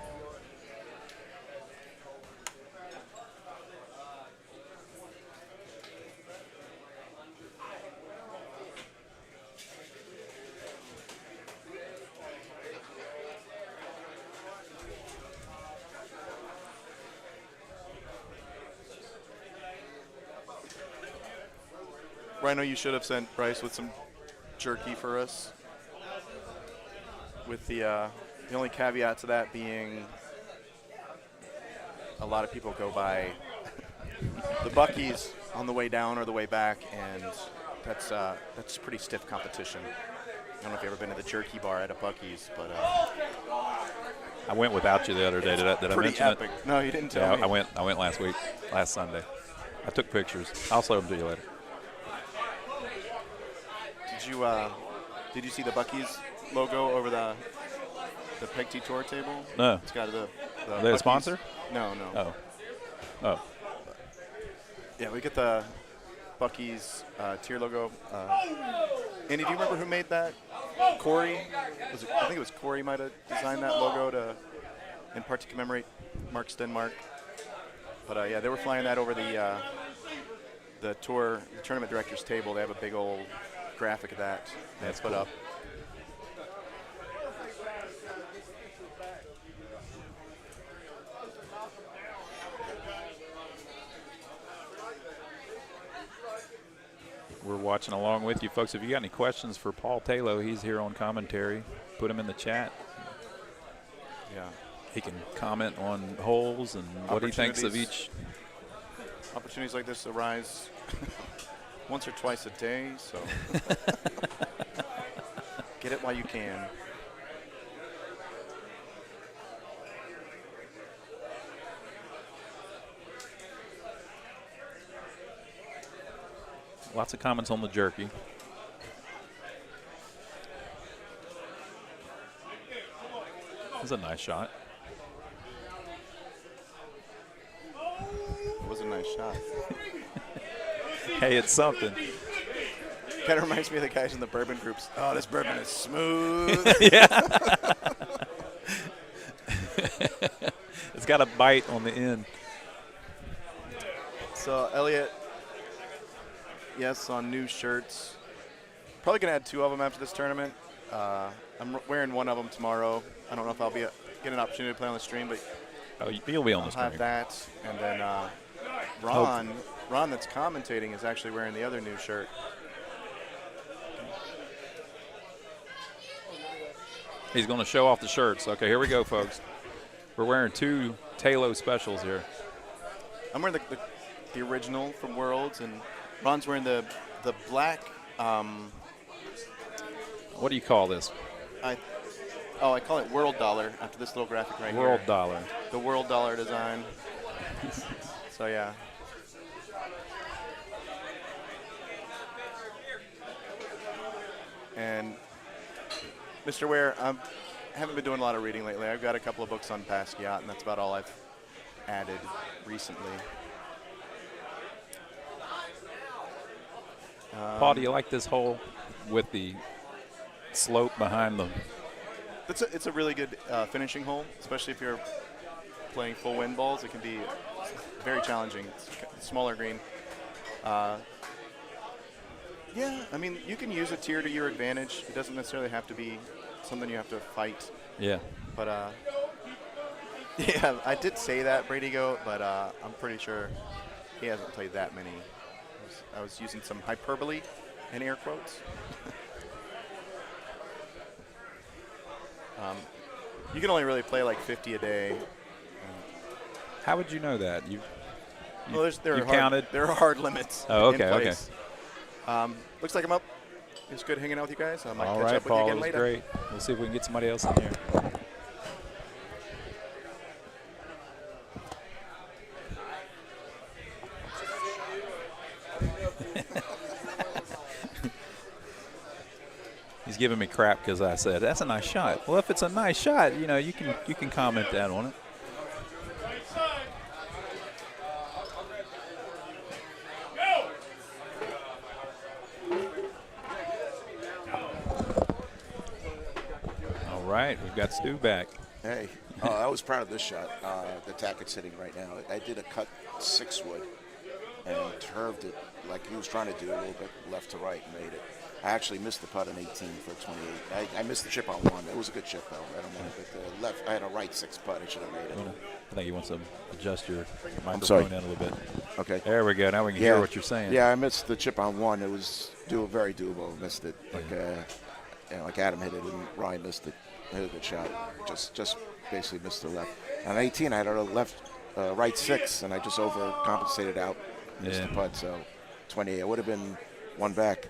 Speaker 12: Rhino, you should have sent Bryce with some jerky for us. With the only caveat to that being a lot of people go by the Buc-ee's on the way down or the way back, and that's pretty stiff competition. I don't know if you've ever been to the jerky bar at a Buc-ee's, but
Speaker 11: I went without you the other day. Did I mention
Speaker 12: epic.
Speaker 11: it?
Speaker 12: No, you didn't tell me.
Speaker 11: I went last Sunday. I took pictures. I'll show them to you later.
Speaker 12: Did you see the Buc-ee's logo over the Peg T Tour table?
Speaker 11: No.
Speaker 12: It's got the
Speaker 11: Are they a sponsor?
Speaker 12: No.
Speaker 11: Oh.
Speaker 12: Yeah, we get the Buc-ee's tier logo. Andy, do you remember who made that? Corey? I think it was Corey might have designed that logo in part to commemorate Mark Stenmark. But yeah, they were flying that over the tournament director's table. They have a big old graphic of that that's put up.
Speaker 11: We're watching along with you, folks. If you got any questions for Paul Taylor, he's here on commentary. Put them in the chat.
Speaker 12: Yeah.
Speaker 11: He can comment on holes and what he thinks of each.
Speaker 12: Opportunities like this arise once or twice a day, so get it while you can.
Speaker 11: Lots of comments on the jerky. That's a nice shot.
Speaker 12: It was a nice shot.
Speaker 11: Hey, it's something.
Speaker 12: Kind of reminds me of the guys in the bourbon groups. Oh, this bourbon is smooth.
Speaker 11: Yeah. It's got a bite on the end.
Speaker 12: So, Elliot, yes, on new shirts. Probably going to add 2 of them after this tournament. I'm wearing one of them tomorrow. I don't know if I'll get an opportunity to play on the stream, but
Speaker 11: you'll be on the stream.
Speaker 12: I'll have that. And then Ron that's commentating is actually wearing the other new shirt.
Speaker 11: He's going to show off the shirts. Okay, here we go, folks. We're wearing 2 Taylor specials here.
Speaker 12: I'm wearing the original from Worlds, and Ron's wearing the black.
Speaker 11: What do you call this?
Speaker 12: I call it World Dollar after this little graphic right here.
Speaker 11: World Dollar.
Speaker 12: The World Dollar design. So yeah. And Mr. Ware, I haven't been doing a lot of reading lately. I've got a couple of books on Basquiat, and that's about all I've added recently.
Speaker 11: Paul, do you like this hole with the slope behind them?
Speaker 12: It's a really good finishing hole, especially if you're playing full wind balls. It can be very challenging. It's a smaller green. Yeah, I mean, you can use a tier to your advantage. It doesn't necessarily have to be something you have to fight.
Speaker 11: Yeah.
Speaker 12: But Yeah, I did say that, Brady Goat, but I'm pretty sure he hasn't played that many. I was using some hyperbole in air quotes. You can only really play like 50 a day.
Speaker 11: How would you know that?
Speaker 12: Well, there are hard limits.
Speaker 11: Oh,
Speaker 12: in
Speaker 11: okay, okay.
Speaker 12: place. Looks like I'm up. It's good hanging out with you guys. I might
Speaker 11: All
Speaker 12: catch
Speaker 11: right,
Speaker 12: up with
Speaker 11: Paul,
Speaker 12: you again
Speaker 11: it was
Speaker 12: later.
Speaker 11: great. We'll see if we can get somebody else in here. He's giving me crap because I said that's a nice shot. Well, if it's a nice shot, you know, you can comment that on it. All right, we've got Stu back.
Speaker 16: Hey, I was proud of this shot. The Tackett's hitting right now. I did a cut 6-wood and curved it like he was trying to do, a little bit left to right, and made it. I actually missed the putt on 18 for 28. I missed the chip on 1. It was a good chip, though. I don't know, but left. I had a right 6 putt. I should have made it.
Speaker 11: I think you want to adjust your
Speaker 16: I'm sorry.
Speaker 11: microphone in a little bit.
Speaker 16: Okay.
Speaker 11: There we go. Now we can hear what you're saying.
Speaker 16: Yeah, I missed the chip on 1. It was very doable. Missed it. Like Adam hit it and Ryan missed it. Hit a good shot. Just basically missed the left. On 18, I had a right 6, and I just overcompensated out. Missed the putt, so 28. It would have been 1 back.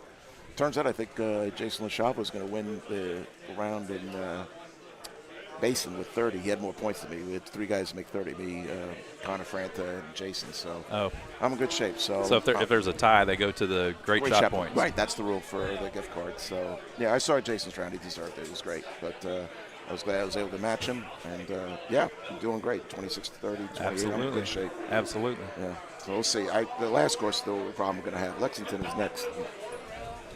Speaker 16: Turns out I think Jason LaChapelle was going to win the round in Basin with 30. He had more points than me. We had 3 guys to make 30. Me, Connor Franta, and Jason. So I'm in good shape. So
Speaker 11: if there's a tie, they go to the great shot points.
Speaker 16: Right, that's the rule for the gift card. So, yeah, I saw Jason's round. He deserved it. It was great. But I was glad I was able to match him. And, I'm doing great. 26 to 30, 28.
Speaker 11: Absolutely.
Speaker 16: I'm in good shape.
Speaker 11: Absolutely.
Speaker 16: Yeah. So we'll see. The last course, still a problem we're going to have. Lexington is next.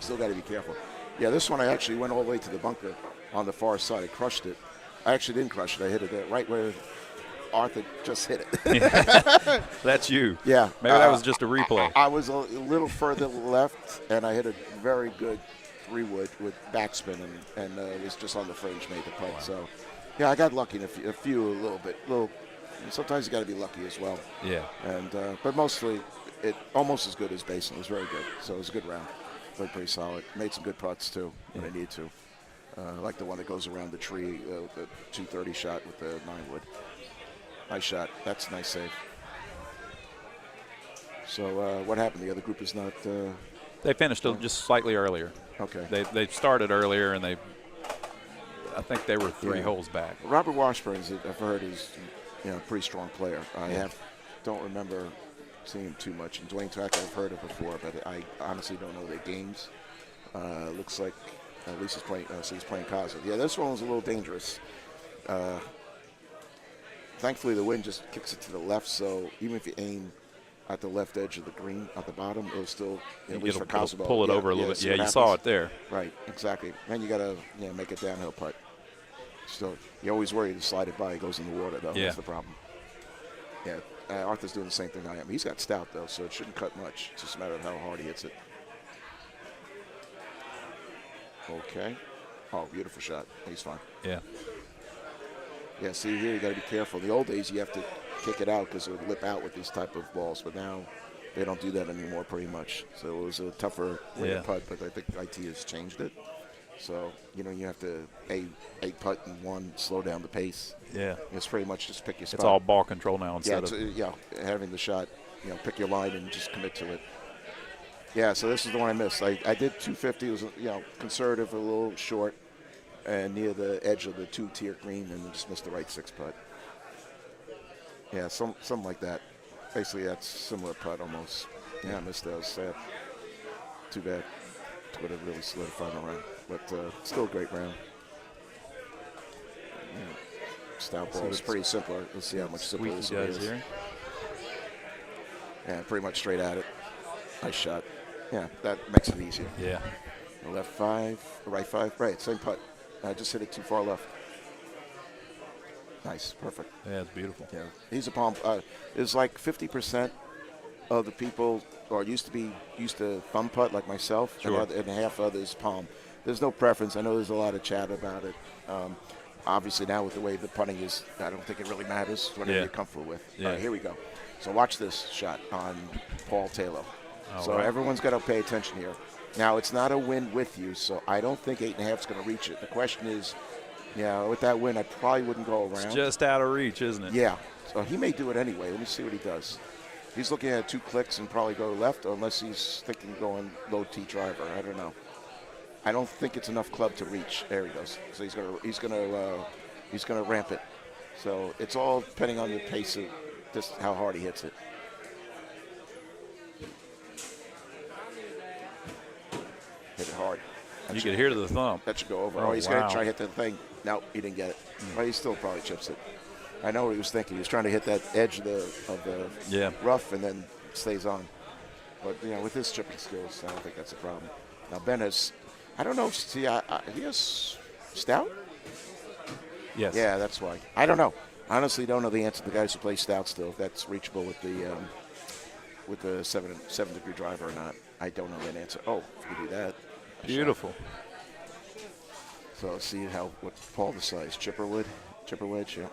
Speaker 16: Still got to be careful. Yeah, this one I actually went all the way to the bunker on the far side. I crushed it. I actually didn't crush it. I hit it right where Arthur just hit it.
Speaker 11: That's you.
Speaker 16: Yeah.
Speaker 11: Maybe that was just a replay.
Speaker 16: I was a little further left, and I hit a very good 3-wood with backspin, and it was just on the fringe, made the putt. Wow. So, yeah, I got lucky in a few a little bit. Sometimes you got to be lucky as well.
Speaker 11: Yeah.
Speaker 16: And but mostly, it almost as good as Basin. It was very good. So it was a good round. Played pretty solid. Made some good putts too when I need to. Like the one that goes around the tree, the 230 shot with the 9-wood. Nice shot. That's a nice save. So what happened? The other group is not.
Speaker 11: They finished just slightly earlier.
Speaker 16: Okay.
Speaker 11: They started earlier, and I think they were 3 holes back.
Speaker 16: Robert Washburn, I've heard, is a pretty strong player. Don't remember seeing him too much. And Dwayne Track I've heard of before, but I honestly don't know their games. Looks like at least he's playing Kaza. Yeah, this one was a little dangerous. Thankfully, the wind just kicks it to the left, so even if you aim at the left edge of the green at the bottom, it'll still, at least for Kaza ball,
Speaker 11: pull it over a little bit. Yeah, you saw it there.
Speaker 16: Right, exactly. Then you got to make a downhill putt. So you always worry to slide it by. It goes in the water, though.
Speaker 11: Yeah.
Speaker 16: That's the problem. Yeah. Arthur's doing the same thing I am. He's got stout, though, so it shouldn't cut much. It's just a matter of how hard he hits it. Okay. Oh, beautiful shot. He's fine.
Speaker 11: Yeah.
Speaker 16: Yeah, see here, you got to be careful. In the old days, you have to kick it out because it would lip out with these type of balls, but now they don't do that anymore pretty much. So it was a tougher way to putt, but I think IT has changed it. So, you have to, a putt and 1, slow down the pace.
Speaker 11: Yeah.
Speaker 16: It's pretty much just pick your spot.
Speaker 11: It's all ball control now instead of.
Speaker 16: Having the shot, pick your line and just commit to it. Yeah, so this is the one I missed. I did 250. It was, conservative, a little short, and near the edge of the 2-tier green, and just missed the right 6 putt. Yeah, something like that. Basically, that's similar putt almost. Yeah, I missed that. Sad. Too bad. It would have really solidified the round. But still a great round. Stout ball is pretty simpler. Let's see how much simpler this is.
Speaker 11: Here.
Speaker 16: Yeah, pretty much straight at it. Nice shot. Yeah, that makes it easier.
Speaker 11: Yeah.
Speaker 16: The left 5, the right 5. Right, same putt. I just hit it too far left. Nice, perfect.
Speaker 11: Yeah, it's beautiful.
Speaker 16: Yeah, he's a palm. It's like 50% of the people used to thumb putt like myself,
Speaker 11: sure.
Speaker 16: and half others palm. There's no preference. I know there's a lot of chat about it. obviously now with the way the putting is, I don't think it really matters. Whatever you're comfortable with.
Speaker 11: Yeah.
Speaker 16: All right, here we go. So watch this shot on Paul Taylor. So
Speaker 11: right.
Speaker 16: everyone's got to pay attention here. Now, it's not a win with you, so I don't think 8.5 is going to reach it. The question is, with that win, I probably wouldn't go around.
Speaker 11: It's just out of reach, isn't it?
Speaker 16: Yeah. So he may do it anyway. Let me see what he does. He's looking at 2 clicks and probably go left, unless he's thinking going low T driver. I don't know. I don't think it's enough club to reach. There he goes. So he's gonna ramp it. So it's all depending on the pace of just how hard he hits it. Hit it hard.
Speaker 11: You could hear the thump.
Speaker 16: That should go over.
Speaker 11: Oh,
Speaker 16: He's going to try to hit the thing. No, he didn't get it. But he still probably chips it. I know what he was thinking. He was trying to hit that edge of the rough and then stays on. But, with his chipping skills, I don't think that's a problem. Now, Ben has, I don't know, see, he has stout?
Speaker 11: Yes.
Speaker 16: Yeah, that's why. I don't know. Honestly, don't know the answer to the guys who play stout still, if that's reachable with the 7 degree driver or not. I don't know that answer. Oh, if you do that.
Speaker 11: Beautiful.
Speaker 16: So let's see what Paul decides. Chipper wedge, yeah.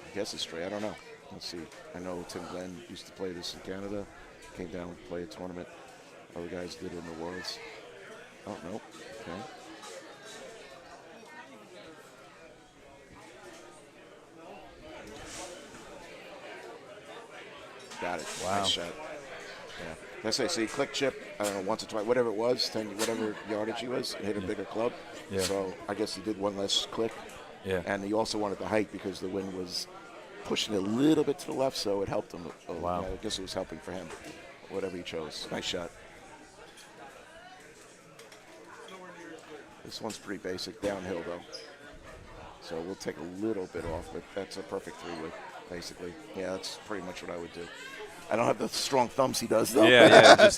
Speaker 16: I guess it's straight. I don't know. Let's see. I know Tim Glenn used to play this in Canada. Came down and played a tournament. Other guys did it in the Worlds. Oh, no. Okay. Got it.
Speaker 11: Wow.
Speaker 16: Nice shot. Yeah. Let's say, see, click chip, I don't know, once or twice, whatever it was, whatever yardage he was, hit a bigger club.
Speaker 11: Yeah.
Speaker 16: So I guess he did one less click.
Speaker 11: Yeah.
Speaker 16: And he also wanted the height because the wind was pushing a little bit to the left, so it helped him.
Speaker 11: Wow.
Speaker 16: I guess it was helping for him, whatever he chose. Nice shot. This one's pretty basic, downhill though. So we'll take a little bit off, but that's a perfect 3-wood, basically. Yeah, that's pretty much what I would do. I don't have the strong thumbs he does, though.
Speaker 11: Yeah.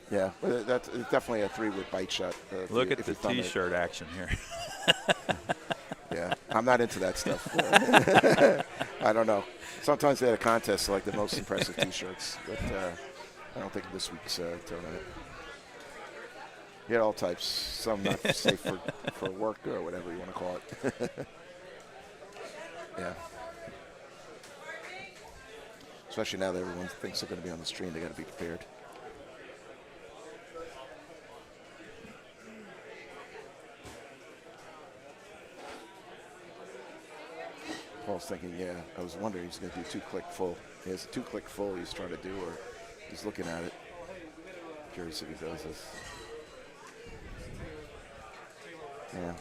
Speaker 16: Yeah, but that's definitely a 3-wood bite shot.
Speaker 11: Look at the T-shirt action here.
Speaker 16: Yeah, I'm not into that stuff. I don't know. Sometimes they had a contest to like the most impressive T-shirts, but I don't think this week's tournament. You had all types. Some not safe for work or whatever you want to call it. Yeah. Especially now that everyone thinks they're going to be on the stream, they got to be prepared. Paul's thinking, I was wondering he's going to do 2-click full. He has a 2-click full he's trying to do, or he's looking at it. Curious if he does this. Yeah,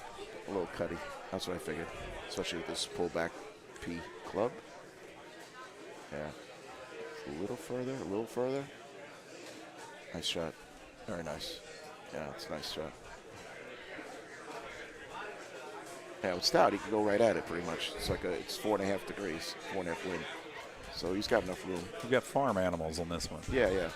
Speaker 16: a little cutty. That's what I figured, especially with this pullback P club. Yeah. A little further. Nice shot. Very nice. Yeah, it's a nice shot. Yeah, with stout, he can go right at it pretty much. It's like it's 4.5 degrees, 4.5 wind. So he's got enough room.
Speaker 11: You've got farm animals on this one.
Speaker 16: Yeah.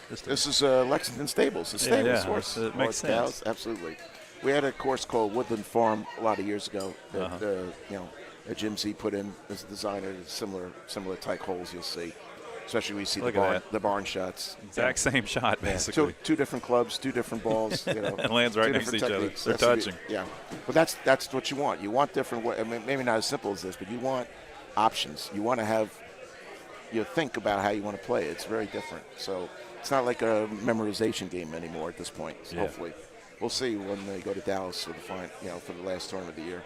Speaker 16: This is Lexington Stables. The Stables horse.
Speaker 11: It makes sense.
Speaker 16: Cows, absolutely. We had a course called Woodland Farm a lot of years ago that Jim Z put in as a designer. Similar type holes you'll see, especially when you see the barn shots.
Speaker 11: Exact same shot, basically.
Speaker 16: Two different clubs, 2 different balls.
Speaker 11: And lands right next to each other. They're touching.
Speaker 16: Yeah, but that's what you want. You want different. I mean, maybe not as simple as this, but you want options. You want to have. You think about how you want to play. It's very different. So it's not like a memorization game anymore at this point. So hopefully. We'll see when they go to Dallas for the last tournament of the year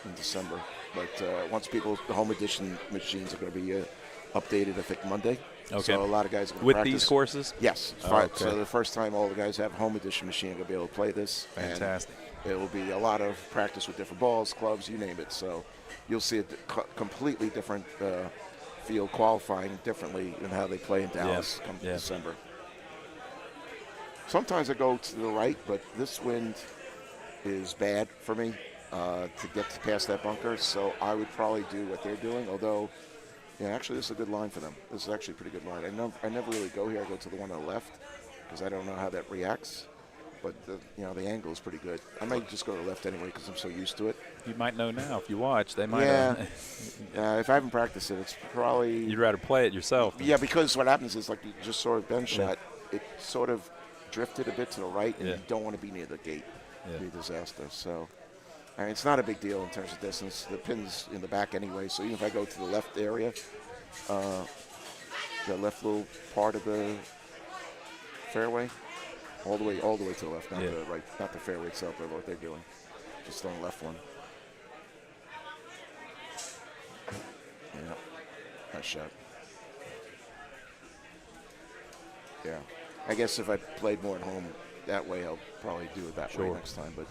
Speaker 16: in December. But once the home edition machines are going to be updated, I think Monday.
Speaker 11: Okay.
Speaker 16: So a lot of guys are going to
Speaker 11: with
Speaker 16: practice.
Speaker 11: These courses?
Speaker 16: Yes.
Speaker 11: Okay.
Speaker 16: So the first time all the guys have a home edition machine are going to be able to play this.
Speaker 11: Fantastic.
Speaker 16: And it will be a lot of practice with different balls, clubs, you name it. So you'll see a completely different field qualifying differently in how they play in Dallas come December. Sometimes I go to the right, but this wind is bad for me to get past that bunker, so I would probably do what they're doing, although, actually this is a good line for them. This is actually a pretty good line. I never really go here. I go to the one on the left because I don't know how that reacts, but the angle is pretty good. I might just go to the left anyway because I'm so used to it.
Speaker 11: You might know now if you watch. They might.
Speaker 16: If I haven't practiced it, it's probably...
Speaker 11: You'd rather play it yourself.
Speaker 16: Yeah, because what happens is, like you just saw a bench shot, it sort of drifted a bit to the right, and you don't want to be near the gate. It'd be a disaster. So I mean, it's not a big deal in terms of distance. The pin's in the back anyway, so even if I go to the left area, the left little part of the fairway, all the way to the left, not the right, not the fairway itself, but what they're doing, just on the left one. Yeah, nice shot. Yeah, I guess if I played more at home that way, I'll probably do it that way next time. But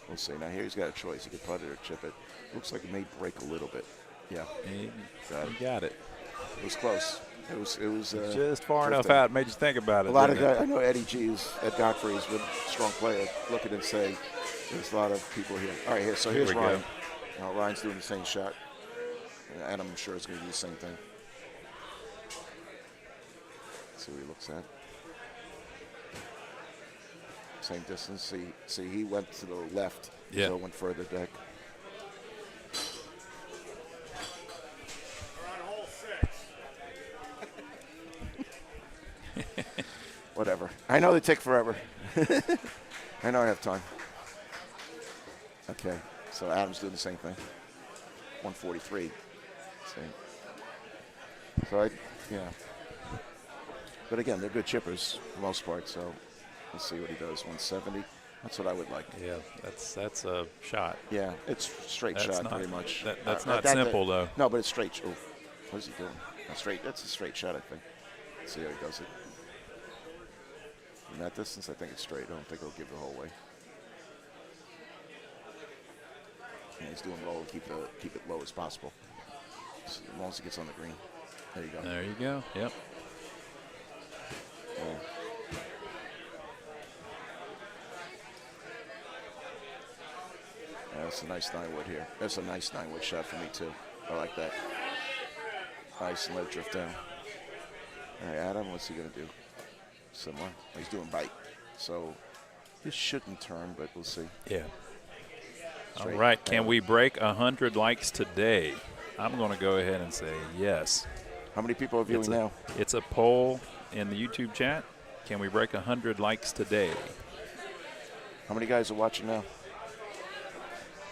Speaker 16: we'll see. Now here he's got a choice. He could putt it or chip it. Looks like it may break a little bit. Yeah,
Speaker 11: he got it.
Speaker 16: It was close. It was
Speaker 11: just far enough out. Made you think about it.
Speaker 16: A lot of guys. I know Eddie G's, Ed Godfrey is a strong player. Look at it and say, there's a lot of people here. All right, here. So here's Ryan. Now Ryan's doing the same shot, and I'm sure it's going to do the same thing. Let's see what he looks at. Same distance. See, he went to the left.
Speaker 11: Yeah.
Speaker 16: So it went further back. Whatever. I know they take forever. I know I have time. Okay. So Adam's doing the same thing. 143. Same. So but again, they're good chippers for the most part. So let's see what he does. 170. That's what I would like.
Speaker 11: Yeah, that's a shot.
Speaker 16: Yeah, it's straight shot pretty much.
Speaker 11: That's not simple though.
Speaker 16: No, but it's straight. Oh, what is he doing? That's a straight shot, I think. Let's see how he does it. From that distance, I think it's straight. I don't think he'll give the whole way. And he's doing low, keep it low as possible. As long as he gets on the green. There you go.
Speaker 11: There you go. Yep.
Speaker 16: Yeah. That's a nice 9-wood here. That's a nice 9-wood shot for me too. I like that. Nice and let it drift down. All right, Adam, what's he gonna do? Similar. He's doing bite. So this shouldn't turn, but we'll see.
Speaker 11: Yeah.
Speaker 16: Straight.
Speaker 11: All right. Can we break 100 likes today? I'm going to go ahead and say yes.
Speaker 16: How many people are viewing now?
Speaker 11: It's a poll in the YouTube chat. Can we break 100 likes today?
Speaker 16: How many guys are watching now?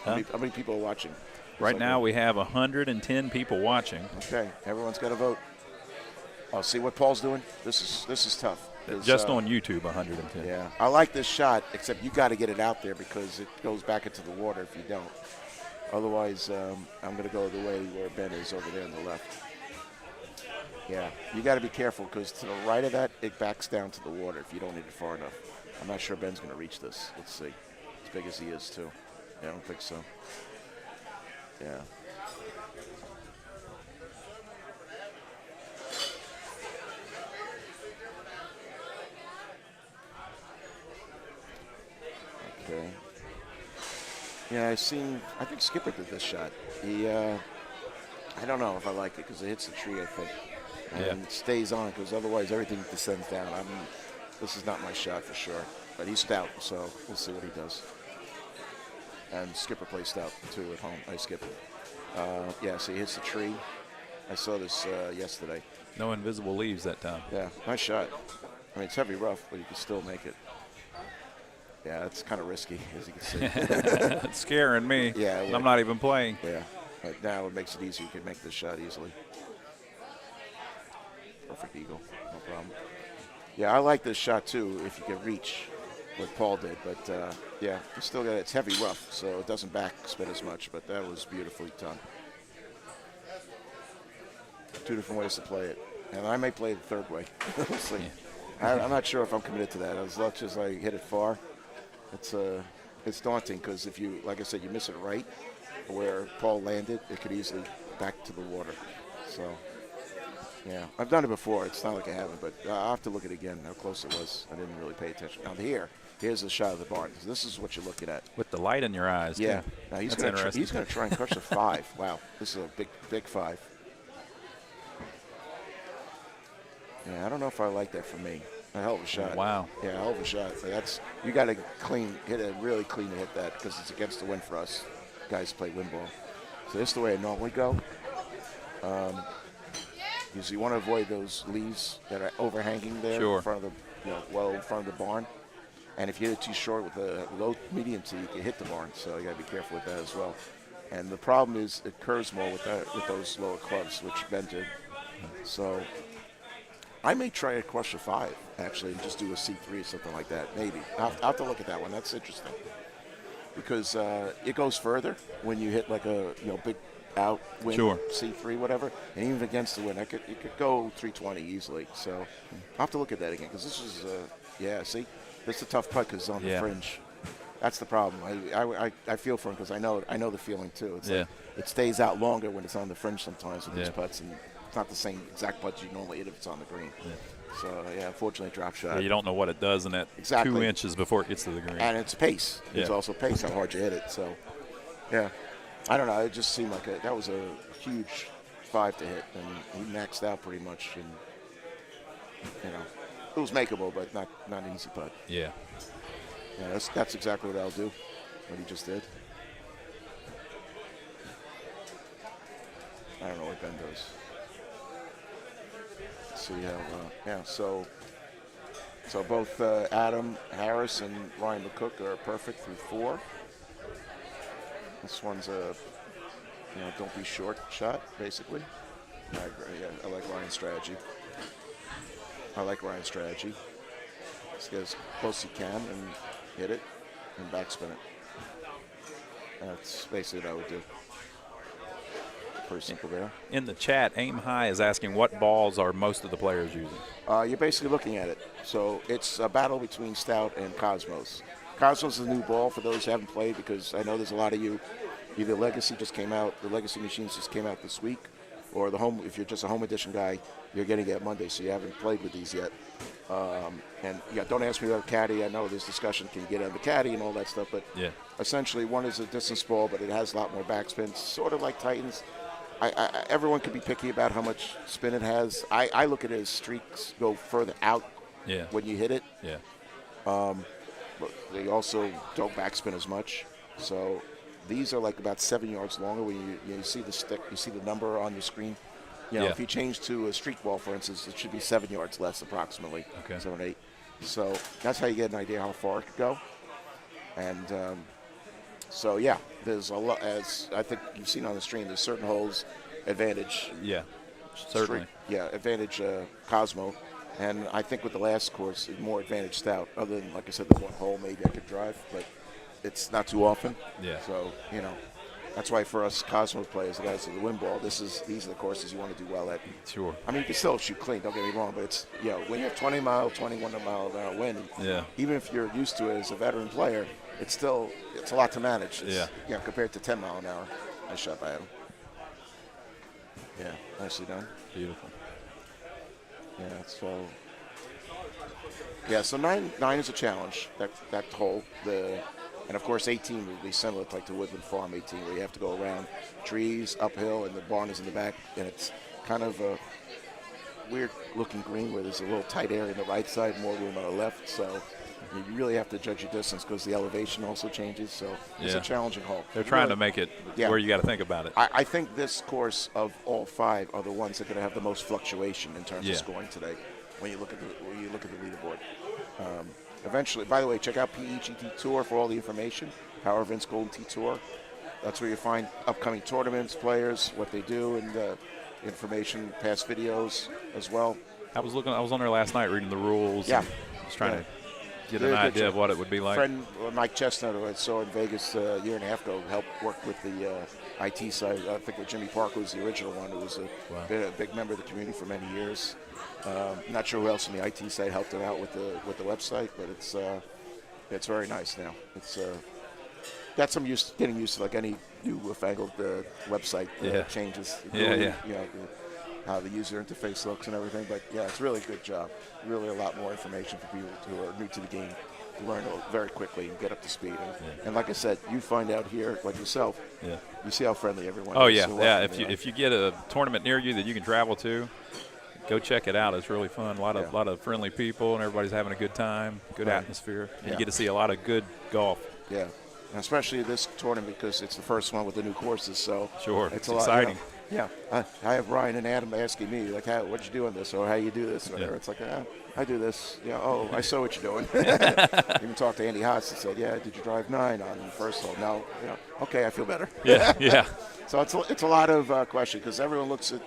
Speaker 16: How many people are watching?
Speaker 11: Right now we have 110 people watching.
Speaker 16: Okay. Everyone's got to vote. Oh, see what Paul's doing? This is tough.
Speaker 11: Just on YouTube, 110.
Speaker 16: Yeah, I like this shot, except you got to get it out there because it goes back into the water if you don't. Otherwise, I'm going to go the way where Ben is over there on the left. Yeah, you got to be careful because to the right of that, it backs down to the water if you don't hit it far enough. I'm not sure Ben's going to reach this. Let's see. As big as he is, too. Yeah, I don't think so. Yeah. Okay. Yeah, I think Skipper did this shot. He, I don't know if I like it because it hits the tree, I think. And it stays on because otherwise everything descends down. This is not my shot for sure. But he's stout, so we'll see what he does. And Skipper plays stout, too, at home. I skip. Yeah, so he hits the tree. I saw this yesterday.
Speaker 11: No invisible leaves that time.
Speaker 16: Yeah, nice shot. I mean, it's heavy rough, but you can still make it. Yeah, it's kind of risky, as you can see.
Speaker 11: It's scaring me.
Speaker 16: Yeah,
Speaker 11: I'm not even playing.
Speaker 16: Yeah, but now it makes it easy. You can make this shot easily. Perfect eagle, no problem. Yeah, I like this shot too. If you can reach what Paul did, but yeah, it's still got it's heavy rough, so it doesn't backspin as much. But that was beautifully done. Two different ways to play it, and I may play it the third way. We'll see. I'm not sure if I'm committed to that. As much as I hit it far, it's daunting because if you, like I said, you miss it right where Paul landed, it could easily back to the water. So, yeah, I've done it before. It's not like I haven't, but I'll have to look at it again how close it was. I didn't really pay attention. Now here's the shot of the barn. This is what you're looking at.
Speaker 11: With the light in your eyes.
Speaker 16: Yeah.
Speaker 11: Too.
Speaker 16: Now he's going to try and crush a 5. Wow, this is a big 5. Yeah, I don't know if I like that for me. A hell of a shot.
Speaker 11: Wow.
Speaker 16: Yeah, a hell of a shot. You got to hit it really clean to hit that because it's against the wind for us. Guys play wind ball. So this is the way I normally go. Because you want to avoid those leaves that are overhanging there in front of the, in front of the barn. And if you hit it too short with a low medium tee, you can hit the barn. So you got to be careful with that as well. And the problem is it curves more with those lower clubs, which Ben did. So I may try a crusher 5 actually, and just do a C3 or something like that. Maybe I'll have to look at that one. That's interesting because it goes further when you hit like a big out wind,
Speaker 11: sure.
Speaker 16: C3 whatever, and even against the wind, it could go 320 easily. So I'll have to look at that again because this is see, this is a tough putt because it's on the fringe. That's the problem. I feel for him because I know the feeling too. It's like it stays out longer when it's on the fringe sometimes with these putts, and it's not the same exact putts you normally hit if it's on the green. So unfortunately, drop shot.
Speaker 11: Yeah, you don't know what it does in that 2 inches before it gets to the green.
Speaker 16: And it's pace. It's also pace how hard you hit it. So I don't know. It just seemed like that was a huge 5 to hit, and he maxed out pretty much. And it was makeable, but not an easy putt.
Speaker 11: Yeah.
Speaker 16: Yeah, that's exactly what I'll do. What he just did. I don't know what Ben does. Let's see how. So both Adam Harris and Ryan McCook are perfect through 4. This one's a don't be short shot basically. I agree. Yeah, I like Ryan's strategy. Let's get as close as you can and hit it and backspin it. That's basically what I would do. Pretty simple there.
Speaker 11: In the chat, Aim High is asking what balls are most of the players using?
Speaker 16: You're basically looking at it. So it's a battle between Stout and Cosmos. Cosmos is a new ball for those who haven't played because I know there's a lot of you. Either Legacy just came out, the Legacy machines just came out this week, or the home. If you're just a home edition guy, you're getting it Monday, so you haven't played with these yet. Don't ask me about caddy. I know there's discussion, can you get on the caddy and all that stuff, but essentially one is a distance ball, but it has a lot more backspin, sort of like Titans. Everyone could be picky about how much spin it has. I look at it as streaks go further out when you hit it.
Speaker 11: Yeah.
Speaker 16: But they also don't backspin as much. So these are like about 7 yards longer. When you see the stick, you see the number on your screen. If you change to a streak ball, for instance, it should be 7 yards less approximately.
Speaker 11: Okay.
Speaker 16: 7 or 8. So that's how you get an idea how far it could go. And there's a lot, as I think you've seen on the stream, there's certain holes, advantage.
Speaker 11: Yeah, certainly.
Speaker 16: Advantage Cosmo. And I think with the last course, more advantage Stout. Other than, like I said, the one hole maybe I could drive, but it's not too often.
Speaker 11: Yeah.
Speaker 16: So, that's why for us Cosmo players, the guys with the wind ball, these are the courses you want to do well at.
Speaker 11: Sure.
Speaker 16: I mean, you can still shoot clean, don't get me wrong, but it's, when you have 21 mile an hour wind, even if you're used to it as a veteran player, it's a lot to manage. Compared to 10 mile an hour. Nice shot by him. Yeah, nicely done.
Speaker 11: Beautiful.
Speaker 16: So 9 is a challenge, that hole. And of course 18 will be similar to like the Woodland Farm 18, where you have to go around trees, uphill, and the barn is in the back, and it's kind of a weird looking green where there's a little tight area on the right side, more room on the left, so you really have to judge your distance because the elevation also changes, so it's a challenging hole.
Speaker 11: They're trying to make it where you got to think about it.
Speaker 16: I think this course of all 5 are the ones that are going to have the most fluctuation in terms of scoring today when you look at the leaderboard. Eventually, by the way, check out PEGT Tour for all the information. Power Vince Golden Tee Tour. That's where you find upcoming tournaments, players, what they do, and information, past videos as well.
Speaker 11: I was on there last night reading the rules.
Speaker 16: Yeah.
Speaker 11: Just trying to get an idea of what it would be like.
Speaker 16: Friend Mike Chestnut, who I saw in Vegas a year and a half ago, helped work with the IT side. I think with Jimmy Parker was the original one, who was a big member of the community for many years. Not sure who else on the IT side helped him out with the website, but it's very nice now. It's got some getting used to like any new fangled website changes. How the user interface looks and everything, but it's really a good job. Really a lot more information for people who are new to the game to learn very quickly and get up to speed. And like I said, you find out here, like yourself, you see how friendly everyone is.
Speaker 11: If you get a tournament near you that you can travel to, go check it out. It's really fun. A lot of friendly people, and everybody's having a good time, good atmosphere. And you get to see a lot of good golf.
Speaker 16: Yeah, and especially this tournament because it's the first one with the new courses. So
Speaker 11: it's exciting.
Speaker 16: Yeah, I have Ryan and Adam asking me, like, what'd you do on this, or how you do this, or whatever. It's like, I do this. Yeah, oh, I saw what you're doing. Even talked to Andy Haas and said, yeah, did you drive 9 on the first hole? No. Okay, I feel better.
Speaker 11: Yeah.
Speaker 16: So it's a lot of question because everyone looks at,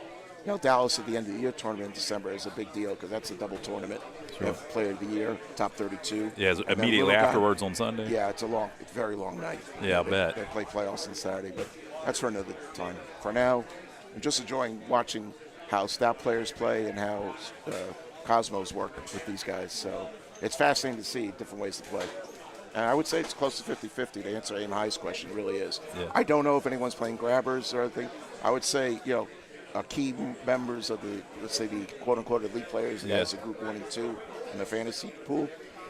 Speaker 16: Dallas at the end of the year tournament in December is a big deal because that's a double tournament.
Speaker 11: Sure.
Speaker 16: You have Player of the Year, top 32.
Speaker 11: Yeah, immediately afterwards on Sunday.
Speaker 16: Yeah, it's a very long night.
Speaker 11: Yeah, I bet.
Speaker 16: They play playoffs on Saturday, but that's for another time. For now, I'm just enjoying watching how Stout players play and how Cosmos work with these guys. So it's fascinating to see different ways to play. And I would say it's close to 50-50 to answer Aim High's question. It really is. Yeah. I don't know if anyone's playing grabbers or anything. I would say, key members of the, let's say, the quote-unquote elite players that has a group 1 and 2 in the fantasy pool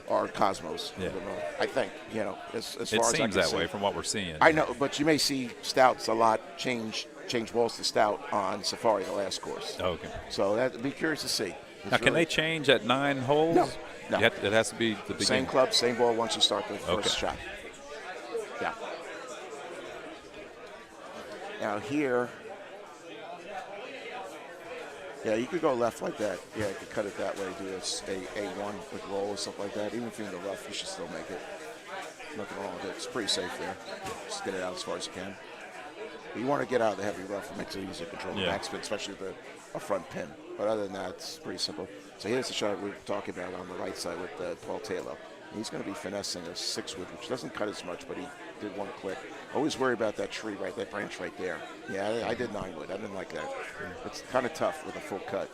Speaker 16: are Cosmos.
Speaker 11: Yeah.
Speaker 16: I think, as far as I can
Speaker 11: it seems that
Speaker 16: see.
Speaker 11: way from what we're seeing.
Speaker 16: I know, but you may see Stouts a lot change balls to Stout on Safari, the last course.
Speaker 11: Oh, okay.
Speaker 16: So that be curious to see.
Speaker 11: Now, can they change at 9 holes?
Speaker 16: No.
Speaker 11: It has to be the beginning.
Speaker 16: Same club, same ball once you start the first shot. Yeah. Now here, you could go left like that. Yeah, you could cut it that way, do a A1 with roll or stuff like that. Even if you're in the rough, you should still make it. Nothing wrong with it. It's pretty safe there. Just get it out as far as you can. But you want to get out of the heavy rough. It makes it easier to control the backspin, especially with a front pin. But other than that, it's pretty simple. So here's the shot we were talking about on the right side with Paul Taylor. He's going to be finessing a 6-wood, which doesn't cut as much, but he did one click. Always worry about that tree that branch right there. Yeah, I did 9-wood. I didn't like that. It's kind of tough with a full cut.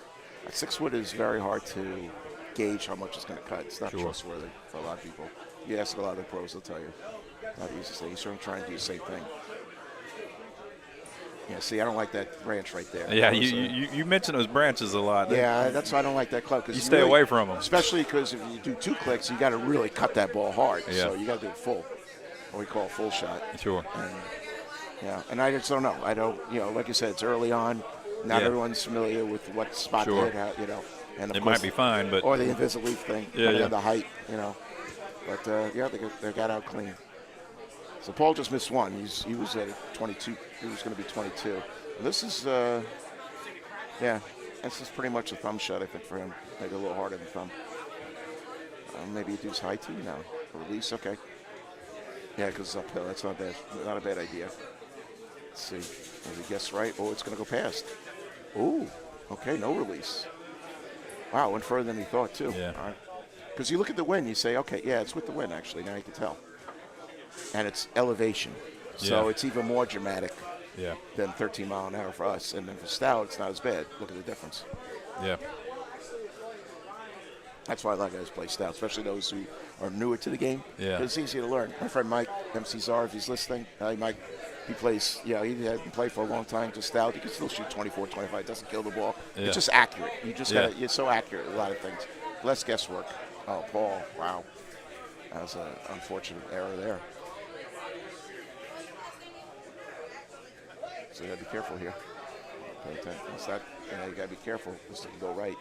Speaker 16: A 6-wood is very hard to gauge how much it's going to cut. It's not trustworthy for a lot of people. You ask a lot of the pros, they'll tell you. Not easy to say. He's sort of trying to do the same thing. Yeah, see, I don't like that branch right there.
Speaker 11: Yeah, you mention those branches a lot.
Speaker 16: Yeah, that's why I don't like that club.
Speaker 11: You stay away from them.
Speaker 16: Especially because if you do 2 clicks, you got to really cut that ball hard.
Speaker 11: Yeah.
Speaker 16: So you got to do it full, what we call a full shot.
Speaker 11: Sure.
Speaker 16: And I just don't know. I don't, like you said, it's early on. Not everyone's familiar with what spot to hit out, And
Speaker 11: it might be fine, but.
Speaker 16: Or the invisible leaf thing.
Speaker 11: Yeah.
Speaker 16: The height, But, they got out clean. So Paul just missed one. He was at 22. He was going to be 22. And this is, this is pretty much a thumb shot, I think, for him. Maybe a little harder than thumb. Maybe he does high tee now. Release, okay. Yeah, because it's uphill. That's not bad. Not a bad idea. Let's see. Maybe guess right. Oh, it's going to go past. Ooh, okay, no release. Wow, went further than he thought, too.
Speaker 11: Yeah.
Speaker 16: All right. Because you look at the wind, you say, okay, yeah, it's with the wind, actually. Now you can tell. And it's elevation. So it's even more dramatic than 13 mile an hour for us. And then for Stout, it's not as bad. Look at the difference.
Speaker 11: Yeah.
Speaker 16: That's why a lot of guys play Stout, especially those who are newer to the game.
Speaker 11: Yeah.
Speaker 16: Because it's easy to learn. My friend Mike, MC Czar, if he's listening, he plays, he hasn't played for a long time, just Stout. You can still shoot 24, 25. It doesn't kill the ball.
Speaker 11: Yeah.
Speaker 16: It's just accurate. You just got you're so accurate at a lot of things. Less guesswork. Oh, Paul, wow. That was an unfortunate error there. So you got to be careful here. Pay attention. It's not, you got to be careful. This can go right.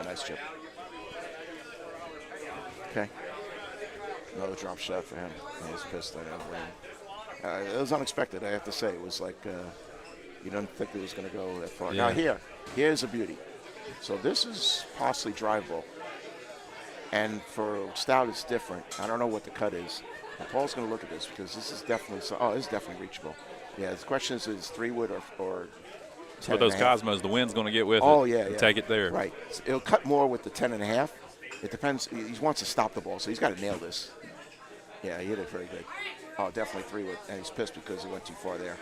Speaker 16: Nice chip. Okay. Another drop shot for him. He's pissed at him. It was unexpected, I have to say. It was like you didn't think it was going to go that far.
Speaker 11: Yeah.
Speaker 16: Now here's a beauty. So this is possibly drivable. And for Stout, it's different. I don't know what the cut is. And Paul's going to look at this because this is definitely this is definitely reachable. Yeah, the question is 3-wood or 10.
Speaker 11: With those Cosmos, the wind's going to get with it.
Speaker 16: Oh, yeah.
Speaker 11: Take it there.
Speaker 16: Right. So it'll cut more with the 10.5. It depends. He wants to stop the ball, so he's got to nail this. Yeah, he hit it very good. Oh, definitely 3-wood. And he's pissed because he went too far there.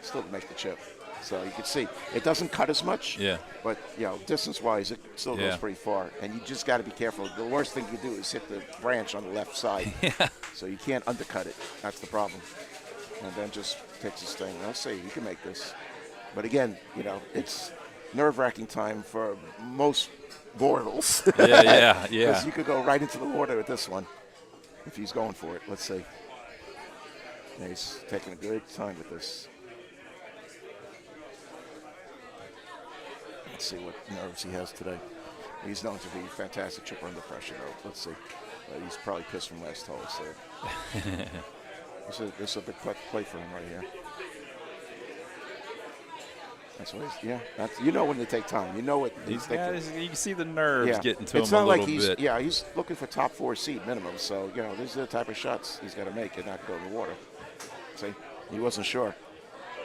Speaker 16: Still make the chip. So you can see it doesn't cut as much.
Speaker 11: Yeah.
Speaker 16: But, distance-wise, it still goes pretty far. And you just got to be careful. The worst thing you do is hit the branch on the left side. So you can't undercut it. That's the problem. And then just takes his thing. Let's see, you can make this. But again, it's nerve-wracking time for most mortals.
Speaker 11: Yeah.
Speaker 16: Because you could go right into the water with this one if he's going for it. Let's see. Yeah, he's taking a good time with this. Let's see what nerves he has today. He's known to be a fantastic chipper under pressure, though. Let's see. He's probably pissed from last hole, so. This is a big play for him right here. That's what he's, that's, you know when they take time. You know what he's thinking.
Speaker 11: You can see the nerves getting to
Speaker 16: it's
Speaker 11: him
Speaker 16: not
Speaker 11: a
Speaker 16: like
Speaker 11: little bit.
Speaker 16: Yeah, he's looking for top 4 seed minimum. So, these are the type of shots he's got to make and not go in the water. See, he wasn't sure.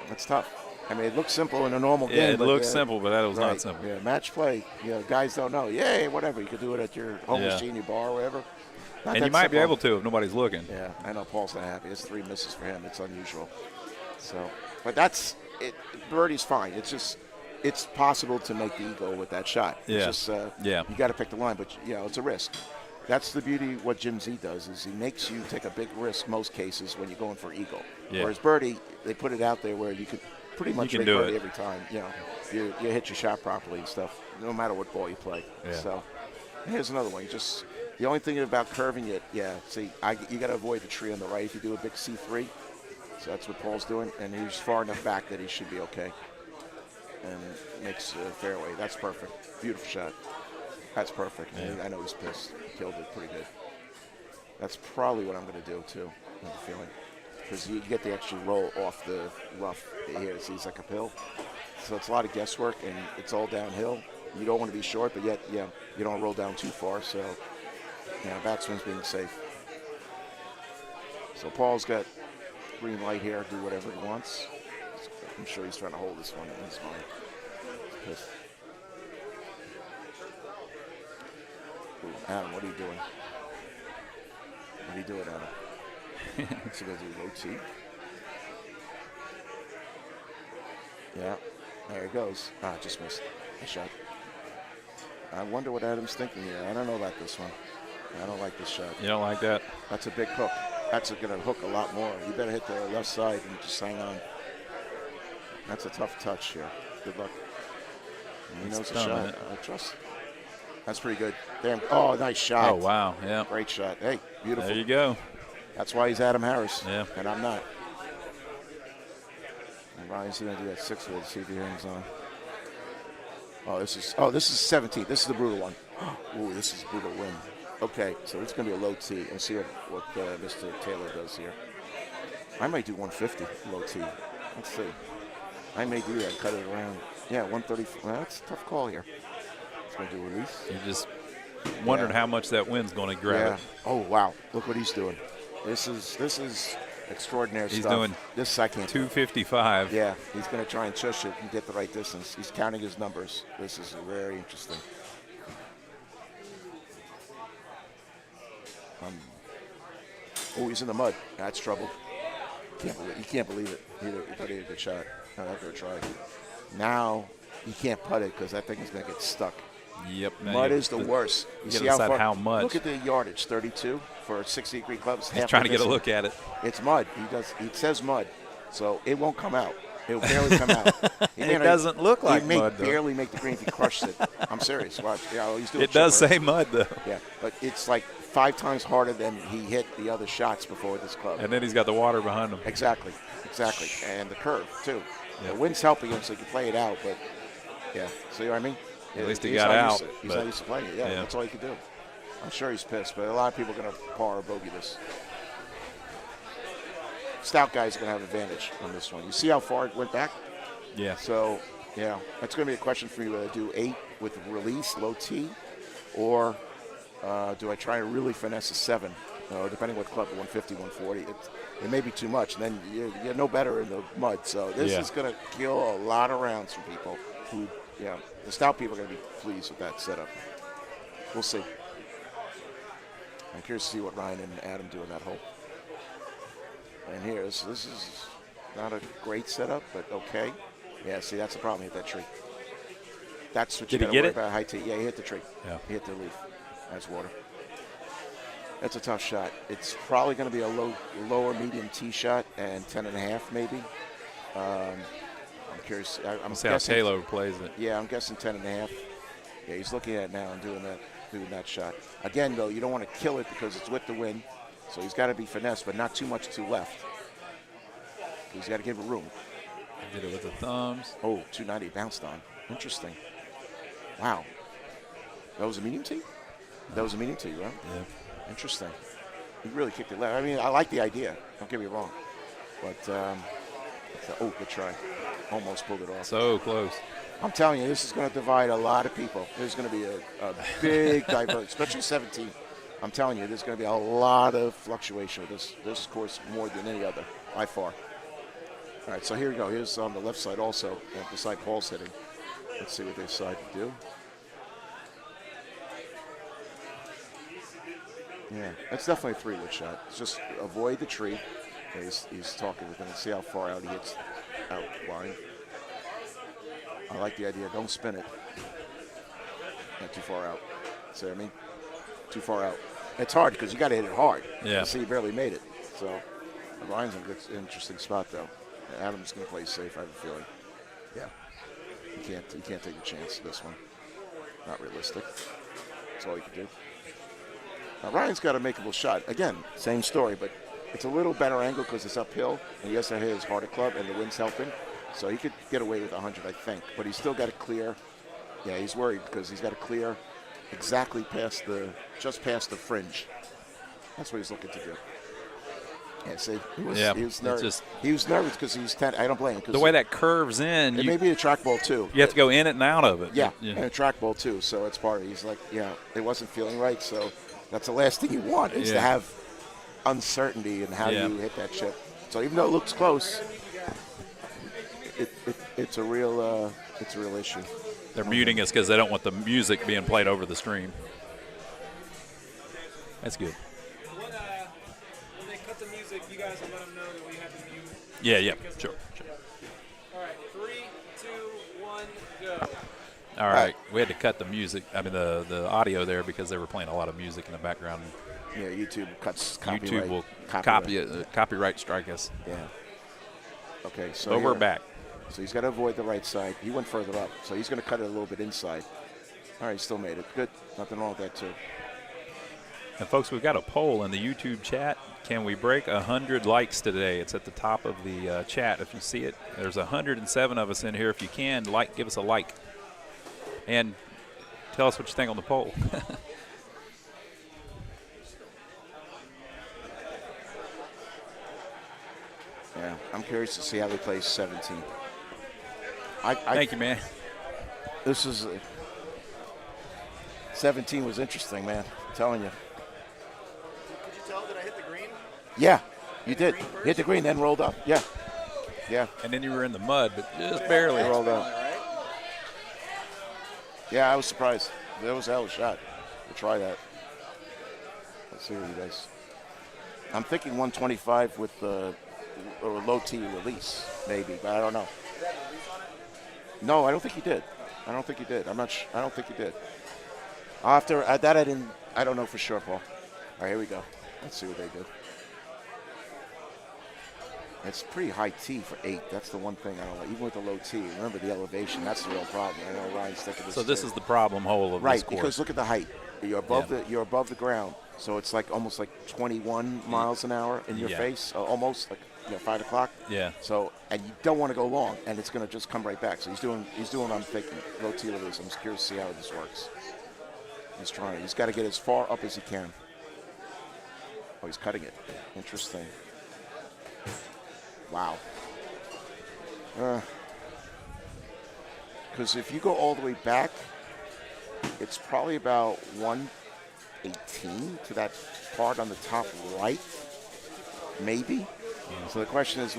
Speaker 16: That's tough. I mean, it looks simple in a normal game.
Speaker 11: Yeah, it looks simple, but that was not simple.
Speaker 16: Yeah, match play. Guys don't know. Yay, whatever. You could do it at your home machine, your bar, or whatever.
Speaker 11: And you might be able to if nobody's looking.
Speaker 16: Yeah, I know Paul's not happy. It's 3 misses for him. It's unusual. So, but that's it. Birdie's fine. It's just, it's possible to make the eagle with that shot.
Speaker 11: Yeah.
Speaker 16: It's just, you got to pick the line, but it's a risk. That's the beauty of what Jim Z does, is he makes you take a big risk most cases when you're going for eagle.
Speaker 11: Yeah.
Speaker 16: Whereas birdie, they put it out there where you could pretty much make birdie every time. You hit your shot properly and stuff, no matter what ball you play.
Speaker 11: Yeah.
Speaker 16: So, and here's another one. The only thing about curving it, see, you got to avoid the tree on the right if you do a big C3. So that's what Paul's doing, and he's far enough back that he should be okay. And makes a fairway. That's perfect. Beautiful shot. That's perfect.
Speaker 11: Yeah.
Speaker 16: I know he's pissed. He killed it pretty good. That's probably what I'm going to do, too, I have a feeling. Because you get the extra roll off the rough here. See, it's like a pill. So it's a lot of guesswork, and it's all downhill. You don't want to be short, but yet, you don't roll down too far. So, backswing's being safe. So Paul's got green light here, do whatever he wants. I'm sure he's trying to hold this one in his mind. Adam, what are you doing? What are you doing, Adam? What's he going to do, low T? Yeah, there it goes. Just missed a shot. I wonder what Adam's thinking here. I don't know about this one. I don't like this shot.
Speaker 11: You don't like that?
Speaker 16: That's a big hook. That's going to hook a lot more. You better hit the left side and just hang on. That's a tough touch here. Good luck. He knows the shot. I trust. That's pretty good. Damn. Oh, nice shot.
Speaker 11: Oh, wow. Yeah.
Speaker 16: Great shot. Hey, beautiful.
Speaker 11: There you go.
Speaker 16: That's why he's Adam Harris.
Speaker 11: Yeah.
Speaker 16: And I'm not. And Ryan's going to do that 6 wood, see if he hangs on. This is 17. This is the brutal one. Ooh, this is a brutal win. Okay, so it's going to be a low T. Let's see what Mr. Taylor does here. I might do 150 low T. Let's see. I may do that, cut it around. Yeah, 130. Well, that's a tough call here. It's going to do release.
Speaker 11: You just wondered how much that wind's going to grab it.
Speaker 16: Oh, wow. Look what he's doing. This is extraordinary stuff.
Speaker 11: He's doing
Speaker 16: this. I can't.
Speaker 11: 255.
Speaker 16: Yeah, he's going to try and tush it and get the right distance. He's counting his numbers. This is very interesting. He's in the mud. That's trouble. You can't believe it. He thought he had a good shot. No, that's going to try. Now he can't putt it because that thing is going to get stuck.
Speaker 11: Yep.
Speaker 16: Mud is the worst.
Speaker 11: You see how much.
Speaker 16: Look at the yardage, 32 for 60-degree clubs.
Speaker 11: He's trying to get a look at it.
Speaker 16: It's mud. He says mud, so it won't come out. It'll barely come out.
Speaker 11: It doesn't look like mud, though.
Speaker 16: He barely make the green if he crushes it. I'm serious. Watch. He's doing
Speaker 11: it does say mud, though.
Speaker 16: Yeah, but it's like 5 times harder than he hit the other shots before with this club.
Speaker 11: And then he's got the water behind him.
Speaker 16: Exactly. And the curve, too. Yep. The wind's helping him so he can play it out, but, see what I mean?
Speaker 11: At least he got out.
Speaker 16: He's not used to playing it. Yeah, that's all he could do. I'm sure he's pissed, but a lot of people are going to par or bogey this. Stout guys are going to have advantage on this one. You see how far it went back?
Speaker 11: Yeah.
Speaker 16: So, that's going to be a question for you to do 8 with release, low T, or do I try and really finesse a 7? Depending what club, 150, 140. It may be too much, and then you're no better in the mud. So this is going to kill a lot of rounds from people who, the stout people are going to be pleased with that setup. We'll see. I'm curious to see what Ryan and Adam do in that hole. And here, this is not a great setup, but okay. Yeah, see, that's the problem. Hit that tree. That's what you got to worry about. High tee. Yeah, he hit the tree. Yeah. He hit the leaf. That's water. That's a tough shot. It's probably going to be a lower medium tee shot and 10.5 maybe. I'm curious. I'm
Speaker 11: see how Taylor plays it.
Speaker 16: Yeah, I'm guessing 10.5. Yeah, he's looking at it now and doing that shot. Again, though, you don't want to kill it because it's with the wind. So he's got to be finesse, but not too much to left. He's got to give it room.
Speaker 11: Did it with the thumbs.
Speaker 16: Oh, 290 bounced on. Interesting. Wow. That was a medium tee? That was a medium tee, right?
Speaker 11: Yeah.
Speaker 16: Interesting. He really kicked it left. I mean, I like the idea. Don't get me wrong. But, good try. almost pulled it off.
Speaker 11: So close.
Speaker 16: I'm telling you, this is going to divide a lot of people. There's going to be a big divergence, especially 17. I'm telling you, there's going to be a lot of fluctuation with this course more than any other, by far. All right, so here we go. Here's on the left side also, beside Paul's hitting. Let's see what they decide to do. Yeah, that's definitely a three-wood shot. It's just avoid the tree. Yeah, he's talking with him. See how far out he hits out line. I like the idea. Don't spin it. Not too far out. See what I mean? Too far out. It's hard because you got to hit it hard.
Speaker 11: Yeah.
Speaker 16: See, he barely made it. So Ryan's in a good, interesting spot though. Adam's going to play safe. I have a feeling. Yeah. You can't take a chance this one. Not realistic. That's all you can do. Now Ryan's got a makeable shot. Again, same story, but it's a little better angle because it's uphill, and he has to hit his harder club, and the wind's helping. So he could get away with 100, I think. But he's still got to clear. Yeah, he's worried because he's got to clear exactly just past the fringe. That's what he's looking to do. Yeah, see, he was nervous. He was nervous because he's 10. I don't blame him.
Speaker 11: The way that curves in.
Speaker 16: It may be a track ball, too.
Speaker 11: You have to go in it and out of it.
Speaker 16: Yeah, and a track ball, too. So it's part of it. He's like, it wasn't feeling right. So that's the last thing you want is to have uncertainty in how you hit that chip. So even though it looks close, it's a real issue.
Speaker 11: They're muting us because they don't want the music being played over the stream. That's good.
Speaker 10: When they cut the music, you guys will let them know that we have to mute.
Speaker 11: Yeah, sure.
Speaker 10: All right, 3, 2, 1, go.
Speaker 11: All right, we had to cut the music. I mean the audio there because they were playing a lot of music in the background.
Speaker 16: Yeah, YouTube cuts copyright.
Speaker 11: YouTube will copyright strike us.
Speaker 16: Yeah. Okay, so
Speaker 11: but we're back.
Speaker 16: So he's got to avoid the right side. He went further up, so he's going to cut it a little bit inside. All right, he still made it. Good. Nothing wrong with that, too.
Speaker 11: And, folks, we've got a poll in the YouTube chat. Can we break 100 likes today? It's at the top of the chat if you see it. There's 107 of us in here. If you can, give us a like. And tell us what you think on the poll.
Speaker 16: Yeah, I'm curious to see how they play 17.
Speaker 11: Thank you, man.
Speaker 16: This is 17 was interesting, man. I'm telling you.
Speaker 12: Did you tell that I hit the green?
Speaker 16: Yeah, you did. Hit the green, then rolled up. Yeah.
Speaker 11: And then you were in the mud, but just barely.
Speaker 16: Rolled up. Yeah, I was surprised. That was a hell of a shot. We'll try that. Let's see what you guys. I'm thinking 125 with the low T release, maybe, but I don't know. No, I don't think he did. I don't think he did. I don't think he did. After that, I don't know for sure, Paul. All right, here we go. Let's see what they do. It's pretty high T for 8. That's the one thing I don't like. Even with the low T, remember the elevation. That's the real problem. I know Ryan's thinking this.
Speaker 11: So this is the problem hole of this course.
Speaker 16: Right, because look at the height. You're above the ground, so it's like almost like 21 miles an hour in your face, almost like 5 o'clock.
Speaker 11: Yeah.
Speaker 16: So and you don't want to go long, and it's going to just come right back. So he's doing what I'm thinking. Low T release. I'm just curious to see how this works. He's trying. He's got to get as far up as he can. Oh, he's cutting it. Interesting. Wow. Because if you go all the way back, it's probably about 118 to that part on the top right, maybe. So the question is,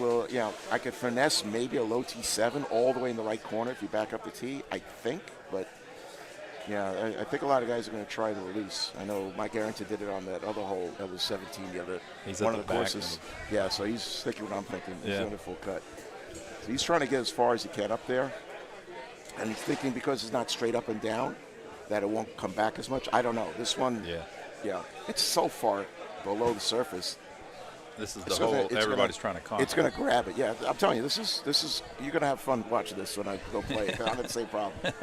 Speaker 16: I could finesse maybe a low T7 all the way in the right corner if you back up the tee, I think. But, I think a lot of guys are going to try the release. I know Mike Arrington did it on that other hole. That was 17 one of the courses. Yeah, so he's thinking what I'm thinking. He's doing a full cut. So he's trying to get as far as he can up there. And he's thinking because it's not straight up and down that it won't come back as much. I don't know. This one, it's so far below the surface.
Speaker 11: This is the hole everybody's trying to conquer.
Speaker 16: It's going to grab it. Yeah, I'm telling you, this is you're going to have fun watching this when I go play it. I'm in the same problem.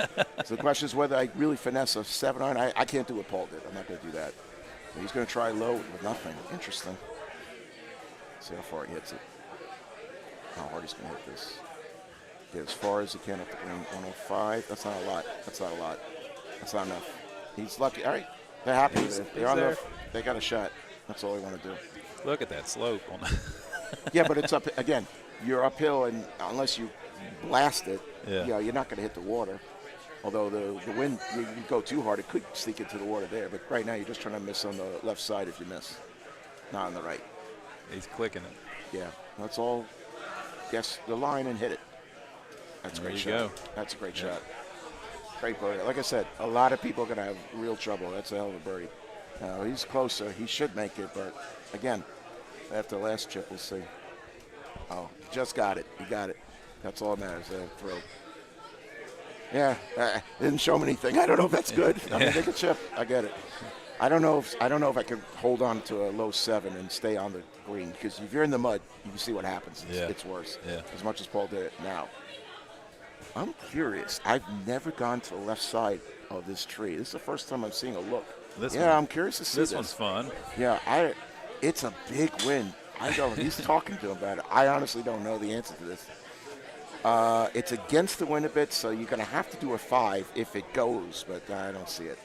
Speaker 16: So the question is whether I really finesse a 7-iron. I can't do what Paul did. I'm not going to do that. But he's going to try low with nothing. Interesting. See how far he hits it. How hard he's going to hit this. Get as far as he can up the green. 105. That's not a lot. That's not enough. He's lucky. All right. They're happy with it. They're on there. They got a shot. That's all they want to do.
Speaker 11: Look at that slope.
Speaker 16: Yeah, but it's up again. You're uphill, and unless you blast it,
Speaker 11: Yeah.
Speaker 16: you're not going to hit the water. Although the wind, you go too hard, it could sneak into the water there. But right now, you're just trying to miss on the left side if you miss, not on the right.
Speaker 11: He's clicking it.
Speaker 16: Yeah, that's all. Guess the line and hit it. That's a
Speaker 11: There
Speaker 16: great
Speaker 11: you
Speaker 16: shot.
Speaker 11: go.
Speaker 16: That's a great shot. Great birdie. Like I said, a lot of people are going to have real trouble. That's a hell of a birdie. He's closer. He should make it, but again, after the last chip, we'll see. Oh, just got it. He got it. That's all that matters. Throw. Yeah, didn't show me anything. I don't know if that's good. I mean, take a chip. I get it. I don't know if I can hold on to a low 7 and stay on the green, because if you're in the mud, you can see what happens. It's worse.
Speaker 11: Yeah.
Speaker 16: As much as Paul did it. Now, I'm curious. I've never gone to the left side of this tree. This is the first time I'm seeing a look. I'm curious to see this.
Speaker 11: This one's fun.
Speaker 16: Yeah, it's a big win. I don't. He's talking to him about it. I honestly don't know the answer to this. It's against the wind a bit, so you're going to have to do a 5 if it goes, but I don't see it.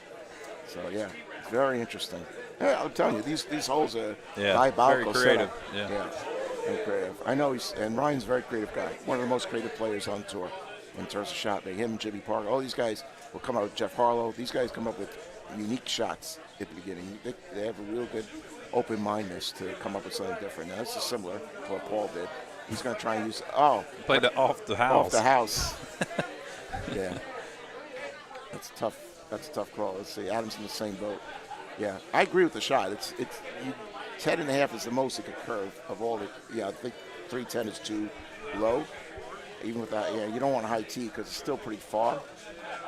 Speaker 16: So, yeah, it's very interesting. Yeah, I'm telling you, these holes are diabolical.
Speaker 11: Very creative.
Speaker 16: Yeah, very creative. I know and Ryan's a very creative guy. One of the most creative players on tour in terms of shot making. Him, Jimmy Parker, all these guys will come out with Jeff Harlow. These guys come up with unique shots at the beginning. They have a real good open-mindedness to come up with something different. Now, this is similar to what Paul did. He's going to try and use
Speaker 11: played it off the house.
Speaker 16: Off the house. Yeah. That's tough. That's a tough call. Let's see. Adam's in the same boat. Yeah. I agree with the shot. It's 10.5 is the most it could curve of all the. Yeah, I think 310 is too low. Even with that, you don't want high tee because it's still pretty far.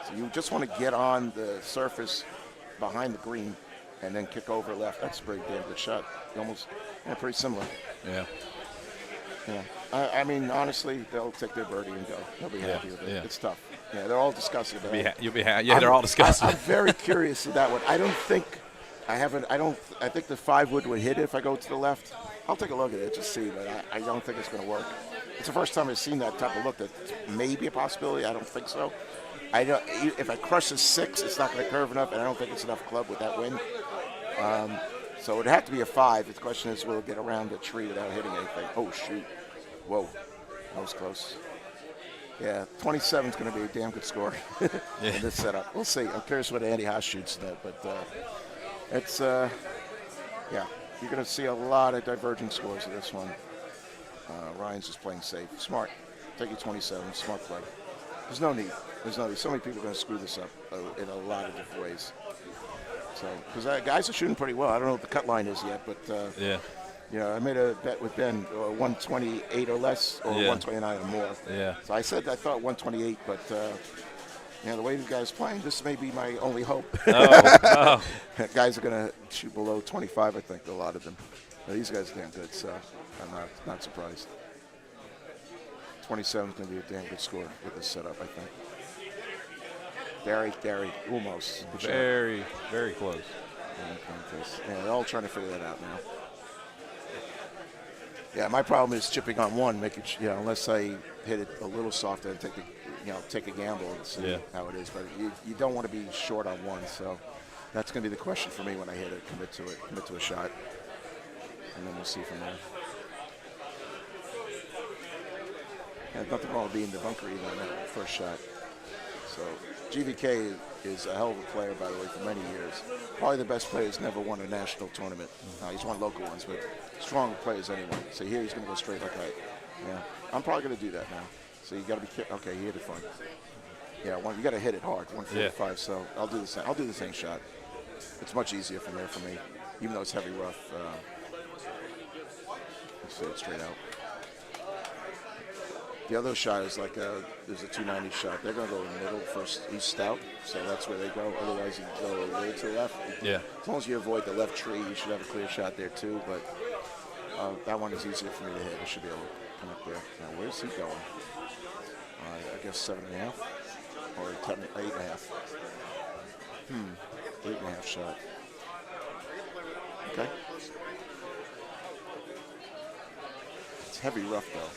Speaker 16: So you just want to get on the surface behind the green and then kick over left. That's a pretty damn good shot. Almost pretty similar.
Speaker 11: Yeah.
Speaker 16: Yeah, I mean, honestly, they'll take their birdie and go. They'll be happy with it.
Speaker 11: Yeah.
Speaker 16: It's tough. Yeah, they're all discussing it.
Speaker 11: You'll be happy. Yeah, they're all discussing.
Speaker 16: I'm very curious of that one. I think the 5 wood hit it if I go to the left. I'll take a look at it, just see, but I don't think it's going to work. It's the first time I've seen that type of look. That may be a possibility. I don't think so. If I crush a 6, it's not going to curve enough, and I don't think it's enough club with that wind. So it would have to be a 5. The question is, will it get around the tree without hitting anything? Oh, shoot. Whoa. That was close. Yeah, 27 is going to be a damn good score in this setup. We'll see. I'm curious what Andy Haas shoots that, but it's, you're going to see a lot of diverging scores in this one. Ryan's just playing safe. Smart. Take your 27. Smart play. There's no need. So many people are going to screw this up in a lot of different ways. So, because guys are shooting pretty well. I don't know what the cut line is yet, but I made a bet with Ben, 128 or less, or 129 or more.
Speaker 11: Yeah.
Speaker 16: So I said I thought 128, but the way the guys playing, this may be my only hope. Guys are going to shoot below 25, I think, a lot of them. But these guys are damn good, so I'm not surprised. 27 is going to be a damn good score with this setup, I think. Gary, almost.
Speaker 11: Very, very close.
Speaker 16: Yeah, they're all trying to figure that out now. Yeah, my problem is chipping on one, making unless I hit it a little softer and take a gamble and see how it is. But you don't want to be short on one, so that's going to be the question for me when I hit it. Commit to a shot, and then we'll see from there. Yeah, nothing wrong with being the bunker even on that first shot. So GVK is a hell of a player, by the way, for many years. Probably the best player who's never won a national tournament. He's won local ones, but strong players anyway. So here he's going to go straight like that. Yeah, I'm probably going to do that now. So you got to be careful. Okay, he hit it fine. Yeah, you got to hit it hard, 145. Yeah. So I'll do the same. I'll do the same shot. It's much easier from there for me, even though it's heavy rough. Let's see it straight out. The other shot is there's a 290 shot. They're going to go in the middle first. He's stout, so that's where they go. Otherwise, you go a little to the left.
Speaker 11: Yeah.
Speaker 16: As long as you avoid the left tree, you should have a clear shot there too. But that one is easier for me to hit. I should be able to come up there. Now, where's he going? I guess 7.5 or 8.5. 8.5 shot. Okay. It's heavy rough though.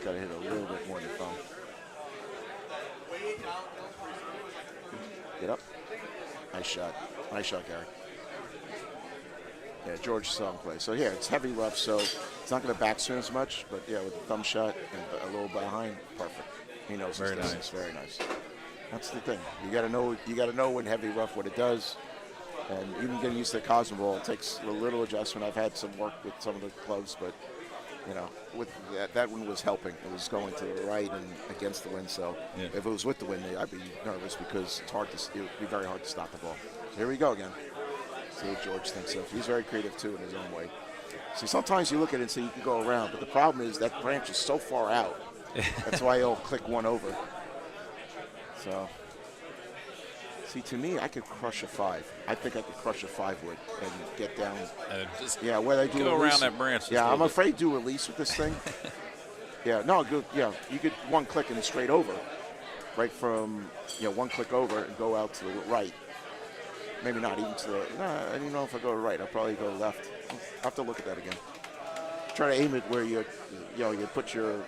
Speaker 16: Got to hit a little bit more than thumb. Get up. Nice shot, Gary. Yeah, George saw him play. So, yeah, it's heavy rough, so it's not going to backswing as much. But, yeah, with the thumb shot and a little behind, perfect. He knows his distance. Very nice. That's the thing. You got to know. You got to know in heavy rough what it does. And even getting used to the Cosmo ball, it takes a little adjustment. I've had some work with some of the clubs, but you know, with that one was helping. It was going to the right and against the wind. So if it was with the wind, I'd be nervous because it would be very hard to stop the ball. Here we go again. See what George thinks of. He's very creative too in his own way. See, sometimes you look at it and say you can go around, but the problem is that branch is so far out. That's why he'll click one over. So. See, to me, I could crush a 5. I think I could crush a 5-wood and get down. Yeah, where I do
Speaker 11: go
Speaker 16: release,
Speaker 11: around that branch.
Speaker 16: Yeah, I'm afraid to do release with this thing. Yeah, no, good. Yeah, you could one click and straight over, right from one click over and go out to the right. Maybe not even to the. No, I don't know if I go right. I'll probably go left. I'll have to look at that again. Try to aim it where you put the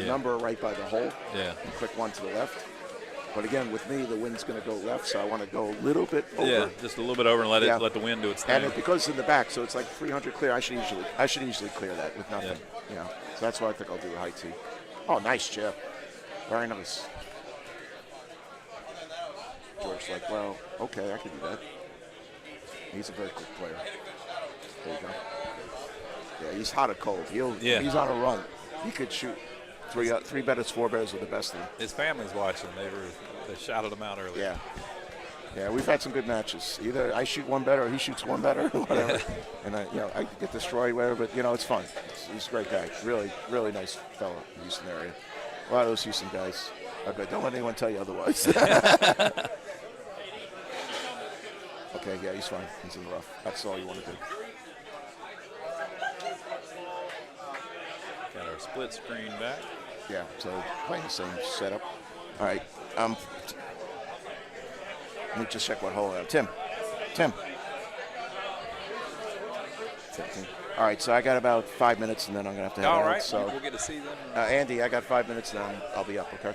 Speaker 16: number right by the hole.
Speaker 11: Yeah.
Speaker 16: And click one to the left. But again, with me, the wind's going to go left, so I want to go a little bit over.
Speaker 11: Yeah, just a little bit over and let the wind do its thing.
Speaker 16: And because it's in the back, so it's like 300 clear. I should easily clear that with nothing. Yeah. So that's why I think I'll do a high tee. Oh, nice chip. Very nice. George's like, well, okay, I can do that. He's a very quick player. There you go. Yeah, he's hot or cold. He's on a run. He could shoot. Three betters, 4 betters are the best of them.
Speaker 11: His family's watching. They shouted him out earlier.
Speaker 16: Yeah, we've had some good matches. Either I shoot one better or he shoots one better, whatever. And I get destroyed, whatever. But it's fun. He's a great guy. Really, really nice fellow in the Houston area. A lot of those Houston guys. Okay, don't let anyone tell you otherwise. Okay, yeah, he's fine. He's in the rough. That's all you want to do.
Speaker 11: Got our split screen back.
Speaker 16: Yeah, so playing the same setup. All right. Let me just check what hole I have. Tim. 15. All right, so I got about 5 minutes, and then I'm going to have to head out.
Speaker 11: All right,
Speaker 16: so
Speaker 11: we'll get to see them.
Speaker 16: Andy, I got 5 minutes, and then I'll be up, okay?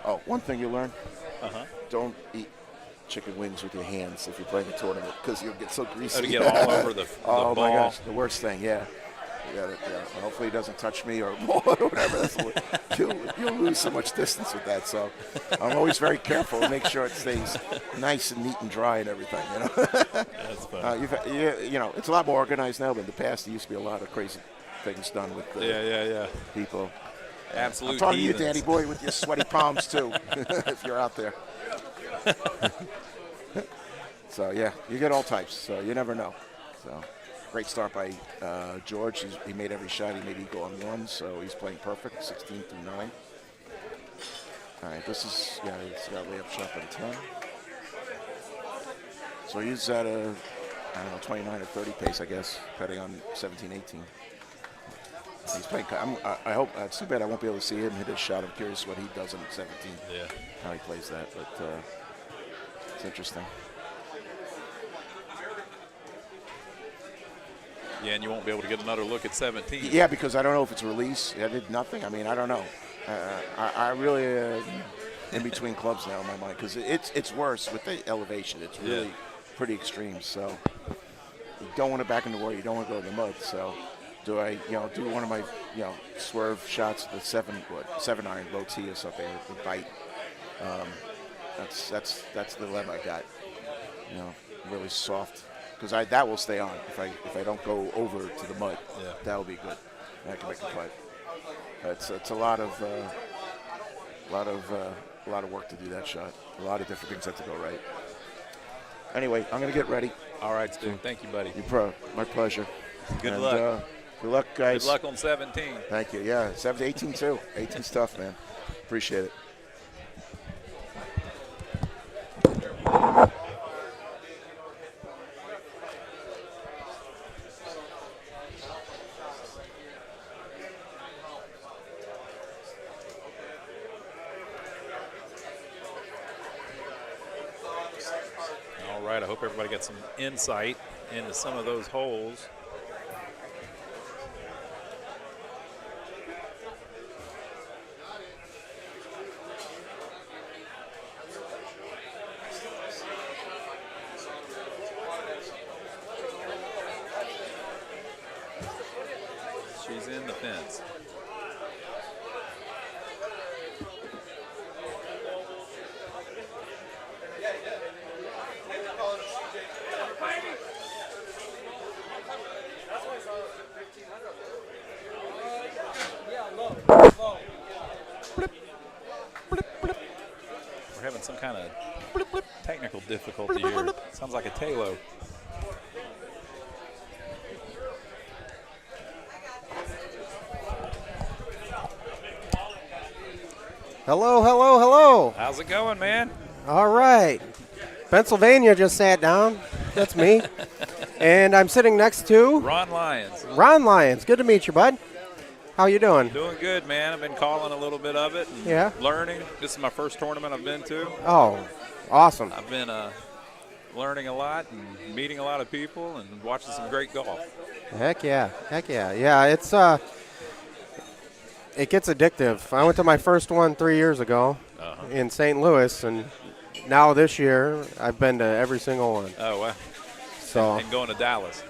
Speaker 16: Oh, one thing you learn. Don't eat chicken wings with your hands if you're playing a tournament because you'll get so greasy.
Speaker 11: To get all over the
Speaker 16: oh,
Speaker 11: ball.
Speaker 16: My gosh, the worst thing, yeah. Hopefully he doesn't touch me or whatever. You'll lose so much distance with that. So I'm always very careful to make sure it stays nice and neat and dry and everything.
Speaker 11: That's fun.
Speaker 16: It's a lot more organized now, but in the past there used to be a lot of crazy things done with people.
Speaker 11: Absolute
Speaker 16: I'm talking
Speaker 11: heathens.
Speaker 16: to you, Danny boy, with your sweaty palms too, if you're out there. So yeah, you get all types. So you never know. So. Great start by George. He made every shot. He made eagle on 1, so he's playing perfect, 16 through 9. All right, he's got a layup shot by 10. So he's at a, 29 or 30 pace, I guess, depending on 17, 18. He's playing. I hope. It's too bad I won't be able to see him hit his shot. I'm curious what he does in 17.
Speaker 11: Yeah.
Speaker 16: How he plays that, but it's interesting.
Speaker 11: Yeah, and you won't be able to get another look at 17.
Speaker 16: Yeah, because I don't know if it's release. I did nothing. I mean, I don't know. I really in between clubs now in my mind because it's worse with the elevation. It's really pretty extreme. So you don't want to back in the water. You don't want to go in the mud. So do I, do one of my, swerve shots with 7 iron low tee or something with bite. That's the dilemma I got. Really soft. Because that will stay on if I don't go over to the mud.
Speaker 11: Yeah.
Speaker 16: That will be good. I can make a putt. It's a lot of work to do that shot. A lot of different things have to go right. Anyway, I'm gonna get ready.
Speaker 11: All right, Stu. Thank you, buddy.
Speaker 16: My pleasure.
Speaker 11: Good luck.
Speaker 16: Good luck, guys.
Speaker 11: Good luck on 17.
Speaker 16: Thank you. Yeah, 18 too. 18's tough, man. Appreciate it.
Speaker 11: I hope everybody gets some insight into some of those holes. having some kind of technical difficulty here. Sounds like a Talo.
Speaker 17: Hello, hello, hello.
Speaker 11: How's it going, man?
Speaker 17: All right. Pennsylvania just sat down. That's me. And I'm sitting next to
Speaker 11: Ron Lyons.
Speaker 17: Ron Lyons. Good to meet you, bud. How you doing?
Speaker 11: Doing good, man. I've been calling a little bit of it and
Speaker 17: Yeah.
Speaker 11: learning. This is my first tournament I've been to.
Speaker 17: Oh, awesome.
Speaker 11: I've been learning a lot and meeting a lot of people and watching some great golf.
Speaker 17: Heck yeah. Heck yeah. Yeah, it's it gets addictive. I went to my first one 3 years ago in St. Louis, and now this year I've been to every single one.
Speaker 11: Oh, wow.
Speaker 17: So
Speaker 11: And going to Dallas.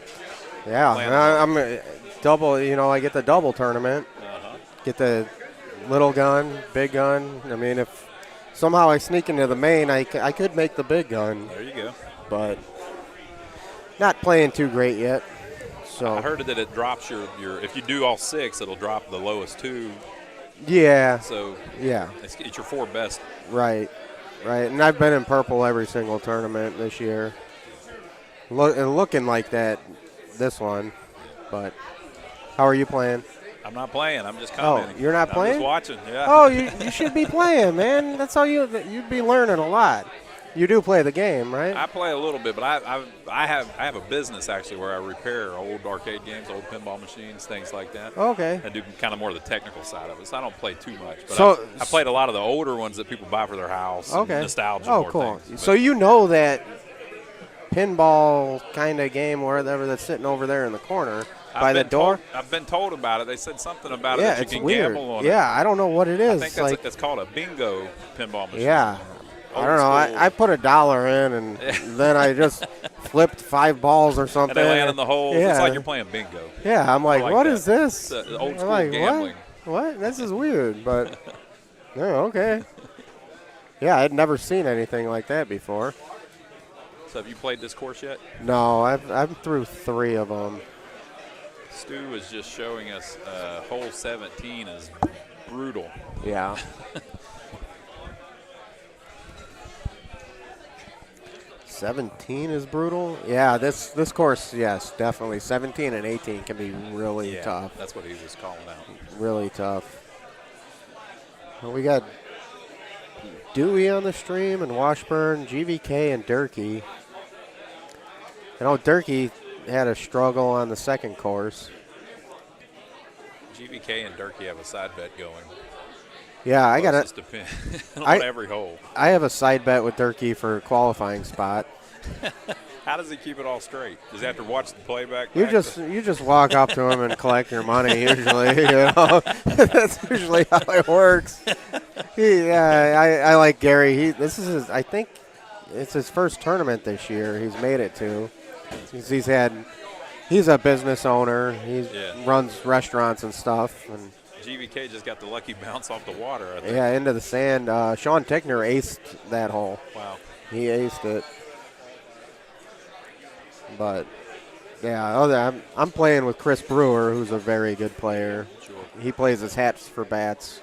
Speaker 17: yeah,
Speaker 11: Playing
Speaker 17: I'm double. You know, I get the double tournament, get the little gun, big gun. I mean, if somehow I sneak into the main, I could make the big gun.
Speaker 11: There you go.
Speaker 17: But not playing too great yet. So
Speaker 11: I heard that it drops your if you do all 6, it'll drop the lowest 2.
Speaker 17: yeah.
Speaker 11: So
Speaker 17: yeah,
Speaker 11: it's your 4 best.
Speaker 17: Right. And I've been in purple every single tournament this year. Looking like that this one. But how are you playing?
Speaker 11: I'm not playing. I'm just commenting.
Speaker 17: Oh, you're not playing?
Speaker 11: I'm just watching. Yeah.
Speaker 17: Oh, you should be playing, man. That's how you'd be learning a lot. You do play the game, right?
Speaker 11: I play a little bit, but I have a business actually where I repair old arcade games, old pinball machines, things like that.
Speaker 17: Okay.
Speaker 11: I do kind of more of the technical side of it, so I don't play too much. But
Speaker 17: So-
Speaker 11: I played a lot of the older ones that people buy for their house.
Speaker 17: Okay.
Speaker 11: And nostalgia.
Speaker 17: Oh,
Speaker 11: more
Speaker 17: cool.
Speaker 11: Things.
Speaker 17: So you know that pinball kind of game, whatever that's sitting over there in the corner by the door.
Speaker 11: I've been told about it. They said something about it
Speaker 17: Yeah,
Speaker 11: that you
Speaker 17: it's
Speaker 11: can
Speaker 17: weird.
Speaker 11: gamble on it.
Speaker 17: Yeah, I don't know what it is.
Speaker 11: I think that's
Speaker 17: like,
Speaker 11: it's called a bingo pinball machine.
Speaker 17: yeah. I don't know.
Speaker 11: Old school.
Speaker 17: I put $1 in, and then I just flipped 5 balls or something.
Speaker 11: And they land in the holes.
Speaker 17: Yeah.
Speaker 11: It's like you're playing bingo.
Speaker 17: Yeah, I'm like, what
Speaker 11: that.
Speaker 17: is this?
Speaker 11: It's old
Speaker 17: I'm
Speaker 11: school
Speaker 17: like,
Speaker 11: gambling.
Speaker 17: What? This is weird, but oh, okay. Yeah, I'd never seen anything like that before.
Speaker 11: So have you played this course yet?
Speaker 17: No, I'm through 3 of them.
Speaker 11: Stu is just showing us hole 17 is brutal.
Speaker 17: Yeah. 17 is brutal. Yeah, this course, yes, definitely. 17 and 18 can be really tough.
Speaker 11: That's what he was calling out.
Speaker 17: Really tough. Well, we got Dewey on the stream and Washburn, GVK, and Durkee. I know Durkee had a struggle on the second course.
Speaker 11: GVK and Durkee have a side bet going.
Speaker 17: Yeah, I got
Speaker 11: Closest to pin on every hole.
Speaker 17: I have a side bet with Durkee for qualifying spot.
Speaker 11: How does he keep it all straight? Does he have to watch the playback?
Speaker 17: You just walk up to him and collect your money. Usually, you know, that's usually how it works. I like Gary. This is I think it's his first tournament this year. He's made it to. He's a business owner. He runs restaurants and stuff. And
Speaker 11: GVK just got the lucky bounce off the water, I think.
Speaker 17: yeah, into the sand. Sean Tickner aced that hole.
Speaker 11: Wow.
Speaker 17: He aced it. But, yeah, I'm playing with Chris Brewer, who's a very good player.
Speaker 11: Sure.
Speaker 17: He plays his hats for bats.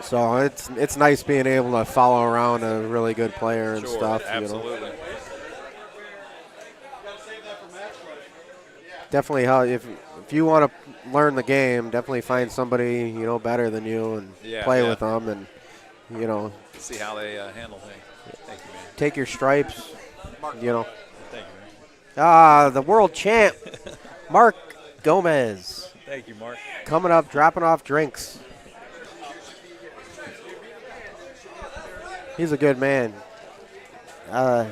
Speaker 17: So it's nice being able to follow around a really good player and stuff.
Speaker 11: Absolutely.
Speaker 17: You know. Definitely, if you want to learn the game, definitely find somebody better than you and play with them, and
Speaker 11: see how they handle things. Thank you, man.
Speaker 17: take your stripes.
Speaker 11: Thank you,
Speaker 17: man. The world champ, Mark Gomez.
Speaker 11: Thank you, Mark.
Speaker 17: Coming up, dropping off drinks. He's a good man. I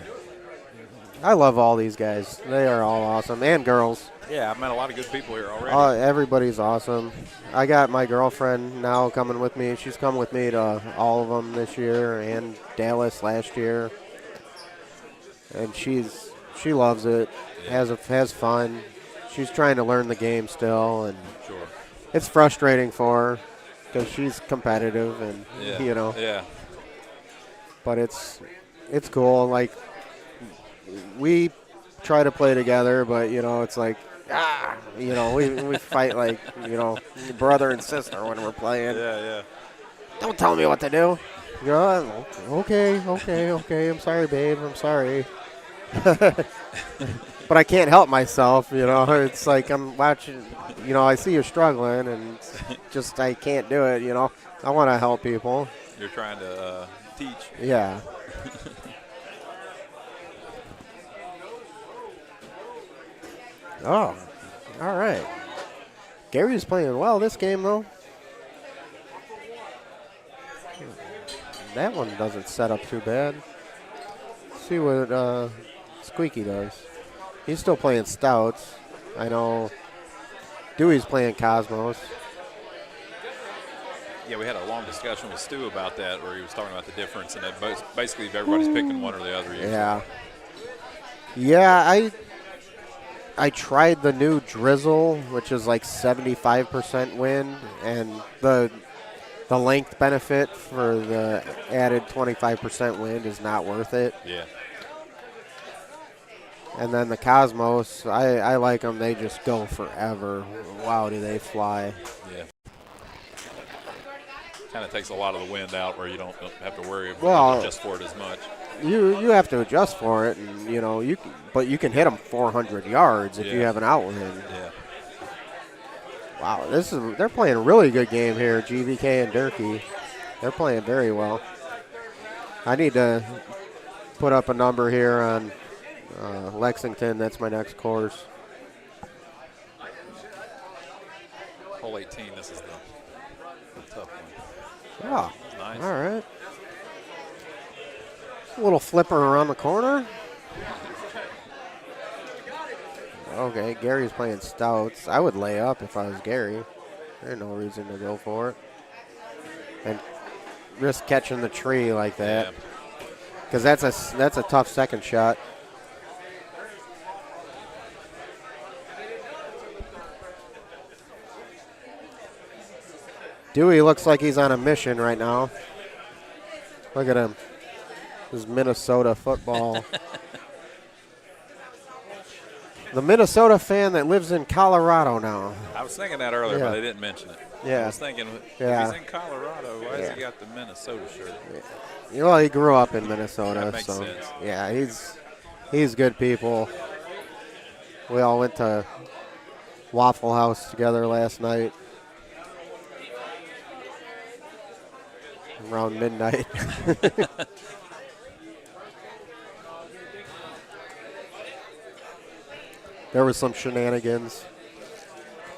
Speaker 17: love all these guys. They are all awesome, and girls.
Speaker 11: Yeah, I've met a lot of good people here already.
Speaker 17: Everybody's awesome. I got my girlfriend now coming with me. She's come with me to all of them this year and Dallas last year. And she loves it, has fun. She's trying to learn the game still, and it's frustrating for her because she's competitive and
Speaker 11: Yeah.
Speaker 17: But it's cool. Like we try to play together, but it's like You know, we fight like, you know, brother and sister when we're playing.
Speaker 11: Yeah.
Speaker 17: Don't tell me what to do. You know, okay. I'm sorry, babe. I'm sorry. But I can't help myself, you know. It's like I'm watching, you know, I see you struggling, and just I can't do it, you know. I want to help people.
Speaker 11: You're trying to teach.
Speaker 17: Yeah. Oh, all right. Gary's playing well this game, though. That one doesn't set up too bad. Let's see what Squeaky does. He's still playing Stouts. I know Dewey's playing Cosmos.
Speaker 11: Yeah, we had a long discussion with Stu about that, where he was talking about the difference, and basically everybody's picking one or the other. Usually.
Speaker 17: Yeah, I tried the new Drizzle, which is like 75% wind, and the length benefit for the added 25% wind is not worth it.
Speaker 11: Yeah.
Speaker 17: And then the Cosmos, I like them. They just go forever. Wow, do they fly.
Speaker 11: Yeah. Kind of takes a lot of the wind out where you don't have to worry just for it as much.
Speaker 17: You have to adjust for it, and you know but you can hit them 400 yards if you have an outwind.
Speaker 11: Yeah.
Speaker 17: Wow, they're playing a really good game here, GVK and Durkee. They're playing very well. I need to put up a number here on Lexington. That's my next course.
Speaker 11: Hole 18, this is the tough one.
Speaker 17: Oh,
Speaker 11: nice.
Speaker 17: All right. A little flipper around the corner. Okay, Gary's playing Stouts. I would lay up if I was Gary. There's no reason to go for it. And risk catching the tree like that. Because that's a tough second shot. Dewey looks like he's on a mission right now. Look at him. This is Minnesota football. The Minnesota fan that lives in Colorado now.
Speaker 11: I was thinking that earlier, but I didn't mention it.
Speaker 17: Yeah.
Speaker 11: I was thinking, if he's in Colorado, why has he got the Minnesota shirt?
Speaker 17: Yeah. Well, he grew up in Minnesota,
Speaker 11: That makes
Speaker 17: so
Speaker 11: sense.
Speaker 17: yeah, he's good people. We all went to Waffle House together last night around midnight. There was some shenanigans.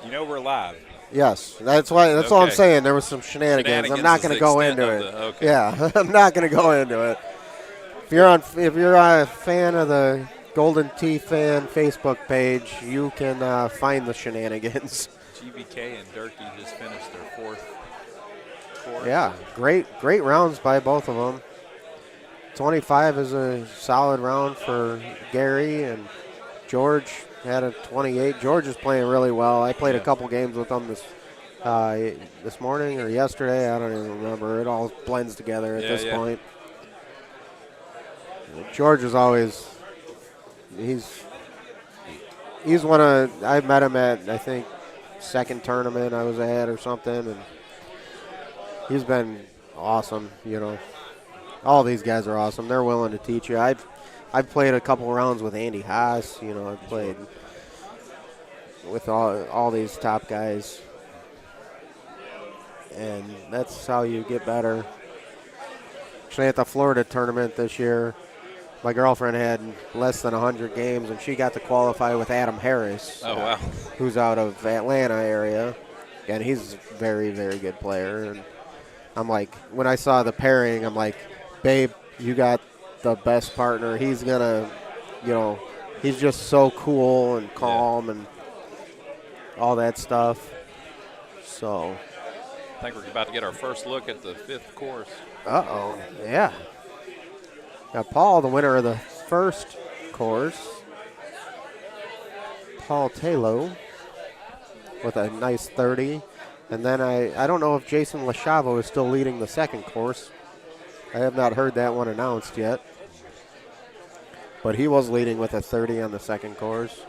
Speaker 11: You know we're live.
Speaker 17: Yes, that's why. That's all I'm saying. There was some shenanigans. I'm not going to go into it. Yeah, I'm not going to go into it. If you're a fan of the Golden Tee fan Facebook page, you can find the shenanigans.
Speaker 11: GVK and Durkee just finished their fourth course.
Speaker 17: Yeah, great rounds by both of them. 25 is a solid round for Gary, and George had a 28. George is playing really well. I played a couple games with him this morning or yesterday. I don't even remember. It all blends together at this point. George is always he's one of I met him at I think second tournament I was at or something, and he's been awesome. You know, all these guys are awesome. They're willing to teach you. I've played a couple rounds with Andy Haas. You know, I've played with all these top guys, and that's how you get better. Actually, at the Florida tournament this year, my girlfriend had less than 100 games, and she got to qualify with Adam Harris.
Speaker 11: Oh, wow.
Speaker 17: Who's out of Atlanta area, and he's a very, very good player. And I'm like, when I saw the pairing, I'm like, babe, you got the best partner. He's gonna, you know, he's just so cool and calm and all that stuff. So
Speaker 11: I think we're about to get our first look at the fifth course.
Speaker 17: Uh-oh, yeah. Now, Paul, the winner of the first course, Paul Taylor with a nice 30. And then I don't know if Jason Lachavo is still leading the second course. I have not heard that one announced yet. But he was leading with a 30 on the second course.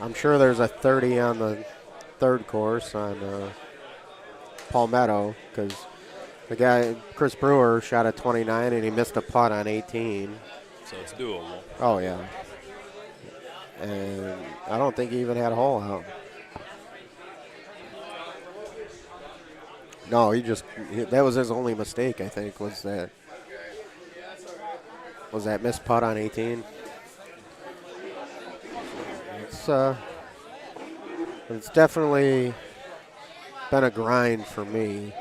Speaker 17: I'm sure there's a 30 on the third course on Palmetto because the guy, Chris Brewer, shot a 29 and he missed a putt on 18.
Speaker 11: So it's doable.
Speaker 17: Oh, yeah. And I don't think he even had a hole out. No, that was his only mistake, I think, was that missed putt on 18. It's definitely been a grind for me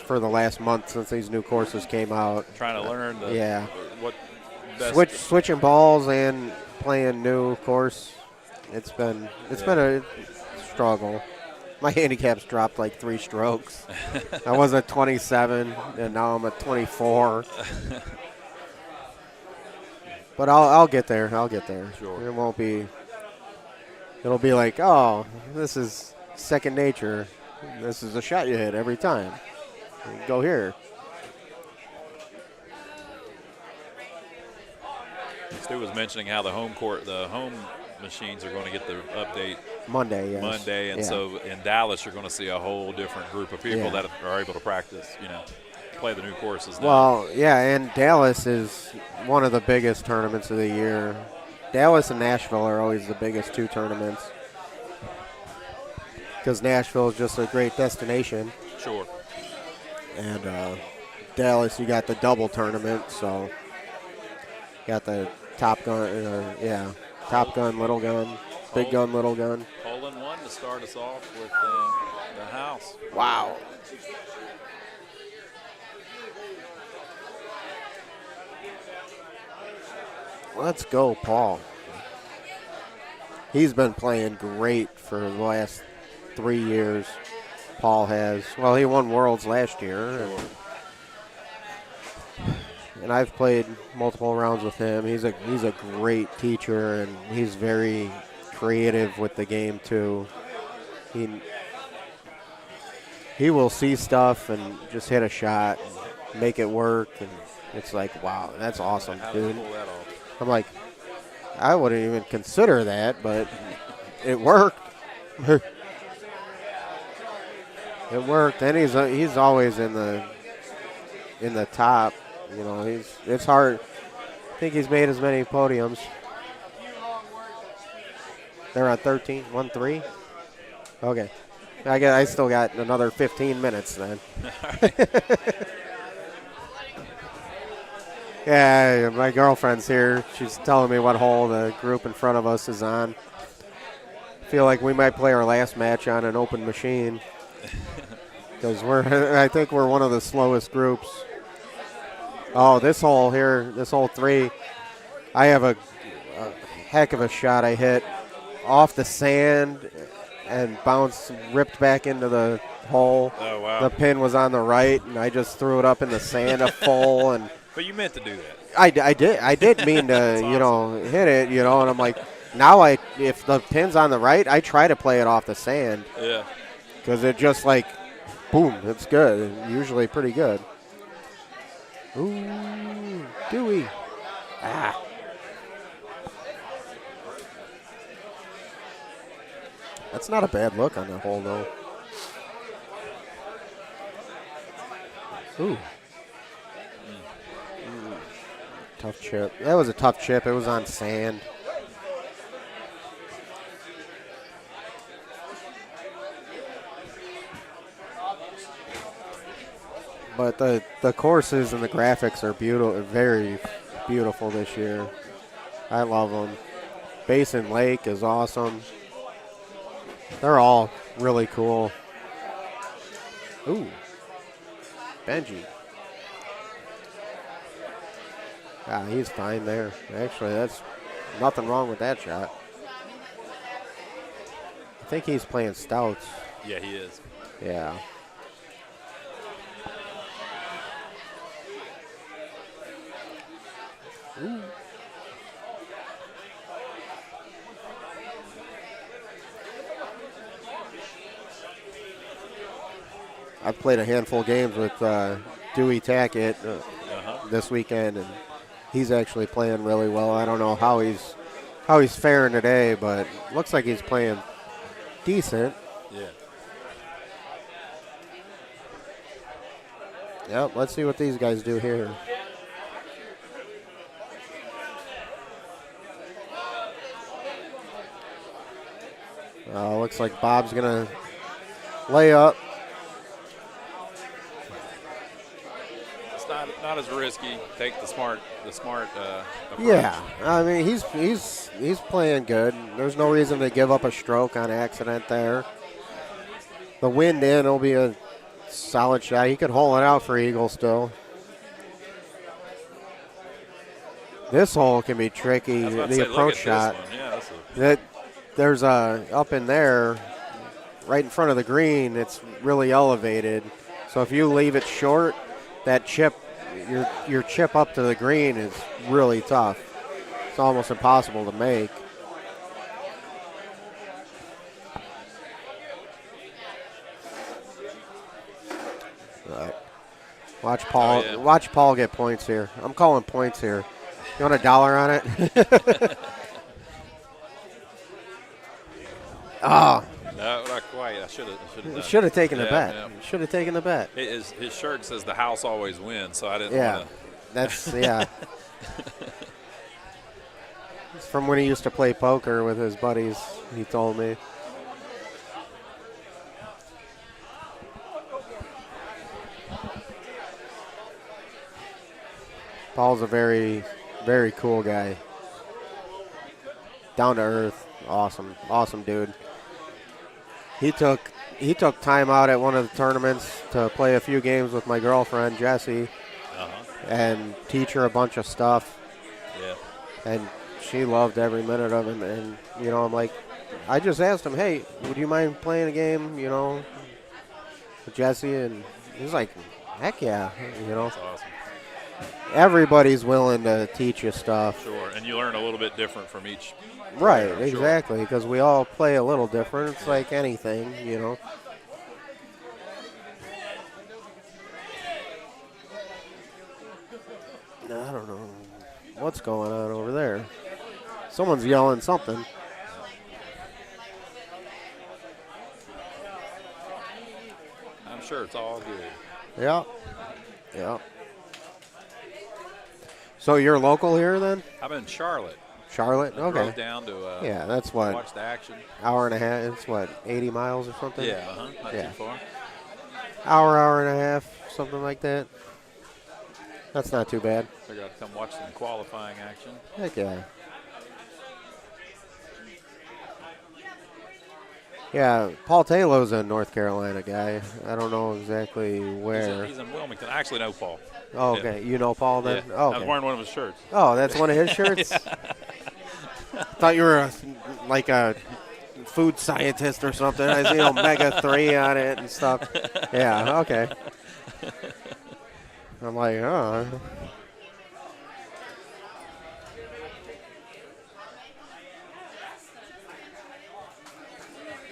Speaker 17: for the last month since these new courses came out.
Speaker 11: Trying to learn what best
Speaker 17: switching balls and playing new course. It's been a struggle. My handicap's dropped like 3 strokes. I was at 27 and now I'm at 24. But I'll get there. Sure. It won't be. It'll be like, oh, this is second nature. This is a shot you hit every time. Go here.
Speaker 11: Stu was mentioning how the home machines are going to get the update
Speaker 17: Monday, yes.
Speaker 11: Monday, and so in Dallas, you're going to see a whole different group of people that are able to practice, play the new courses now.
Speaker 17: Well, yeah, and Dallas is one of the biggest tournaments of the year. Dallas and Nashville are always the biggest 2 tournaments because Nashville is just a great destination.
Speaker 11: Sure.
Speaker 17: And Dallas, you got the double tournament, so you got the Top Gun, Top Gun, Little Gun, Big Gun, Little Gun.
Speaker 11: Hole in one to start us off with the house.
Speaker 17: Wow. Let's go, Paul. He's been playing great for the last 3 years. Paul has. Well, he won Worlds last year. And I've played multiple rounds with him. He's a great teacher, and he's very creative with the game too. He will see stuff and just hit a shot, and make it work, and it's like, wow, that's awesome, dude. I'm like, I wouldn't even consider that, but it worked. It worked, and he's always in the top. It's hard. I think he's made as many podiums. They're on 13, 1-3. Okay, I still got another 15 minutes then. Yeah, my girlfriend's here. She's telling me what hole the group in front of us is on. I feel like we might play our last match on an open machine because I think we're one of the slowest groups. Oh, this hole here, this hole 3, I have a heck of a shot I hit off the sand and ripped back into the hole.
Speaker 11: Oh, wow.
Speaker 17: The pin was on the right, and I just threw it up in the sand a full and.
Speaker 11: But you meant to do that.
Speaker 17: I did mean to, hit it, and I'm like, now if the pin's on the right, I try to play it off the sand.
Speaker 11: Yeah.
Speaker 17: Because it just like, boom, it's good. Usually pretty good. Ooh, Dewey. Ah. That's not a bad look on the hole, though. Ooh. Tough chip. That was a tough chip. It was on sand. But the courses and the graphics are beautiful, very beautiful this year. I love them. Basin Lake is awesome. They're all really cool. Ooh. Benji. Ah, he's fine there. Actually, that's nothing wrong with that shot. I think he's playing stouts.
Speaker 11: Yeah, he is.
Speaker 17: Yeah. Ooh. I've played a handful of games with Dewey Tackett this weekend, and he's actually playing really well. I don't know how he's how he's faring today, but looks like he's playing decent.
Speaker 11: Yeah.
Speaker 17: Yep, let's see what these guys do here. Looks like Bob's going to lay up.
Speaker 11: It's not as risky. Take the smart approach.
Speaker 17: Yeah, I mean he's playing good. There's no reason to give up a stroke on accident there. The wind in will be a solid shot. He could hole it out for eagle still. This hole can be tricky. The approach shot.
Speaker 11: Yeah,
Speaker 17: there's a up in there, right in front of the green. It's really elevated. So if you leave it short, that chip, your chip up to the green is really tough. It's almost impossible to make. Right. Watch Paul.
Speaker 11: Oh, yeah.
Speaker 17: Watch Paul get points here. I'm calling points here. You want $1 on it? Oh.
Speaker 11: No, not quite. I should have.
Speaker 17: Should have taken the bet. Should have taken the bet.
Speaker 11: His shirt says the house always wins, so I didn't
Speaker 17: Yeah,
Speaker 11: want to.
Speaker 17: that's yeah. It's from when he used to play poker with his buddies. He told me. Paul's a very, very cool guy. Down to earth. Awesome dude. He took time out at one of the tournaments to play a few games with my girlfriend Jessie, and teach her a bunch of stuff.
Speaker 11: Yeah.
Speaker 17: And she loved every minute of it. And you know, I'm like, I just asked him, hey, would you mind playing a game? You know, with Jessie, and he's like, heck yeah. You know.
Speaker 11: That's awesome.
Speaker 17: Everybody's willing to teach you stuff.
Speaker 11: Sure, and you learn a little bit different from each.
Speaker 17: Right,
Speaker 11: player,
Speaker 17: exactly, because we all play a little different. It's like anything, you know. I don't know what's going on over there. Someone's yelling something.
Speaker 11: I'm sure it's all good.
Speaker 17: Yeah. So you're local here then?
Speaker 11: I'm in Charlotte.
Speaker 17: Charlotte?
Speaker 11: I
Speaker 17: Okay.
Speaker 11: drove down to
Speaker 17: yeah, that's what.
Speaker 11: watch the action.
Speaker 17: Hour and a half. It's what, 80 miles or something?
Speaker 11: Yeah, not
Speaker 17: yeah.
Speaker 11: too far.
Speaker 17: Hour and a half, something like that. That's not too bad.
Speaker 11: Figured I'd come watch some qualifying action.
Speaker 17: Heck yeah. Yeah, Paul Taylor's a North Carolina guy. I don't know exactly where.
Speaker 11: He's in Wilmington. I actually know Paul.
Speaker 17: Oh, okay. Yeah. You know Paul then?
Speaker 11: Yeah.
Speaker 17: Oh, okay.
Speaker 11: I was wearing one of his shirts.
Speaker 17: Oh, that's one of his shirts? Thought you were like a food scientist or something. I see omega-3 on it and stuff. Yeah, okay. I'm like, oh.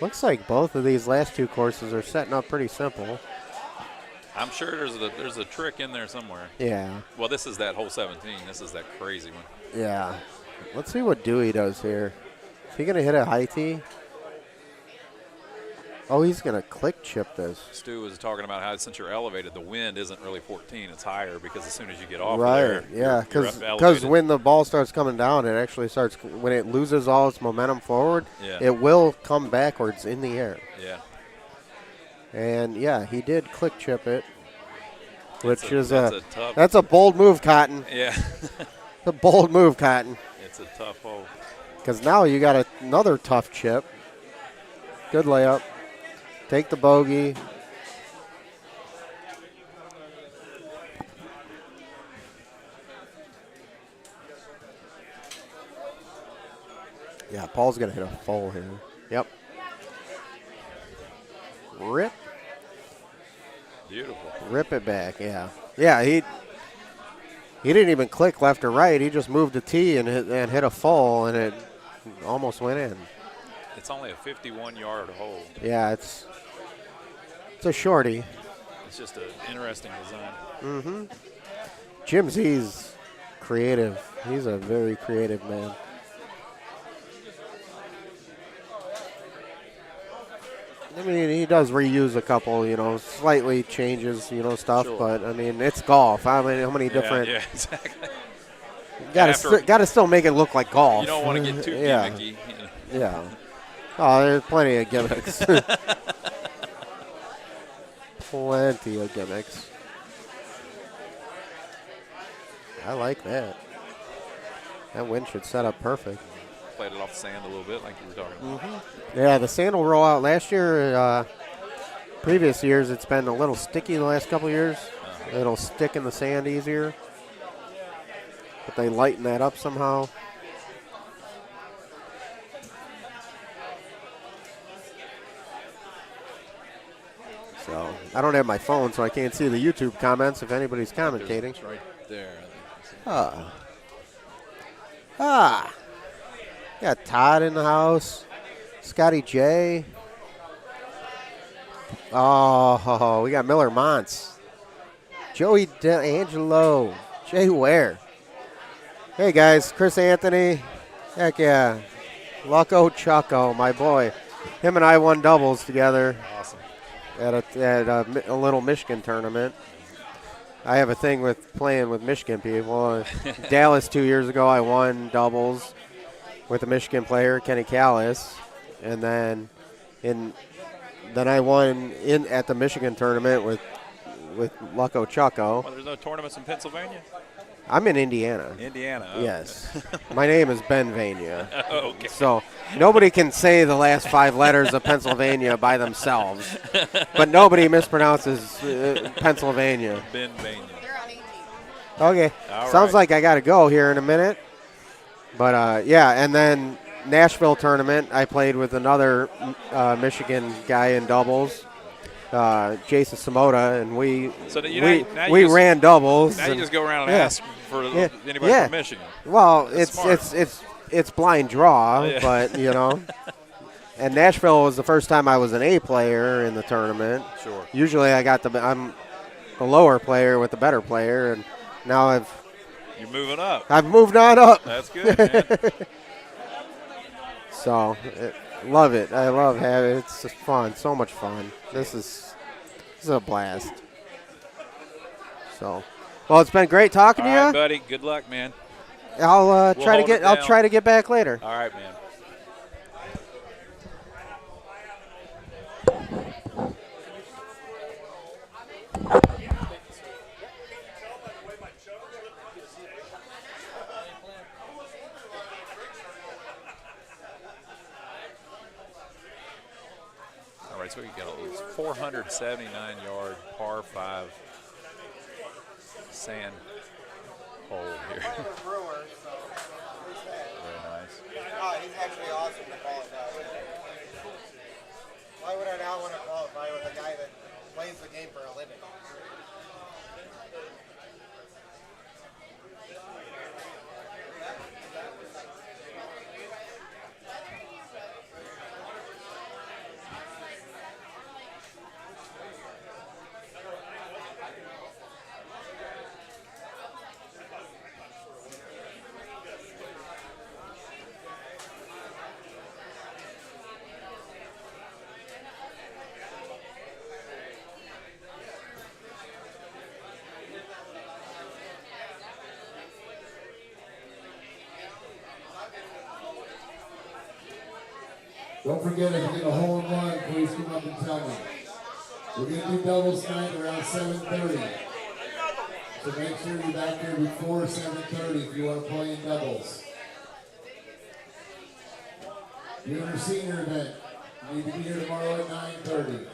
Speaker 17: Looks like both of these last two courses are setting up pretty simple.
Speaker 11: I'm sure there's a trick in there somewhere.
Speaker 17: Yeah.
Speaker 11: Well, this is that hole 17. This is that crazy one.
Speaker 17: Yeah. Let's see what Dewey does here. Is he going to hit a high tee? Oh, he's going to click chip this.
Speaker 11: Stu was talking about how since you're elevated, the wind isn't really 14. It's higher because as soon as you get off
Speaker 17: right,
Speaker 11: there,
Speaker 17: yeah,
Speaker 11: because
Speaker 17: when the ball starts coming down, it actually starts, when it loses all its momentum forward,
Speaker 11: yeah.
Speaker 17: it will come backwards in the air.
Speaker 11: Yeah.
Speaker 17: And, yeah, he did click chip it, which
Speaker 11: tough,
Speaker 17: that's a bold move, Cotton.
Speaker 11: Yeah.
Speaker 17: A bold move, Cotton.
Speaker 11: It's a tough hole.
Speaker 17: Because now you got another tough chip. Good layup. Take the bogey. Yeah, Paul's going to hit a full here. Yep. Rip.
Speaker 11: Beautiful.
Speaker 17: Rip it back, yeah. Yeah, he didn't even click left or right. He just moved the tee and hit a full, and it almost went in.
Speaker 11: It's only a 51-yard hole.
Speaker 17: Yeah, it's a shorty.
Speaker 11: It's just an interesting design.
Speaker 17: Mm-hmm. Jim Z's creative. He's a very creative man. I mean, he does reuse a couple, slightly changes, stuff.
Speaker 11: Sure.
Speaker 17: But I mean, it's golf. I mean, how many different?
Speaker 11: Yeah, exactly.
Speaker 17: Got to still make it look like golf.
Speaker 11: You don't want to get too
Speaker 17: yeah.
Speaker 11: gimmicky.
Speaker 17: Yeah. Oh, there's plenty of gimmicks. Plenty of gimmicks. I like that. That wind should set up perfect.
Speaker 11: Played it off the sand a little bit, like you were talking about.
Speaker 17: Yeah, the sand will roll out. Last year, previous years, it's been a little sticky the last couple years. It'll stick in the sand easier. But they lighten that up somehow. So I don't have my phone, so I can't see the YouTube comments if anybody's commentating.
Speaker 11: It's right there.
Speaker 17: Got Todd in the house. Scotty J. Oh, we got Miller Montz. Joey D'Angelo. Jay Ware. Hey, guys. Chris Anthony. Heck yeah. Lucko Chucko, my boy. Him and I won doubles together.
Speaker 11: Awesome.
Speaker 17: At a little Michigan tournament. I have a thing with playing with Michigan people. Dallas 2 years ago, I won doubles with a Michigan player, Kenny Callis, and then I won at the Michigan tournament with Lucko Chucko.
Speaker 11: Well, there's no tournaments in Pennsylvania?
Speaker 17: I'm in Indiana.
Speaker 11: Indiana. Okay.
Speaker 17: Yes. My name is Benvania.
Speaker 11: Okay.
Speaker 17: So nobody can say the last 5 letters of Pennsylvania by themselves, but nobody mispronounces Pennsylvania.
Speaker 11: Benvania.
Speaker 17: Okay.
Speaker 11: All
Speaker 17: Sounds
Speaker 11: right.
Speaker 17: like I got to go here in a minute. But, yeah, and then Nashville tournament, I played with another Michigan guy in doubles, Jason Samota, and we ran doubles.
Speaker 11: Now you just go around and ask for anybody from Michigan.
Speaker 17: Well,
Speaker 11: That's
Speaker 17: it's blind draw,
Speaker 11: yeah.
Speaker 17: but, And Nashville was the first time I was an A player in the tournament.
Speaker 11: Sure.
Speaker 17: Usually I'm the lower player with the better player, and now
Speaker 11: You're moving up.
Speaker 17: I've moved on up.
Speaker 11: That's good, man.
Speaker 17: So, love it. I love having it. It's just fun. So much fun. This is a blast. So, well, it's been great talking
Speaker 11: All
Speaker 17: to you.
Speaker 11: right, buddy. Good luck, man.
Speaker 17: I'll
Speaker 11: We'll
Speaker 17: try to
Speaker 11: hold
Speaker 17: get.
Speaker 11: it
Speaker 17: I'll
Speaker 11: down.
Speaker 17: try to get back later.
Speaker 11: All right, man. All right, so we got this 479-yard par 5 sand hole here. Very nice.
Speaker 17: Oh, he's actually awesome to qualify. Why would I not want to qualify with a guy that plays the game for a living?
Speaker 8: Don't forget, if you get a hole in one, please come up and tell me. We're going to do doubles tonight around 7:30. So make sure you're back here before 7:30 if you want to play in doubles. Junior senior event. You need to be here tomorrow at 9:30.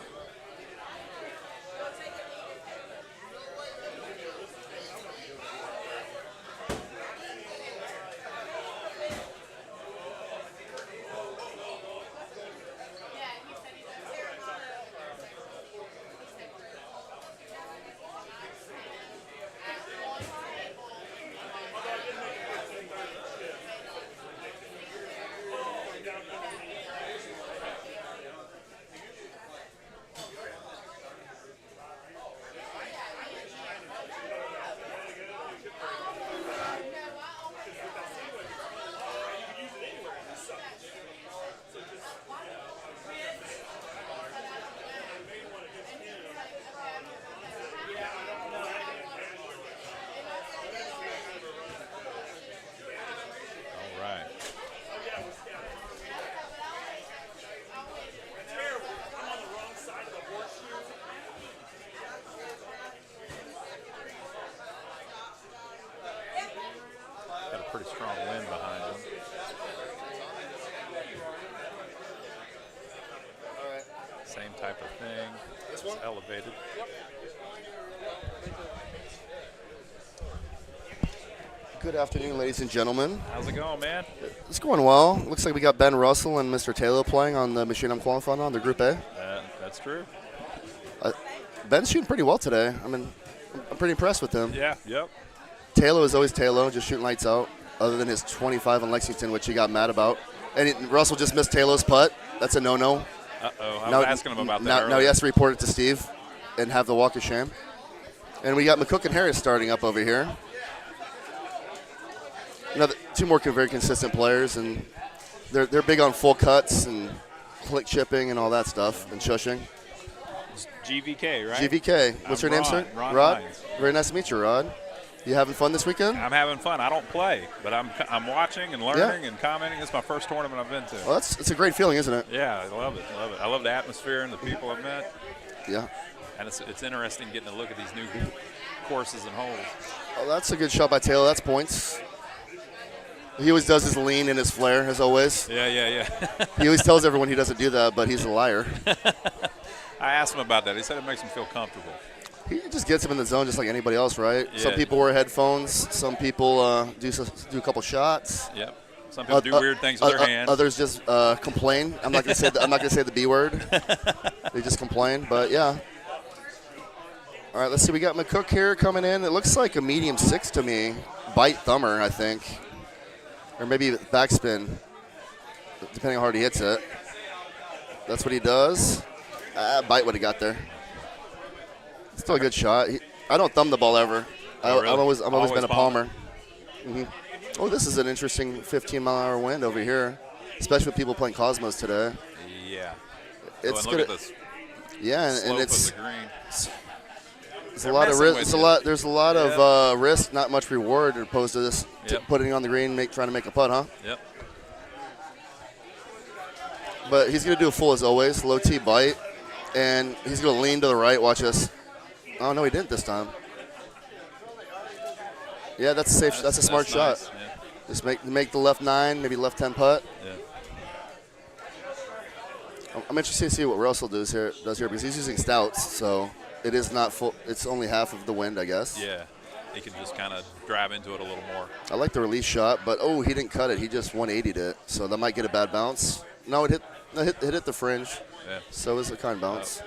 Speaker 11: strong wind behind him. Same type of thing. It's elevated.
Speaker 18: Good afternoon, ladies and gentlemen.
Speaker 11: How's it going, man?
Speaker 18: It's going well. Looks like we got Ben Russell and Mr. Taylor playing on the machine I'm qualifying on, the Group A.
Speaker 11: That's true.
Speaker 18: Ben's shooting pretty well today. I mean, I'm pretty impressed with him.
Speaker 11: Yeah, yep.
Speaker 18: Taylor is always Taylor, just shooting lights out, other than his 25 on Lexington, which he got mad about. And Russell just missed Taylor's putt. That's a no-no.
Speaker 11: Uh-oh, I was asking him about that
Speaker 18: Now he has to report it to Steve and have the walk of shame. And we got McCook and Harris starting up over here. Two more very consistent players, and they're big on full cuts and click chipping and all that stuff, and shushing.
Speaker 11: It's GVK, right?
Speaker 18: GVK. What's your name, sir?
Speaker 11: Rod.
Speaker 18: Hines. Very nice to meet you, Rod. You having fun this weekend?
Speaker 11: I'm having fun. I don't play, but I'm watching and learning and commenting. It's my first tournament I've been to.
Speaker 18: Well, it's a great feeling, isn't it?
Speaker 11: Yeah, I love it. I love the atmosphere and the people I've met.
Speaker 18: Yeah.
Speaker 11: And it's interesting getting to look at these new courses and holes.
Speaker 18: Oh, that's a good shot by Taylor. That's points. He always does his lean and his flare, as always.
Speaker 11: Yeah.
Speaker 18: He always tells everyone he doesn't do that, but he's a liar.
Speaker 11: I asked him about that. He said it makes him feel comfortable.
Speaker 18: He just gets him in the zone just like anybody else, right?
Speaker 11: Yeah.
Speaker 18: Some people wear headphones. Some people do a couple shots.
Speaker 11: Yep. Some people do weird things with their hands.
Speaker 18: Others just complain. I'm not going to say the B word. They just complain, but yeah. All right, let's see. We got McCook here coming in. It looks like a medium 6 to me. Bite thumber, I think. Or maybe backspin, depending on how hard he hits it. That's what he does. Bite what he got there. Still a good shot. I don't thumb the ball ever.
Speaker 11: Oh, really?
Speaker 18: I've always been a palmer. Mm-hmm. Oh, this is an interesting 15-mile-an-hour wind over here, especially with people playing Cosmos today.
Speaker 11: Yeah.
Speaker 18: It's
Speaker 11: look at this.
Speaker 18: Yeah,
Speaker 11: slope
Speaker 18: and it's
Speaker 11: of the green.
Speaker 18: There's a lot of risk. There's a lot of risk, not much reward, as opposed to this putting it on the green, trying to make a putt, huh?
Speaker 11: Yep.
Speaker 18: But he's gonna do a full as always, low T bite, and he's gonna lean to the right. Watch this. Oh no, he didn't this time. Yeah, that's a safe. That's a smart shot.
Speaker 11: Nice. Yeah.
Speaker 18: Just make the left 9, maybe left 10 putt.
Speaker 11: Yeah.
Speaker 18: I'm interested to see what Russell does here because he's using stouts, so. It is not full. It's only half of the wind, I guess.
Speaker 11: Yeah, he can just kind of drive into it a little more.
Speaker 18: I like the release shot, but he didn't cut it. He just 180'd it, so that might get a bad bounce. No, it hit the fringe.
Speaker 11: Yeah.
Speaker 18: So it was a kind bounce.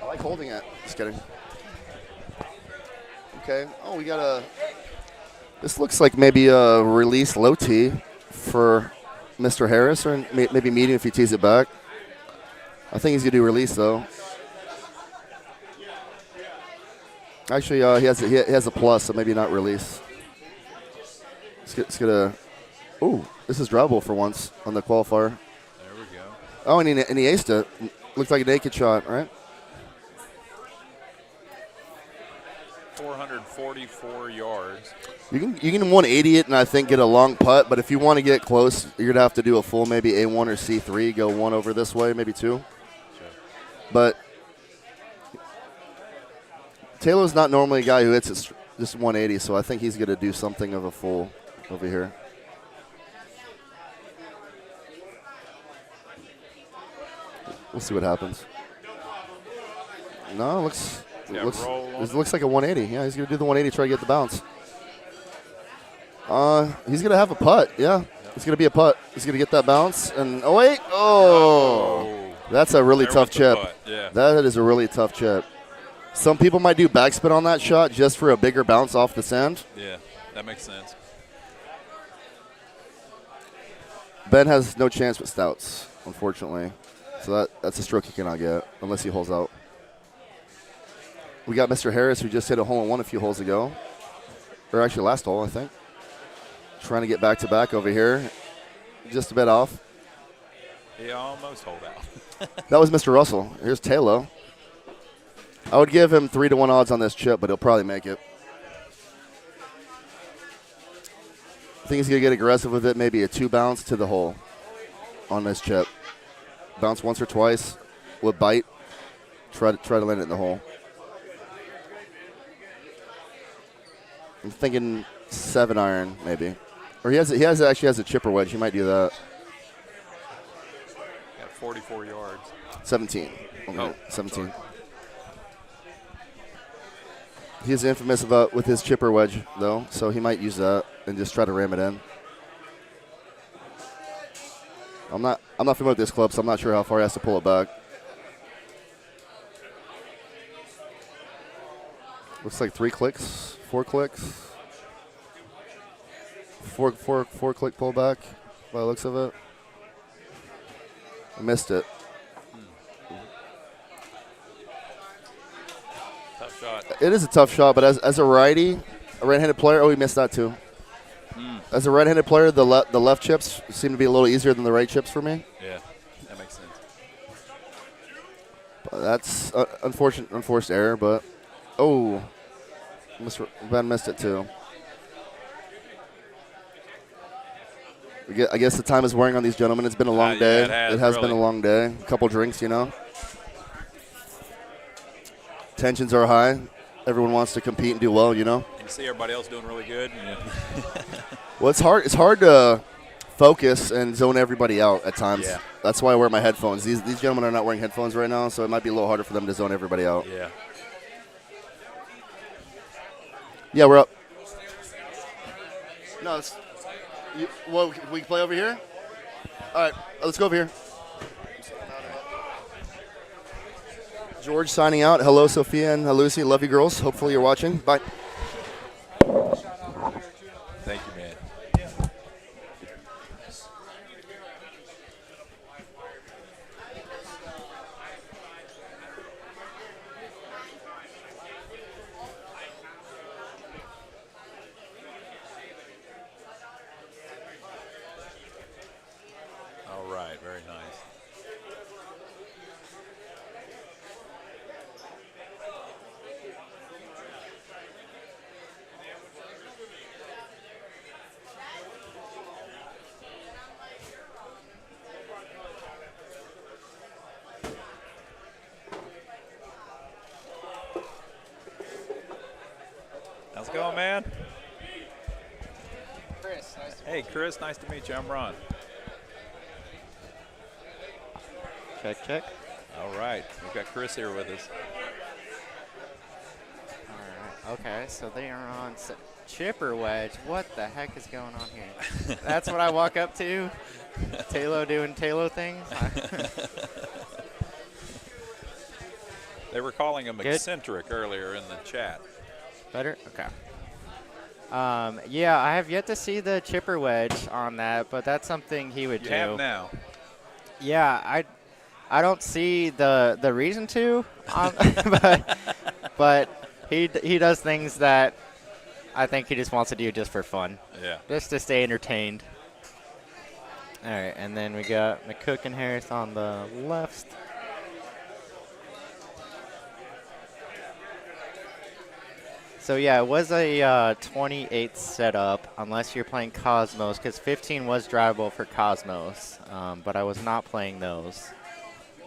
Speaker 18: I like holding it. Just kidding. Okay. Oh, we got a. This looks like maybe a release low tee for Mr. Harris, or maybe medium if he tees it back. I think he's going to do release, though. Actually, he has a plus, so maybe not release. It's going to... Ooh, this is drivable for once on the qualifier.
Speaker 11: There we go.
Speaker 18: Oh, and he aced it. Looked like a naked shot, right?
Speaker 11: 444 yards.
Speaker 18: You can 180 it and I think get a long putt, but if you want to get close, you're gonna have to do a full maybe A1 or C3, go one over this way, maybe 2.
Speaker 11: Sure.
Speaker 18: But Taylor's not normally a guy who hits it just 180, so I think he's gonna do something of a full over here. We'll see what happens. No, it looks like a 180. Yeah, he's going to do the 180, try to get the bounce. He's going to have a putt. Yeah, it's going to be a putt. He's going to get that bounce. And oh, wait. Oh, that's a really tough chip.
Speaker 11: Yeah.
Speaker 18: That is a really tough chip. Some people might do backspin on that shot just for a bigger bounce off the sand.
Speaker 11: Yeah, that makes sense.
Speaker 18: Ben has no chance with stouts, unfortunately. So that's a stroke he cannot get unless he holds out. We got Mr. Harris, who just hit a hole-in-one a few holes ago. Or actually last hole, I think. Trying to get back-to-back over here. Just a bit off.
Speaker 11: He almost holed out.
Speaker 18: That was Mr. Russell. Here's Taylor. I would give him 3-1 odds on this chip, but he'll probably make it. I think he's going to get aggressive with it. Maybe a 2 bounce to the hole on this chip. Bounce once or twice with bite. Try to land it in the hole. I'm thinking 7-iron maybe, or he actually has a chipper wedge. He might do that.
Speaker 11: Got 44 yards.
Speaker 18: 17.
Speaker 11: Oh,
Speaker 18: 17.
Speaker 11: sorry.
Speaker 18: He's infamous with his chipper wedge though, so he might use that and just try to ram it in. I'm not familiar with this club, so I'm not sure how far he has to pull it back. Looks like 3 clicks, 4 clicks. 4 click pullback by the looks of it. I missed it.
Speaker 11: Tough shot.
Speaker 18: It is a tough shot, but as a righty, a right-handed player, oh, he missed that too. As a right-handed player, the left chips seem to be a little easier than the right chips for me.
Speaker 11: Yeah, that makes sense.
Speaker 18: But that's unforced error, but oh, Ben missed it too. I guess the time is wearing on these gentlemen. It's been a long day. It has been a long day. A couple drinks, you know. Tensions are high. Everyone wants to compete and do well, you know.
Speaker 11: And you see everybody else doing really good. Yeah.
Speaker 18: Well, it's hard. It's hard to focus and zone everybody out at times.
Speaker 11: Yeah.
Speaker 18: That's why I wear my headphones. These gentlemen are not wearing headphones right now, so it might be a little harder for them to zone everybody out.
Speaker 11: Yeah.
Speaker 18: Yeah, we're up. No, well, we play over here? All right, let's go over here. George signing out. Hello, Sophia and Lucy. Love you, girls. Hopefully you're watching. Bye.
Speaker 11: Thank you, man. All right, very nice. How's it going, man?
Speaker 19: Chris, nice to
Speaker 11: Hey, Chris, nice to meet you. I'm Ron.
Speaker 19: Check, check.
Speaker 11: All right, we've got Chris here with us.
Speaker 19: All right. Okay, so they are on chipper wedge. What the heck is going on here? That's what I walk up to. Talo doing Talo things.
Speaker 11: They were calling him
Speaker 19: Good.
Speaker 11: eccentric earlier in the chat.
Speaker 19: Better? Okay. Yeah, I have yet to see the chipper wedge on that, but that's something he would do.
Speaker 11: You have now.
Speaker 19: Yeah, I don't see the reason to, but he does things that I think he just wants to do just for fun.
Speaker 11: Yeah.
Speaker 19: Just to stay entertained. All right, and then we got McCook and Harris on the left. So yeah, it was a 28 setup, unless you're playing Cosmos, because 15 was drivable for Cosmos, but I was not playing those.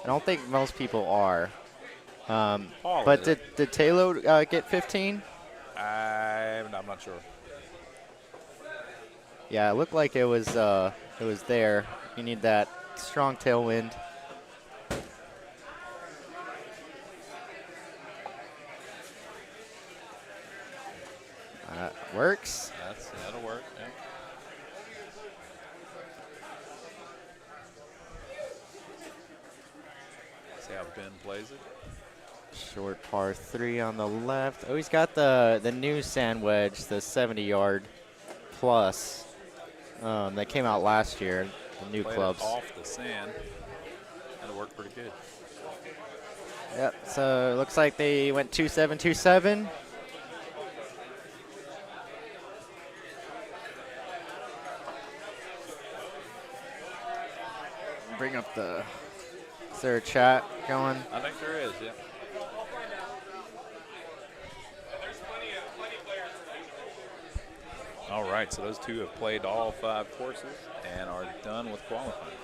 Speaker 19: I don't think most people are. But did Talo get 15?
Speaker 11: I'm not sure.
Speaker 19: Yeah, it looked like it was there. You need that strong tailwind. Works.
Speaker 11: That'll work. Yeah. See how Ben plays it.
Speaker 19: Short par 3 on the left. Oh, he's got the new sand wedge, the 70-yard plus that came out last year. The new
Speaker 11: Played
Speaker 19: clubs.
Speaker 11: It off the sand. That'll work pretty good.
Speaker 19: Yep. So it looks like they went 2-7, 2-7. Bring up the. Is there a chat going?
Speaker 11: I think there is, yeah. All right, so those two have played all 5 courses and are done with qualifying.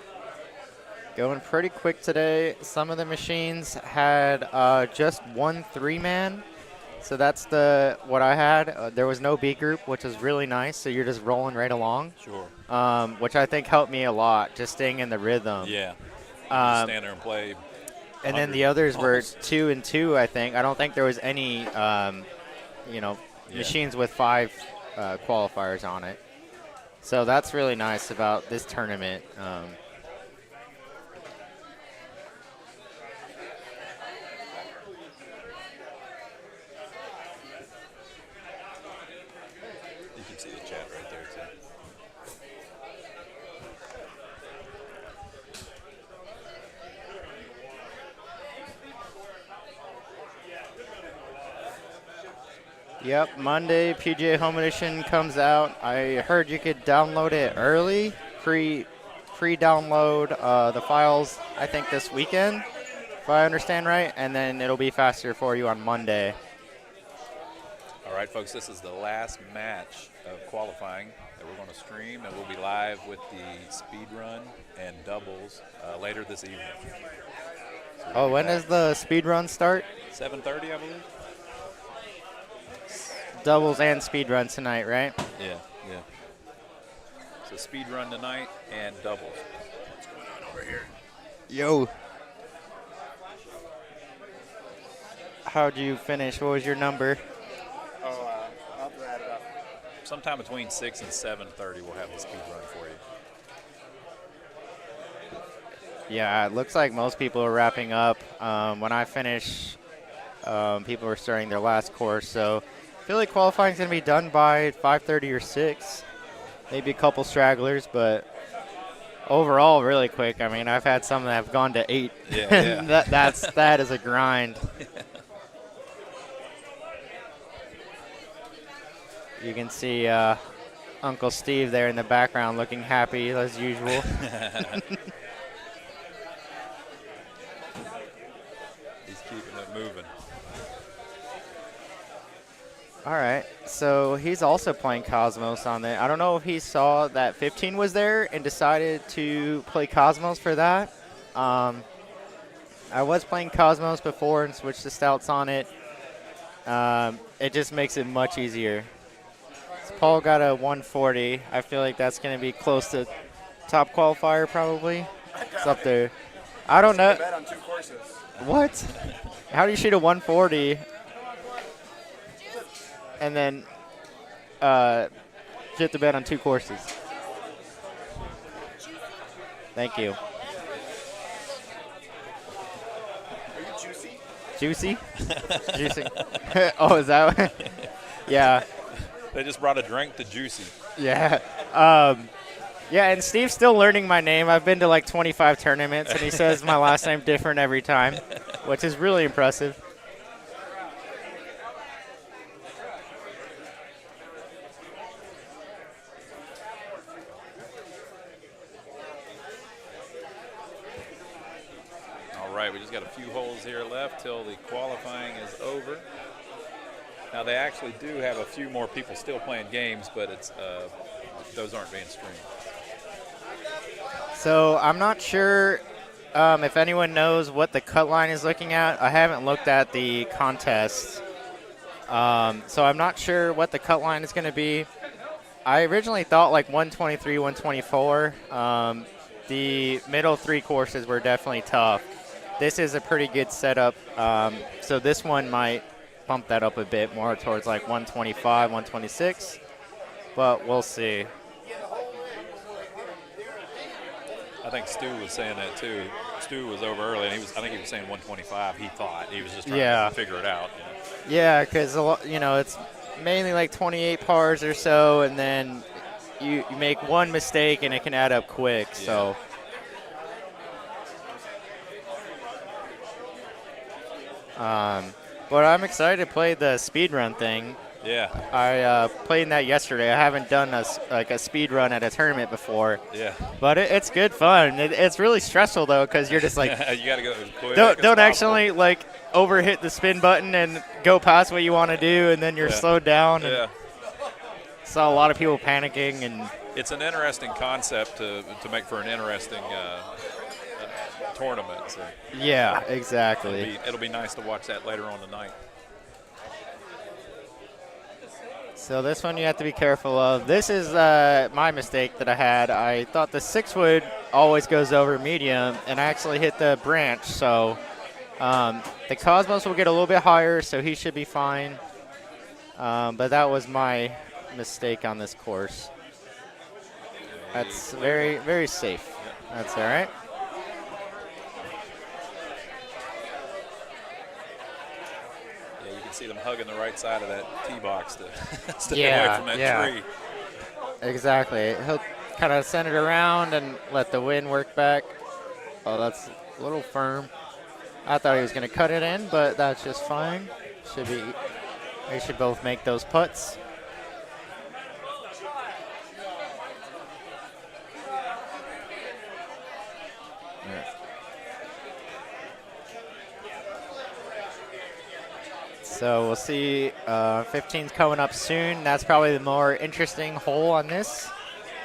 Speaker 19: Going pretty quick today. Some of the machines had just one 3-man. So that's what I had. There was no B group, which was really nice. So you're just rolling right along.
Speaker 11: Sure.
Speaker 19: Which I think helped me a lot, just staying in the rhythm.
Speaker 11: Yeah. Just stand there and play.
Speaker 19: And then the others were 2 and 2, I think. I don't think there was any, machines with 5 qualifiers on it. So that's really nice about this tournament.
Speaker 11: You can see the chat right there, too.
Speaker 19: Yep, Monday PGA Home Edition comes out. I heard you could download it early, free download the files, I think this weekend, if I understand right, and then it'll be faster for you on Monday.
Speaker 11: All right, folks, this is the last match of qualifying that we're going to stream, and we'll be live with the speed run and doubles later this evening. So
Speaker 19: when does the speed run start?
Speaker 11: 7:30, I believe.
Speaker 19: Doubles and speed run tonight, right?
Speaker 11: Yeah. So speed run tonight and doubles. What's going on over here?
Speaker 19: Yo. How'd you finish? What was your number?
Speaker 11: I'll have to add it up. Sometime between 6 and 7:30, we'll have the speed run for you.
Speaker 19: Yeah, it looks like most people are wrapping up. When I finish, people are starting their last course. So I feel like qualifying is going to be done by 5:30 or 6. Maybe a couple stragglers, but overall, really quick. I mean, I've had some that have gone to 8.
Speaker 11: Yeah.
Speaker 19: that is a grind. You can see Uncle Steve there in the background looking happy as usual.
Speaker 11: He's keeping it moving.
Speaker 19: All right, so he's also playing Cosmos on it. I don't know if he saw that 15 was there and decided to play Cosmos for that. I was playing Cosmos before and switched to Stouts on it. It just makes it much easier. So Paul got a 140. I feel like that's going to be close to top qualifier probably. It's up there. I don't know.
Speaker 12: Bet on 2 courses.
Speaker 19: What? How do you shoot a 140? And then shit the bet on 2 courses. Thank you.
Speaker 12: Are you juicy?
Speaker 19: Juicy? Juicy. Oh, is that? Yeah.
Speaker 11: They just brought a drink to Juicy.
Speaker 19: Yeah. Yeah, and Steve's still learning my name. I've been to like 25 tournaments, and he says my last name different every time, which is really impressive.
Speaker 11: All right, we just got a few holes here left till the qualifying is over. Now, they actually do have a few more people still playing games, but it's those aren't being streamed.
Speaker 19: So I'm not sure if anyone knows what the cut line is looking at. I haven't looked at the contest, so I'm not sure what the cut line is going to be. I originally thought like 123, 124. The middle 3 courses were definitely tough. This is a pretty good setup, so this one might bump that up a bit more towards like 125, 126, but we'll see.
Speaker 11: I think Stu was saying that too. Stu was over early, and I think he was saying 125. He thought he was just trying to figure it out.
Speaker 19: Yeah, because it's mainly like 28 pars or so, and then you make one mistake and it can add up quick. Yeah. So. But I'm excited to play the speedrun thing.
Speaker 11: Yeah.
Speaker 19: I played in that yesterday. I haven't done a speedrun at a tournament before.
Speaker 11: Yeah.
Speaker 19: But it's good fun. It's really stressful though, because you're just like
Speaker 11: you gotta go.
Speaker 19: Don't actually like overhit the spin button and go past what you want to do, and then you're slowed down. And saw a lot of people panicking, and
Speaker 11: it's an interesting concept to make for an interesting tournament. So
Speaker 19: yeah, exactly.
Speaker 11: It'll be nice to watch that later on tonight.
Speaker 19: So this one you have to be careful of. This is my mistake that I had. I thought the 6-wood always goes over medium, and I actually hit the branch. So the Cosmos will get a little bit higher, so he should be fine. But that was my mistake on this course. That's very, very safe. That's all right.
Speaker 11: Yeah, you can see them hugging the right side of that tee box to stay away from that tree.
Speaker 19: Exactly. He'll kind of send it around and let the wind work back. Oh, that's a little firm. I thought he was going to cut it in, but that's just fine. They should both make those putts. So we'll see. 15's coming up soon. That's probably the more interesting hole on this.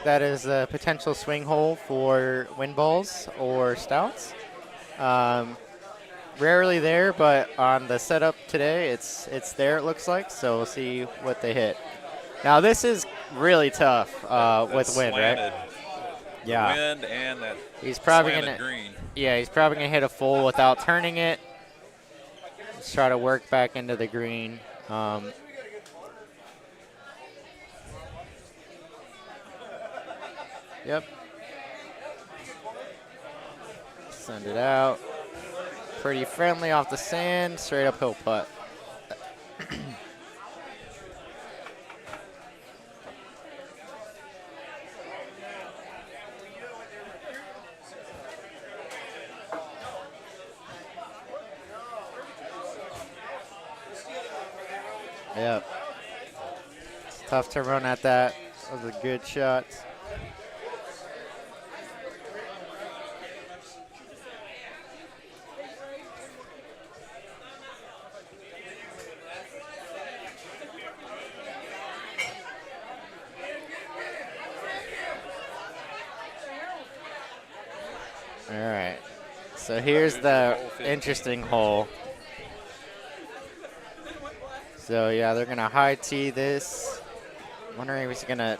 Speaker 19: That is a potential swing hole for wind balls or stouts. Rarely there, but on the setup today, it's there, it looks like. So we'll see what they hit. Now this is really tough with wind,
Speaker 11: slanted.
Speaker 19: Right? Yeah.
Speaker 11: Wind and that
Speaker 19: he's probably
Speaker 11: slanted
Speaker 19: gonna,
Speaker 11: green.
Speaker 19: Yeah, he's probably gonna hit a full without turning it. Let's try to work back into the green. Yep. Send it out. Pretty friendly off the sand, straight uphill putt. Yep. It's tough to run at that. That was a good shot. All right. So here's the interesting hole. So yeah, they're gonna high tee this. Wondering if he's gonna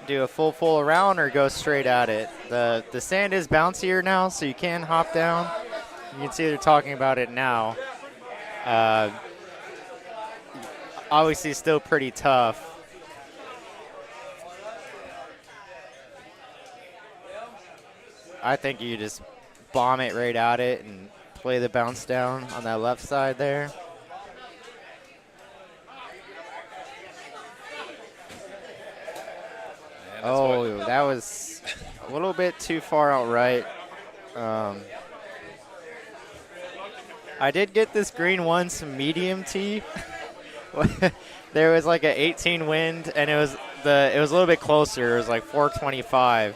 Speaker 19: do a full around or go straight at it. The sand is bouncier now, so you can hop down. You can see they're talking about it now. Obviously, still pretty tough. I think you just bomb it right at it and play the bounce down on that left side there. Oh, that was a little bit too far out right. I did get this green once medium tee. There was like an 18 wind, and it was a little bit closer. It was like 425,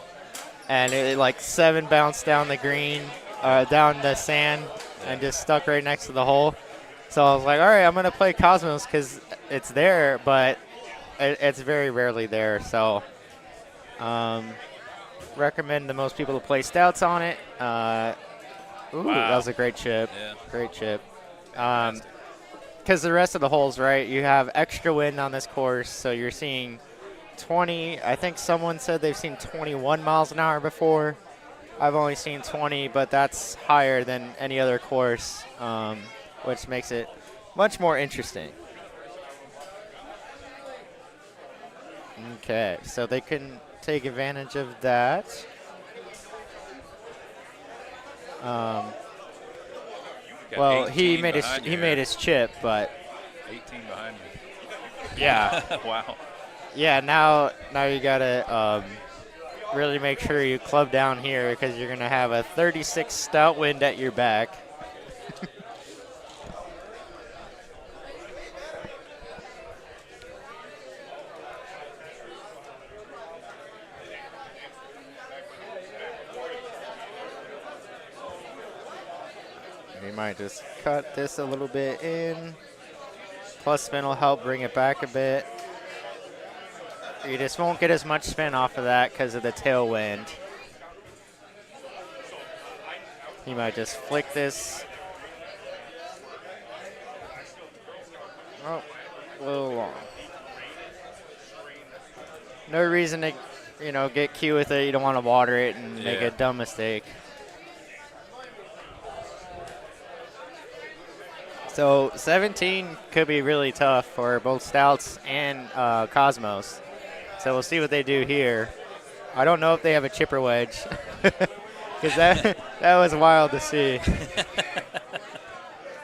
Speaker 19: and it like 7 bounced down the green, down the sand, and just stuck right next to the hole. So I was like, all right, I'm gonna play Cosmos because it's there, but it's very rarely there. So. Recommend to most people to play stouts on it. Ooh, wow. That was a great chip. Yeah. Great chip. Because the rest of the holes, right, you have extra wind on this course, so you're seeing 20. I think someone said they've seen 21 miles an hour before. I've only seen 20, but that's higher than any other course, which makes it much more interesting. Okay, so they can take advantage of that. Well, he made his chip, but
Speaker 11: 18 behind me.
Speaker 19: Yeah.
Speaker 11: Wow.
Speaker 19: Yeah. Now you gotta really make sure you club down here because you're gonna have a 36 stout wind at your back. We might just cut this a little bit in. Plus spin will help bring it back a bit. You just won't get as much spin off of that because of the tailwind. You might just flick this. Oh, a little long. no reason to, get cute with it. You don't want to water it and make a dumb mistake. So 17 could be really tough for both Stouts and Cosmos. So we'll see what they do here. I don't know if they have a chipper wedge, because that was wild to see.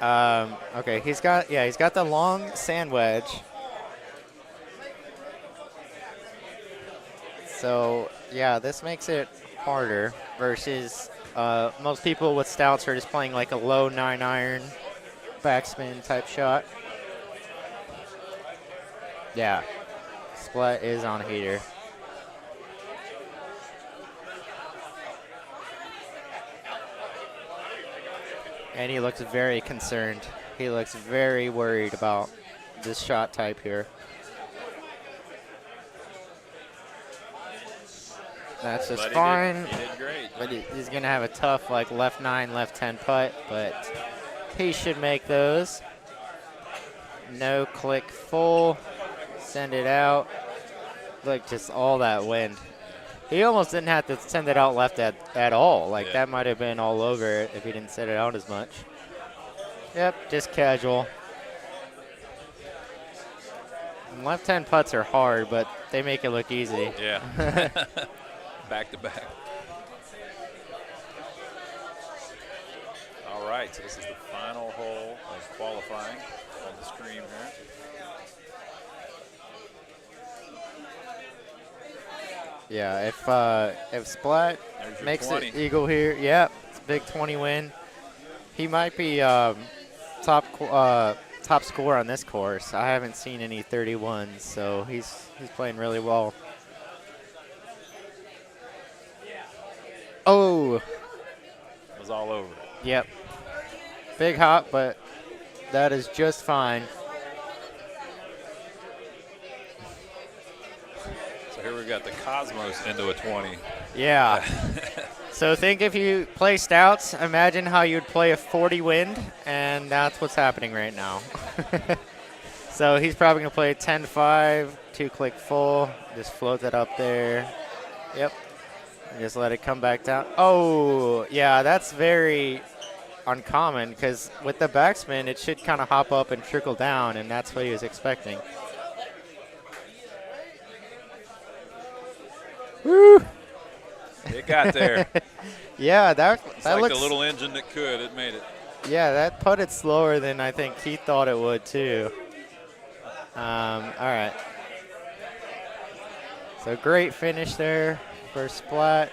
Speaker 19: Okay, he's got the long sand wedge. So yeah, this makes it harder versus most people with Stouts are just playing like a low 9-iron backspin type shot. Yeah, Splat is on heater. And he looks very concerned. He looks very worried about this shot type here. That's just fine.
Speaker 11: He did great.
Speaker 19: But he's going to have a tough left 9, left 10 putt, but he should make those. No click full. Send it out. Look, just all that wind. He almost didn't have to send it out left at all. That might have been all over it if he didn't set it out as much. Yep, just casual. And left 10 putts are hard, but they make it look easy.
Speaker 11: Yeah. Back to back. All right, so this is the final hole of qualifying on the screen here.
Speaker 19: Yeah, if Splat makes
Speaker 11: 20.
Speaker 19: it eagle here, yeah, it's a big 20 win. He might be top scorer on this course. I haven't seen any 31s, so he's playing really well. Oh,
Speaker 11: It was all over.
Speaker 19: Yep, big hop, but that is just fine.
Speaker 11: So here we got the Cosmos into a 20.
Speaker 19: Yeah. So think if you play Stouts, imagine how you'd play a 40 wind, and that's what's happening right now. So he's probably going to play 10-5, 2-click full, just float that up there. Yep. And just let it come back down. Oh, yeah, that's very uncommon because with the backspin, it should kind of hop up and trickle down, and that's what he was expecting. Woo!
Speaker 11: It got there.
Speaker 19: Yeah, that
Speaker 11: like
Speaker 19: looks
Speaker 11: the little engine that could. It made it.
Speaker 19: Yeah, that putted slower than I think he thought it would too. All right. So great finish there for Splat.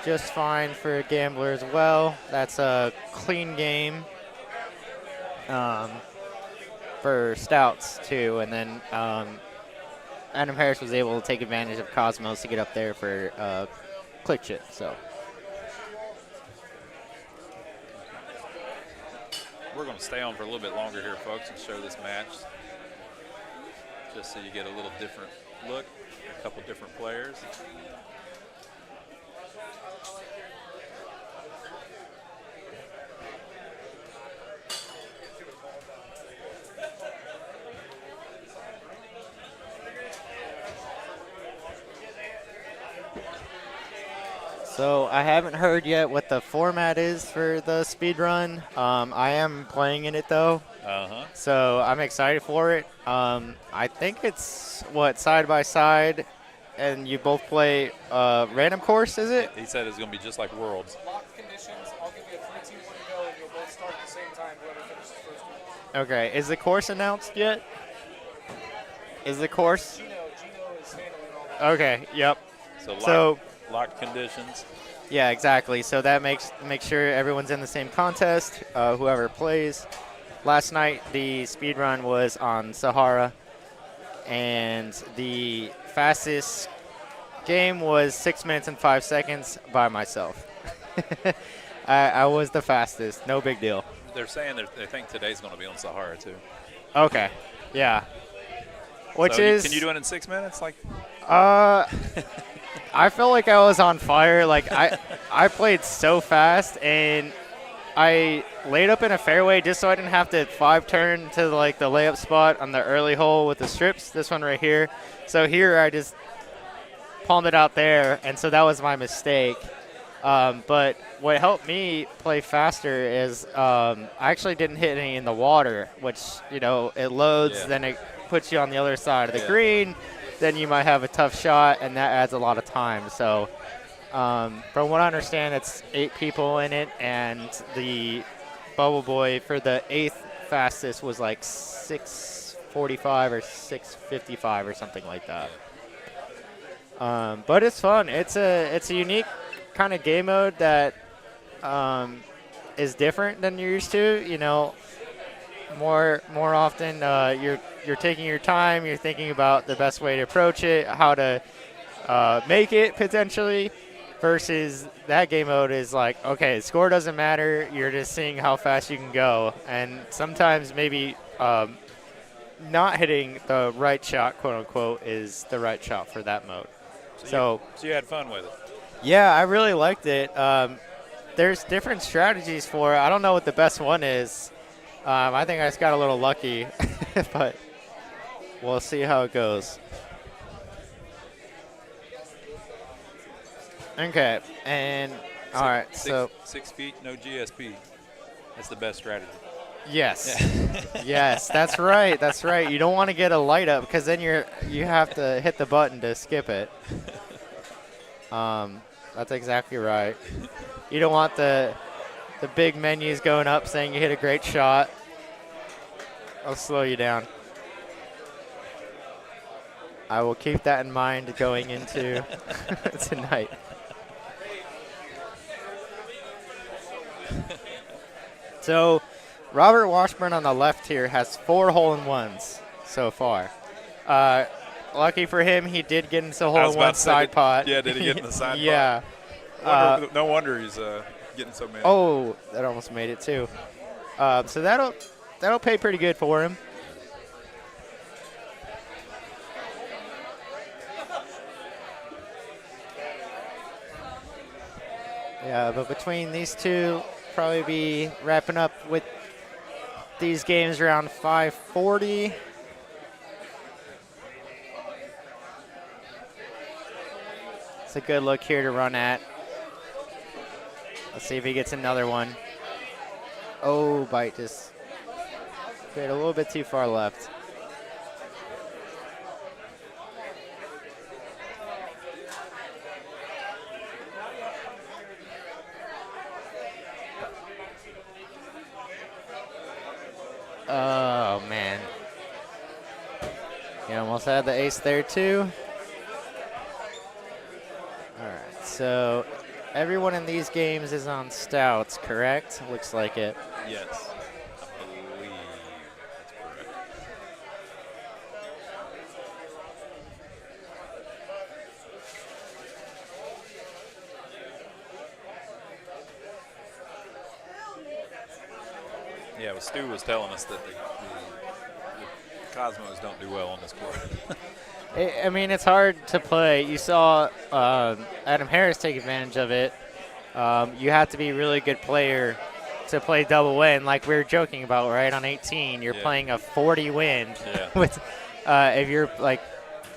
Speaker 19: Just fine for a gambler as well. That's a clean game for Stouts too, and then Adam Harris was able to take advantage of Cosmos to get up there for click chip. So
Speaker 11: we're going to stay on for a little bit longer here, folks, and show this match, just so you get a little different look, a couple different players.
Speaker 19: So I haven't heard yet what the format is for the speedrun. I am playing in it though. So I'm excited for it. I think it's side by side, and you both play random course, is it?
Speaker 11: He said it's going to be just like Worlds.
Speaker 10: Locked conditions. I'll give you a 3-2-1 go, and you'll both start at the same time. Whoever finishes first wins.
Speaker 19: Okay. Is the course announced yet? Is the course?
Speaker 10: Gino is handling all that.
Speaker 19: Okay. Yep.
Speaker 11: So locked conditions.
Speaker 19: Yeah, exactly. So that makes sure everyone's in the same contest, whoever plays. Last night, the speedrun was on Sahara, and the fastest game was 6 minutes and 5 seconds by myself. I was the fastest. No big deal.
Speaker 11: They're saying they think today's going to be on Sahara, too.
Speaker 19: Okay. Yeah. Which
Speaker 11: so
Speaker 19: is...
Speaker 11: Can you do it in 6 minutes?
Speaker 19: I felt like I was on fire. I played so fast, and I laid up in a fairway just so I didn't have to 5-turn to like the layup spot on the early hole with the strips. This one right here. So here I just palmed it out there, and so that was my mistake. But what helped me play faster is I actually didn't hit any in the water, which, it loads, then it puts you on the other side of the green. Then you might have a tough shot, and that adds a lot of time. So from what I understand, it's 8 people in it, and the Bubble Boy for the 8th fastest was like 6:45 or 6:55 or something like that. But it's fun. It's a unique kind of game mode that is different than you're used to. More often you're taking your time. You're thinking about the best way to approach it, how to make it potentially. Versus that game mode is like, okay, score doesn't matter. You're just seeing how fast you can go, and sometimes maybe not hitting the right shot, quote unquote, is the right shot for that mode.
Speaker 11: So you had fun with it.
Speaker 19: Yeah, I really liked it. There's different strategies for it. I don't know what the best one is. I think I just got a little lucky, but we'll see how it goes. Okay, and all right, so
Speaker 11: 6 feet, no GSP. That's the best strategy.
Speaker 19: Yes, yes, that's right. That's right. You don't want to get a light up because then you have to hit the button to skip it. That's exactly right. You don't want the big menus going up saying you hit a great shot. I'll slow you down. I will keep that in mind going into tonight. So Robert Washburn on the left here has 4 hole-in-ones so far. Lucky for him, he did get into the hole-in-one side pot.
Speaker 11: Yeah, did he get in the side
Speaker 19: yeah.
Speaker 11: pot? No wonder he's getting so many.
Speaker 19: Oh, that almost made it too. So that'll pay pretty good for him. Yeah, but between these two, probably be wrapping up with these games around 5:40. It's a good look here to run at. Let's see if he gets another one. Oh, bite just hit a little bit too far left. Oh, man. He almost had the ace there, too. All right, so everyone in these games is on stouts, correct? Looks like it.
Speaker 11: Yes, I believe that's correct. Yeah, well, Stu was telling us that the Cosmos don't do well on this court.
Speaker 19: I mean, it's hard to play. You saw Adam Harris take advantage of it. You have to be a really good player to play double win, like we were joking about, right? On 18, you're playing a 40 wind.
Speaker 11: Yeah.
Speaker 19: With, if you're like,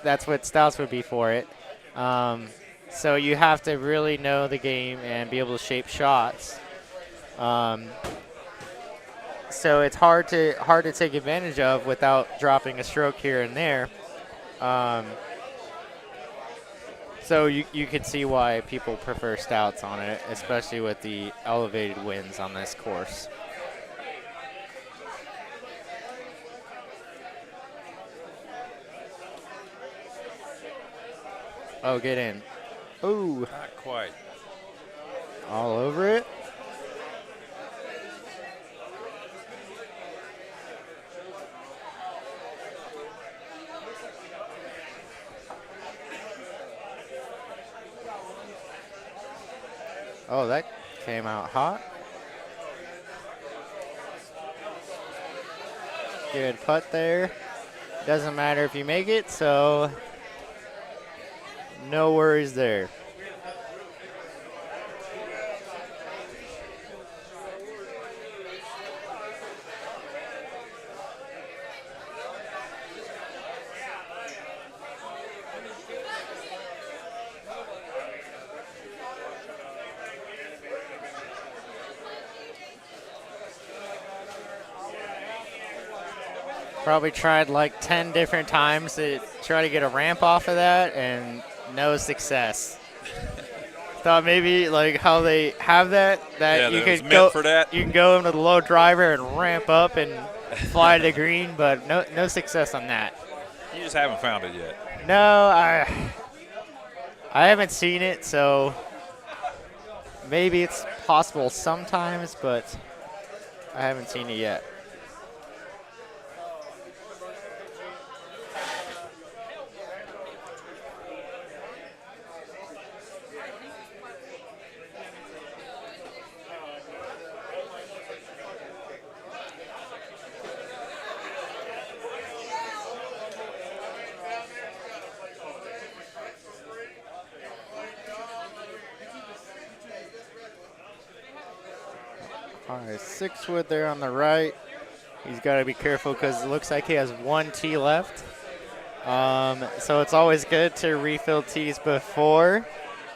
Speaker 19: that's what stouts would be for it. So you have to really know the game and be able to shape shots. So it's hard to take advantage of without dropping a stroke here and there. So you can see why people prefer stouts on it, especially with the elevated winds on this course. Oh, get in. Ooh.
Speaker 11: Not quite.
Speaker 19: All over it. Oh, that came out hot. Good putt there. Doesn't matter if you make it, so no worries there. Probably tried like 10 different times to try to get a ramp off of that, and no success. Thought maybe like how they have that
Speaker 11: Yeah,
Speaker 19: you
Speaker 11: that was
Speaker 19: could
Speaker 11: meant
Speaker 19: go
Speaker 11: for that.
Speaker 19: You can go into the low driver and ramp up and fly to green, but no success on that.
Speaker 11: You just haven't found it yet.
Speaker 19: No, I haven't seen it, so maybe it's possible sometimes, but I haven't seen it yet. All right, 6-wood there on the right. He's got to be careful because it looks like he has 1 tee left. So it's always good to refill tees before,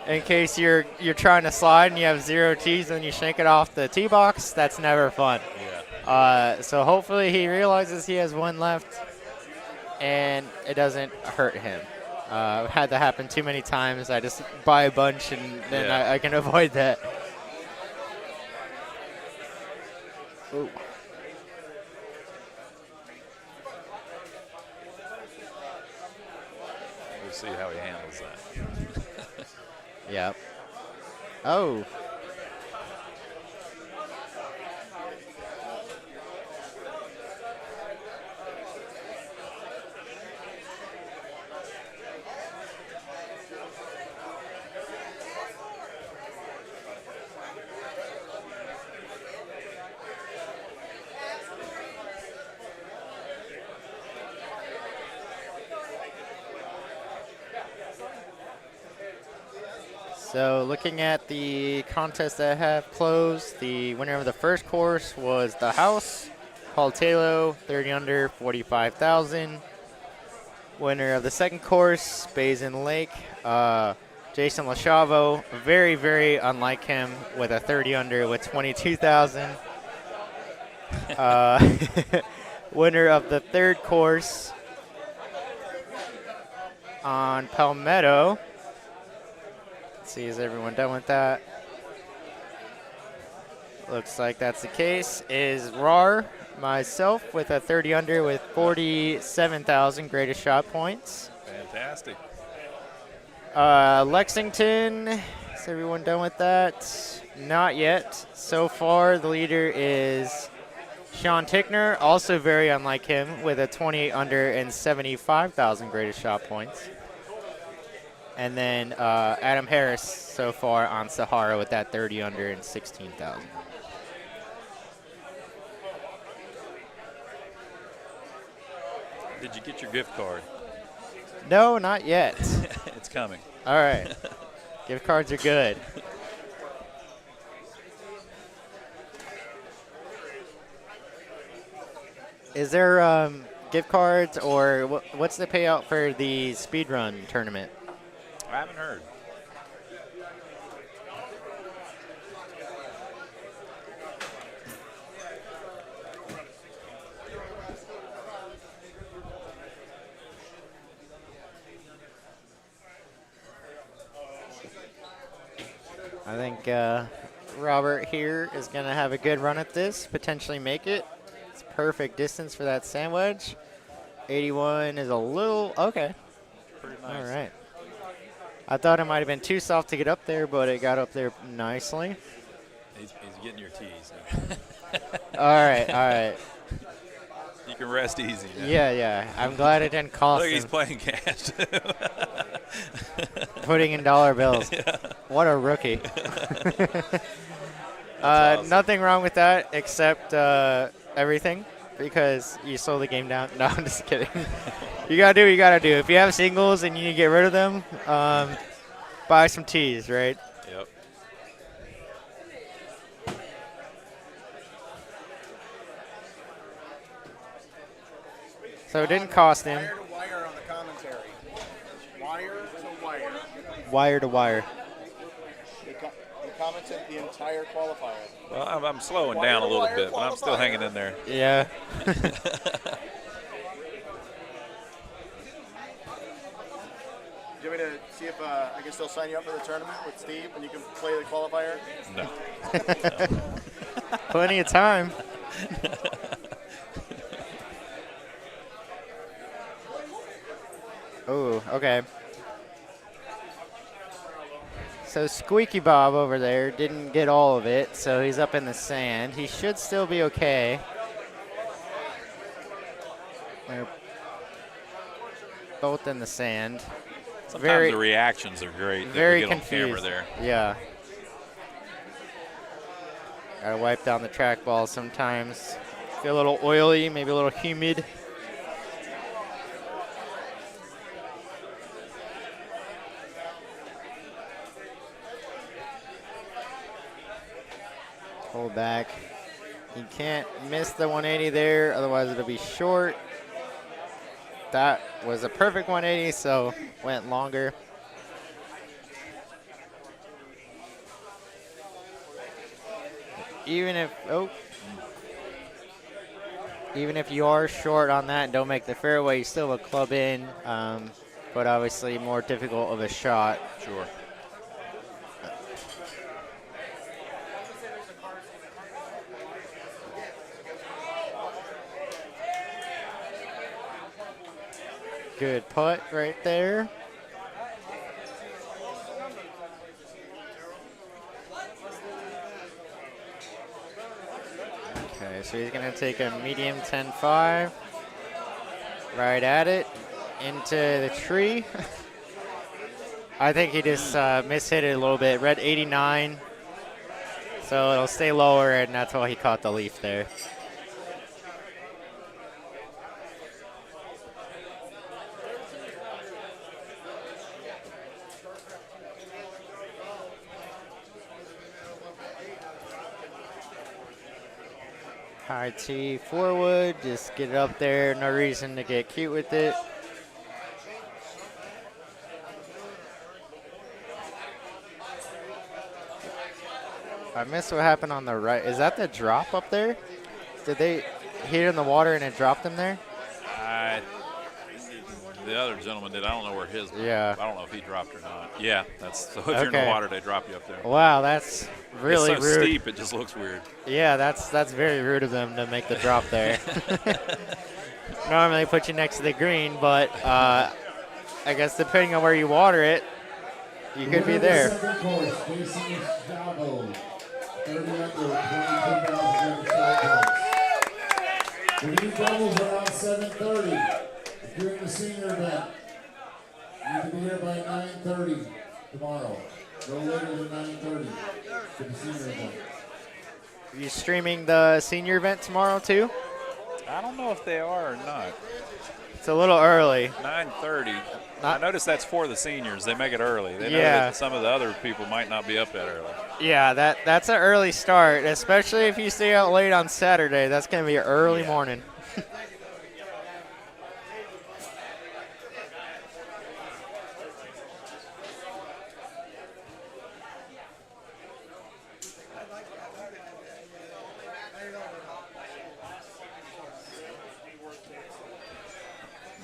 Speaker 19: in case you're trying to slide and you have 0 tees and you shank it off the tee box. That's never fun. Yeah. So hopefully he realizes he has 1 left, and it doesn't hurt him. I've had that happen too many times. I just buy a bunch and then I can avoid that. Ooh.
Speaker 11: We'll see how he handles that.
Speaker 19: Yep. Oh. So looking at the contests that have closed, the winner of the first course was The House, Paul Taylor, 30 under, 45,000. Winner of the second course, Basin Lake, Jason Lachavo, very, very unlike him, with a 30 under with 22,000. Winner of the third course on Palmetto. See, is everyone done with that? Looks like that's the case. Is RAR, myself, with a 30 under with 47,000 greatest shot points.
Speaker 11: Fantastic.
Speaker 19: Lexington, is everyone done with that? Not yet. So far, the leader is Sean Tickner, also very unlike him, with a 28 under and 75,000 greatest shot points. And then Adam Harris so far on Sahara with that 30 under and 16,000.
Speaker 11: Did you get your gift card?
Speaker 19: No, not yet.
Speaker 11: It's coming.
Speaker 19: All right. Gift cards are good. Is there gift cards, or what's the payout for the Speedrun tournament?
Speaker 11: I haven't heard.
Speaker 19: I think Robert here is going to have a good run at this, potentially make it. It's perfect distance for that sand wedge. 81 is a little, okay.
Speaker 11: Pretty nice.
Speaker 19: All right. I thought it might have been too soft to get up there, but it got up there nicely.
Speaker 11: He's getting your tees.
Speaker 19: All right.
Speaker 11: You can rest easy now.
Speaker 19: Yeah. I'm glad it didn't cost
Speaker 11: Look,
Speaker 19: him.
Speaker 11: he's playing cash.
Speaker 19: Putting in dollar bills.
Speaker 11: Yeah.
Speaker 19: What a rookie.
Speaker 11: Awesome.
Speaker 19: Nothing wrong with that except everything, because you slow the game down. No, I'm just kidding. You got to do what you got to do. If you have singles and you need to get rid of them, buy some tees, right?
Speaker 11: Yep.
Speaker 19: So it didn't cost him.
Speaker 10: Wire to wire on the commentary. Wire to wire.
Speaker 19: Wire to wire.
Speaker 12: He commented the entire qualifier.
Speaker 11: Well, I'm slowing down a little bit, but I'm still hanging in there.
Speaker 19: Yeah.
Speaker 12: Do you want me to see if I can still sign you up for the tournament with Steve and you can play the qualifier?
Speaker 11: No.
Speaker 19: Plenty of time. Oh, okay. So Squeaky Bob over there didn't get all of it, so he's up in the sand. He should still be okay. They're both in the sand.
Speaker 11: Sometimes the reactions are great.
Speaker 19: Very
Speaker 11: that we get
Speaker 19: confused.
Speaker 11: on camera there.
Speaker 19: Yeah. Gotta wipe down the track ball sometimes. Feel a little oily, maybe a little humid. Hold back. He can't miss the 180 there, otherwise it'll be short. That was a perfect 180, so went longer. Even if you are short on that and don't make the fairway, you still have a club in, but obviously more difficult of a shot.
Speaker 11: Sure.
Speaker 19: Good putt right there. Okay, so he's going to take a medium 10-5. Right at it. Into the tree. I think he just mishit it a little bit. Red 89. So it'll stay lower, and that's why he caught the leaf there. High tee forward, just get it up there. No reason to get cute with it. I missed what happened on the right. Is that the drop up there? Did they hit it in the water and it dropped him there?
Speaker 11: The other gentleman did. I don't know where his.
Speaker 19: Yeah.
Speaker 11: I don't know if he dropped or not. Yeah, that's. So if you're in the water, they drop you up there.
Speaker 19: Wow, that's really
Speaker 11: it's so
Speaker 19: rude.
Speaker 11: steep, it just looks weird.
Speaker 19: Yeah, that's very rude of them to make the drop there. Normally put you next to the green, but I guess depending on where you water it, you could be there.
Speaker 8: Second course, Jason Jabo, 30 under, 22,000 shot points. The new doubles are on 7:30. If you're in the senior event, you need to be here by 9:30 tomorrow. No later than 9:30 for the senior event.
Speaker 19: Are you streaming the senior event tomorrow too?
Speaker 11: I don't know if they are or not.
Speaker 19: It's a little early.
Speaker 11: 9:30. I noticed that's for the seniors. They make it early. They know
Speaker 19: Yeah.
Speaker 11: that some of the other people might not be up that early.
Speaker 19: Yeah, that's an early start, especially if you stay out late on Saturday. That's going to be an early morning.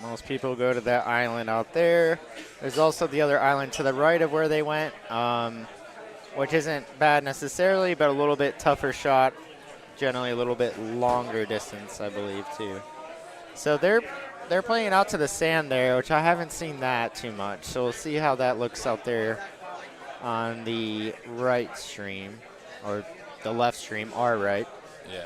Speaker 19: Most people go to that island out there. There's also the other island to the right of where they went, which isn't bad necessarily, but a little bit tougher shot. Generally a little bit longer distance, I believe, too. So they're playing out to the sand there, which I haven't seen that too much. So we'll see how that looks out there on the right stream, or the left stream, our right.
Speaker 11: Yeah.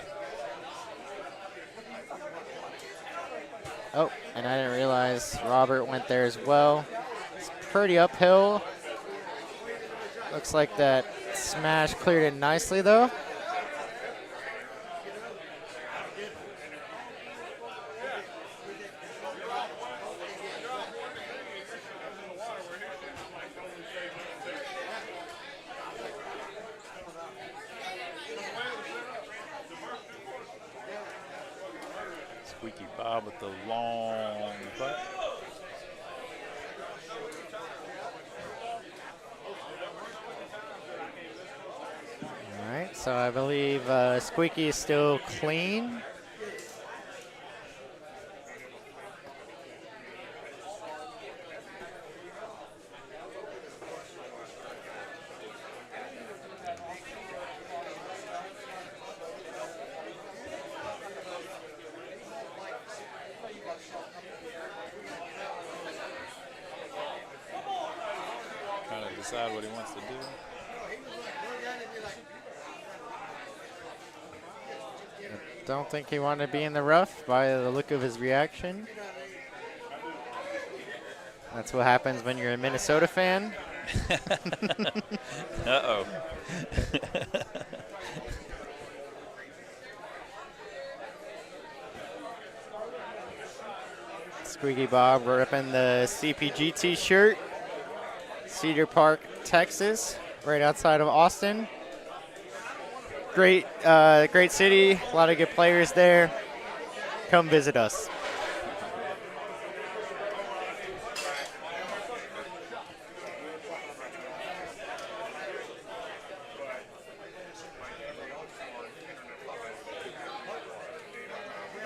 Speaker 19: Oh, and I didn't realize Robert went there as well. It's pretty uphill. Looks like that smash cleared it nicely, though.
Speaker 11: Squeaky Bob with the long putt.
Speaker 19: All right, so I believe Squeaky is still clean.
Speaker 11: decide what he wants to do.
Speaker 19: Don't think he wanted to be in the rough by the look of his reaction. That's what happens when you're a Minnesota fan.
Speaker 11: Uh-oh.
Speaker 19: Squeaky Bob ripping the CPG t-shirt. Cedar Park, Texas, right outside of Austin. Great city, a lot of good players there. Come visit us.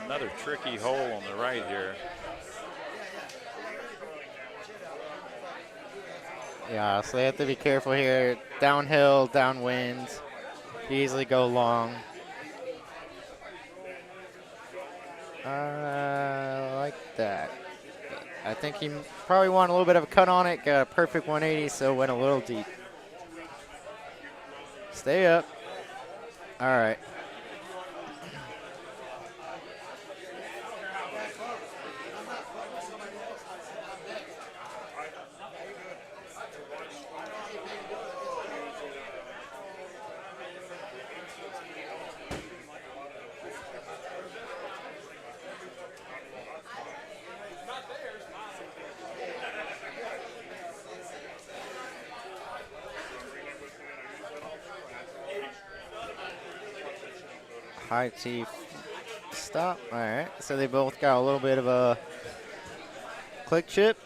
Speaker 11: Another tricky hole on the right here.
Speaker 19: Yeah, so they have to be careful here. Downhill, downwind. Easily go long. Like that. I think he probably wanted a little bit of a cut on it. Got a perfect 180, so went a little deep. Stay up. All right. High T stop. All right. So they both got a little bit of a click chip.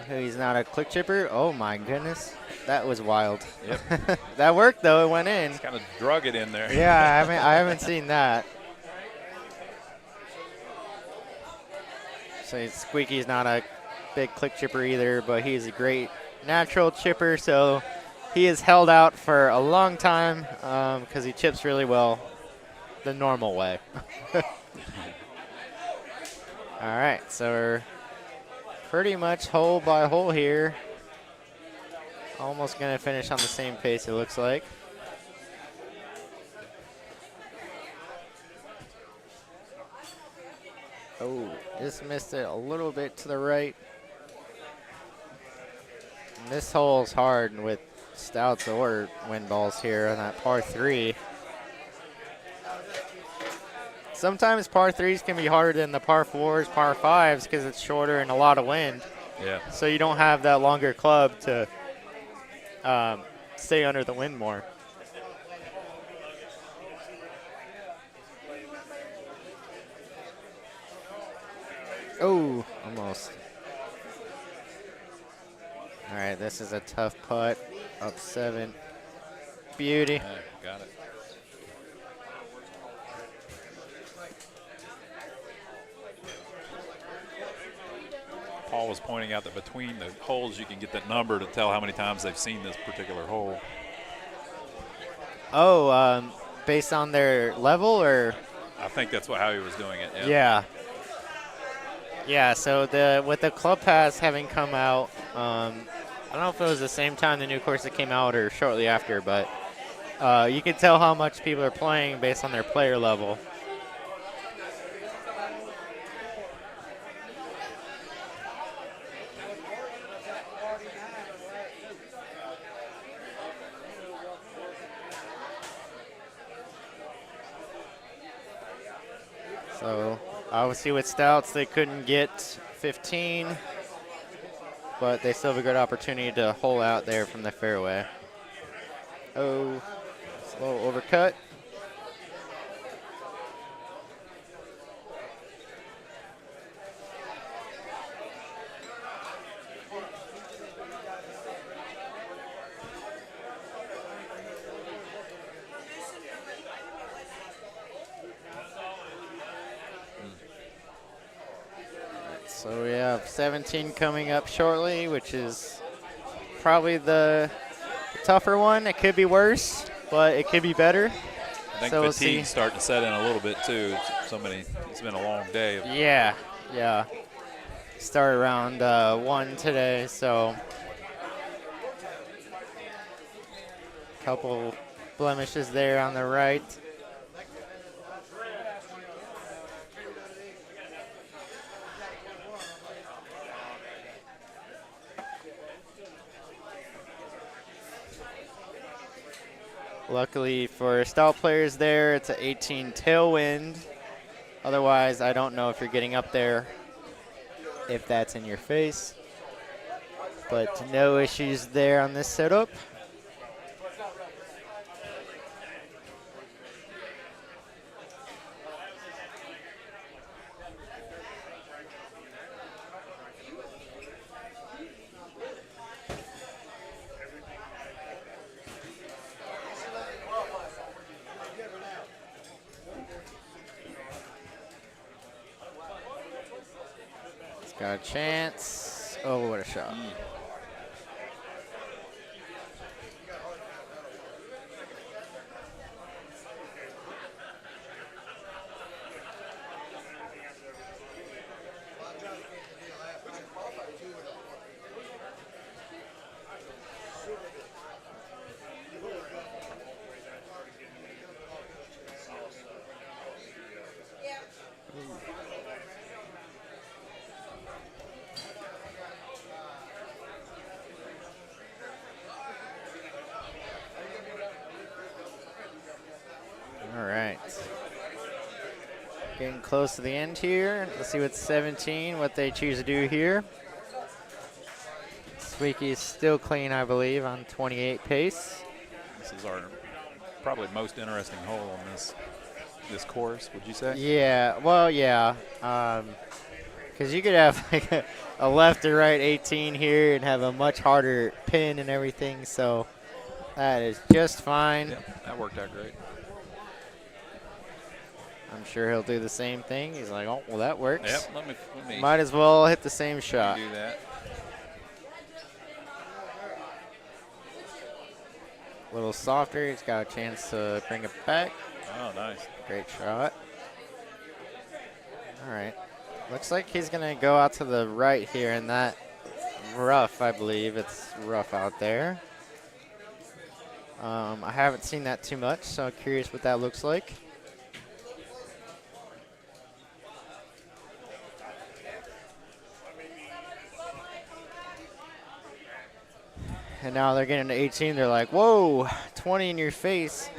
Speaker 19: He's not a click chipper. Oh my goodness, that was wild.
Speaker 11: Yep.
Speaker 19: That worked though. It went in.
Speaker 11: Just kind of drug it in there.
Speaker 19: Yeah, I haven't seen that. So Squeaky's not a big click chipper either, but he's a great natural chipper. So he is held out for a long time because he chips really well the normal way. All right, so we're pretty much hole by hole here. Almost gonna finish on the same pace, it looks like. Oh, just missed it a little bit to the right. And this hole is hard with stouts or wind balls here on that par 3. Sometimes par 3s can be harder than the par 4s, par 5s because it's shorter and a lot of wind.
Speaker 11: Yeah.
Speaker 19: So you don't have that longer club to stay under the wind more. Oh, almost. All right, this is a tough putt. Up 7. Beauty.
Speaker 11: Yeah, got it. Paul was pointing out that between the holes you can get that number to tell how many times they've seen this particular hole.
Speaker 19: Oh, based on their level, or?
Speaker 11: I think that's how he was doing it.
Speaker 19: Yeah. Yeah. So with the club pass having come out, I don't know if it was the same time the new course that came out or shortly after, but you can tell how much people are playing based on their player level. So obviously with stouts, they couldn't get 15, but they still have a good opportunity to hole out there from the fairway. Oh, slow overcut. So we have 17 coming up shortly, which is probably the tougher one. It could be worse, but it could be better.
Speaker 11: I think
Speaker 19: so
Speaker 11: fatigue's
Speaker 19: we'll
Speaker 11: starting to set in a little bit too. It's been a long day.
Speaker 19: Yeah. Started around 1 today, so Couple blemishes there on the right. Luckily for stout players there, it's an 18 tailwind. Otherwise, I don't know if you're getting up there if that's in your face. But no issues there on this setup. Got a chance. Oh, what a shot. All right. Getting close to the end here. Let's see what 17, what they choose to do here. Squeaky is still clean, I believe, on 28 pace.
Speaker 11: This is our probably most interesting hole on this course, would you say?
Speaker 19: Yeah, well, yeah. Because you could have like a left or right 18 here and have a much harder pin and everything, so that is just fine.
Speaker 11: Yep, that worked out great.
Speaker 19: I'm sure he'll do the same thing. He's like, oh, well, that works.
Speaker 11: Yep, let me
Speaker 19: Might as well hit the same shot.
Speaker 11: do that.
Speaker 19: A little softer. He's got a chance to bring it back.
Speaker 11: Oh, nice.
Speaker 19: Great shot. All right. Looks like he's going to go out to the right here in that rough, I believe. It's rough out there. I haven't seen that too much, so I'm curious what that looks like. And now they're getting to 18. They're like, whoa, 20 in your face.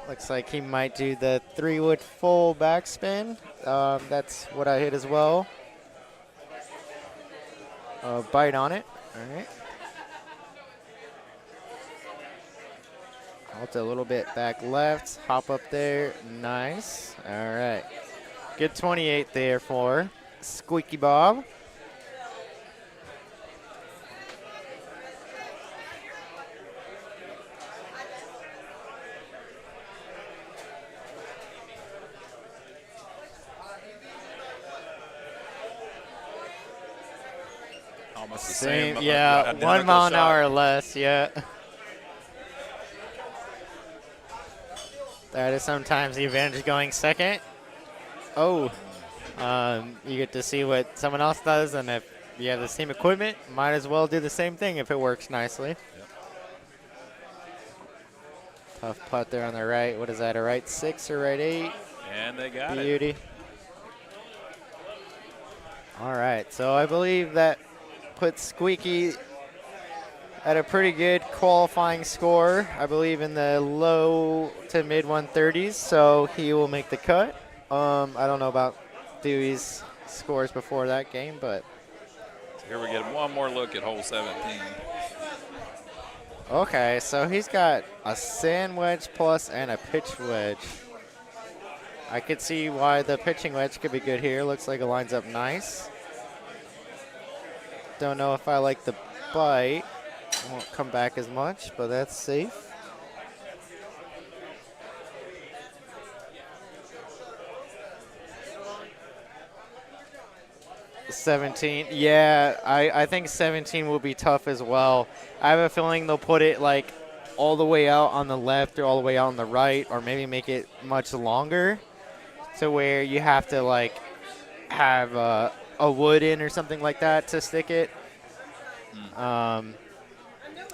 Speaker 19: Looks like he might do the 3-wood full backspin. That's what I hit as well. Bite on it. All right. Alt a little bit back left. Hop up there. Nice. All right. Good 28 there for Squeaky Bob.
Speaker 11: Almost the
Speaker 19: Same,
Speaker 11: same.
Speaker 19: yeah, 1 mile an hour or less, yeah. That is sometimes the advantage going second. Oh, you get to see what someone else does, and if you have the same equipment, might as well do the same thing if it works nicely. Yep. Tough putt there on the right. What is that, a right 6 or right 8?
Speaker 11: And they got
Speaker 19: Beauty.
Speaker 11: it.
Speaker 19: All right, so I believe that puts Squeaky at a pretty good qualifying score. I believe in the low to mid 130s, so he will make the cut. I don't know about Dewey's scores before that game, but.
Speaker 11: So here we get one more look at hole 17.
Speaker 19: Okay, so he's got a sand wedge plus and a pitch wedge. I could see why the pitching wedge could be good here. Looks like it lines up nice. Don't know if I like the bite. It won't come back as much, but that's safe. $17. Yeah, I think 17 will be tough as well. I have a feeling they'll put it like all the way out on the left or all the way out on the right, or maybe make it much longer to where you have to like have a wood in or something like that to stick it.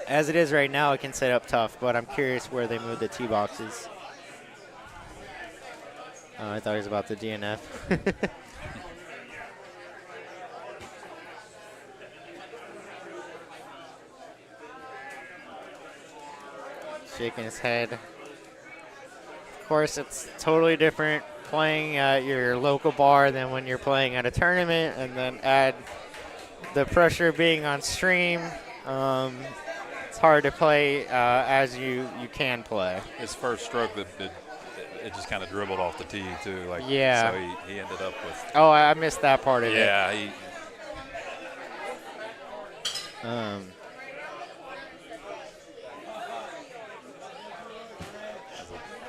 Speaker 19: As it is right now, it can set up tough, but I'm curious where they move the tee boxes. I thought he was about the DNF. Shaking his head. Of course, it's totally different playing at your local bar than when you're playing at a tournament, and then add the pressure of being on stream. It's hard to play as you can play.
Speaker 11: His first stroke, it just kind of dribbled off the tee too. Like,
Speaker 19: yeah.
Speaker 11: So he ended up with.
Speaker 19: Oh, I missed that part of it.
Speaker 11: Yeah, he.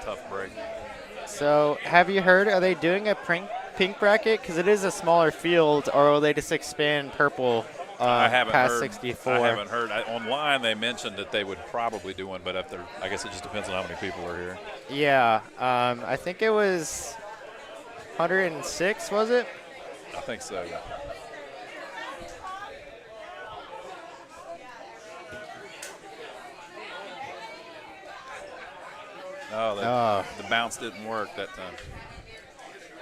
Speaker 11: Tough break.
Speaker 19: So, have you heard? Are they doing a pink bracket? Because it is a smaller field, or will they just expand purple?
Speaker 11: I haven't
Speaker 19: past
Speaker 11: heard.
Speaker 19: 64.
Speaker 11: I haven't heard. Online, they mentioned that they would probably do one, but if they're, I guess it just depends on how many people are here.
Speaker 19: Yeah, I think it was 106. Was it?
Speaker 11: I think so. Yeah. Oh, the bounce didn't work that time.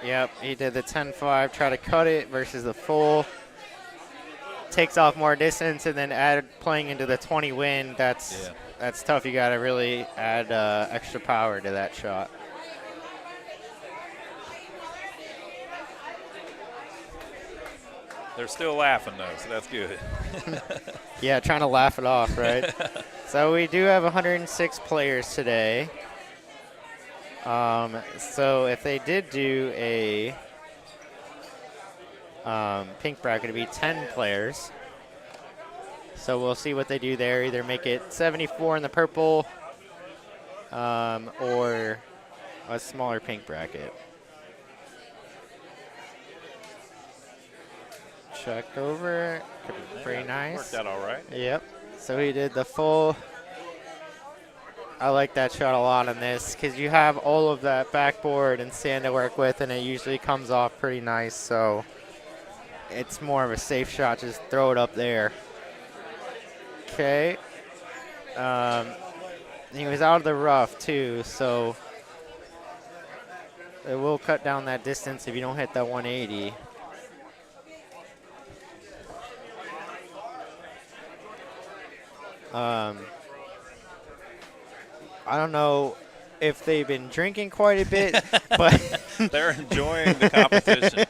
Speaker 19: Yep, he did the 10-5, try to cut it versus the full. Takes off more distance, and then added playing into the 20 wind. That's tough. You got to really add extra power to that shot.
Speaker 11: They're still laughing though, so that's good.
Speaker 19: Yeah, trying to laugh it off, right? So we do have 106 players today. So if they did do a pink bracket, it'd be 10 players. So we'll see what they do there. Either make it 74 in the purple or a smaller pink bracket. Check over. Pretty nice.
Speaker 11: Worked out all right.
Speaker 19: Yep. So he did the full. I like that shot a lot on this because you have all of that backboard and sand to work with, and it usually comes off pretty nice. So it's more of a safe shot. Just throw it up there. Okay. He was out of the rough too, so it will cut down that distance if you don't hit that 180. I don't know if they've been drinking quite a bit, but
Speaker 11: they're enjoying the competition.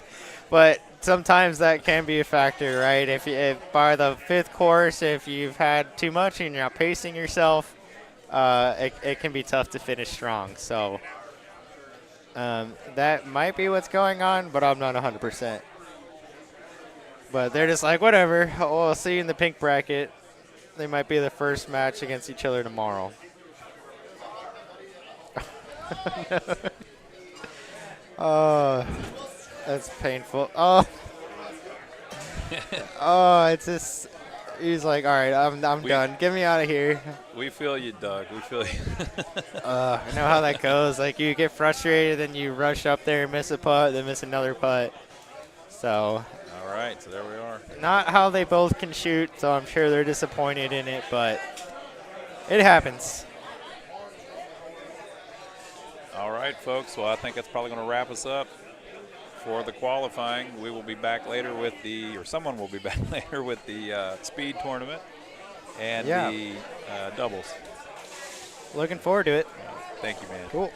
Speaker 19: But sometimes that can be a factor, right? If by the fifth course, if you've had too much and you're not pacing yourself, it can be tough to finish strong. So that might be what's going on, but I'm not 100%. But they're just like, whatever. We'll see you in the pink bracket. They might be the first match against each other tomorrow. Oh, that's painful. Oh, oh, it's just. He's like, all right, I'm done. Get me out of here.
Speaker 11: We feel you, Doug. We feel you.
Speaker 19: I know how that goes. Like, you get frustrated, then you rush up there and miss a putt, then miss another putt. So.
Speaker 11: All right, so there we are.
Speaker 19: Not how they both can shoot, so I'm sure they're disappointed in it, but it happens.
Speaker 11: All right, folks. Well, I think that's probably going to wrap us up for the qualifying. We will be back later with someone will be back later with the speed tournament and the doubles.
Speaker 19: Looking forward to it.
Speaker 11: Thank you, man.
Speaker 19: Cool.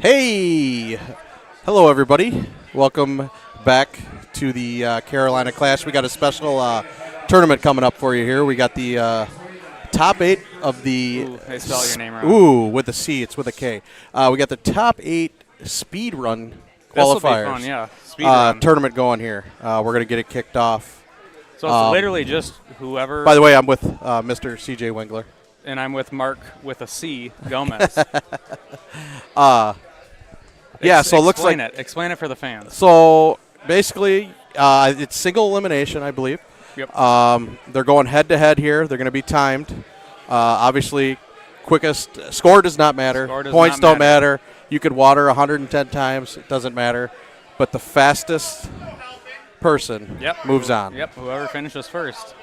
Speaker 6: Hey! Hello, everybody. Welcome back to the Carolina Clash. We got a special tournament coming up for you here. We got the top 8 of the...
Speaker 20: Ooh, they spelled your name wrong.
Speaker 6: Ooh, with a C. It's with a K. We got the top 8 Speedrun
Speaker 20: This'll be
Speaker 6: qualifiers.
Speaker 20: fun, yeah. Speedrun.
Speaker 6: Tournament going here. We're going to get it kicked off.
Speaker 20: So it's literally just whoever...
Speaker 6: By the way, I'm with Mr. C.J. Wengler.
Speaker 20: And I'm with Mark with a C, Gomez.
Speaker 6: Yeah, so it looks like...
Speaker 20: Explain it for the fans.
Speaker 6: So basically, it's single elimination, I believe.
Speaker 20: Yep.
Speaker 6: They're going head-to-head here. They're going to be timed. Obviously, quickest score does not matter. Points don't matter. You could water 110 times. It doesn't matter. But the fastest person moves on.
Speaker 20: Yep, whoever finishes first.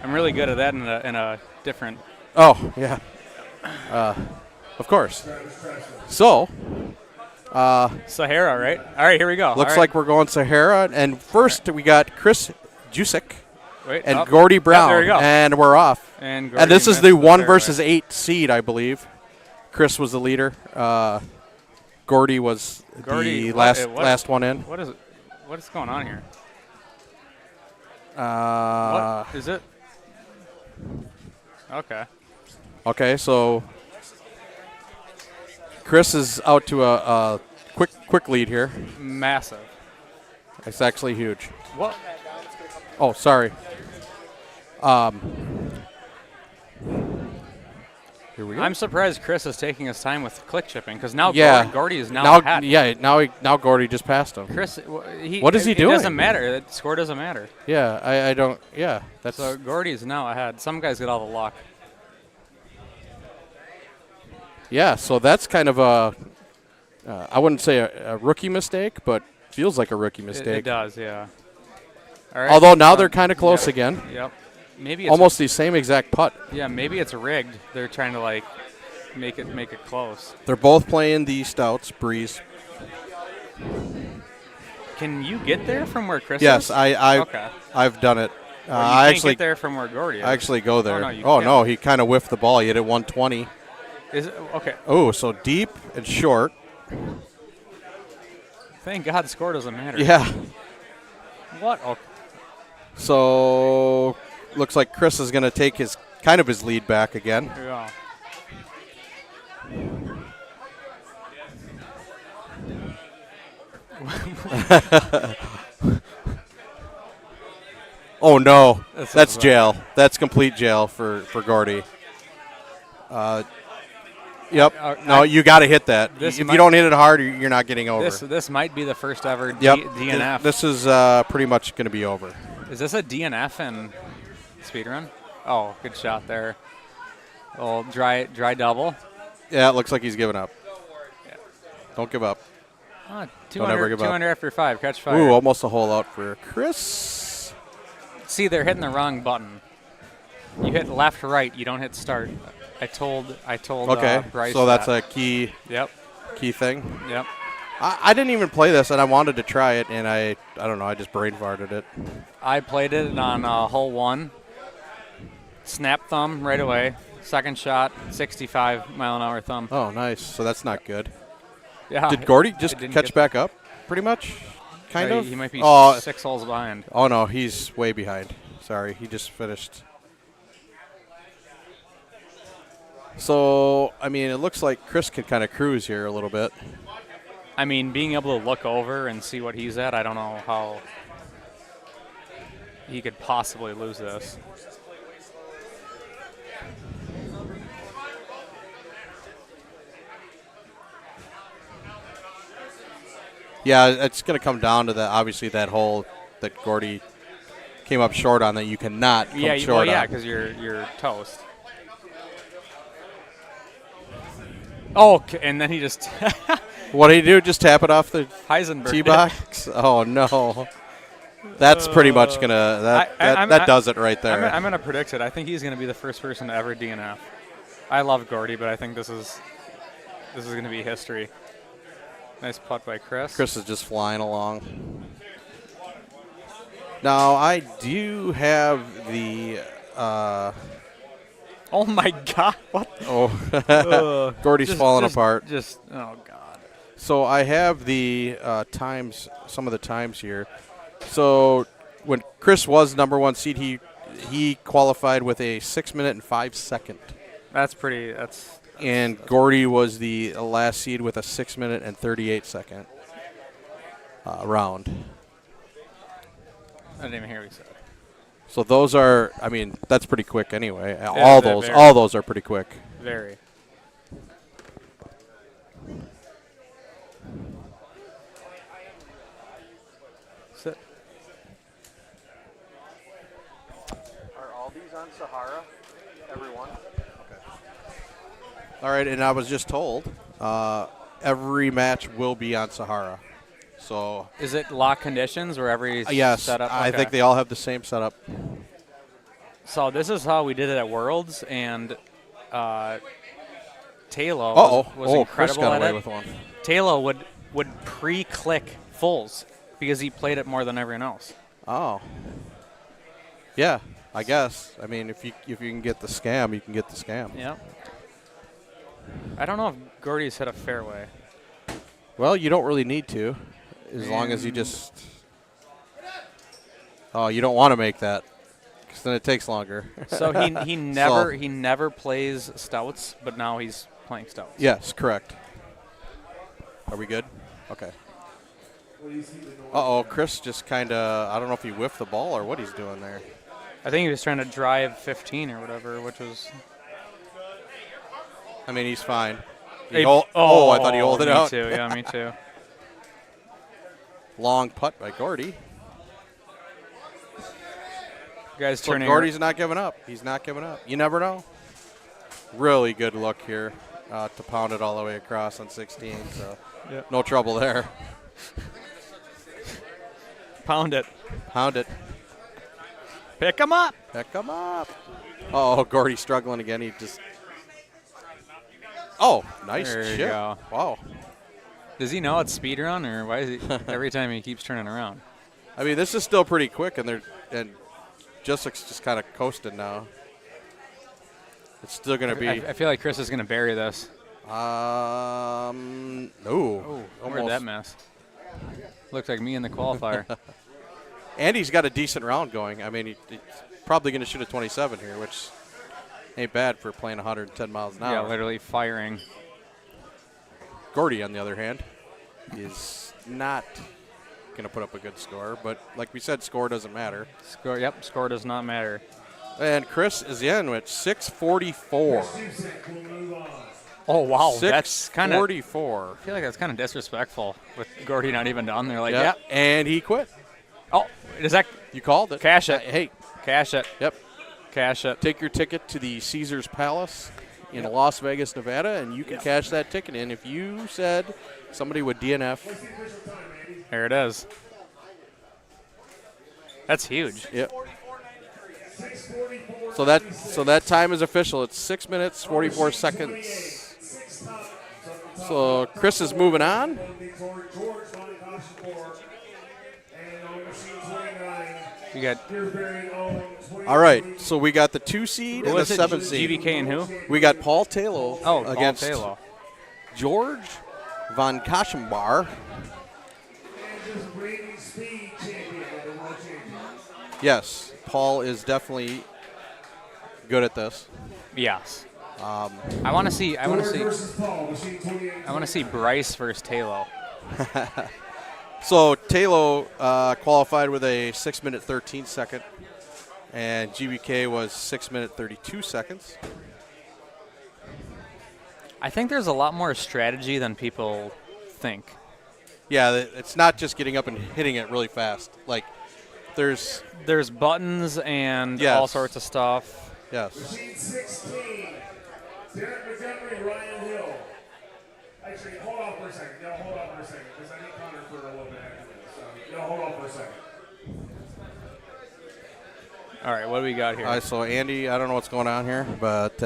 Speaker 20: I'm really good at that in a different...
Speaker 6: Oh, yeah. Of course. So...
Speaker 20: Sahara, right? All right, here we go.
Speaker 6: Looks like we're going Sahara. And first we got Chris Jusek
Speaker 20: Wait,
Speaker 6: and Gordy Brown.
Speaker 20: there we go.
Speaker 6: And we're off.
Speaker 20: And
Speaker 6: this is
Speaker 20: missed
Speaker 6: the
Speaker 20: the
Speaker 6: 1
Speaker 20: fairway.
Speaker 6: versus 8 seed, I believe. Chris was the leader. Gordy was the last one in.
Speaker 20: What is it? What is going on here? What is it? Okay.
Speaker 6: Okay, so Chris is out to a quick lead here.
Speaker 20: Massive.
Speaker 6: It's actually huge.
Speaker 20: What?
Speaker 6: Oh, sorry. Here we go.
Speaker 20: I'm surprised Chris is taking his time with click chipping because now Gordy is
Speaker 6: now
Speaker 20: ahead.
Speaker 6: Yeah, now Gordy just passed him.
Speaker 20: Chris,
Speaker 6: what is he doing?
Speaker 20: It doesn't matter. The score doesn't matter.
Speaker 6: Yeah, I don't. Yeah, that's.
Speaker 20: So Gordy is now ahead. Some guys get all the luck.
Speaker 6: Yeah, so that's kind of a. I wouldn't say a rookie mistake, but feels like a rookie mistake.
Speaker 20: It does, yeah. All right.
Speaker 6: Although now they're kind of close again.
Speaker 20: Yep. Maybe it's
Speaker 6: almost the same exact putt.
Speaker 20: Yeah, maybe it's rigged. They're trying to like make it close.
Speaker 6: They're both playing the Stouts Breeze.
Speaker 20: Can you get there from where Chris is?
Speaker 6: Yes, I've done it.
Speaker 20: Well, you
Speaker 6: I
Speaker 20: can't
Speaker 6: actually
Speaker 20: get there from where Gordy is.
Speaker 6: I actually go there.
Speaker 20: Oh,
Speaker 6: no, he kind of whiffed the ball. He hit it 120.
Speaker 20: Is it okay?
Speaker 6: Oh, so deep and short.
Speaker 20: Thank God the score doesn't matter.
Speaker 6: Yeah.
Speaker 20: What? Okay.
Speaker 6: So looks like Chris is going to take his lead back again.
Speaker 20: Yeah.
Speaker 6: Oh no, that's jail. That's complete jail for Gordy. Yep. No, you got to hit that. If you don't hit it hard, you're not getting over.
Speaker 20: This might be the first ever
Speaker 6: Yep.
Speaker 20: DNF.
Speaker 6: This is pretty much going to be over.
Speaker 20: Is this a DNF in speedrun? Oh, good shot there. Oh, dry double.
Speaker 6: Yeah, it looks like he's giving up.
Speaker 20: Yeah.
Speaker 6: Don't give up.
Speaker 20: Don't ever give up. 200 after 5. Catch fire.
Speaker 6: Ooh, almost a hole out for Chris.
Speaker 20: See, they're hitting the wrong button. You hit left, right. You don't hit start. I told
Speaker 6: Okay,
Speaker 20: Bryce
Speaker 6: so that's
Speaker 20: that.
Speaker 6: a key.
Speaker 20: Yep.
Speaker 6: Key thing.
Speaker 20: Yep.
Speaker 6: I didn't even play this, and I wanted to try it, and I don't know. I just brain farted it.
Speaker 20: I played it on hole 1. Snap thumb right away. Second shot, 65-mile-an-hour thumb.
Speaker 6: Oh, nice. So that's not good.
Speaker 20: Yeah.
Speaker 6: Did Gordy just catch back up? Pretty much. Kind of.
Speaker 20: He might be 6 holes behind.
Speaker 6: Oh no, he's way behind. Sorry, he just finished. So I mean, it looks like Chris can kind of cruise here a little bit.
Speaker 20: I mean, being able to look over and see what he's at, I don't know how he could possibly lose this.
Speaker 6: Yeah, it's going to come down to that. Obviously, that hole that Gordy came up short on that you cannot come short on.
Speaker 20: Yeah, because you're toast. Oh, and then he just.
Speaker 6: What did he do? Just tap it off the
Speaker 20: Heisenberg
Speaker 6: tee box? Oh no, that's pretty much gonna that does it right there.
Speaker 20: I'm gonna predict it. I think he's gonna be the first person to ever DNF. I love Gordy, but I think this is gonna be history. Nice putt by Chris.
Speaker 6: Chris is just flying along. Now I do have the.
Speaker 20: Oh my God! What?
Speaker 6: Oh, Gordy's falling apart.
Speaker 20: Oh God.
Speaker 6: So I have the times, some of the times here. So when Chris was number 1 seed, he qualified with a 6 minute and 5 second.
Speaker 20: That's pretty.
Speaker 6: And Gordy was the last seed with a 6 minute and 38 second round.
Speaker 20: I didn't even hear what you said.
Speaker 6: So those are, I mean, that's pretty quick anyway.
Speaker 20: Yeah,
Speaker 6: all those are pretty quick.
Speaker 20: Very. Sit.
Speaker 6: Are all these on Sahara? Everyone? Okay. All right, and I was just told every match will be on Sahara. So
Speaker 20: is it lock conditions or every
Speaker 6: yes,
Speaker 20: setup?
Speaker 6: I think they all have the same setup.
Speaker 20: So this is how we did it at Worlds, and Taylor was incredible
Speaker 6: Chris got
Speaker 20: at
Speaker 6: away
Speaker 20: it.
Speaker 6: with one.
Speaker 20: Taylor would pre-click fulls because he played it more than everyone else.
Speaker 6: Oh. Yeah, I guess. I mean, if you can get the scam, you can get the scam.
Speaker 20: Yeah. I don't know if Gordy's hit a fairway.
Speaker 6: Well, you don't really need to, as long as you just. Oh, you don't want to make that, because then it takes longer.
Speaker 20: So he never plays stouts, but now he's playing stouts.
Speaker 6: Yes, correct. Are we good? Okay. Uh-oh, Chris just kind of, I don't know if he whiffed the ball or what he's doing there.
Speaker 20: I think he was trying to drive 15 or whatever, which was.
Speaker 6: I mean, he's fine.
Speaker 20: I
Speaker 6: thought he holed it out.
Speaker 20: Me too. Yeah, me too.
Speaker 6: Long putt by Gordy.
Speaker 20: Guys
Speaker 6: So
Speaker 20: turning.
Speaker 6: Gordy's not giving up. He's not giving up. You never know. Really good look here to pound it all the way across on 16. So
Speaker 20: Yep.
Speaker 6: no trouble there.
Speaker 20: Pound it.
Speaker 6: Pound it.
Speaker 20: Pick him up.
Speaker 6: Pick him up. Oh, Gordy's struggling again. He just. Oh, nice
Speaker 20: There you
Speaker 6: chip.
Speaker 20: go.
Speaker 6: Wow.
Speaker 20: Does he know it's speedrun, or why is he every time he keeps turning around?
Speaker 6: I mean, this is still pretty quick, and Jussik's just kind of coasting now. It's still going to be.
Speaker 20: I feel like Chris is going to bury this.
Speaker 6: No.
Speaker 20: Oh, where'd that miss? Looks like me in the qualifier.
Speaker 6: And he's got a decent round going. I mean, he's probably going to shoot a 27 here, which ain't bad for playing 110 miles an hour.
Speaker 20: Yeah, literally firing.
Speaker 6: Gordy, on the other hand, is not going to put up a good score. But like we said, score doesn't matter.
Speaker 20: Score does not matter.
Speaker 6: And Chris is in with 644.
Speaker 20: Oh, wow. That's kind of
Speaker 6: 644.
Speaker 20: I feel like that's kind of disrespectful with Gordy not even done. They're like,
Speaker 6: Yep.
Speaker 20: yeah.
Speaker 6: And he quit.
Speaker 20: Oh, is that?
Speaker 6: You called it.
Speaker 20: Cash it.
Speaker 6: Hey.
Speaker 20: Cash it.
Speaker 6: Yep.
Speaker 20: Cash it.
Speaker 6: Take your ticket to the Caesars Palace in Las Vegas, Nevada, and you can cash that ticket in if you said somebody would DNF.
Speaker 20: There it is. That's huge.
Speaker 6: Yep. So that time is official. It's 6 minutes, 44 seconds. So Chris is moving on.
Speaker 20: You got.
Speaker 6: All right, so we got the 2 seed
Speaker 20: Who
Speaker 6: and the
Speaker 20: was it?
Speaker 6: 7 seed.
Speaker 20: GBK and who?
Speaker 6: We got Paul Taylor against
Speaker 20: Paul Taylor.
Speaker 6: George von Kaschenbar. Yes, Paul is definitely good at this.
Speaker 20: Yes. I want to see. I want to see Bryce versus Taylor.
Speaker 6: So Taylor qualified with a 6 minute 13 second, and GBK was 6 minute 32 seconds.
Speaker 20: I think there's a lot more strategy than people think.
Speaker 6: Yeah, it's not just getting up and hitting it really fast. Like there's
Speaker 20: buttons and
Speaker 6: Yes.
Speaker 20: all sorts of stuff.
Speaker 6: Yes.
Speaker 8: Machine 16, Derek Montgomery, Ryan Hill. Actually, hold on for a second. No, hold on for a second, because I need Connor for a little bit after this. So, no, hold on for a second.
Speaker 20: All right, what do we got here?
Speaker 6: All right, so Andy, I don't know what's going on here, but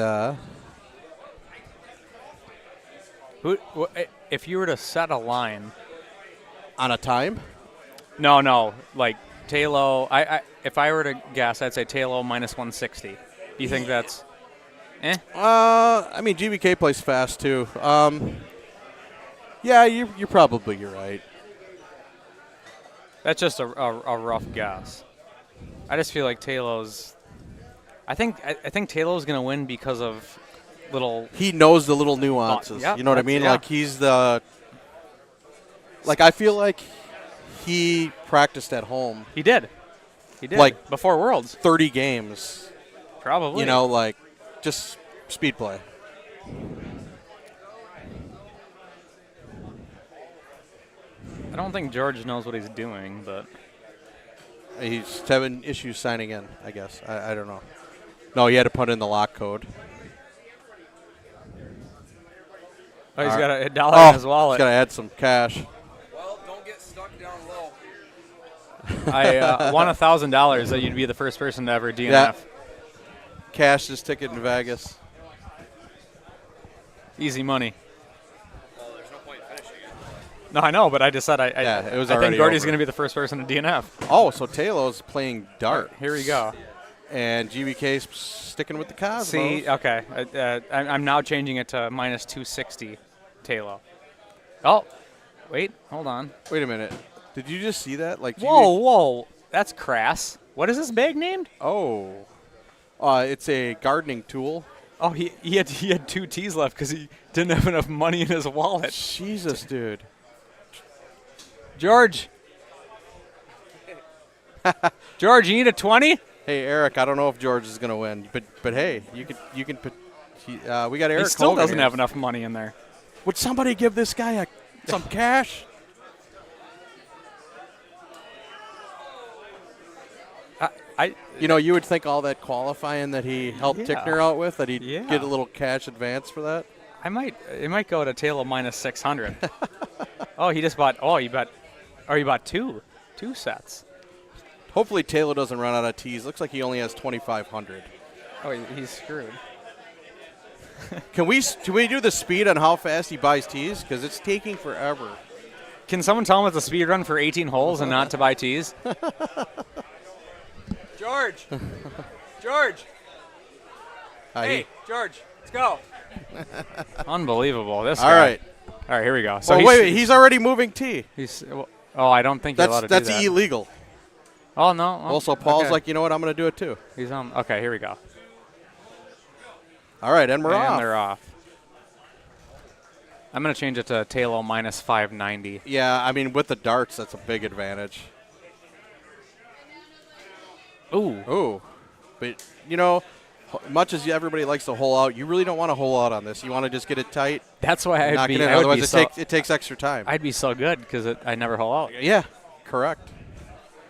Speaker 20: If you were to set a line
Speaker 6: on a time?
Speaker 20: No, like Taylor. If I were to guess, I'd say Taylor minus 160. Do you think that's?
Speaker 6: I mean, GBK plays fast too. Yeah, you're probably right.
Speaker 20: That's just a rough guess. I just feel like Taylor's. I think Taylor's gonna win because of little.
Speaker 6: He knows the little nuances.
Speaker 20: Yep,
Speaker 6: You know what I mean?
Speaker 20: yeah.
Speaker 6: Like he's the. Like I feel like he practiced at home.
Speaker 20: He did. He did.
Speaker 6: Like
Speaker 20: before Worlds.
Speaker 6: 30 games.
Speaker 20: Probably.
Speaker 6: You know, like just speed play.
Speaker 20: I don't think George knows what he's doing, but
Speaker 6: He's having issues signing in, I guess. I don't know. No, he had to put in the lock code.
Speaker 20: oh, he's got a dollar in his wallet.
Speaker 6: He's got to add some cash.
Speaker 10: Well, don't get stuck down low.
Speaker 20: I won $1,000 that you'd be the first person to ever DNF.
Speaker 6: Yeah. Cashed his ticket in Vegas.
Speaker 20: Easy money. No, I know, but I just said I
Speaker 6: it was
Speaker 20: I
Speaker 6: already
Speaker 20: think Gordy's
Speaker 6: over.
Speaker 20: going to be the first person to DNF.
Speaker 6: Oh, so Taylor's playing dart.
Speaker 20: Here we go.
Speaker 6: And GBK's sticking with the Cosmos.
Speaker 20: See, okay. I'm now changing it to minus 260, Taylor. Oh, wait, hold on.
Speaker 6: Wait a minute. Did you just see that? Like,
Speaker 20: whoa. That's crass. What is this bag named?
Speaker 6: Oh. It's a gardening tool.
Speaker 20: Oh, he had 2 T's left because he didn't have enough money in his wallet.
Speaker 6: Jesus, dude.
Speaker 20: George. George, you need a 20?
Speaker 6: Hey, Eric, I don't know if George is going to win, but hey, you can put. We got Eric.
Speaker 20: He still
Speaker 6: Hogan
Speaker 20: doesn't
Speaker 6: here.
Speaker 20: have enough money in there.
Speaker 6: Would somebody give this guy some cash? You would think all that qualifying that he helped Tickner out with, that he'd get a little cash advance for that.
Speaker 20: It might go to Taylor minus 600. Oh, he bought two sets.
Speaker 6: Hopefully Taylor doesn't run out of tees. Looks like he only has 2,500.
Speaker 20: Oh, he's screwed.
Speaker 6: Can we do the speed on how fast he buys tees? Because it's taking forever.
Speaker 20: Can someone tell him it's a speed run for 18 holes and not to buy tees? George! George! Hey, George, let's go. Unbelievable. This
Speaker 6: All
Speaker 20: guy.
Speaker 6: right.
Speaker 20: All right, here we go. So
Speaker 6: wait, he's already moving tee.
Speaker 20: I don't think you're allowed to do that.
Speaker 6: That's illegal.
Speaker 20: Oh, no.
Speaker 6: Also, Paul's like, you know what, I'm going to do it too.
Speaker 20: He's on. Okay, here we go.
Speaker 6: All right, and we're off.
Speaker 20: And they're off. I'm going to change it to Taylor minus 590.
Speaker 6: Yeah, I mean, with the darts, that's a big advantage. Ooh. But, much as everybody likes to hole out, you really don't want to hole out on this. You want to just get it tight.
Speaker 20: That's why I'd be.
Speaker 6: Otherwise, it takes extra time.
Speaker 20: I'd be so good because I never hole out.
Speaker 6: Yeah, correct.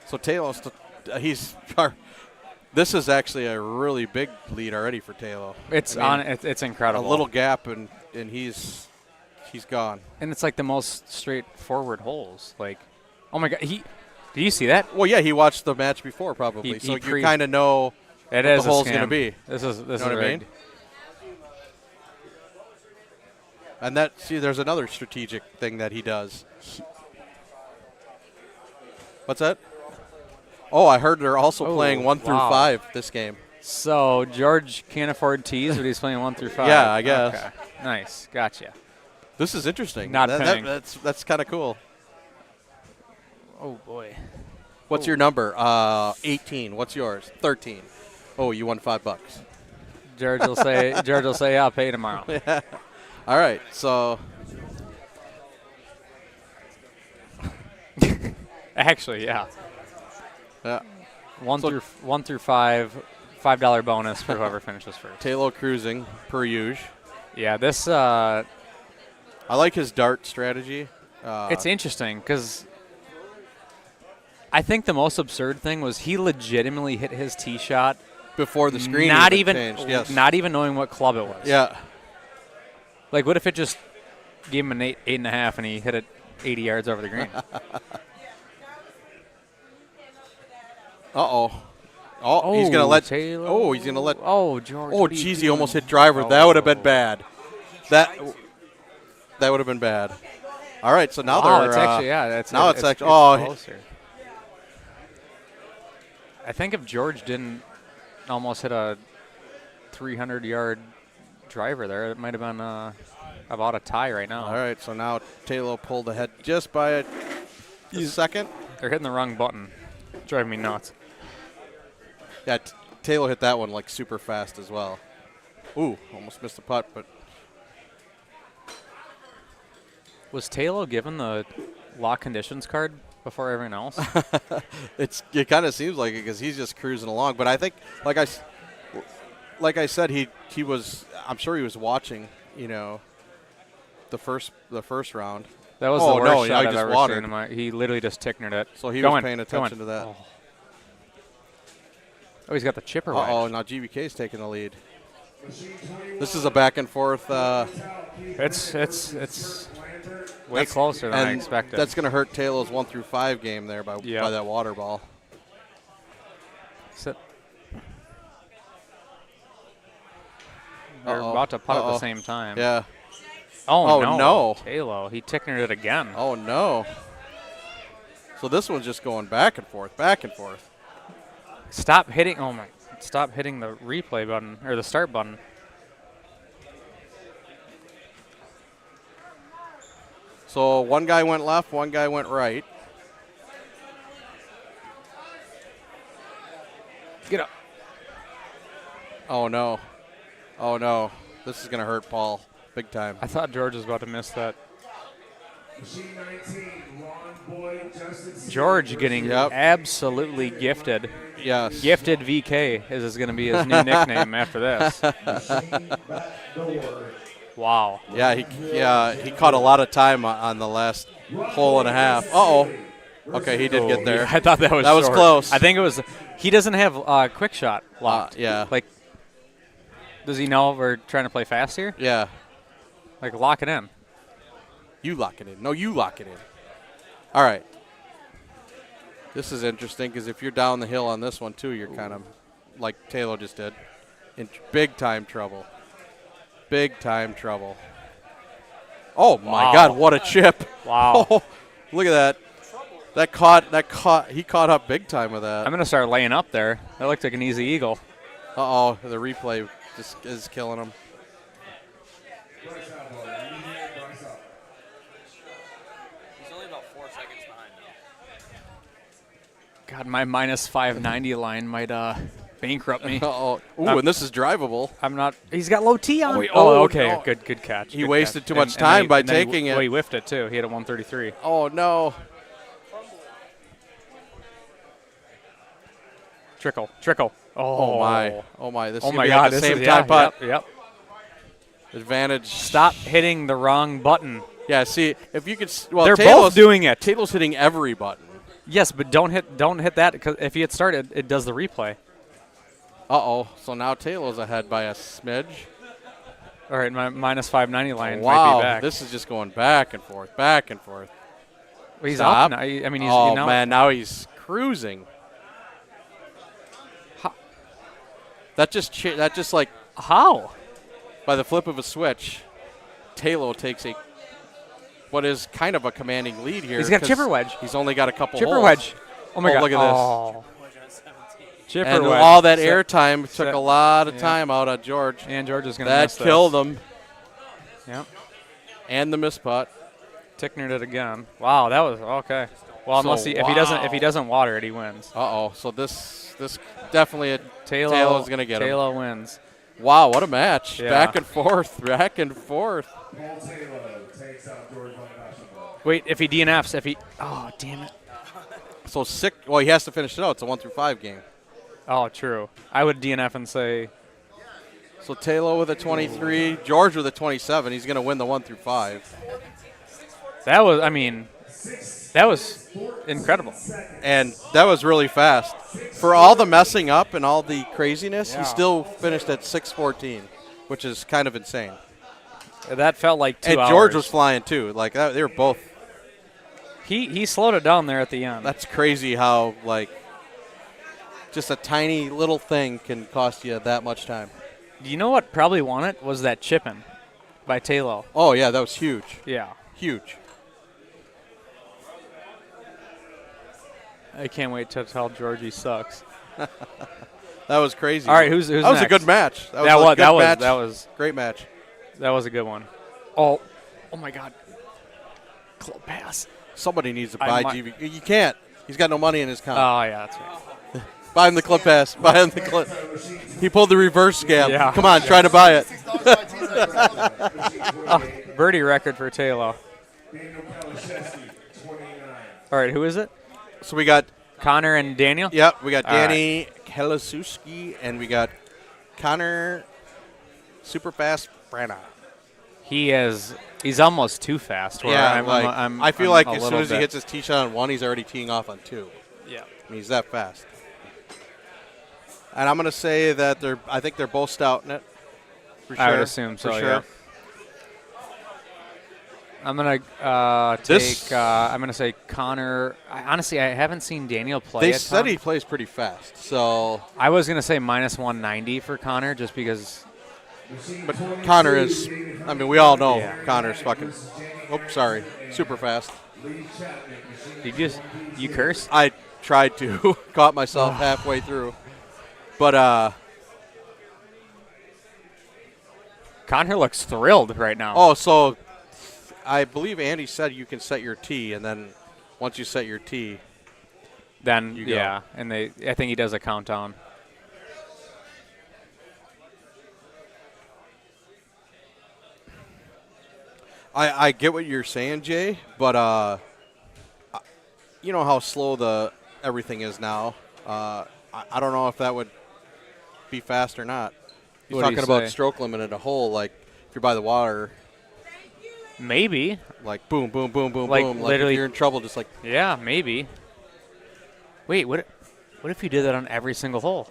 Speaker 6: So Taylor's, this is actually a really big lead already for Taylor.
Speaker 20: It's incredible.
Speaker 6: A little gap and he's gone.
Speaker 20: And it's like the most straightforward holes. Like, oh my God, did you see that?
Speaker 6: Well, yeah, he watched the match before probably, so you kind of know what the hole's going to be.
Speaker 20: This is
Speaker 6: what I mean? And there's another strategic thing that he does. What's that? Oh, I heard they're also playing 1 through 5 this game.
Speaker 20: So George can't afford tees, but he's playing 1 through 5.
Speaker 6: Yeah, I guess.
Speaker 20: Okay. Nice, gotcha.
Speaker 6: This is interesting.
Speaker 20: Not pinning.
Speaker 6: That's kind of cool.
Speaker 20: Oh boy.
Speaker 6: What's your number? 18. What's yours? 13. Oh, you won $5.
Speaker 20: George will say, I'll pay tomorrow.
Speaker 6: Yeah. All right, so.
Speaker 20: Actually, yeah.
Speaker 6: Yeah.
Speaker 20: 1 through 5, $5 bonus for whoever finishes first.
Speaker 6: Taylor cruising per usual.
Speaker 20: Yeah, this.
Speaker 6: I like his dart strategy.
Speaker 20: It's interesting because I think the most absurd thing was he legitimately hit his tee shot
Speaker 6: before the screen changed. Yes.
Speaker 20: Not even knowing what club it was.
Speaker 6: Yeah.
Speaker 20: Like, what if it just gave him an 8.5 and he hit it 80 yards over the green?
Speaker 6: Oh, he's going to let
Speaker 20: Taylor.
Speaker 6: Oh, he's going to let
Speaker 20: Oh, George.
Speaker 6: Oh, geez, he almost hit driver. That would have been bad. That would have been bad. All right, so now they're
Speaker 20: it's actually it's
Speaker 6: closer.
Speaker 20: I think if George didn't almost hit a 300-yard driver there, it might have been about a tie right now.
Speaker 6: All right, so now Taylor pulled ahead just by a second.
Speaker 20: They're hitting the wrong button. Driving me nuts.
Speaker 6: Yeah, Taylor hit that one like super fast as well. Ooh, almost missed the putt, but
Speaker 20: Was Taylor given the lock conditions card before everyone else?
Speaker 6: it kind of seems like it because he's just cruising along. But I think, like I said, he was. I'm sure he was watching. You know, the first round.
Speaker 20: That was the worst shot I've ever seen him. He literally just ticknered it.
Speaker 6: So he was paying attention to that.
Speaker 20: Oh, he's got the chipper wedge.
Speaker 6: Oh, now GBK's taking the lead. This is a back and forth.
Speaker 20: It's way closer than I expected.
Speaker 6: That's going to hurt Taylor's 1 through 5 game there by that water ball.
Speaker 20: They're about to putt at the same time.
Speaker 6: Yeah.
Speaker 20: Oh no. Taylor, he ticknered it again.
Speaker 6: Oh, no. So this one's just going back and forth, back and forth.
Speaker 20: Stop hitting the replay button or the start button.
Speaker 6: So one guy went left, one guy went right.
Speaker 20: Get up.
Speaker 6: Oh no. Oh no. This is going to hurt Paul big time.
Speaker 20: I thought George was about to miss that. George getting absolutely gifted.
Speaker 6: Yes.
Speaker 20: Gifted VK is going to be his new nickname after this. Wow.
Speaker 6: Yeah, he caught a lot of time on the last hole and a half. Uh-oh. Okay, he did get there.
Speaker 20: I thought that was
Speaker 6: was close.
Speaker 20: I think it was. He doesn't have quick shot locked.
Speaker 6: Yeah.
Speaker 20: Like, does he know we're trying to play fast here?
Speaker 6: Yeah.
Speaker 20: Like, lock it in.
Speaker 6: You lock it in. No, you lock it in. All right. This is interesting because if you're down the hill on this one, too, you're kind of like Taylor just did. In big time trouble. Big time trouble. Oh, my God, what a chip.
Speaker 20: Wow.
Speaker 6: Oh, look at that. He caught up big time with that.
Speaker 20: I'm going to start laying up there. That looked like an easy eagle.
Speaker 6: Uh-oh, the replay just is killing him.
Speaker 20: God, my minus 590 line might bankrupt me.
Speaker 6: Uh-oh. Ooh, and this is drivable.
Speaker 20: I'm not. He's got low T on. Okay.
Speaker 6: No.
Speaker 20: Good catch.
Speaker 6: He wasted too much time by taking it.
Speaker 20: He whiffed it, too. He had a 133.
Speaker 6: Oh, no.
Speaker 20: Trickle.
Speaker 6: Oh my. This is
Speaker 20: my
Speaker 6: be
Speaker 20: God.
Speaker 6: Like the same time putt.
Speaker 20: Yep.
Speaker 6: Advantage.
Speaker 20: Stop hitting the wrong button.
Speaker 6: Yeah, see, if you could. Well,
Speaker 20: they're both doing it.
Speaker 6: Taylor's hitting every button.
Speaker 20: Yes, but don't hit that because if he had started, it does the replay.
Speaker 6: Uh-oh. So now Taylor's ahead by a smidge.
Speaker 20: All right, my minus 590 line
Speaker 6: wow,
Speaker 20: might be back.
Speaker 6: This is just going back and forth, back and forth.
Speaker 20: Well, he's up now. I mean, he's
Speaker 6: man, now he's cruising. That just like
Speaker 20: how?
Speaker 6: By the flip of a switch, Taylor takes what is kind of a commanding lead here.
Speaker 20: He's got chipper wedge.
Speaker 6: He's only got a couple
Speaker 20: chipper
Speaker 6: holes.
Speaker 20: wedge. Oh my God!
Speaker 6: Look at this.
Speaker 20: Chipper
Speaker 6: and
Speaker 20: wedge.
Speaker 6: all that air time took a lot of time out of George.
Speaker 20: And George is going to miss
Speaker 6: that killed him.
Speaker 20: Yep.
Speaker 6: And the miss putt.
Speaker 20: Ticknered it again. Wow, that was okay. Well, unless if he doesn't water it, he wins.
Speaker 6: Uh-oh. So this definitely
Speaker 20: Taylor's
Speaker 6: going to get him.
Speaker 20: Taylor wins.
Speaker 6: Wow, what a match.
Speaker 20: Yeah.
Speaker 6: Back and forth.
Speaker 8: Paul Taylor takes out George on basketball.
Speaker 20: Wait, if he DNFs, oh, damn it.
Speaker 6: So well, he has to finish it out. It's a 1 through 5 game.
Speaker 20: Oh, true. I would DNF and say.
Speaker 6: So Taylor with a 23, George with a 27. He's going to win the 1 through 5.
Speaker 20: That was incredible.
Speaker 6: And that was really fast. For all the messing up and all the craziness, he still finished at 6:14, which is kind of insane.
Speaker 20: That felt like 2 hours.
Speaker 6: And George was flying too. Like they were both.
Speaker 20: He slowed it down there at the end.
Speaker 6: That's crazy how just a tiny little thing can cost you that much time.
Speaker 20: You know what probably won it was that chipping by Taylor.
Speaker 6: Oh yeah, that was huge.
Speaker 20: Yeah,
Speaker 6: huge.
Speaker 20: I can't wait to tell George he sucks.
Speaker 6: That was crazy.
Speaker 20: All right, who's
Speaker 6: that was
Speaker 20: next?
Speaker 6: a good match. That was great match.
Speaker 20: That was
Speaker 6: a good one.
Speaker 20: Oh my God. Club pass.
Speaker 6: Somebody needs to buy GV. You can't. He's got no money in his account.
Speaker 20: Oh, yeah, that's right.
Speaker 6: Buy him the club pass. Buy him the club. He pulled the reverse scam.
Speaker 20: Yeah.
Speaker 6: Come on, try to buy it.
Speaker 20: Birdie record for Taylor. All right, who is it?
Speaker 6: So we got
Speaker 20: Connor and Daniel?
Speaker 6: Yep, we got
Speaker 20: All
Speaker 6: Danny Kelasuski, and we got Connor Superfast Brana.
Speaker 20: He's almost too fast. Where
Speaker 6: Yeah, I feel like
Speaker 20: a
Speaker 6: as soon
Speaker 20: little
Speaker 6: as he
Speaker 20: bit-
Speaker 6: hits his tee shot on 1, he's already teeing off on 2.
Speaker 20: Yeah.
Speaker 6: I mean, he's that fast. And I'm going to say that I think they're both stout in it. For sure.
Speaker 20: I would assume so,
Speaker 6: For sure.
Speaker 20: yeah. I'm gonna I'm gonna say Connor. Honestly, I haven't seen Daniel play.
Speaker 6: They said he plays pretty fast, so
Speaker 20: I was gonna say minus 190 for Connor, just because.
Speaker 6: But Connor is. I mean, we all know Connor's fucking. Oops, sorry, super fast.
Speaker 20: You curse?
Speaker 6: I tried to. Caught myself halfway through, but
Speaker 20: Connor looks thrilled right now.
Speaker 6: Oh, so. I believe Andy said you can set your tee, and then once you set your tee,
Speaker 20: then
Speaker 6: you go.
Speaker 20: yeah, and I think he does a countdown.
Speaker 6: I get what you're saying, Jay, but you know how slow everything is now. I don't know if that would be fast or not. He's
Speaker 20: What do you
Speaker 6: talking about
Speaker 20: say?
Speaker 6: stroke limit in a hole, like if you're by the water.
Speaker 20: Maybe.
Speaker 6: Like boom, boom, boom, boom,
Speaker 20: Like
Speaker 6: boom. Like
Speaker 20: literally,
Speaker 6: if you're in trouble, just like.
Speaker 20: Yeah, maybe. Wait, what if you did that on every single hole?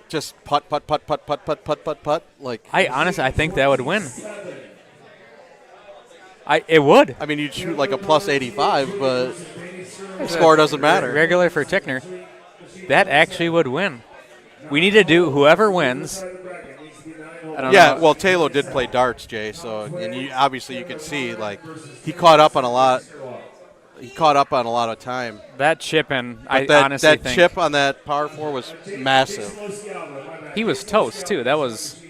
Speaker 6: Just putt, putt, putt, putt, putt, putt, putt, putt, putt. Like.
Speaker 20: I honestly, I think that would win. It would.
Speaker 6: I mean, you'd shoot like a plus 85, but the score doesn't matter.
Speaker 20: Regular for Tickner. That actually would win. We need to do whoever wins. I don't know.
Speaker 6: Well, Taylor did play darts, Jay. So, and obviously you can see like he caught up on a lot. He caught up on a lot of time.
Speaker 20: That chip in,
Speaker 6: But
Speaker 20: honestly
Speaker 6: that
Speaker 20: think
Speaker 6: chip on that par 4 was massive.
Speaker 20: he was toast too. That was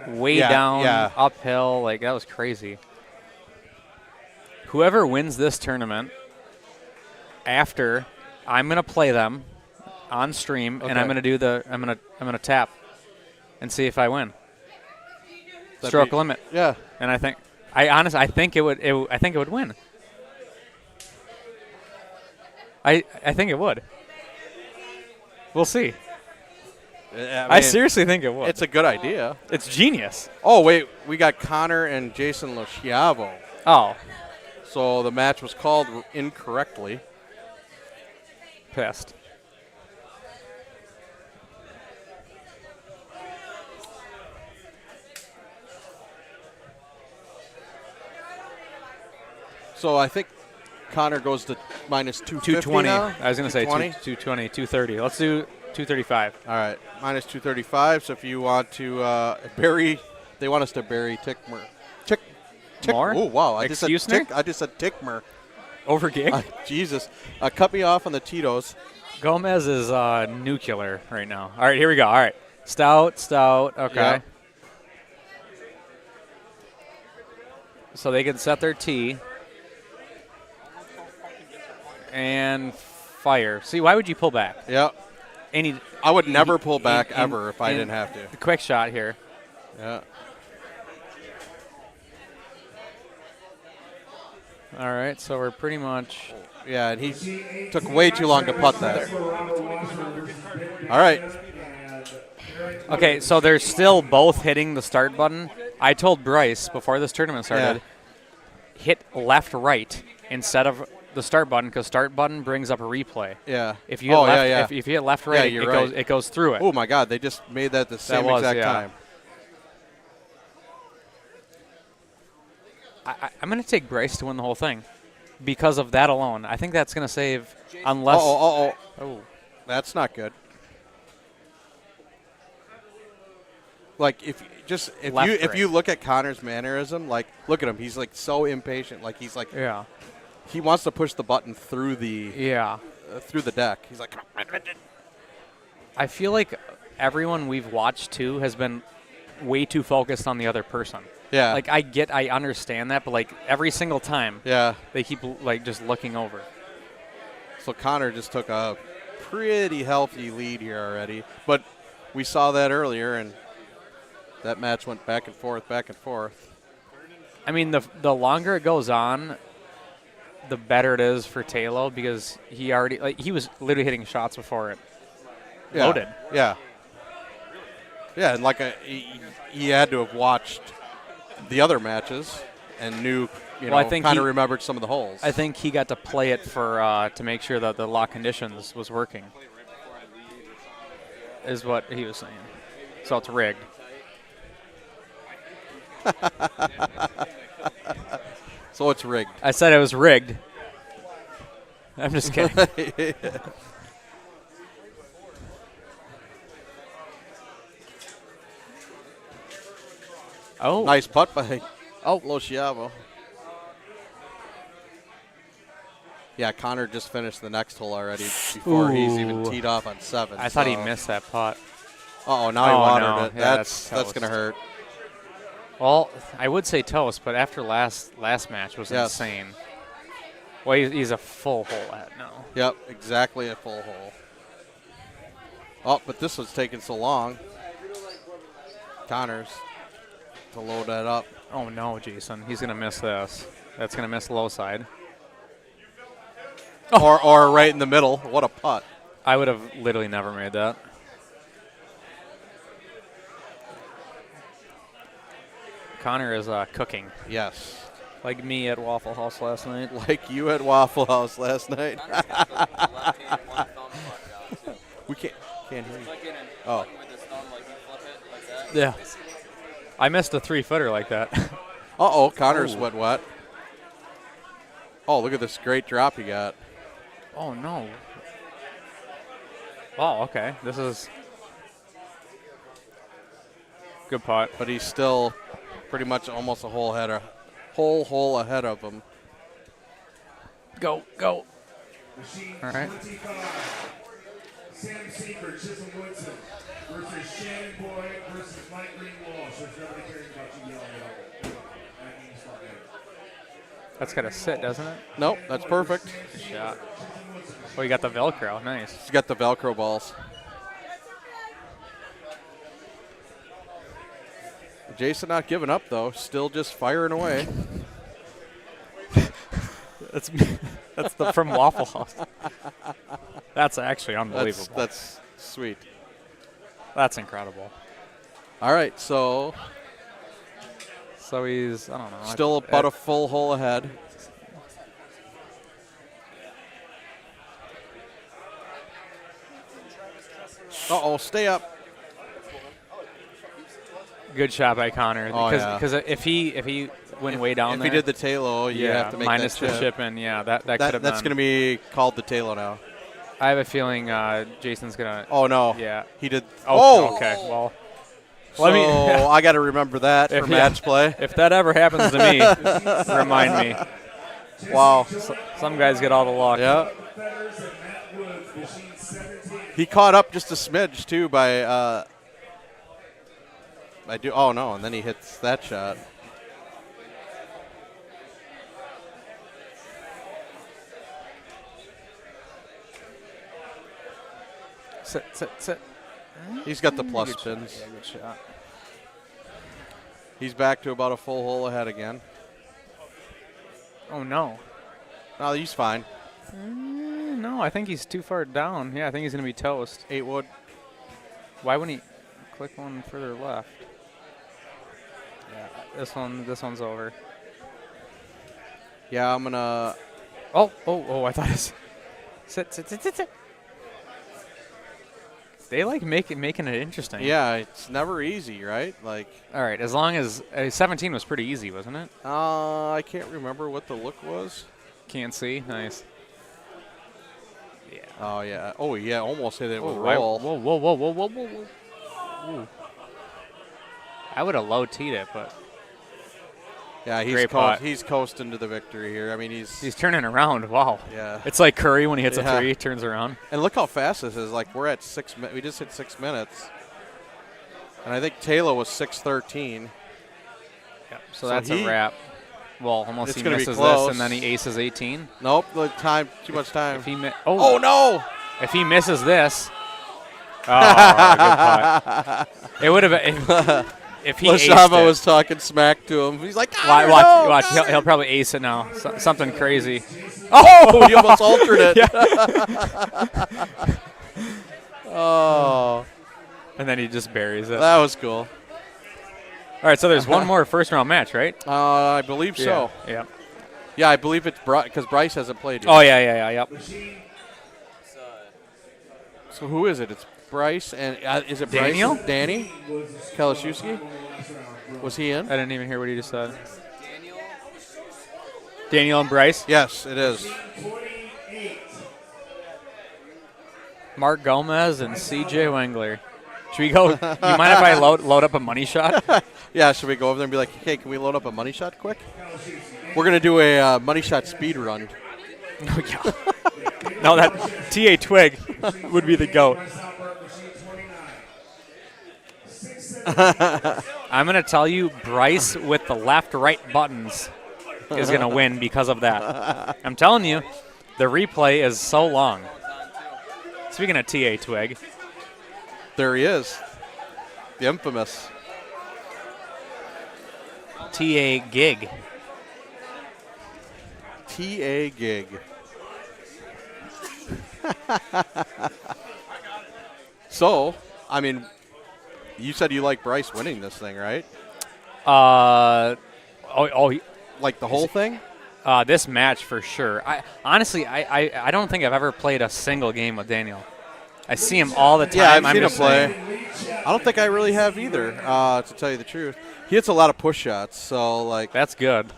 Speaker 20: way
Speaker 6: Yeah,
Speaker 20: down,
Speaker 6: yeah.
Speaker 20: uphill. Like that was crazy. Whoever wins this tournament, after I'm gonna play them on stream, and
Speaker 6: Okay.
Speaker 20: I'm gonna tap and see if I win.
Speaker 6: That'd
Speaker 20: Stroke
Speaker 6: be-
Speaker 20: limit.
Speaker 6: Yeah.
Speaker 20: And I think it would win. I think it would. We'll see. I seriously think it would.
Speaker 6: It's a good idea.
Speaker 20: It's genius.
Speaker 6: Oh, wait. We got Connor and Jason Loschiavo.
Speaker 20: Oh.
Speaker 6: So the match was called incorrectly.
Speaker 20: Pissed.
Speaker 6: So I think Connor goes to minus 250
Speaker 20: 220.
Speaker 6: now?
Speaker 20: I was going to say
Speaker 6: 220?
Speaker 20: 220, 230. Let's do 235.
Speaker 6: All right, minus 235. So if you want to bury, they want us to bury Tickmer.
Speaker 20: More?
Speaker 6: Oh wow! I
Speaker 20: Excuse
Speaker 6: just said Tickmer.
Speaker 20: Over gig?
Speaker 6: Jesus, cut me off on the Tito's.
Speaker 20: Gomez is nuclear right now. All right, here we go. All right, stout. Okay.
Speaker 6: Yeah.
Speaker 20: So they can set their tee and fire. See, why would you pull back?
Speaker 6: Yeah. I would never pull back ever if I didn't have to.
Speaker 20: The quick shot here.
Speaker 6: Yeah.
Speaker 20: All right, so we're pretty much.
Speaker 6: Yeah, and he took way too long to putt that. All right.
Speaker 20: Okay, so they're still both hitting the start button. I told Bryce before this tournament started, hit left, right instead of the start button, because start button brings up a replay.
Speaker 6: Yeah.
Speaker 20: If you hit left, if you hit left, right, it goes through it.
Speaker 6: Oh my God, they just made that the same exact time.
Speaker 20: I'm going to take Bryce to win the whole thing because of that alone. I think that's going to save, unless.
Speaker 6: Oh, that's not good. Like if you look at Connor's mannerism, like look at him, he's like so impatient. Like he's like he wants to push the button through the through the deck. He's like.
Speaker 20: I feel like everyone we've watched too has been way too focused on the other person.
Speaker 6: Yeah.
Speaker 20: Like I understand that, but like every single time,
Speaker 6: yeah,
Speaker 20: they keep like just looking over.
Speaker 6: So Connor just took a pretty healthy lead here already, but we saw that earlier, and that match went back and forth, back and forth.
Speaker 20: I mean, the longer it goes on, the better it is for Talo because he was literally hitting shots before it loaded.
Speaker 6: Yeah. Yeah, and like he had to have watched the other matches and knew, kind of remembered some of the holes.
Speaker 20: I think he got to play it for to make sure that the lock conditions was working, is what he was saying. So it's rigged.
Speaker 6: So it's rigged.
Speaker 20: I said it was rigged. I'm just kidding. Oh.
Speaker 6: Nice putt by Lo Chiavo. Yeah, Connor just finished the next hole already before he's even teed off on 7.
Speaker 20: I thought he missed that putt.
Speaker 6: Uh-oh, now he watered it.
Speaker 20: Yeah,
Speaker 6: that's going to hurt.
Speaker 20: Well, I would say toast, but after last match was insane. Well, he's a full hole at now.
Speaker 6: Yep, exactly a full hole. Oh, but this was taking so long. Connor's to load that up.
Speaker 20: Oh, no, Jason. He's going to miss this. That's going to miss low side.
Speaker 6: Or right in the middle. What a putt.
Speaker 20: I would have literally never made that. Connor is cooking.
Speaker 6: Yes.
Speaker 20: Like me at Waffle House last night.
Speaker 6: Like you at Waffle House last night. We can't hear you. Oh.
Speaker 20: Yeah. I missed a 3-footer like that.
Speaker 6: Uh-oh, Connor's wet. Oh, look at this great drop he got.
Speaker 20: Oh, no. Oh, okay. This is good putt.
Speaker 6: But he's still pretty much almost a whole hole ahead of him.
Speaker 20: Go. All right.
Speaker 8: Sam Seeker, Chisholm Woodson versus Shannon Boyd versus Mike Greenwald. So if nobody cares about you yelling at home, that means not good.
Speaker 20: That's got to sit, doesn't it?
Speaker 6: Nope, that's perfect.
Speaker 20: Good shot. Oh, you got the Velcro. Nice.
Speaker 6: He's got the Velcro balls. Jason not giving up, though. Still just firing away.
Speaker 20: That's from Waffle House. That's actually unbelievable.
Speaker 6: That's sweet.
Speaker 20: That's incredible.
Speaker 6: All right, so
Speaker 20: he's, I don't know.
Speaker 6: Still about a full hole ahead. Uh-oh, stay up.
Speaker 20: Good shot by Connor. Because if he went way down there.
Speaker 6: If he did the Talo, you have to make
Speaker 20: minus
Speaker 6: that
Speaker 20: the chip in. Yeah, that could have been.
Speaker 6: That's going to be called the Talo now.
Speaker 20: I have a feeling Jason's going to.
Speaker 6: Oh, no.
Speaker 20: Yeah.
Speaker 6: He did.
Speaker 20: Oh, okay. Well,
Speaker 6: I got to remember that for match play.
Speaker 20: If that ever happens to me, remind me.
Speaker 6: Wow.
Speaker 20: Some guys get all the luck.
Speaker 6: Yeah. He caught up just a smidge, too, by oh, no, and then he hits that shot.
Speaker 20: Sit.
Speaker 6: He's got the plus spins.
Speaker 20: Yeah, good shot.
Speaker 6: He's back to about a full hole ahead again.
Speaker 20: Oh, no.
Speaker 6: No, he's fine.
Speaker 20: No, I think he's too far down. Yeah, I think he's going to be toast.
Speaker 6: 8 wood.
Speaker 20: Why wouldn't he click one further left? Yeah, this one's over.
Speaker 6: Yeah, I'm going to...
Speaker 20: Oh, I thought it's... Sit. They like making it interesting.
Speaker 6: Yeah, it's never easy, right? Like,
Speaker 20: all right, as long as 17 was pretty easy, wasn't it?
Speaker 6: I can't remember what the look was.
Speaker 20: Can't see. Nice. Yeah.
Speaker 6: Oh yeah. Oh yeah. Almost hit it with roll.
Speaker 20: Whoa. Ooh. I would have low teed it, but
Speaker 6: yeah, he's coasting to the victory here. I mean, he's
Speaker 20: turning around. Wow.
Speaker 6: Yeah.
Speaker 20: It's like Curry when he hits a 3, he turns around.
Speaker 6: And look how fast this is. Like, we're at 6 minutes. We just hit 6 minutes. And I think Taylor was 613.
Speaker 20: Yep. So that's a wrap. Well, unless
Speaker 6: it's
Speaker 20: he
Speaker 6: gonna
Speaker 20: misses
Speaker 6: be close.
Speaker 20: this and then he aces 18.
Speaker 6: Nope, the time, too much time.
Speaker 20: If he
Speaker 6: oh no!
Speaker 20: If he misses this, good putt. It would have been if he aced
Speaker 6: Lashava
Speaker 20: it.
Speaker 6: was talking smack to him. He's like,
Speaker 20: Watch. He'll probably ace it now. Something crazy.
Speaker 6: Oh, he almost altered it.
Speaker 20: Yeah.
Speaker 6: Oh.
Speaker 20: And then he just buries it.
Speaker 6: That was cool.
Speaker 20: All right, so there's one more first-round match, right?
Speaker 6: I believe so.
Speaker 20: Yeah.
Speaker 6: Yeah, I believe it's because Bryce hasn't played yet.
Speaker 20: Oh, yeah, yep.
Speaker 6: So who is it? It's Bryce, and is it
Speaker 20: Daniel?
Speaker 6: Bryce? Danny Kalashewski? Was he in?
Speaker 20: I didn't even hear what he just said. Daniel and Bryce?
Speaker 6: Yes, it is.
Speaker 20: Mark Gomez and C.J. Wengler. Should we go? You mind if I load up a money shot?
Speaker 6: Yeah, should we go over there and be like, hey, can we load up a money shot quick? We're going to do a money shot speed run.
Speaker 20: No, that T.A. Twig would be the GOAT. I'm going to tell you, Bryce with the left-right buttons is going to win because of that. I'm telling you, the replay is so long. Speaking of T.A. Twig.
Speaker 6: There he is. The infamous.
Speaker 20: T.A. Gig.
Speaker 6: T.A. Gig. So, I mean, you said you like Bryce winning this thing, right?
Speaker 20: Like
Speaker 6: the whole thing?
Speaker 20: This match for sure. Honestly, I don't think I've ever played a single game with Daniel. I see him all the time.
Speaker 6: Yeah, I've seen him play. I don't think I really have either, to tell you the truth. He hits a lot of push shots, so like
Speaker 20: that's good.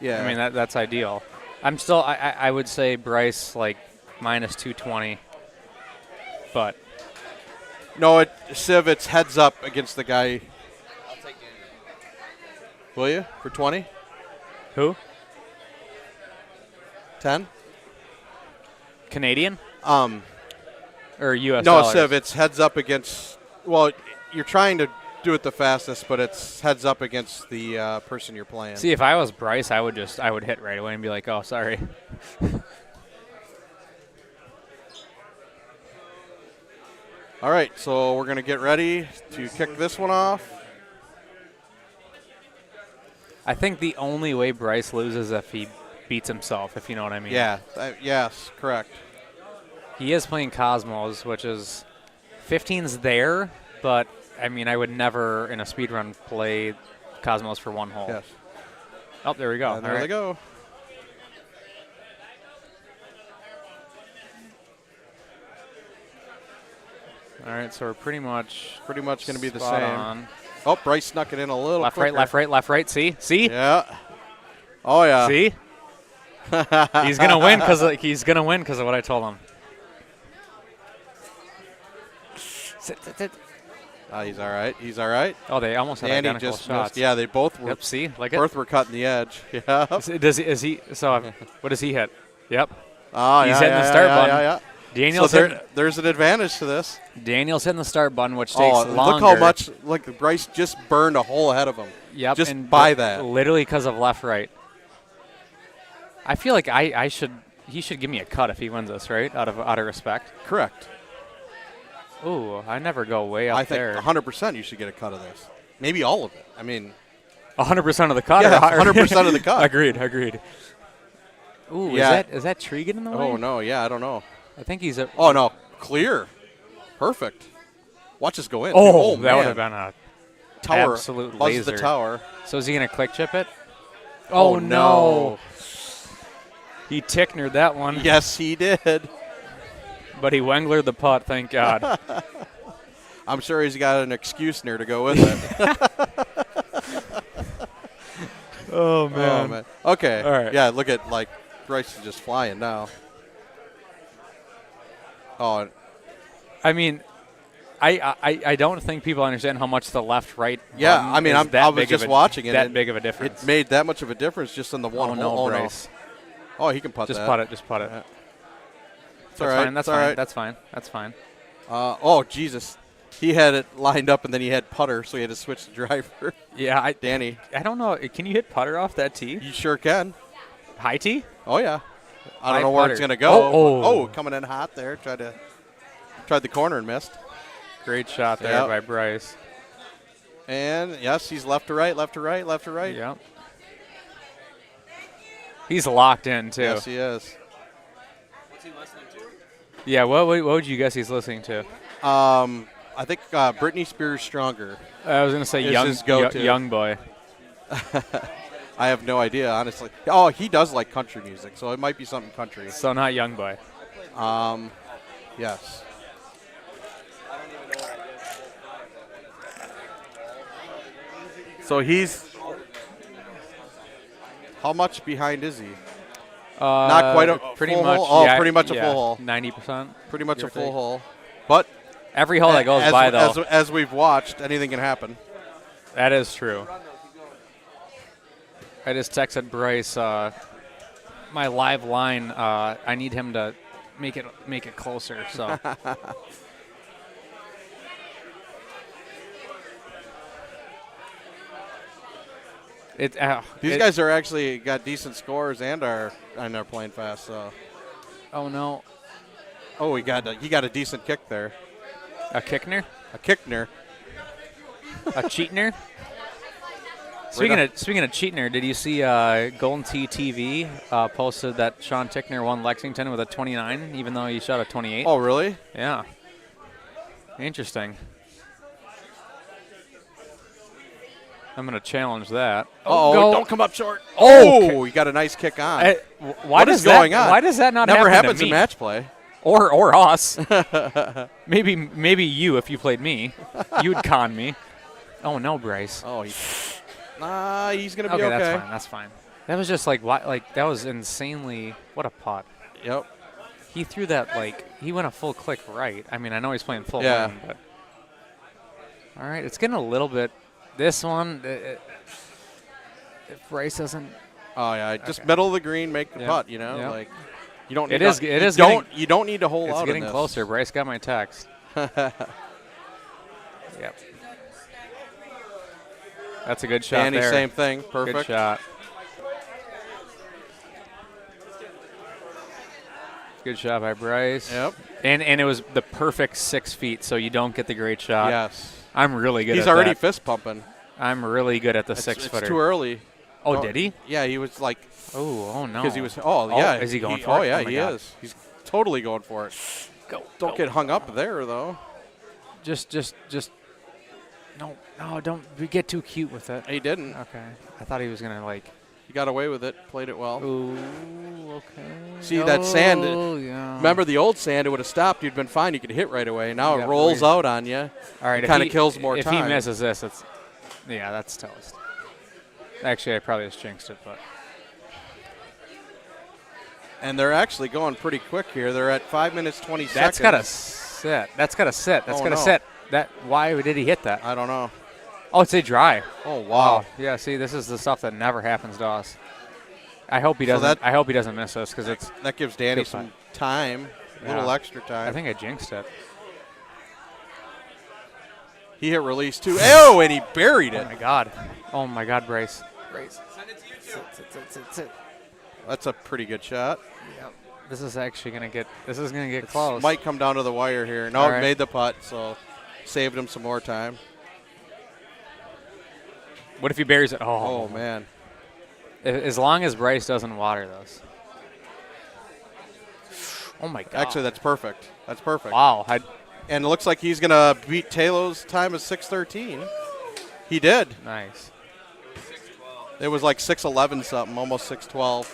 Speaker 6: Yeah,
Speaker 20: I mean that's ideal. I'm still I would say Bryce like minus 220, but
Speaker 6: no, Civ, it's heads up against the guy.
Speaker 13: I'll take Daniel.
Speaker 6: Will you for 20?
Speaker 20: Who?
Speaker 6: 10?
Speaker 20: Canadian? Or U.S.
Speaker 6: No,
Speaker 20: dollars?
Speaker 6: Civ, it's heads up against. Well, you're trying to do it the fastest, but it's heads up against the person you're playing.
Speaker 20: See, if I was Bryce, I would hit right away and be like, oh, sorry.
Speaker 6: All right, so we're going to get ready to kick this one off.
Speaker 20: I think the only way Bryce loses is if he beats himself, if you know what I mean.
Speaker 6: Yeah, yes, correct.
Speaker 20: He is playing Cosmos, which is 15's there, but I mean, I would never in a speedrun play Cosmos for one hole.
Speaker 6: Yes.
Speaker 20: Oh, there we go.
Speaker 6: And there they go.
Speaker 20: All right, so we're pretty much
Speaker 6: going to be the
Speaker 20: spot
Speaker 6: same.
Speaker 20: on.
Speaker 6: Oh, Bryce snuck it in a little
Speaker 20: left,
Speaker 6: quicker.
Speaker 20: right, left, right, left, right. See?
Speaker 6: Yeah. Oh yeah.
Speaker 20: See? He's gonna win because of what I told him.
Speaker 6: He's all right. He's all right.
Speaker 20: Oh, they almost had
Speaker 6: Andy
Speaker 20: identical
Speaker 6: just
Speaker 20: shots.
Speaker 6: missed. Yeah, they both were.
Speaker 20: Yep. See, like
Speaker 6: both were cutting the edge. Yeah.
Speaker 20: Is he? So what does he hit? Yep.
Speaker 6: Oh,
Speaker 20: he's
Speaker 6: yeah,
Speaker 20: hitting the start button.
Speaker 6: Yeah.
Speaker 20: Daniel's
Speaker 6: so there's an advantage to this.
Speaker 20: Daniel's hitting the start button, which takes longer.
Speaker 6: Look how much Bryce just burned a hole ahead of him.
Speaker 20: Yep.
Speaker 6: Just
Speaker 20: and
Speaker 6: by that.
Speaker 20: Literally because of left right. I feel like he should give me a cut if he wins this, right? Out of respect.
Speaker 6: Correct.
Speaker 20: Ooh, I never go way up there.
Speaker 6: I think 100% you should get a cut of this. Maybe all of it. I mean,
Speaker 20: 100% of the cut.
Speaker 6: Yeah, 100% of the cut.
Speaker 20: Agreed. Ooh,
Speaker 6: yeah.
Speaker 20: is that tree getting in the way?
Speaker 6: Oh no, yeah, I don't know.
Speaker 20: I think he's
Speaker 6: Oh no, clear, perfect. Watch this go in.
Speaker 20: Oh, that
Speaker 6: man.
Speaker 20: would have been a
Speaker 6: tower.
Speaker 20: absolute
Speaker 6: Buzzes
Speaker 20: laser.
Speaker 6: the tower.
Speaker 20: So is he gonna click chip it?
Speaker 6: Oh no.
Speaker 20: He ticknered that one.
Speaker 6: Yes, he did.
Speaker 20: But he Wenglered the putt, thank God.
Speaker 6: I'm sure he's got an excuse near to go with it.
Speaker 20: Oh, man.
Speaker 6: Okay.
Speaker 20: All right.
Speaker 6: Yeah, look at, Bryce is just flying now. Oh.
Speaker 20: I mean, I don't think people understand how much the left-right
Speaker 6: Yeah, I mean, I was just watching it.
Speaker 20: That big of a difference.
Speaker 6: It made that much of a difference just in the one hole.
Speaker 20: Bryce.
Speaker 6: Oh, he can putt
Speaker 20: just
Speaker 6: that.
Speaker 20: Just putt it.
Speaker 6: Yeah.
Speaker 20: That's fine. That's fine. That's fine.
Speaker 6: Oh, Jesus. He had it lined up, and then he had putter, so he had to switch the driver.
Speaker 20: Yeah,
Speaker 6: Danny.
Speaker 20: I don't know. Can you hit putter off that tee?
Speaker 6: You sure can.
Speaker 20: High tee?
Speaker 6: Oh, yeah. I
Speaker 20: High
Speaker 6: don't know where
Speaker 20: putter.
Speaker 6: it's going to go.
Speaker 20: Oh,
Speaker 6: coming in hot there. Tried the corner and missed.
Speaker 20: Great shot there by Bryce.
Speaker 6: And, yes, he's left to right, left to right, left to right.
Speaker 20: Yep. He's locked in, too.
Speaker 6: Yes, he is.
Speaker 10: What's he listening to?
Speaker 20: Yeah, what would you guess he's listening to?
Speaker 6: I think Britney Spears Stronger.
Speaker 20: I was going to say young boy.
Speaker 6: I have no idea, honestly. Oh, he does like country music, so it might be something country.
Speaker 20: So not young boy.
Speaker 6: Yes. So he's how much behind is he? Not quite a
Speaker 20: pretty
Speaker 6: full
Speaker 20: much.
Speaker 6: hole. Oh,
Speaker 20: Yeah,
Speaker 6: pretty much a full hole.
Speaker 20: 90%.
Speaker 6: Pretty much a full hole. But
Speaker 20: every hole that goes by, though,
Speaker 6: as we've watched, anything can happen.
Speaker 20: That is true. I just texted Bryce my live line. I need him to make it closer. So.
Speaker 6: These guys are actually got decent scores and are playing fast. So.
Speaker 20: Oh no.
Speaker 6: Oh, he got a decent kick there.
Speaker 20: A kickner?
Speaker 6: A kickner.
Speaker 20: A cheatner? Speaking of cheatner, did you see Golden Tee TV posted that Sean Tickner won Lexington with a 29, even though he shot a 28?
Speaker 6: Oh, really?
Speaker 20: Yeah. Interesting. I'm going to challenge that.
Speaker 6: Oh, don't come up short.
Speaker 20: Oh,
Speaker 6: you got a nice kick on.
Speaker 20: What is going on? Why does that not
Speaker 6: Never
Speaker 20: happen
Speaker 6: happens
Speaker 20: to me?
Speaker 6: in match play.
Speaker 20: Or us. maybe you, if you played me, you'd con me. Oh no, Bryce.
Speaker 6: Oh, he's gonna be okay.
Speaker 20: That's fine. That was just that was insanely. What a putt.
Speaker 6: Yep.
Speaker 20: He threw that he went a full click right. I mean, I know he's playing full
Speaker 6: yeah.
Speaker 20: line, but all right, it's getting a little bit. This one, if Bryce doesn't.
Speaker 6: Oh yeah, just middle of the green, make the putt. You know,
Speaker 20: Yep.
Speaker 6: You don't.
Speaker 20: It
Speaker 6: need
Speaker 20: is.
Speaker 6: to,
Speaker 20: It
Speaker 6: you
Speaker 20: is.
Speaker 6: Don't.
Speaker 20: Getting,
Speaker 6: you don't need to hold out.
Speaker 20: It's getting
Speaker 6: in this.
Speaker 20: closer. Bryce got my text. Yep. That's a good shot.
Speaker 6: Danny,
Speaker 20: there.
Speaker 6: same thing. Perfect.
Speaker 20: Good shot. Good shot by Bryce.
Speaker 6: Yep.
Speaker 20: And it was the perfect 6 feet, so you don't get the great shot.
Speaker 6: Yes.
Speaker 20: I'm really good.
Speaker 6: He's
Speaker 20: at
Speaker 6: already
Speaker 20: that.
Speaker 6: fist pumping.
Speaker 20: I'm really good at the 6-footer.
Speaker 6: It's too early.
Speaker 20: Oh, did he?
Speaker 6: Yeah, he was like.
Speaker 20: Oh no.
Speaker 6: Because he was. Oh yeah.
Speaker 20: Is he going for it?
Speaker 6: Oh yeah,
Speaker 20: my
Speaker 6: he
Speaker 20: God.
Speaker 6: is. He's totally going for it. Don't get hung up there though.
Speaker 20: Just. No, don't get too cute with it.
Speaker 6: He didn't.
Speaker 20: Okay. I thought he was gonna
Speaker 6: He got away with it. Played it well.
Speaker 20: Ooh, okay.
Speaker 6: See that sand?
Speaker 20: Yeah.
Speaker 6: Remember the old sand? It would have stopped. You'd been fine. You could hit right away. Now
Speaker 20: Yeah,
Speaker 6: it rolls out on you.
Speaker 20: All right.
Speaker 6: Kind of kills more time.
Speaker 20: If he misses this, that's toast. Actually, I probably just jinxed it, but.
Speaker 6: And they're actually going pretty quick here. They're at 5 minutes 20 seconds.
Speaker 20: That's gotta sit. That's gotta sit. That's gotta sit. Why did he hit that?
Speaker 6: I don't know.
Speaker 20: Oh, it's a dry.
Speaker 6: Oh wow.
Speaker 20: Yeah. See, this is the stuff that never happens to us. I hope he doesn't. I hope he doesn't miss this because
Speaker 6: that gives Danny some time, a little extra time.
Speaker 20: I think I jinxed it.
Speaker 6: He hit release too. Oh, and he buried it.
Speaker 20: Oh my God, Bryce.
Speaker 10: Send it to YouTube.
Speaker 20: Sit.
Speaker 6: That's a pretty good shot.
Speaker 20: Yep. This is actually gonna get. This is gonna get close.
Speaker 6: Might come down to the wire here. No,
Speaker 20: Right.
Speaker 6: made the putt, so saved him some more time.
Speaker 20: What if he buries it?
Speaker 6: Oh man.
Speaker 20: As long as Bryce doesn't water those. Oh my God.
Speaker 6: Actually, that's perfect. That's perfect.
Speaker 20: Wow.
Speaker 6: And it looks like he's gonna beat Taylor's time of 6:13. He did.
Speaker 20: Nice.
Speaker 6: It was like 6:11 something, almost 6:12.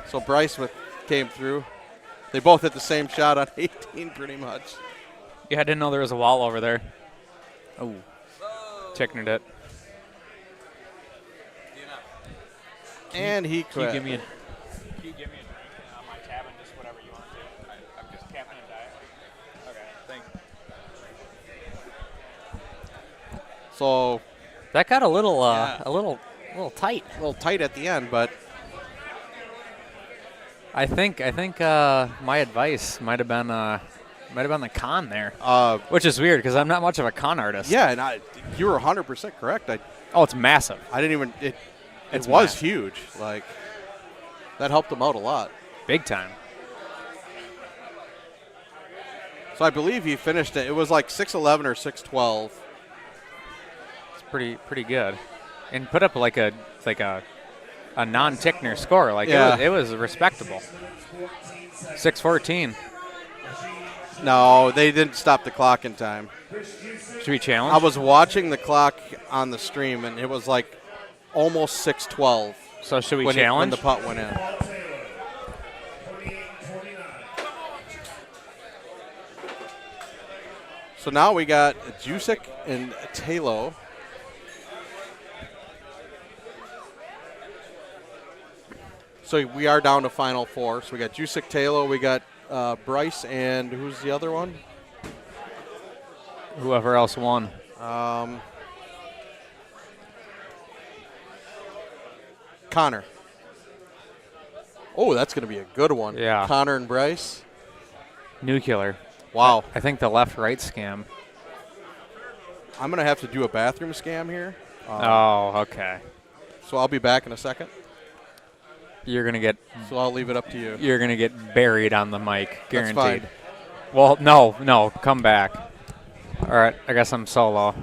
Speaker 6: So Bryce came through. They both hit the same shot on 18 pretty much.
Speaker 20: Yeah, I didn't know there was a wall over there. Oh. Ticknered it.
Speaker 6: And he quit.
Speaker 20: Can you give me a drink on my tab and just whatever you want to? I'm just caffeine and diet. Okay, thanks.
Speaker 6: So
Speaker 20: that got a little tight.
Speaker 6: A little tight at the end, but
Speaker 20: I think my advice might have been Might have been the con there, which is weird because I'm not much of a con artist.
Speaker 6: Yeah, and you were 100% correct.
Speaker 20: Oh, it's massive.
Speaker 6: I didn't even. It
Speaker 20: It's
Speaker 6: was
Speaker 20: massive.
Speaker 6: huge. Like that helped them out a lot.
Speaker 20: Big time.
Speaker 6: So I believe he finished it. It was like 6'11" or 6'12".
Speaker 20: It's pretty good, and put up like a non-Tickner score. Like it was respectable. 6:14.
Speaker 6: No, they didn't stop the clock in time.
Speaker 20: Should we challenge?
Speaker 6: I was watching the clock on the stream, and it was like almost 6:12.
Speaker 20: So should we
Speaker 6: when
Speaker 20: challenge?
Speaker 6: When the putt went in. So now we got Jusic and Talo. So we are down to final four. So we got Jusic, Talo, we got Bryce, and who's the other one?
Speaker 20: Whoever else won.
Speaker 6: Connor. Oh, that's going to be a good one.
Speaker 20: Yeah.
Speaker 6: Connor and Bryce.
Speaker 20: Nuclear.
Speaker 6: Wow.
Speaker 20: I think the left-right scam.
Speaker 6: I'm going to have to do a bathroom scam here.
Speaker 20: Oh, okay.
Speaker 6: So I'll be back in a second.
Speaker 20: You're going to get...
Speaker 6: So I'll leave it up to you.
Speaker 20: You're going to get buried on the mic, guaranteed.
Speaker 6: That's fine.
Speaker 20: Well, no, come back. All right, I guess I'm solo.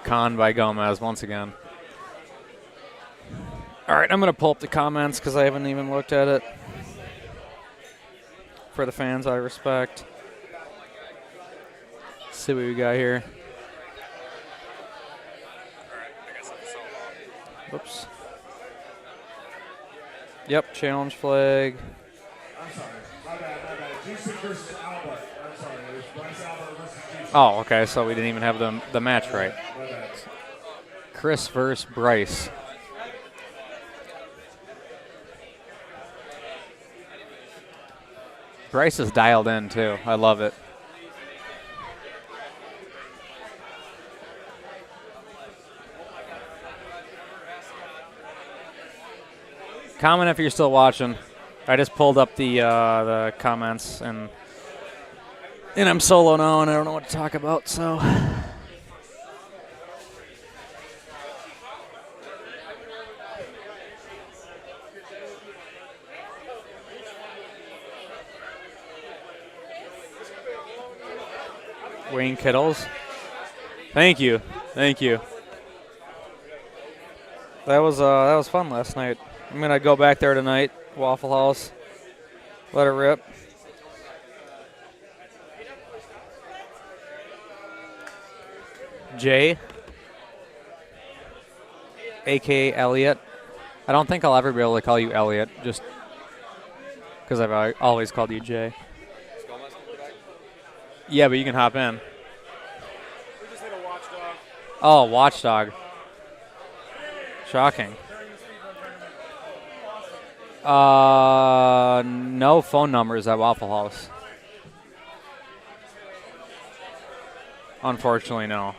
Speaker 20: Con by Gomez once again. All right, I'm going to pull up the comments because I haven't even looked at it. For the fans I respect. Let's see what we got here. Whoops. Yep, challenge flag.
Speaker 8: I'm sorry. My bad. Jusic versus Albert. I'm sorry. It was Bryce Albert versus Jusic.
Speaker 20: Oh, okay, so we didn't even have the match right.
Speaker 8: My bad.
Speaker 20: Chris versus Bryce. Bryce is dialed in, too. I love it. Comment if you're still watching. I just pulled up the comments, and I'm solo now, and I don't know what to talk about, so... Wayne Kittles. Thank you. That was fun last night. I'm gonna go back there tonight, Waffle House. Let it rip. Jay, a.k.a. Elliot. I don't think I'll ever be able to call you Elliot, just because I've always called you Jay. Yeah, but you can hop in.
Speaker 10: We just hit a watchdog.
Speaker 20: Oh, watchdog. Shocking. No phone numbers at Waffle House. Unfortunately, no.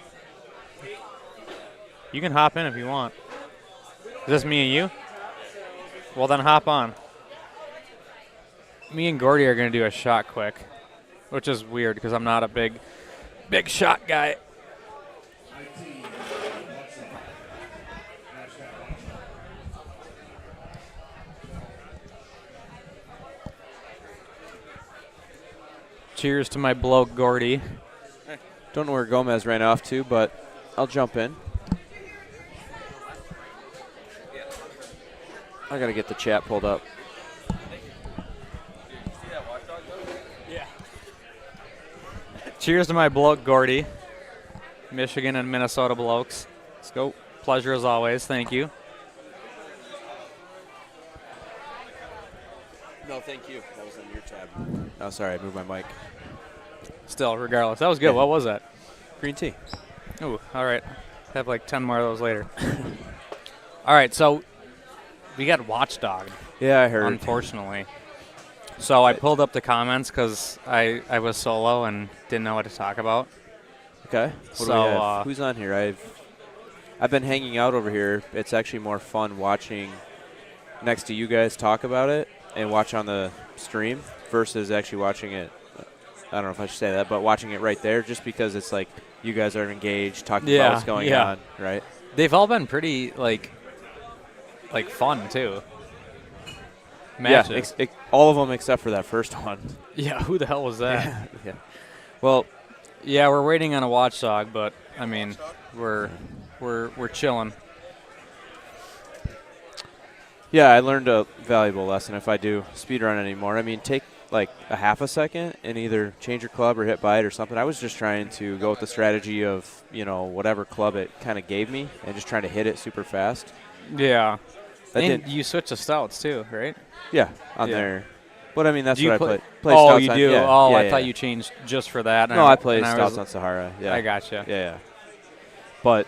Speaker 20: You can hop in if you want. Is this me and you? Well, then hop on. Me and Gordy are going to do a shot quick, which is weird because I'm not a big shot guy. Cheers to my bloke, Gordy.
Speaker 4: Don't know where Gomez ran off to, but I'll jump in. I got to get the chat pulled up.
Speaker 20: Cheers to my bloke, Gordy. Michigan and Minnesota blokes. Let's go. Pleasure as always. Thank you.
Speaker 4: No, thank you. That was on your tab. Oh, sorry. I moved my mic.
Speaker 20: Still, regardless. That was good. What was that?
Speaker 4: Green tea.
Speaker 20: Ooh, all right. Have like 10 more of those later. All right, so we got watchdogged.
Speaker 4: Yeah, I heard.
Speaker 20: Unfortunately. So I pulled up the comments because I was solo and didn't know what to talk about.
Speaker 4: Okay. What do we have? Who's on here? I've been hanging out over here. It's actually more fun watching next to you guys talk about it and watch on the stream versus actually watching it I don't know if I should say that, but watching it right there, just because it's like you guys are engaged, talking about what's going on, right?
Speaker 20: They've all been pretty like fun too. Matches.
Speaker 4: Yeah, all of them except for that first one.
Speaker 20: Yeah, who the hell was that?
Speaker 4: Yeah. Well,
Speaker 20: yeah, we're waiting on a watchdog, but I mean, we're chilling.
Speaker 4: Yeah, I learned a valuable lesson if I do speedrun anymore. I mean, take like a half a second and either change your club or hit by it or something. I was just trying to go with the strategy of, whatever club it kind of gave me and just trying to hit it super fast.
Speaker 20: Yeah. And you switch to stouts too, right?
Speaker 4: Yeah, on there. But I mean, that's
Speaker 20: do
Speaker 4: what
Speaker 20: I
Speaker 4: I play.
Speaker 20: Oh, you do?
Speaker 4: Yeah,
Speaker 20: oh,
Speaker 4: yeah,
Speaker 20: I thought you changed just for that.
Speaker 4: No, I play stouts on Sahara. Yeah,
Speaker 20: I gotcha.
Speaker 4: Yeah. But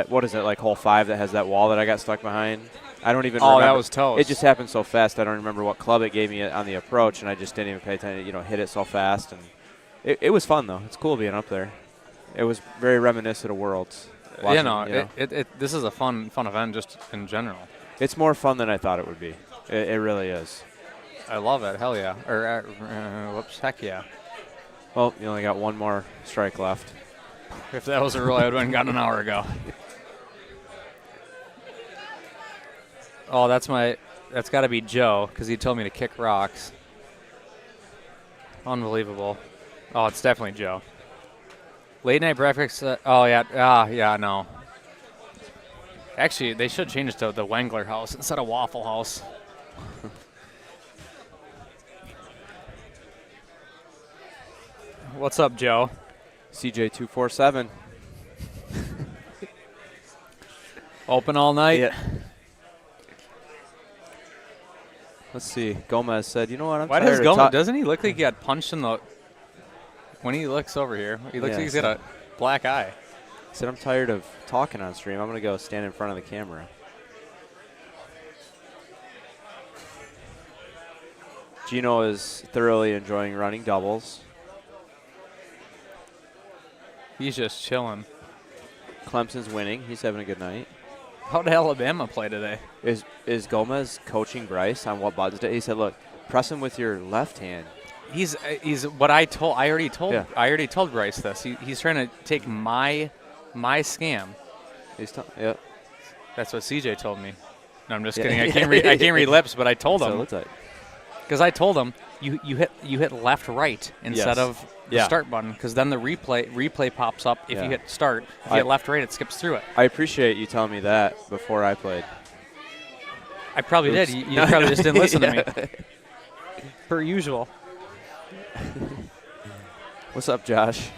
Speaker 4: what is it, like hole 5 that has that wall that I got stuck behind? I don't even remember.
Speaker 20: Oh, that was toast.
Speaker 4: It just happened so fast. I don't remember what club it gave me on the approach, and I just didn't even pay attention. Hit it so fast, and it was fun though. It's cool being up there. It was very reminiscent of Worlds. Watching,
Speaker 20: this is a fun event just in general.
Speaker 4: It's more fun than I thought it would be. It really is.
Speaker 20: I love it. Hell yeah. Or whoops, heck yeah.
Speaker 4: Well, you only got one more strike left.
Speaker 20: If that was a rule, I would have gotten an hour ago. Oh, that's got to be Joe, because he told me to kick rocks. Unbelievable. Oh, it's definitely Joe. Late night breakfast. No. Actually, they should change it to the Wengler House instead of Waffle House. What's up, Joe?
Speaker 4: CJ247.
Speaker 20: Open all night?
Speaker 4: Yeah. Let's see. Gomez said, "You know what?
Speaker 20: Why does Gomez? Doesn't he look like he got punched in the? When he looks over here, he looks like he's got a black eye."
Speaker 4: He said, "I'm tired of talking on stream. I'm gonna go stand in front of the camera." Gino is thoroughly enjoying running doubles.
Speaker 20: He's just chilling.
Speaker 4: Clemson's winning. He's having a good night.
Speaker 20: How did Alabama play today?
Speaker 4: Is Gomez coaching Bryce on what buttons? He said, "Look, press him with your left hand."
Speaker 20: He's what I told. I already told Bryce this. He's trying to take my scam.
Speaker 4: Yeah.
Speaker 20: That's what CJ told me. No, I'm just kidding. I can't read lips, but I told him. Because I told him you hit left right instead of the start button, because then the replay pops up if you hit start. If you hit left right, it skips through it.
Speaker 4: I appreciate you telling me that before I played.
Speaker 20: I probably did. You probably just didn't listen to me. Per usual.
Speaker 4: What's up, Josh?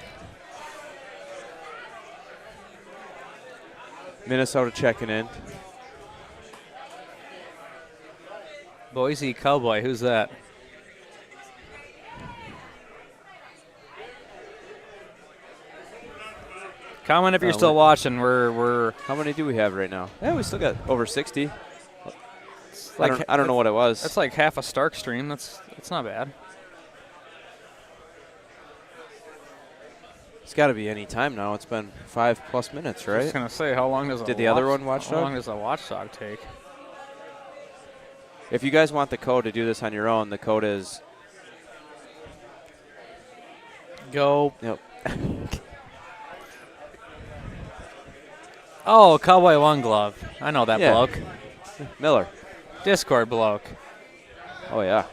Speaker 4: Minnesota checking in.
Speaker 20: Boise Cowboy, who's that? Comment if you're still watching. We're
Speaker 4: how many do we have right now? Yeah, we still got over 60. I don't know what it was.
Speaker 20: That's like half a Stark stream. That's not bad.
Speaker 4: It's got to be any time now. It's been 5+ minutes, right?
Speaker 20: I was gonna say, how long does
Speaker 4: the other one watchdog?
Speaker 20: How long does a watchdog take?
Speaker 4: If you guys want the code to do this on your own, the code is
Speaker 20: go.
Speaker 4: Yep.
Speaker 20: Oh, Cowboy One Glove. I know that bloke.
Speaker 4: Miller.
Speaker 20: Discord bloke.
Speaker 4: Oh, yeah.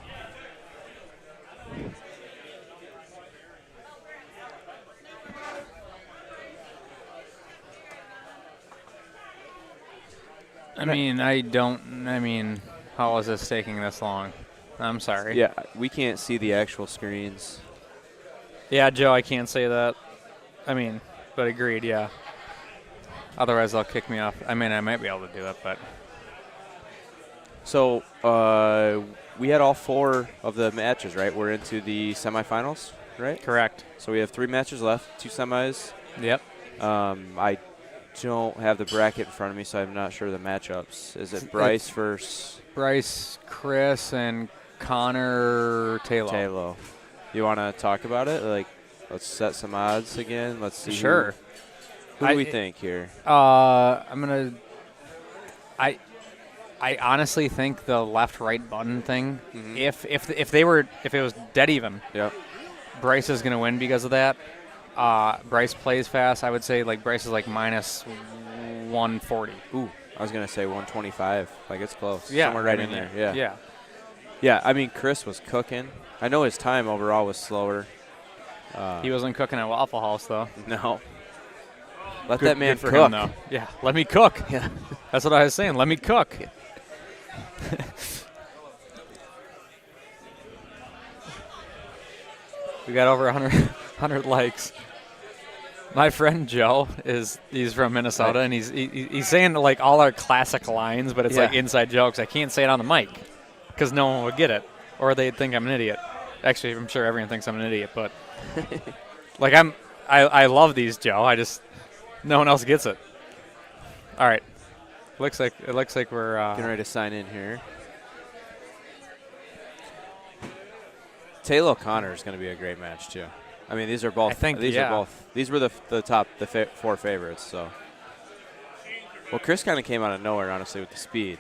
Speaker 20: I mean, how is this taking this long? I'm sorry.
Speaker 4: Yeah, we can't see the actual screens.
Speaker 20: Yeah, Joe, I can't say that. But agreed, yeah. Otherwise, they'll kick me off. I might be able to do it, but.
Speaker 4: So, we had all 4 of the matches, right? We're into the semifinals, right?
Speaker 20: Correct.
Speaker 4: So we have 3 matches left, 2 semis.
Speaker 20: Yep.
Speaker 4: I don't have the bracket in front of me, so I'm not sure the matchups. Is it Bryce versus?
Speaker 20: Bryce, Chris, and Connor Taylor.
Speaker 4: Taylor. You want to talk about it? Like, let's set some odds again. Let's see.
Speaker 20: Sure.
Speaker 4: Who do we think here?
Speaker 20: I honestly think the left-right button thing. Mm-hmm. If it was dead even.
Speaker 4: Yep.
Speaker 20: Bryce is going to win because of that. Bryce plays fast. I would say like Bryce is like minus 140.
Speaker 4: Ooh, I was going to say 125. Like it's close.
Speaker 20: Yeah.
Speaker 4: Somewhere right in there. Yeah.
Speaker 20: Yeah.
Speaker 4: Yeah, I mean, Chris was cooking. I know his time overall was slower.
Speaker 20: He wasn't cooking at Waffle House, though.
Speaker 4: No. Let that man
Speaker 20: for
Speaker 4: cook.
Speaker 20: him, though. Yeah, let me cook.
Speaker 4: Yeah.
Speaker 20: That's what I was saying. Let me cook. We got over 100 likes. My friend Joe he's from Minnesota, and he's saying like all our classic lines, but it's like inside jokes. I can't say it on the mic because no one would get it, or they'd think I'm an idiot. Actually, I'm sure everyone thinks I'm an idiot, but like I love these, Joe. No one else gets it. All right, it looks like we're
Speaker 4: getting ready to sign in here. Taylor O'Connor is going to be a great match too. I mean, these are both. These were the top four favorites. So, well, Chris kind of came out of nowhere, honestly, with the speed.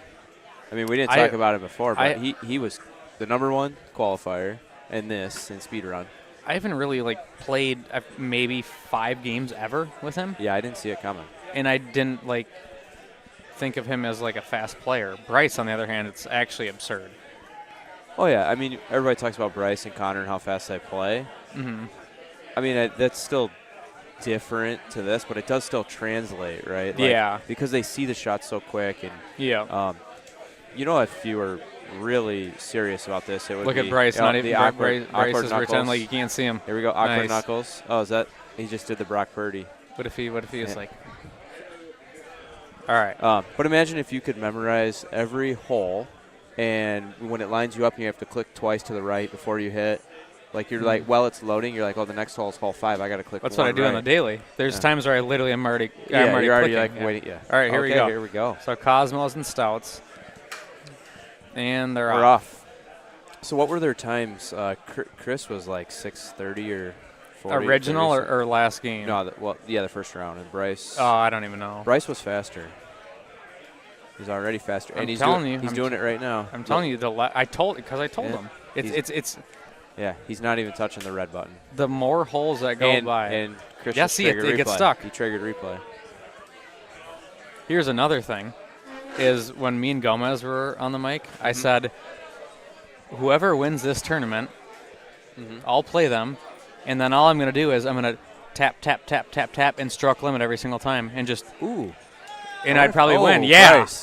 Speaker 4: I mean, we didn't talk about it before, but he was the #1 qualifier in speed run.
Speaker 20: I haven't really played maybe 5 games ever with him.
Speaker 4: Yeah, I didn't see it coming,
Speaker 20: and I didn't think of him as a fast player. Bryce, on the other hand, it's actually absurd.
Speaker 4: Oh yeah, I mean, everybody talks about Bryce and Connor and how fast they play.
Speaker 20: Mm-hmm.
Speaker 4: I mean, that's still different to this, but it does still translate, right?
Speaker 20: Yeah.
Speaker 4: Because they see the shot so quick, and if you were really serious about this, it would
Speaker 20: look
Speaker 4: be
Speaker 20: at Bryce. Not even
Speaker 4: the awkward
Speaker 20: Bryce is
Speaker 4: knuckles.
Speaker 20: pretending like you can't see him.
Speaker 4: Here we go, awkward
Speaker 20: nice.
Speaker 4: knuckles. Oh, is that he just did the Brock Purdy?
Speaker 20: What if he was like? All right.
Speaker 4: But imagine if you could memorize every hole, and when it lines you up, you have to click twice to the right before you hit. Like you're while it's loading, you're like, oh, the next hole is hole 5. I got to click.
Speaker 20: That's what I do
Speaker 4: right.
Speaker 20: on the daily. There's times where I literally am already.
Speaker 4: Yeah,
Speaker 20: I'm already
Speaker 4: you're already
Speaker 20: clicking.
Speaker 4: waiting. Yeah.
Speaker 20: All right, here we go.
Speaker 4: Here we go.
Speaker 20: So Cosmos and Stouts, and they're
Speaker 4: We're
Speaker 20: off.
Speaker 4: So what were their times? Chris was like 6:30 or 40.
Speaker 20: Original or last game?
Speaker 4: No, the first round. And Bryce.
Speaker 20: Oh, I don't even know.
Speaker 4: Bryce was faster. He's already faster, and he's doing it right now.
Speaker 20: I'm telling you, I told him. It's.
Speaker 4: Yeah, he's not even touching the red button.
Speaker 20: The more holes that go by.
Speaker 4: And Chris
Speaker 20: it gets stuck.
Speaker 4: He triggered replay.
Speaker 20: Here's another thing, is when me and Gomez were on the mic, I said, whoever wins this tournament, I'll play them, and then all I'm going to do is I'm going to tap, tap, tap, tap, tap, and stroke limit every single time, and just, and I'd probably win. Yeah.
Speaker 4: Nice.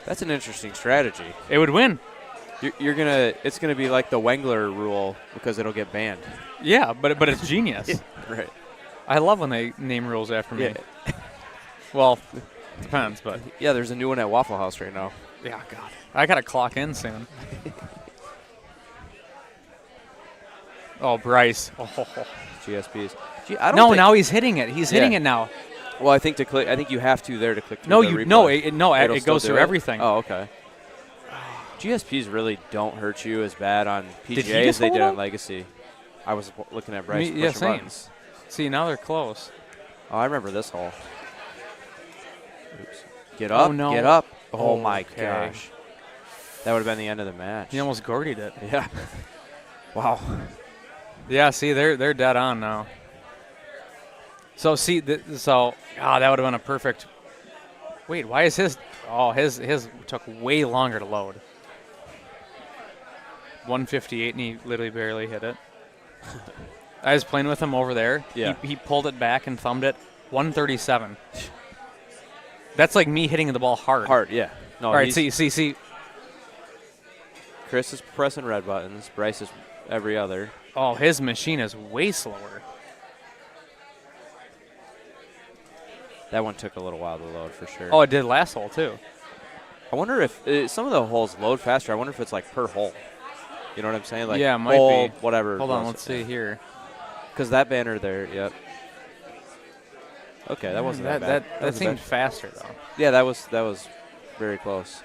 Speaker 4: That's an interesting strategy.
Speaker 20: It would win.
Speaker 4: It's gonna be like the Wengler rule because it'll get banned.
Speaker 20: Yeah, but it's genius.
Speaker 4: Yeah, right.
Speaker 20: I love when they name rules after me.
Speaker 4: Yeah.
Speaker 20: Well, depends, but
Speaker 4: yeah, there's a new one at Waffle House right now.
Speaker 20: Yeah, God, I gotta clock in soon. Oh, Bryce. Oh.
Speaker 4: GSPs.
Speaker 20: Now he's hitting it. He's hitting it now.
Speaker 4: Well, I think you have to there to click through the
Speaker 20: replay. It goes through everything.
Speaker 4: Oh, okay. GSPs really don't hurt you as bad on PGA as they did on Legacy. I was looking at Bryce pushing buttons.
Speaker 20: See, now they're close.
Speaker 4: Oh, I remember this hole. Oops. Get up. Get up. Oh, my gosh. That would have been the end of the match.
Speaker 20: He almost gordied it.
Speaker 4: Yeah. Wow.
Speaker 20: Yeah, see, they're dead on now. So, see, that would have been a perfect. Wait, why is his. Oh, his took way longer to load. 158, and he literally barely hit it. I was playing with him over there.
Speaker 4: Yeah.
Speaker 20: He pulled it back and thumbed it. 137. That's like me hitting the ball hard.
Speaker 4: Hard, yeah. No,
Speaker 20: all right, see.
Speaker 4: Chris is pressing red buttons. Bryce is every other.
Speaker 20: Oh, his machine is way slower.
Speaker 4: That one took a little while to load for sure.
Speaker 20: Oh, it did last hole too.
Speaker 4: I wonder if some of the holes load faster. I wonder if it's like per hole. You know what I'm saying? Like
Speaker 20: yeah, it might be.
Speaker 4: Whatever.
Speaker 20: Hold on, let's see here.
Speaker 4: Because that banner there, yep. Okay, that wasn't that bad.
Speaker 20: That seemed faster though.
Speaker 4: Yeah, that was very close.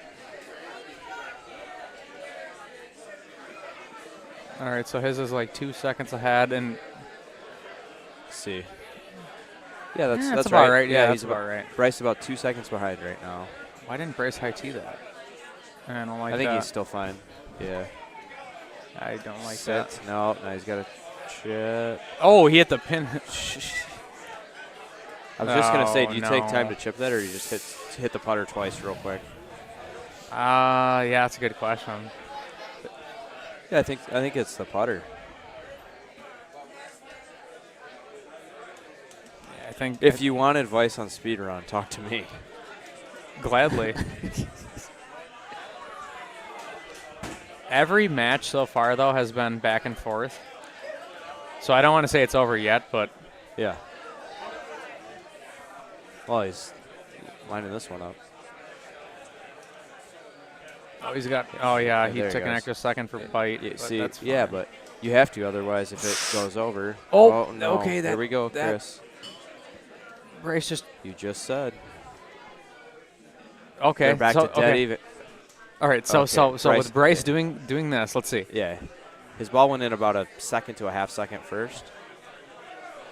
Speaker 20: All right, so his is like 2 seconds ahead, and
Speaker 4: let's see. Yeah, that's
Speaker 20: about
Speaker 4: right.
Speaker 20: right. Yeah, he's about right.
Speaker 4: Bryce about 2 seconds behind right now.
Speaker 20: Why didn't Bryce high tee that? I don't like that.
Speaker 4: I think he's still fine. Yeah.
Speaker 20: I don't like
Speaker 4: that. No, he's got to chip.
Speaker 20: Oh, he hit the pin.
Speaker 4: I was just going to say, do you take time
Speaker 20: no.
Speaker 4: to chip that, or you just hit the putter twice real quick?
Speaker 20: Yeah, that's a good question.
Speaker 4: Yeah, I think it's the putter.
Speaker 20: Yeah, I think
Speaker 4: if you want advice on speedrun, talk to me.
Speaker 20: Gladly. Every match so far, though, has been back and forth. So I don't want to say it's over yet, but
Speaker 4: yeah. Well, he's lining this one up.
Speaker 20: Oh, he's got. Oh yeah, he
Speaker 4: there
Speaker 20: took
Speaker 4: he
Speaker 20: an
Speaker 4: goes.
Speaker 20: extra second for bite.
Speaker 4: Yeah,
Speaker 20: But
Speaker 4: see,
Speaker 20: that's
Speaker 4: yeah,
Speaker 20: fine.
Speaker 4: but you have to, otherwise, if it goes over.
Speaker 20: Oh,
Speaker 4: no!
Speaker 20: okay,
Speaker 4: There we go,
Speaker 20: that-
Speaker 4: Chris.
Speaker 20: Bryce just.
Speaker 4: You just said.
Speaker 20: Okay,
Speaker 4: They're back
Speaker 20: so,
Speaker 4: to dead even.
Speaker 20: All right, so
Speaker 4: Okay,
Speaker 20: with Bryce doing this, let's see.
Speaker 4: Yeah, his ball went in about a second to a half second first,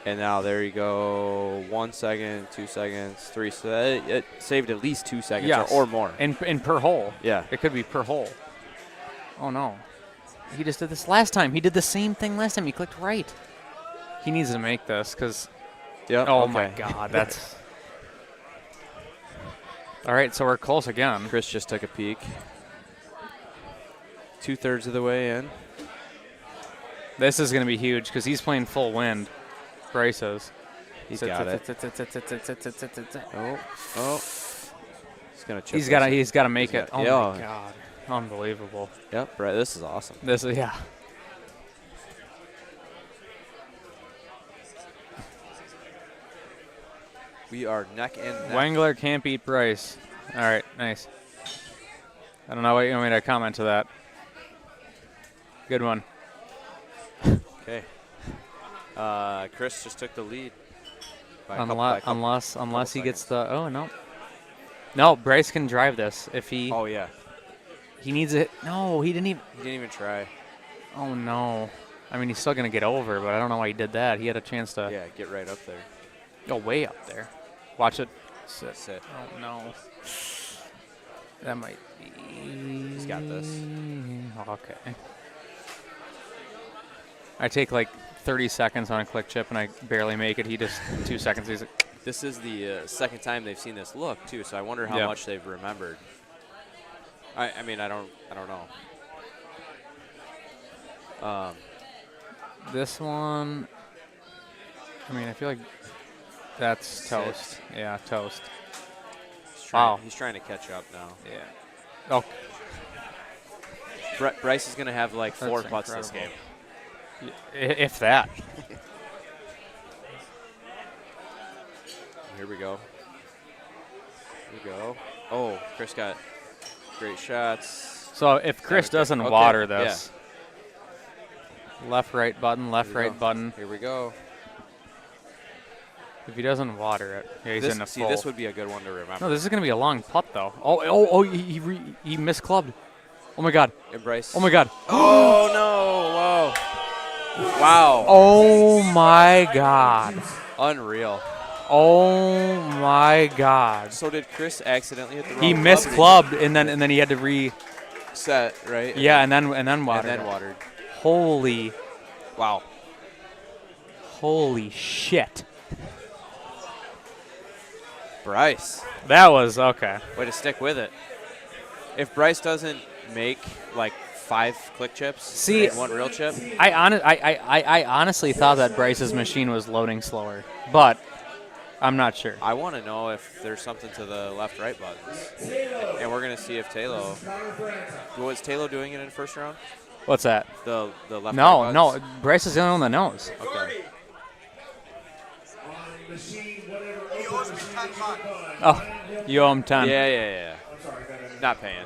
Speaker 4: and now there you go. 1 second, 2 seconds, 3 seconds. It saved at least 2 seconds
Speaker 20: Yes.
Speaker 4: or more.
Speaker 20: In per hole.
Speaker 4: Yeah,
Speaker 20: it could be per hole. Oh no, he just did this last time. He did the same thing last time. He clicked right. He needs to make this because.
Speaker 4: Yeah.
Speaker 20: Oh
Speaker 4: okay.
Speaker 20: my God, that's. All right, so we're close again.
Speaker 4: Chris just took a peek. 2/3 of the way in.
Speaker 20: This is going to be huge because he's playing full wind. Bryce is.
Speaker 4: He's got it. Oh. He's gonna chip.
Speaker 20: He's got to make it. Oh
Speaker 4: yeah.
Speaker 20: my God, unbelievable.
Speaker 4: Yep. Right. This is awesome.
Speaker 20: This is yeah.
Speaker 4: We are neck and neck.
Speaker 20: Wengler can't beat Bryce. All right, nice. I don't know what you want me to comment to that. Good one.
Speaker 4: Okay. Chris just took the lead.
Speaker 20: Unless he gets the no, Bryce can drive this if he.
Speaker 4: Oh yeah.
Speaker 20: He needs it. No, he didn't even.
Speaker 4: He didn't even try.
Speaker 20: Oh no. I mean, he's still gonna get over, but I don't know why he did that. He had a chance to.
Speaker 4: Yeah, get right up there.
Speaker 20: Go way up there. Watch it.
Speaker 4: Sit.
Speaker 20: Oh no. That might be.
Speaker 4: He's got this.
Speaker 20: Okay. I take like 30 seconds on a click chip and I barely make it. He just 2 seconds. He's like,
Speaker 4: This is the second time they've seen this look too, so I wonder how much they've remembered. I mean, I don't know.
Speaker 20: This one. I mean, I feel like that's
Speaker 4: Sit.
Speaker 20: toast. Yeah, toast.
Speaker 4: He's trying to catch up now.
Speaker 20: Yeah. Oh.
Speaker 4: Bryce is going to have like 4
Speaker 20: That's
Speaker 4: putts this game.
Speaker 20: If that.
Speaker 4: Here we go. Oh, Chris got great shots.
Speaker 20: So if Chris doesn't
Speaker 4: Okay,
Speaker 20: water this, left, right button, left, right button.
Speaker 4: Here we go.
Speaker 20: If he doesn't water it, yeah, he's in the full.
Speaker 4: This would be a good one to remember.
Speaker 20: No, this is going to be a long putt, though. Oh, he misclubbed. Oh, my God.
Speaker 4: And Bryce.
Speaker 20: Oh, my God.
Speaker 4: Oh, no. Wow.
Speaker 20: Oh, my God.
Speaker 4: Unreal.
Speaker 20: Oh, my God.
Speaker 4: So did Chris accidentally hit the wrong
Speaker 20: He
Speaker 4: club,
Speaker 20: misclubbed, and then he had to
Speaker 4: reset, right?
Speaker 20: Yeah, and then watered.
Speaker 4: And then watered.
Speaker 20: Holy.
Speaker 4: Wow.
Speaker 20: Holy shit.
Speaker 4: Bryce.
Speaker 20: That was okay.
Speaker 4: Way to stick with it. If Bryce doesn't make like 5 click chips and 1 real chip,
Speaker 20: I honestly thought that Bryce's machine was loading slower, but I'm not sure.
Speaker 4: I want to know if there's something to the left-right buttons, and we're gonna see if Talo. Was Talo doing it in the first round?
Speaker 20: What's that?
Speaker 4: The left.
Speaker 20: No. Bryce is the only one that knows.
Speaker 4: Okay.
Speaker 20: Oh, you owe him 10.
Speaker 4: Yeah. Not paying.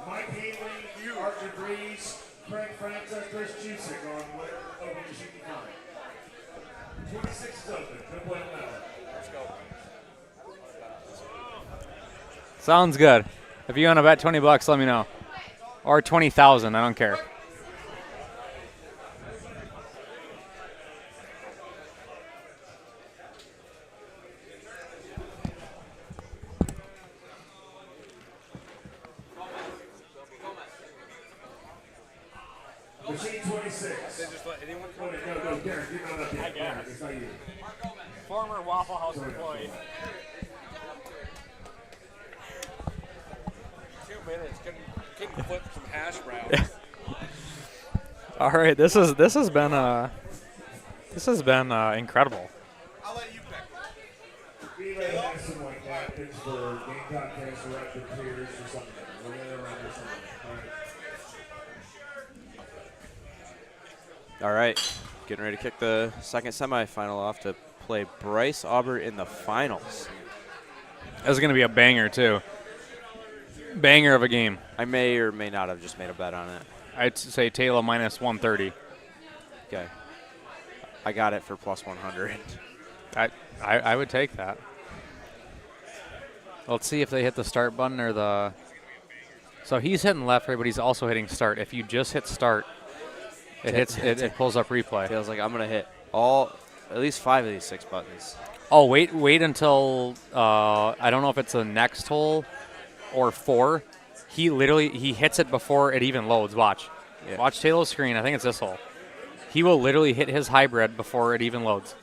Speaker 8: Mike Haley, Archer Breeze, Craig Francis, Chris Chusik on whatever open machine you find. 26 is open. Good play on that one. Let's go.
Speaker 20: Sounds good. If you want to bet $20, let me know. Or 20,000, I don't care.
Speaker 8: Machine 26
Speaker 10: 26. They just let anyone come in. No, Derek, you're not up yet. I got it. It's not you. Former Waffle House employee. 2 minutes. Couldn't flip some hash browns.
Speaker 20: All right, this has been incredible.
Speaker 10: I'll let you pick. We may have some like napkins for Gamecock fans to wrap their tears or something. We're going to run this one.
Speaker 4: All right, getting ready to kick the second semifinal off to play Bryce Auburn in the finals.
Speaker 20: That's going to be a banger, too. Banger of a game.
Speaker 4: I may or may not have just made a bet on it.
Speaker 20: I'd say Taylor minus 130.
Speaker 4: Okay. I got it for plus 100.
Speaker 20: I would take that. Let's see if they hit the start button or the... So he's hitting left, right, but he's also hitting start. If you just hit start, it pulls up replay.
Speaker 4: Feels like I'm going to hit at least 5 of these 6 buttons.
Speaker 20: Oh, wait until, I don't know if it's the next hole or 4. He hits it before it even loads. Watch.
Speaker 4: Yeah.
Speaker 20: Watch Taylor's screen. I think it's this hole. He will literally hit his hybrid before it even loads.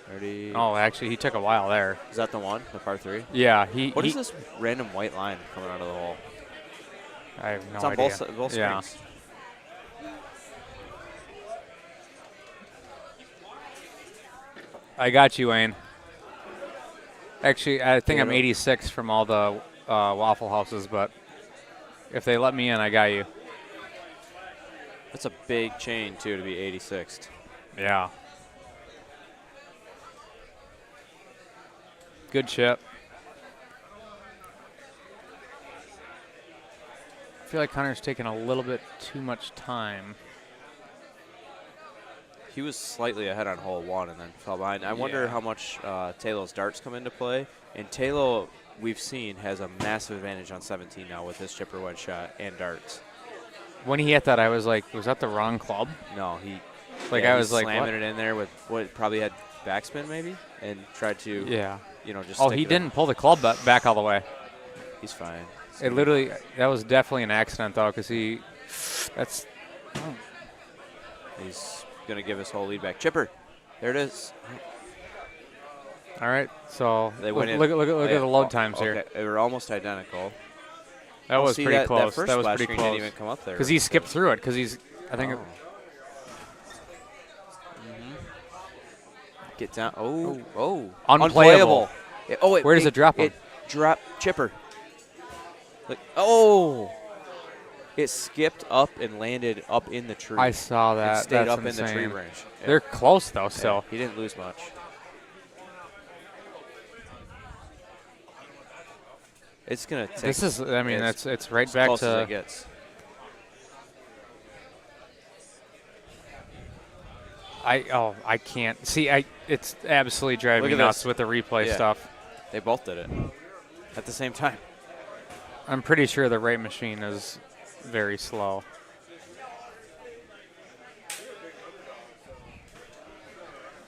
Speaker 4: 30.
Speaker 20: Oh, actually, he took a while there.
Speaker 4: Is that the one, the par 3?
Speaker 20: Yeah.
Speaker 4: What is this random white line coming out of the hole?
Speaker 20: I have no
Speaker 4: it's on
Speaker 20: idea.
Speaker 4: both
Speaker 20: yeah.
Speaker 4: screens.
Speaker 20: I got you, Wayne. Actually, I think I'm 86 from all the Waffle Houses, but if they let me in, I got you.
Speaker 4: That's a big chain, too, to be 86th.
Speaker 20: Yeah. Good chip. I feel like Connor's taking a little bit too much time.
Speaker 4: He was slightly ahead on hole 1 and then fell behind. I wonder how much Taylor's darts come into play. And Taylor, we've seen, has a massive advantage on 17 now with his chipper wedge shot and darts.
Speaker 20: When he hit that, I was like, was that the wrong club?
Speaker 4: No, he
Speaker 20: I was like,
Speaker 4: slamming
Speaker 20: what?
Speaker 4: it in there with what probably had backspin maybe and tried to just
Speaker 20: oh,
Speaker 4: stick
Speaker 20: he
Speaker 4: it
Speaker 20: didn't pull the club back all the way.
Speaker 4: He's fine.
Speaker 20: It literally, that was definitely an accident though, because he's
Speaker 4: going to give his whole lead back. Chipper, there it is.
Speaker 20: All right, so
Speaker 4: they went in.
Speaker 20: Look at the load times here.
Speaker 4: They were almost identical.
Speaker 20: That was pretty close.
Speaker 4: That first
Speaker 20: was
Speaker 4: splash
Speaker 20: pretty
Speaker 4: screen
Speaker 20: close.
Speaker 4: didn't even come up there.
Speaker 20: Because he skipped through it. Because he's, I think.
Speaker 4: Get down. Oh.
Speaker 20: Unplayable. Where does it drop him?
Speaker 4: It dropped Chipper. Like, oh. It skipped up and landed up in the tree.
Speaker 20: I saw that.
Speaker 4: It stayed
Speaker 20: That's
Speaker 4: up
Speaker 20: insane.
Speaker 4: in the tree branch. Yeah.
Speaker 20: They're close, though, still.
Speaker 4: Yeah, he didn't lose much. It's going to take.
Speaker 20: This is, I mean, it's right
Speaker 4: as
Speaker 20: back
Speaker 4: close
Speaker 20: to.
Speaker 4: as it gets.
Speaker 20: I can't. See, it's absolutely driving me
Speaker 4: Look at
Speaker 20: nuts
Speaker 4: this.
Speaker 20: with the replay stuff.
Speaker 4: They both did it at the same time.
Speaker 20: I'm pretty sure the right machine is very slow.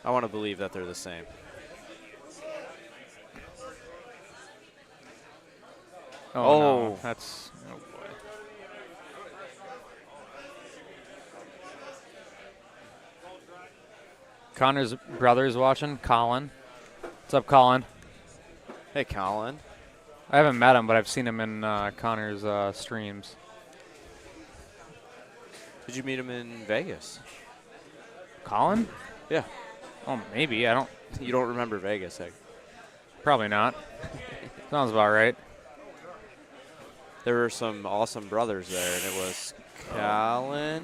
Speaker 4: I want to believe that they're the same.
Speaker 20: Oh, no. That's. Oh, boy. Connor's brother's watching. Colin. What's up, Colin?
Speaker 4: Hey, Colin.
Speaker 20: I haven't met him, but I've seen him in Connor's streams.
Speaker 4: Did you meet him in Vegas?
Speaker 20: Colin?
Speaker 4: Yeah.
Speaker 20: Oh, maybe. I don't.
Speaker 4: You don't remember Vegas, eh?
Speaker 20: Probably not. Sounds about right.
Speaker 4: There were some awesome brothers there, and it was Colin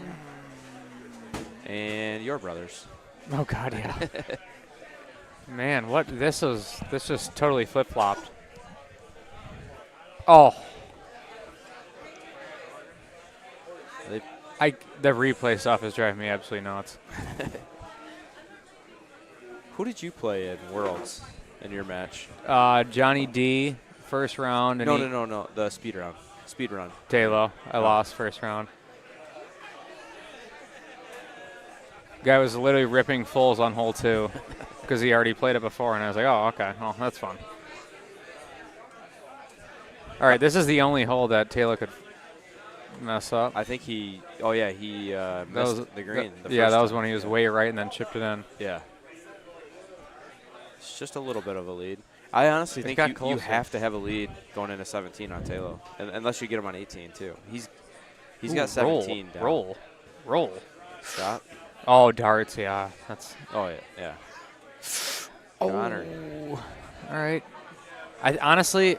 Speaker 4: and your brothers.
Speaker 20: Oh God, yeah. Man, what this just totally flip flopped. Oh. The replay stuff is driving me absolutely nuts.
Speaker 4: Who did you play in Worlds in your match?
Speaker 20: Johnny D, first round. And
Speaker 4: No. The Speedrun.
Speaker 20: Taylor, I lost first round. Guy was literally ripping fulls on hole 2 because he already played it before, and I was like, oh, okay, well, that's fun. All right, this is the only hole that Taylor could mess up.
Speaker 4: I think he. Oh yeah, he missed the green.
Speaker 20: Yeah, that was when he was way right and then chipped it in.
Speaker 4: Yeah. It's just a little bit of a lead. I honestly think you have to have a lead going into 17 on Taylor, unless you get him on 18 too. He's got 17 down.
Speaker 20: Roll.
Speaker 4: Stop.
Speaker 20: Oh, darts. Yeah, that's.
Speaker 4: Oh yeah.
Speaker 20: Oh.
Speaker 4: Connor.
Speaker 20: All right. I honestly.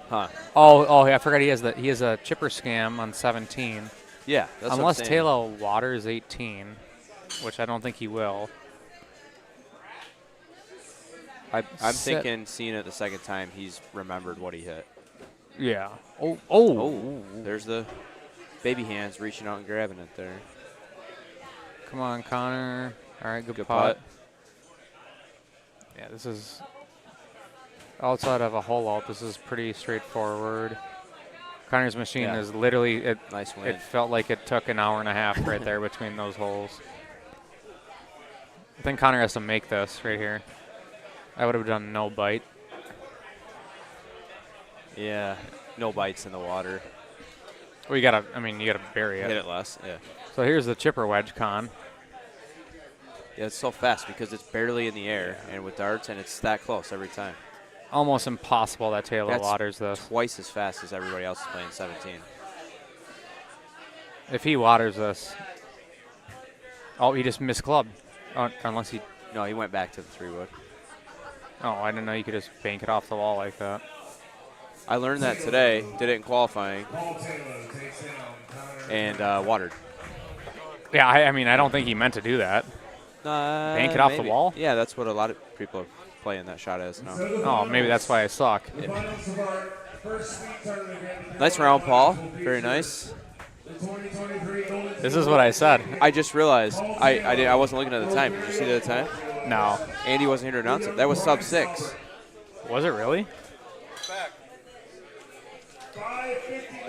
Speaker 4: Huh.
Speaker 20: Oh, I forgot he has a chipper scam on 17.
Speaker 4: Yeah, that's
Speaker 20: unless
Speaker 4: what I'm saying.
Speaker 20: Taylor waters 18, which I don't think he will.
Speaker 4: I'm thinking, seeing it the second time, he's remembered what he hit.
Speaker 20: Yeah.
Speaker 4: Oh. There's the baby hands reaching out and grabbing it there.
Speaker 20: Come on, Connor. All right, good
Speaker 4: putt.
Speaker 20: putt. Yeah, this is outside of a hole out. This is pretty straightforward. Connor's machine is literally
Speaker 4: nice win.
Speaker 20: It felt like it took an hour and a half right there between those holes. I think Connor has to make this right here. I would have done no bite.
Speaker 4: Yeah, no bites in the water.
Speaker 20: Well, you gotta bury it.
Speaker 4: Hit it less, yeah.
Speaker 20: So here's the chipper wedge, Con.
Speaker 4: Yeah, it's so fast because it's barely in the air, and with darts, and it's that close every time.
Speaker 20: Almost impossible that Taylor waters this.
Speaker 4: Twice as fast as everybody else is playing 17.
Speaker 20: If he waters this, he just missed club, unless he.
Speaker 4: No, he went back to the 3-wood.
Speaker 20: Oh, I didn't know you could just bank it off the wall like that.
Speaker 4: I learned that today. Did it in qualifying, and watered.
Speaker 20: Yeah, I don't think he meant to do that. Bank it off the wall?
Speaker 4: Yeah, that's what a lot of people are playing that shot as now.
Speaker 20: Oh, maybe that's why I suck.
Speaker 4: Yeah. Nice round, Paul. Very nice.
Speaker 20: This is what I said.
Speaker 4: I just realized I wasn't looking at the time. Did you see the time?
Speaker 20: No.
Speaker 4: Andy wasn't here to announce it. That was sub 6.
Speaker 20: Was it really?
Speaker 10: What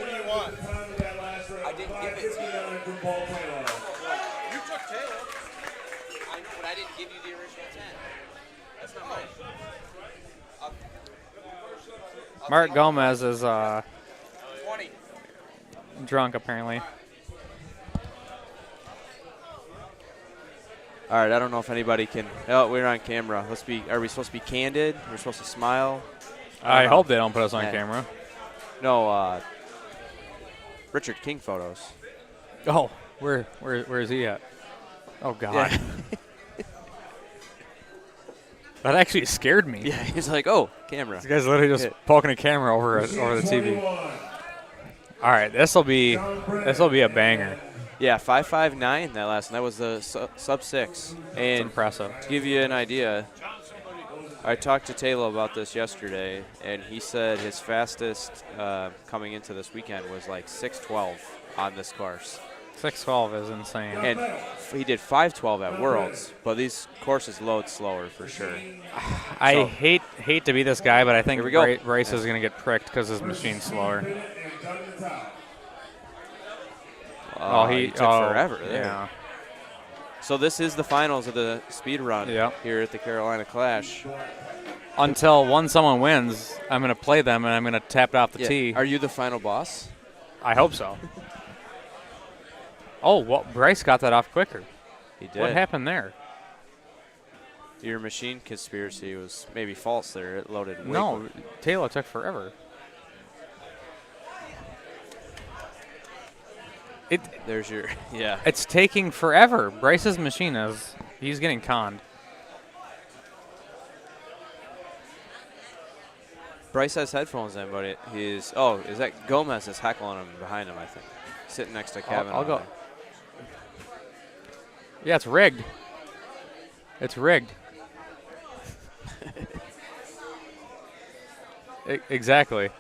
Speaker 10: do you want? I didn't give it to you.
Speaker 4: You took Taylor. I know, but I didn't give you the original 10. That's not mine.
Speaker 20: Mark Gomez is drunk, apparently.
Speaker 4: All right, I don't know if anybody can. Oh, we're on camera. Are we supposed to be candid? We're supposed to smile?
Speaker 20: I hope they don't put us on camera.
Speaker 4: No, Richard King photos.
Speaker 20: Oh, where is he at? Oh God.
Speaker 4: Yeah.
Speaker 20: That actually scared me.
Speaker 4: Yeah, he's like, oh, camera.
Speaker 20: This guy's literally just poking a camera over the TV. All right, this will be a banger.
Speaker 4: Yeah, 5.59 that last, and that was the sub 6. And
Speaker 20: that's impressive.
Speaker 4: To give you an idea, I talked to Taylor about this yesterday, and he said his fastest coming into this weekend was like 6.12 on this course.
Speaker 20: 6.12 is insane.
Speaker 4: And he did 5.12 at Worlds, but these courses load slower for sure.
Speaker 20: I hate to be this guy, but I think Bryce
Speaker 4: Yeah.
Speaker 20: is going to get pricked because his machine's slower.
Speaker 4: He took forever there.
Speaker 20: Yeah.
Speaker 4: So this is the finals of the speed run here at the Carolina Clash.
Speaker 20: Until someone wins, I'm going to play them, and I'm going to tap it off the tee.
Speaker 4: Are you the final boss?
Speaker 20: I hope so. Oh, well, Bryce got that off quicker.
Speaker 4: He did.
Speaker 20: What happened there?
Speaker 4: Your machine conspiracy was maybe false there. It loaded way
Speaker 20: No,
Speaker 4: quicker.
Speaker 20: Taylor took forever.
Speaker 4: There's your, yeah.
Speaker 20: It's taking forever. Bryce's machine he's getting conned.
Speaker 4: Bryce has headphones in, but is that Gomez is heckling him behind him, I think. Sitting next to Kevin.
Speaker 20: I'll go. Yeah, it's rigged. It's rigged. Exactly.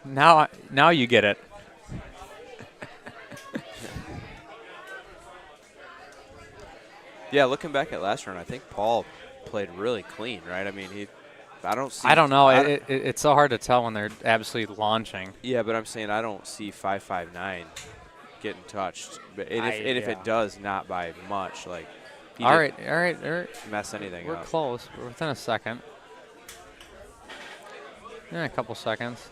Speaker 20: Now you get it.
Speaker 4: Yeah, looking back at last round, I think Paul played really clean, right? I mean, I don't
Speaker 20: know. It's so hard to tell when they're absolutely launching.
Speaker 4: Yeah, but I'm saying I don't see 5.59 getting touched. But if it does, not by much. Like,
Speaker 20: all right.
Speaker 4: Mess anything
Speaker 20: We're
Speaker 4: up.
Speaker 20: close. We're within a second. Yeah, a couple seconds.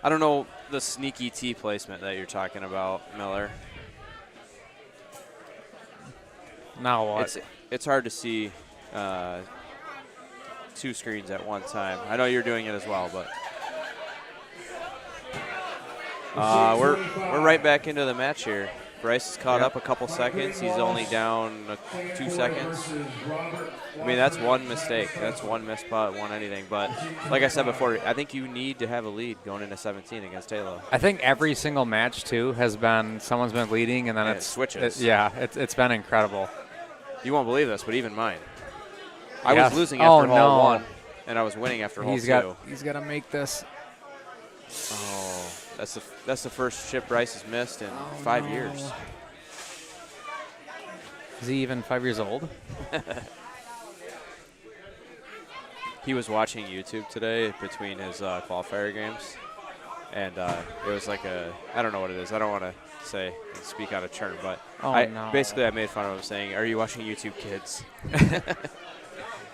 Speaker 4: I don't know the sneaky tee placement that you're talking about, Miller.
Speaker 20: Now what?
Speaker 4: It's hard to see 2 screens at one time. I know you're doing it as well, but we're right back into the match here. Bryce is caught up a couple seconds. He's only down 2 seconds. I mean, that's one mistake. That's one missed putt, one anything. But like I said before, I think you need to have a lead going into 17 against Taylor.
Speaker 20: I think every single match, too, has been someone's been leading, and then it
Speaker 4: switches.
Speaker 20: It's been incredible.
Speaker 4: You won't believe this, but even mine. I was losing after hole 1, and I was winning after hole 2.
Speaker 20: He's got to make this.
Speaker 4: Oh, that's the first chip Bryce has missed in 5 years.
Speaker 20: Is he even 5 years old?
Speaker 4: He was watching YouTube today between his qualifier games, and it was like I don't know what it is. I don't want to say and speak out of turn, but basically I made fun of him saying, "Are you watching YouTube, kids?"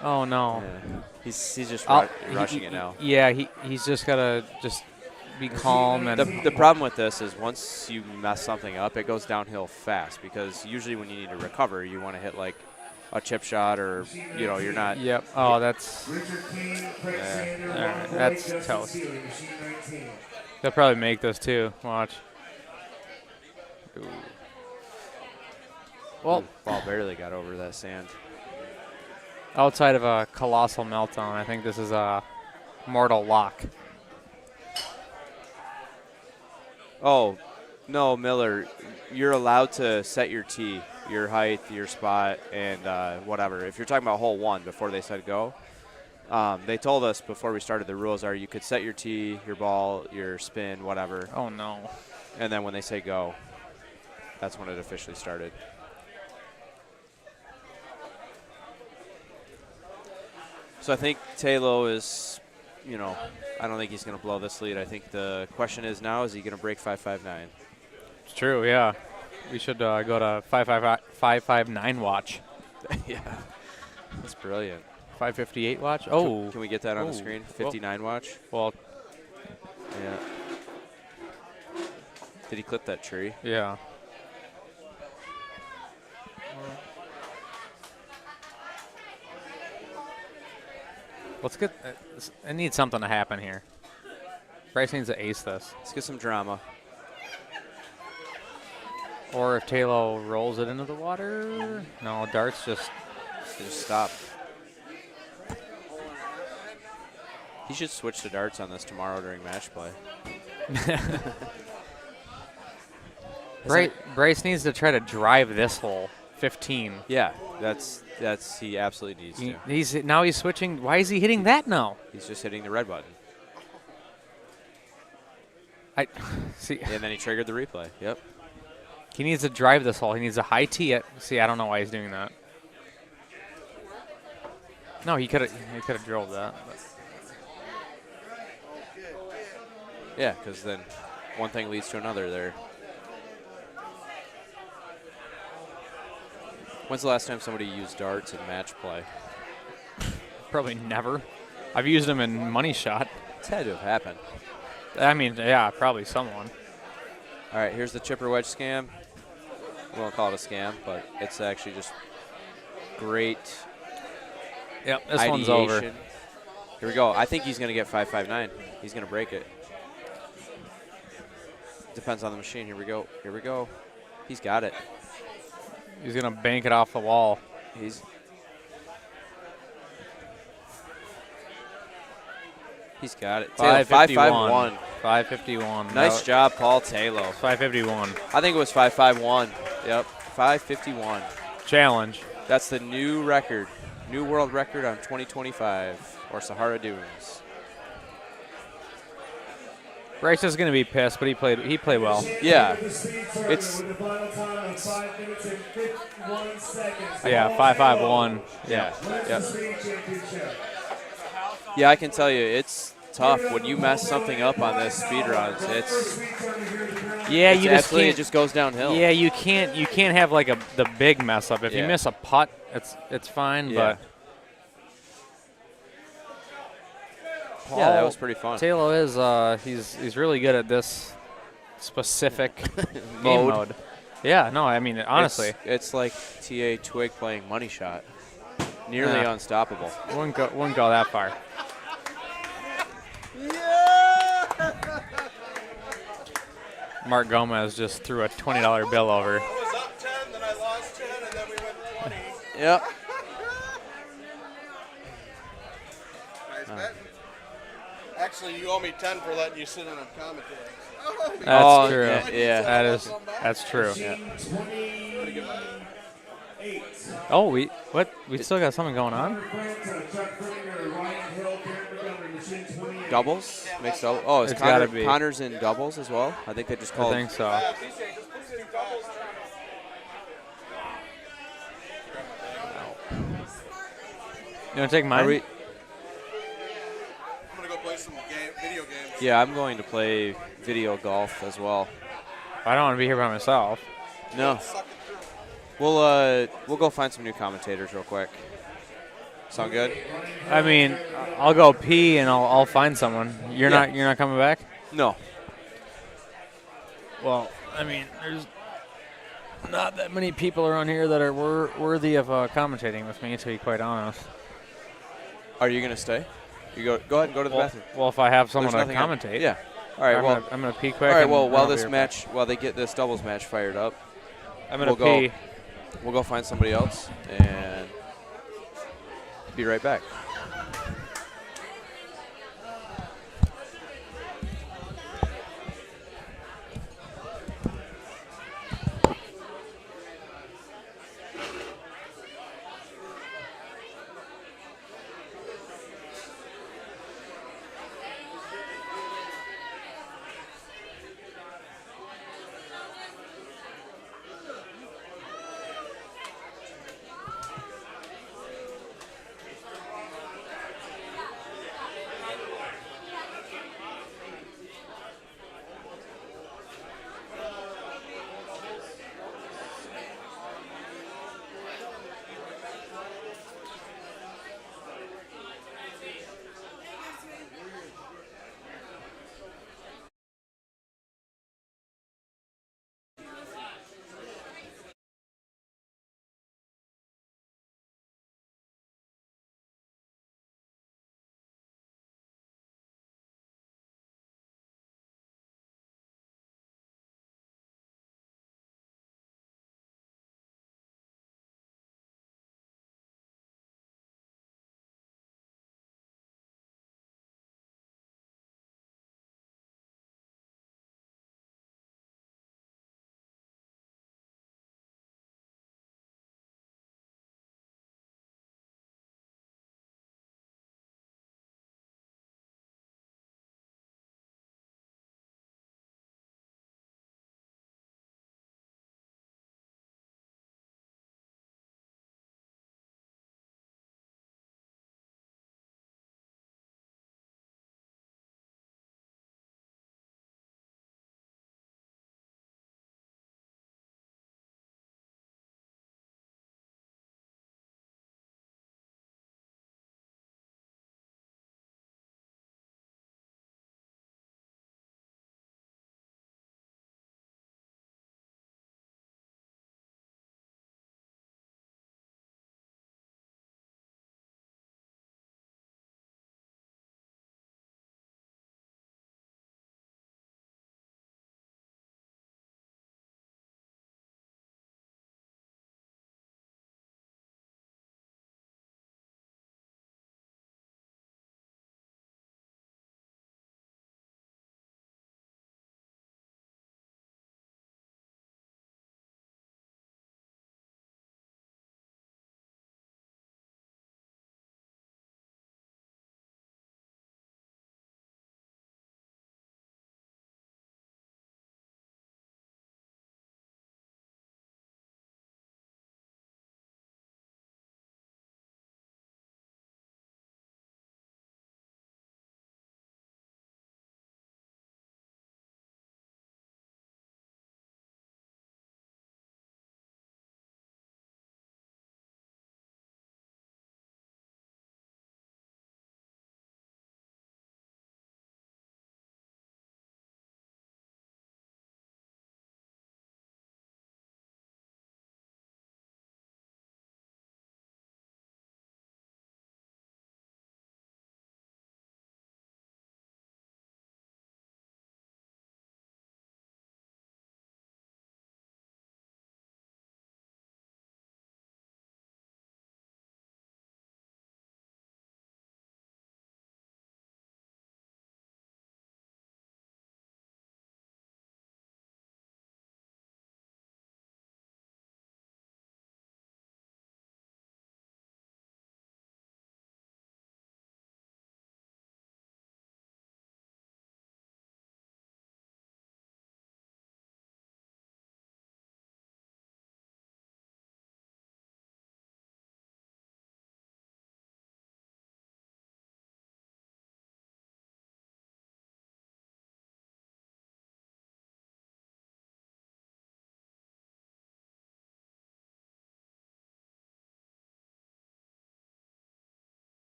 Speaker 20: Oh no.
Speaker 4: Yeah. He's just rushing it now.
Speaker 20: Yeah, he's just gotta be calm. And
Speaker 4: the problem with this is once you mess something up, it goes downhill fast, because usually when you need to recover, you want to hit like a chip shot, or you're not.
Speaker 20: Yep. Oh, that's. All right, that's toast. They'll probably make this too. Watch.
Speaker 4: Ooh.
Speaker 20: Well,
Speaker 4: ball barely got over that sand.
Speaker 20: Outside of a colossal meltdown, I think this is a mortal lock.
Speaker 4: Oh, no, Miller, you're allowed to set your tee, your height, your spot, and whatever. If you're talking about hole 1 before they said go, they told us before we started the rules are you could set your tee, your ball, your spin, whatever.
Speaker 20: Oh, no.
Speaker 4: And then when they say go, that's when it officially started. So I think Taylor is, I don't think he's going to blow this lead. I think the question is now, is he going to break 5.59?
Speaker 20: It's true, yeah. We should go to 5.59 watch.
Speaker 4: Yeah, that's brilliant.
Speaker 20: 5:58 watch. Oh,
Speaker 4: can we get that on the screen? 59 watch.
Speaker 20: Well,
Speaker 4: yeah. Did he clip that tree?
Speaker 20: Yeah. Let's get. I need something to happen here. Bryce needs to ace this.
Speaker 4: Let's get some drama.
Speaker 20: Or if Taylor rolls it into the water. No, darts just
Speaker 4: stop. He should switch to darts on this tomorrow during match play.
Speaker 20: Bryce needs to try to drive this hole. 15.
Speaker 4: Yeah, that's he absolutely needs to.
Speaker 20: He's switching. Why is he hitting that now?
Speaker 4: He's just hitting the red button.
Speaker 20: I see.
Speaker 4: And then he triggered the replay. Yep.
Speaker 20: He needs to drive this hole. He needs to high tee it. See, I don't know why he's doing that. No, he could have drilled that. But.
Speaker 4: Yeah, because then one thing leads to another there. When's the last time somebody used darts in match play?
Speaker 20: Probably never. I've used them in money shot.
Speaker 4: It's had to have happened.
Speaker 20: I mean, yeah, probably someone.
Speaker 4: All right, here's the chipper wedge scam. We won't call it a scam, but it's actually just great.
Speaker 20: Yep, this
Speaker 4: ideation.
Speaker 20: one's over.
Speaker 4: Here we go. I think he's going to get 5.59. He's going to break it. Depends on the machine. Here we go. Here we go. He's got it.
Speaker 20: He's going to bank it off the wall.
Speaker 4: He's got it. 5.51.
Speaker 20: 5.51.
Speaker 4: Nice job, Paul Taylor.
Speaker 20: 5.51.
Speaker 4: I think it was 5.51. Yep, 5.51.
Speaker 20: Challenge.
Speaker 4: That's the new record, new world record on 2025 or Sahara Dunes.
Speaker 20: Bryce is going to be pissed, but he played well.
Speaker 4: Yeah,
Speaker 20: it's. Yeah, 5.51.
Speaker 4: Yeah. Yeah, I can tell you, it's tough when you mess something up on this speedruns. It just goes downhill.
Speaker 20: Yeah, you can't have like the big mess up. If you miss a putt, it's fine.
Speaker 4: Yeah.
Speaker 20: But
Speaker 4: Yeah, that was pretty fun.
Speaker 20: Talo is he's really good at this specific game mode. Yeah, no, I mean honestly,
Speaker 4: it's like TA Twig playing Money Shot, nearly unstoppable.
Speaker 20: Wouldn't go that far. Mark Gomez just threw a $20 bill over.
Speaker 6: I was up 10, then I lost 10, and then we went 20.
Speaker 4: Yep.
Speaker 6: Nice bet. Actually, you owe me 10 for letting you sit on a commentary.
Speaker 20: That's true.
Speaker 4: Yeah.
Speaker 20: That's true. Yeah. Oh, we still got something going on?
Speaker 4: Doubles? Mixed double. Oh,
Speaker 20: It's gotta be.
Speaker 4: Connor's in doubles as well? I think they just called.
Speaker 20: I think so. You want to take mine?
Speaker 6: I'm going to go play some video games.
Speaker 4: Yeah, I'm going to play video golf as well.
Speaker 20: I don't want to be here by myself.
Speaker 4: No. We'll go find some new commentators real quick. Sound good?
Speaker 20: I mean, I'll go pee and I'll find someone. You're not coming back?
Speaker 4: No.
Speaker 20: Well, I mean, there's not that many people around here that are worthy of commentating with me, to be quite honest.
Speaker 4: Are you gonna stay? You go ahead and go to the bathroom.
Speaker 20: Well, if I have someone to
Speaker 4: There's nothing
Speaker 20: commentate,
Speaker 4: yeah. All right.
Speaker 20: I'm gonna pee quick.
Speaker 4: All right.
Speaker 20: and
Speaker 4: Well, while
Speaker 20: I'll be
Speaker 4: this
Speaker 20: right
Speaker 4: match, while they get this doubles match fired up,
Speaker 20: I'm gonna
Speaker 4: we'll
Speaker 20: pee.
Speaker 4: We'll go find somebody else and be right back.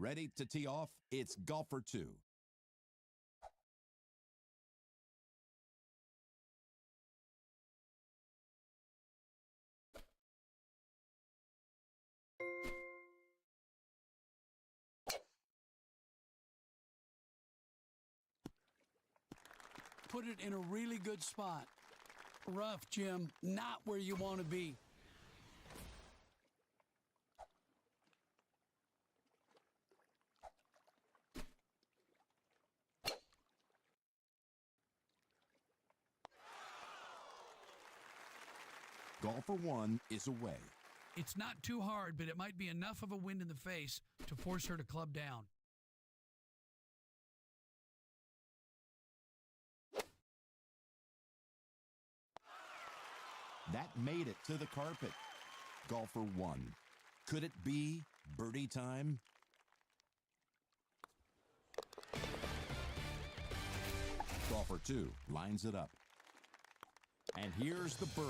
Speaker 21: Ready to tee off? It's golfer 2.
Speaker 22: Put it in a really good spot. Rough, Jim. Not where you want to be.
Speaker 21: Golfer 1 is away.
Speaker 22: It's not too hard, but it might be enough of a wind in the face to force her to club down.
Speaker 21: That made it to the carpet. Golfer 1. Could it be birdie time? Golfer 2 lines it up. And here's the bird.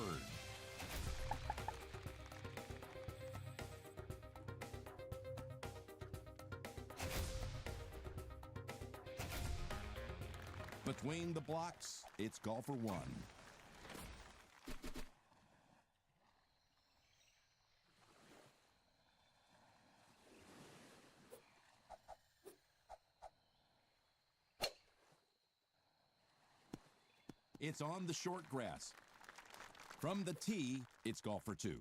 Speaker 21: Between the blocks, it's golfer 1. It's on the short grass. From the tee, it's golfer 2.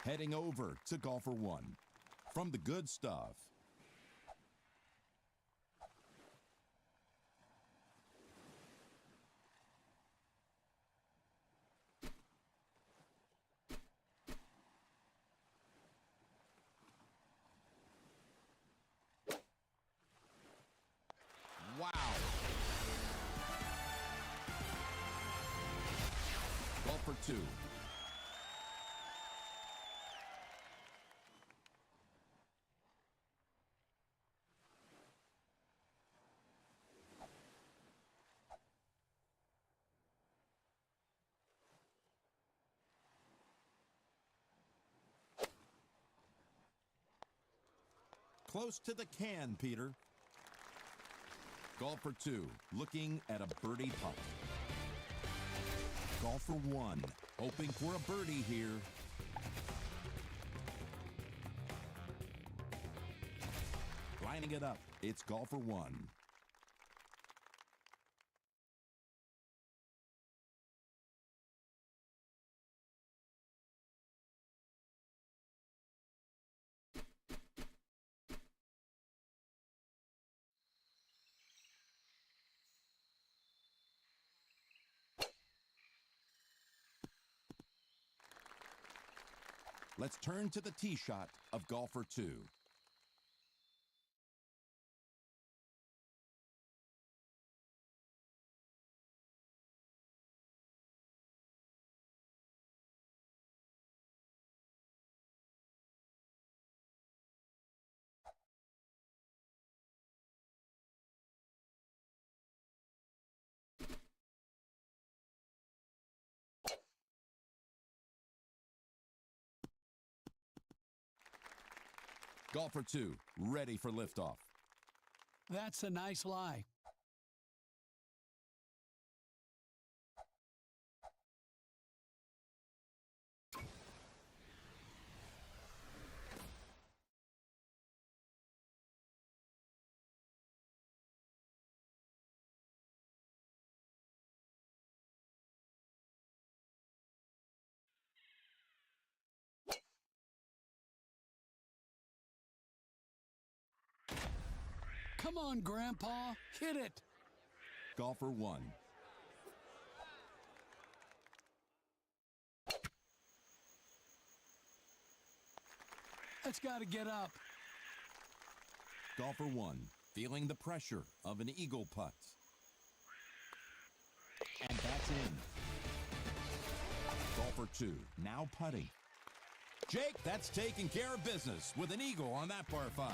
Speaker 21: Heading over to golfer 1. From the good stuff. Wow. Golfer 2. Close to the can, Peter. Golfer 2, looking at a birdie putt. Golfer 1, hoping for a birdie here. Lining it up, it's golfer 1. Let's turn to the tee shot of golfer 2. Golfer 2, ready for liftoff.
Speaker 22: That's a nice lie. Come on, Grandpa, hit it.
Speaker 21: Golfer 1.
Speaker 22: That's got to get up.
Speaker 21: Golfer 1, feeling the pressure of an eagle putt. And that's in. Golfer 2, now putting. Jake, that's taking care of business with an eagle on that par 5.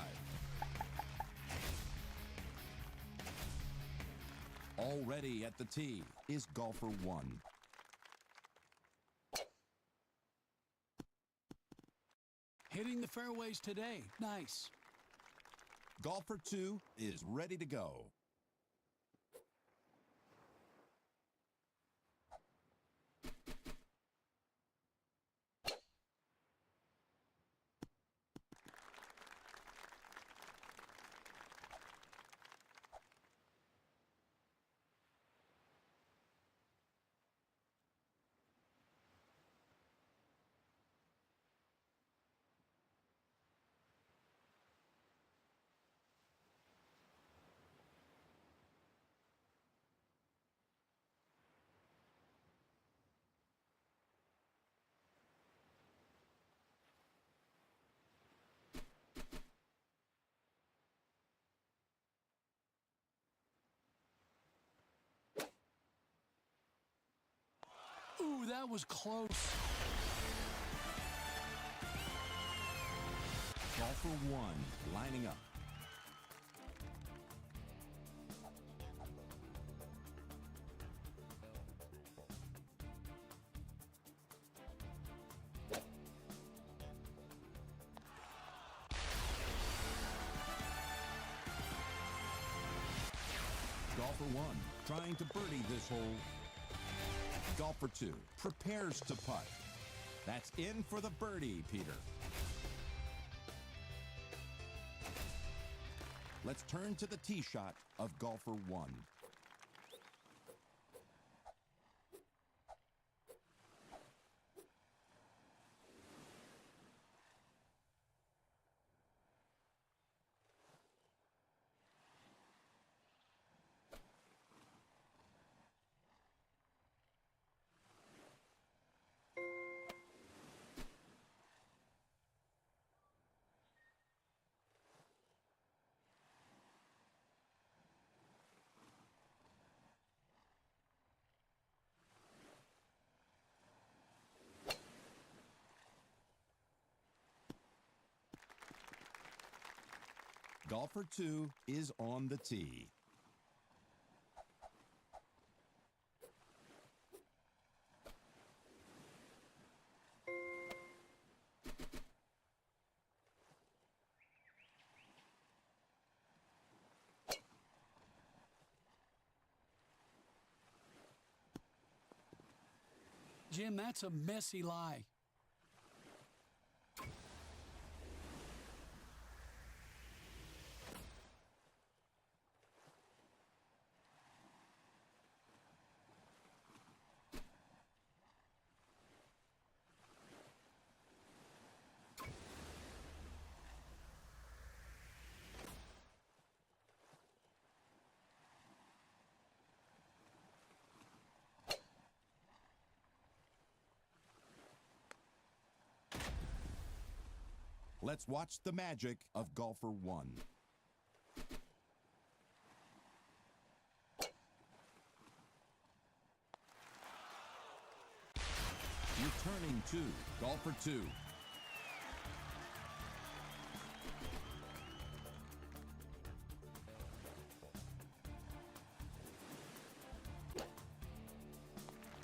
Speaker 21: Already at the tee is golfer 1.
Speaker 22: Hitting the fairways today. Nice.
Speaker 21: Golfer 2 is ready to go.
Speaker 22: Ooh, that was close.
Speaker 21: Golfer 1 lining up. Golfer 1 trying to birdie this hole. Golfer 2 prepares to putt. That's in for the birdie, Peter. Let's turn to the tee shot of golfer 1. Golfer 2 is on the tee.
Speaker 22: Jim, that's a messy lie.
Speaker 21: Let's watch the magic of golfer 1. Returning to golfer 2.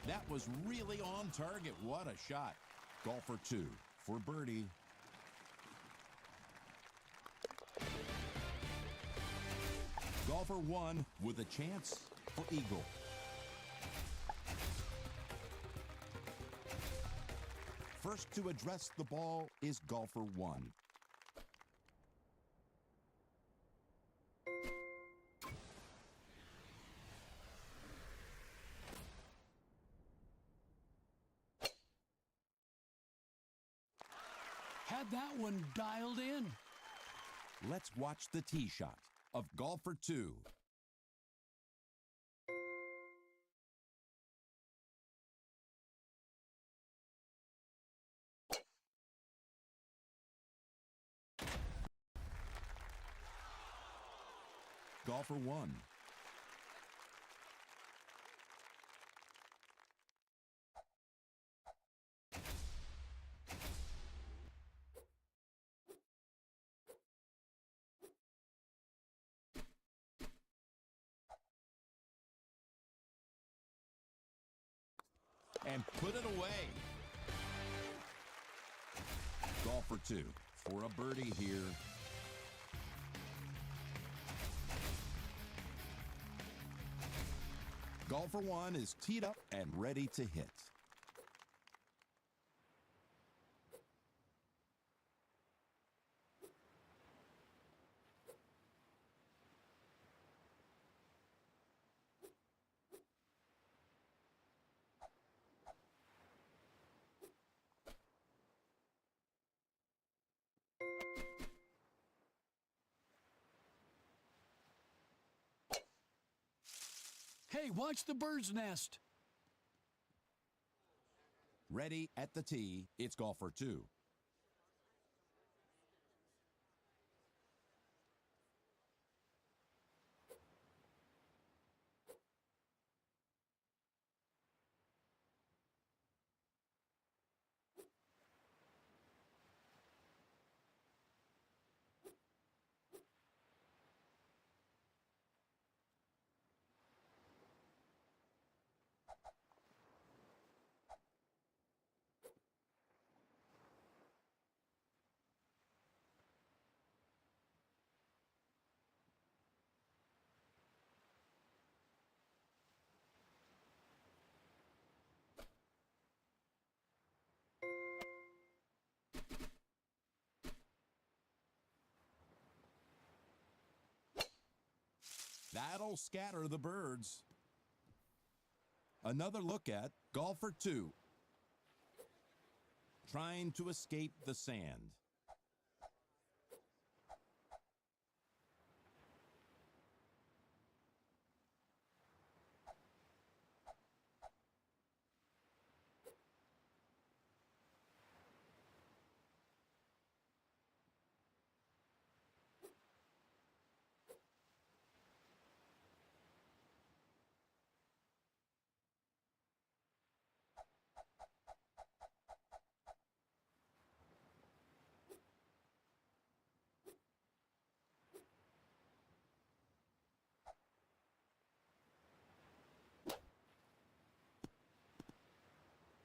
Speaker 21: That was really on target. What a shot. Golfer 2 for birdie. Golfer 1 with a chance for eagle. First to address the ball is golfer 1.
Speaker 22: Had that one dialed in.
Speaker 21: Let's watch the tee shot of golfer 2. golfer 1. And put it away. Golfer 2 for a birdie here. Golfer 1 is teed up and ready to hit.
Speaker 22: Hey, watch the bird's nest.
Speaker 21: Ready at the tee, it's golfer 2. That'll scatter the birds. Another look at golfer 2. Trying to escape the sand.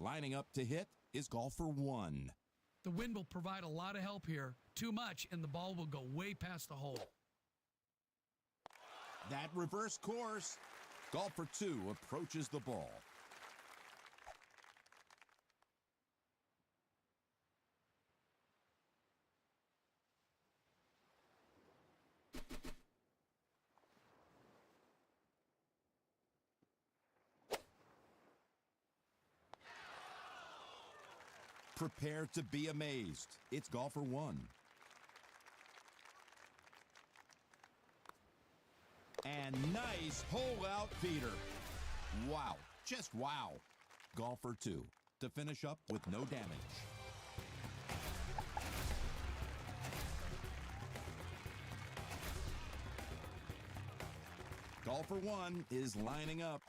Speaker 21: Lining up to hit is golfer 1.
Speaker 22: The wind will provide a lot of help here. Too much, and the ball will go way past the hole.
Speaker 21: That reverse course. Golfer 2 approaches the ball. Prepare to be amazed. It's golfer 1. And nice hole out, Peter. Wow, just wow. Golfer 2 to finish up with no damage. Golfer 1 is lining up.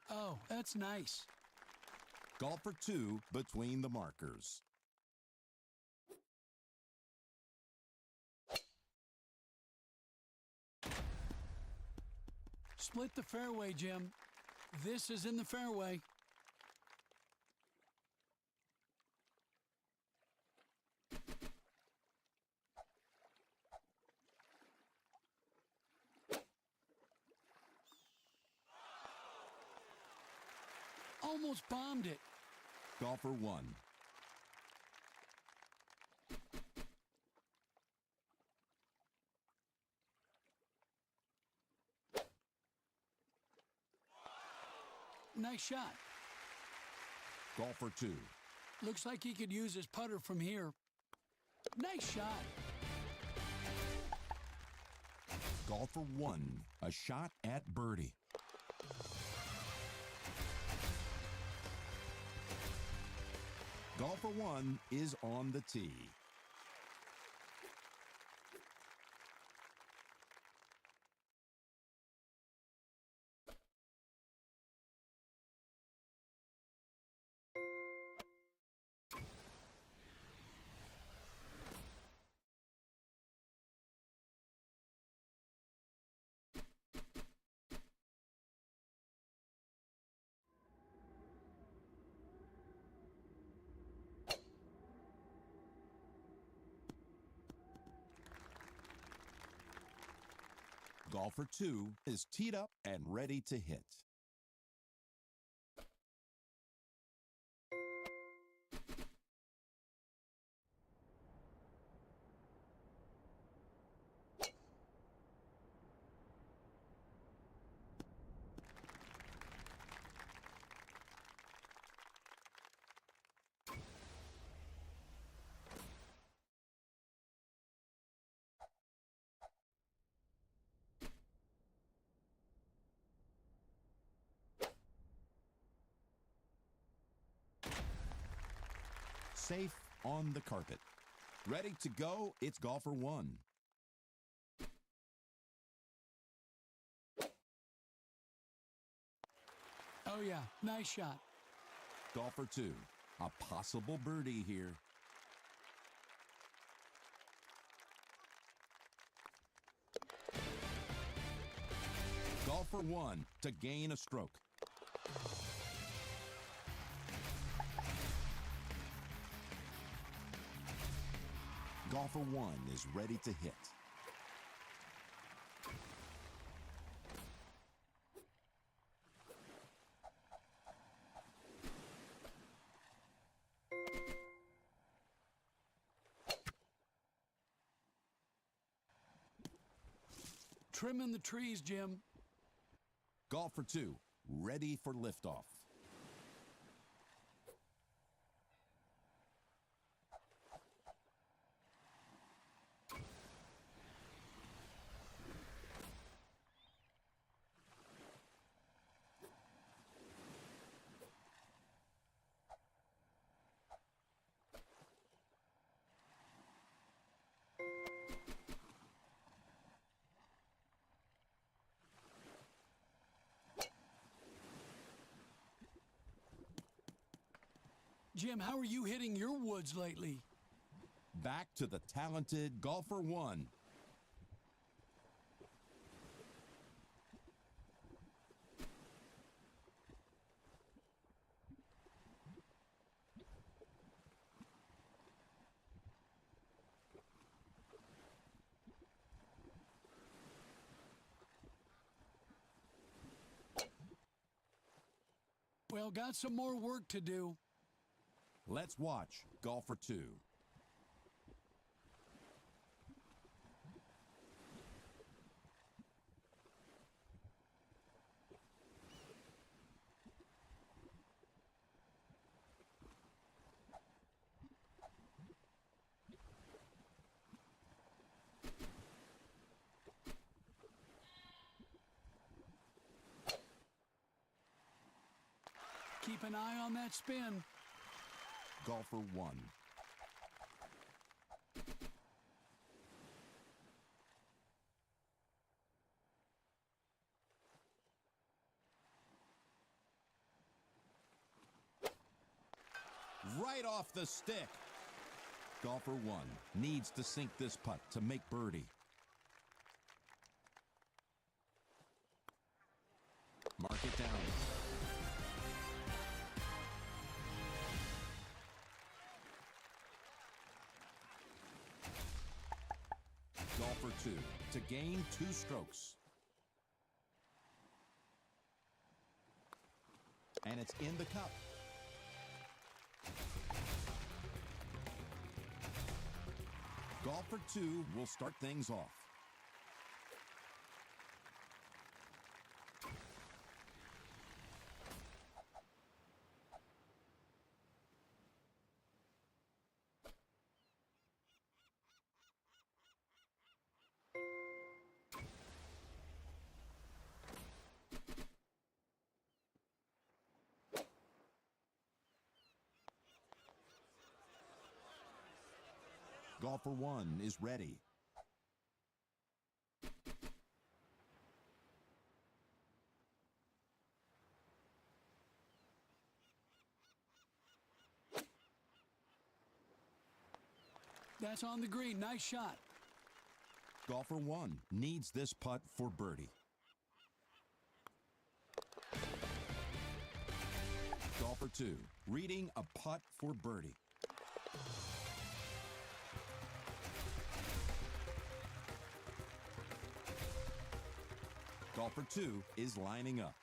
Speaker 22: Oh, that's nice.
Speaker 21: Golfer 2 between the markers.
Speaker 22: Split the fairway, Jim. This is in the fairway. Almost bombed it.
Speaker 21: Golfer 1.
Speaker 22: Nice shot.
Speaker 21: Golfer 2.
Speaker 22: Looks like he could use his putter from here. Nice shot.
Speaker 21: Golfer 1. A shot at birdie. Golfer 1 is on the tee. Golfer 2 is teed up and ready to hit. Safe on the carpet. Ready to go, it's Golfer 1.
Speaker 22: Oh, yeah. Nice shot.
Speaker 21: Golfer 2, a possible birdie here. Golfer 1 to gain a stroke. Golfer 1 is ready to hit.
Speaker 22: Trimming the trees, Jim.
Speaker 21: Golfer 2, ready for liftoff.
Speaker 22: Jim, how are you hitting your woods lately?
Speaker 21: Back to the talented Golfer 1.
Speaker 22: Well, got some more work to do.
Speaker 21: Let's watch Golfer 2.
Speaker 22: Keep an eye on that spin.
Speaker 21: Golfer 1. Right off the stick. Golfer 1 needs to sink this putt to make birdie. Mark it down. Golfer 2 to gain 2 strokes. And it's in the cup. Golfer 2 will start things off. Golfer 1 is ready.
Speaker 22: That's on the green. Nice shot.
Speaker 21: Golfer 1 needs this putt for birdie. Golfer 2 reading a putt for birdie. Golfer 2 is lining up.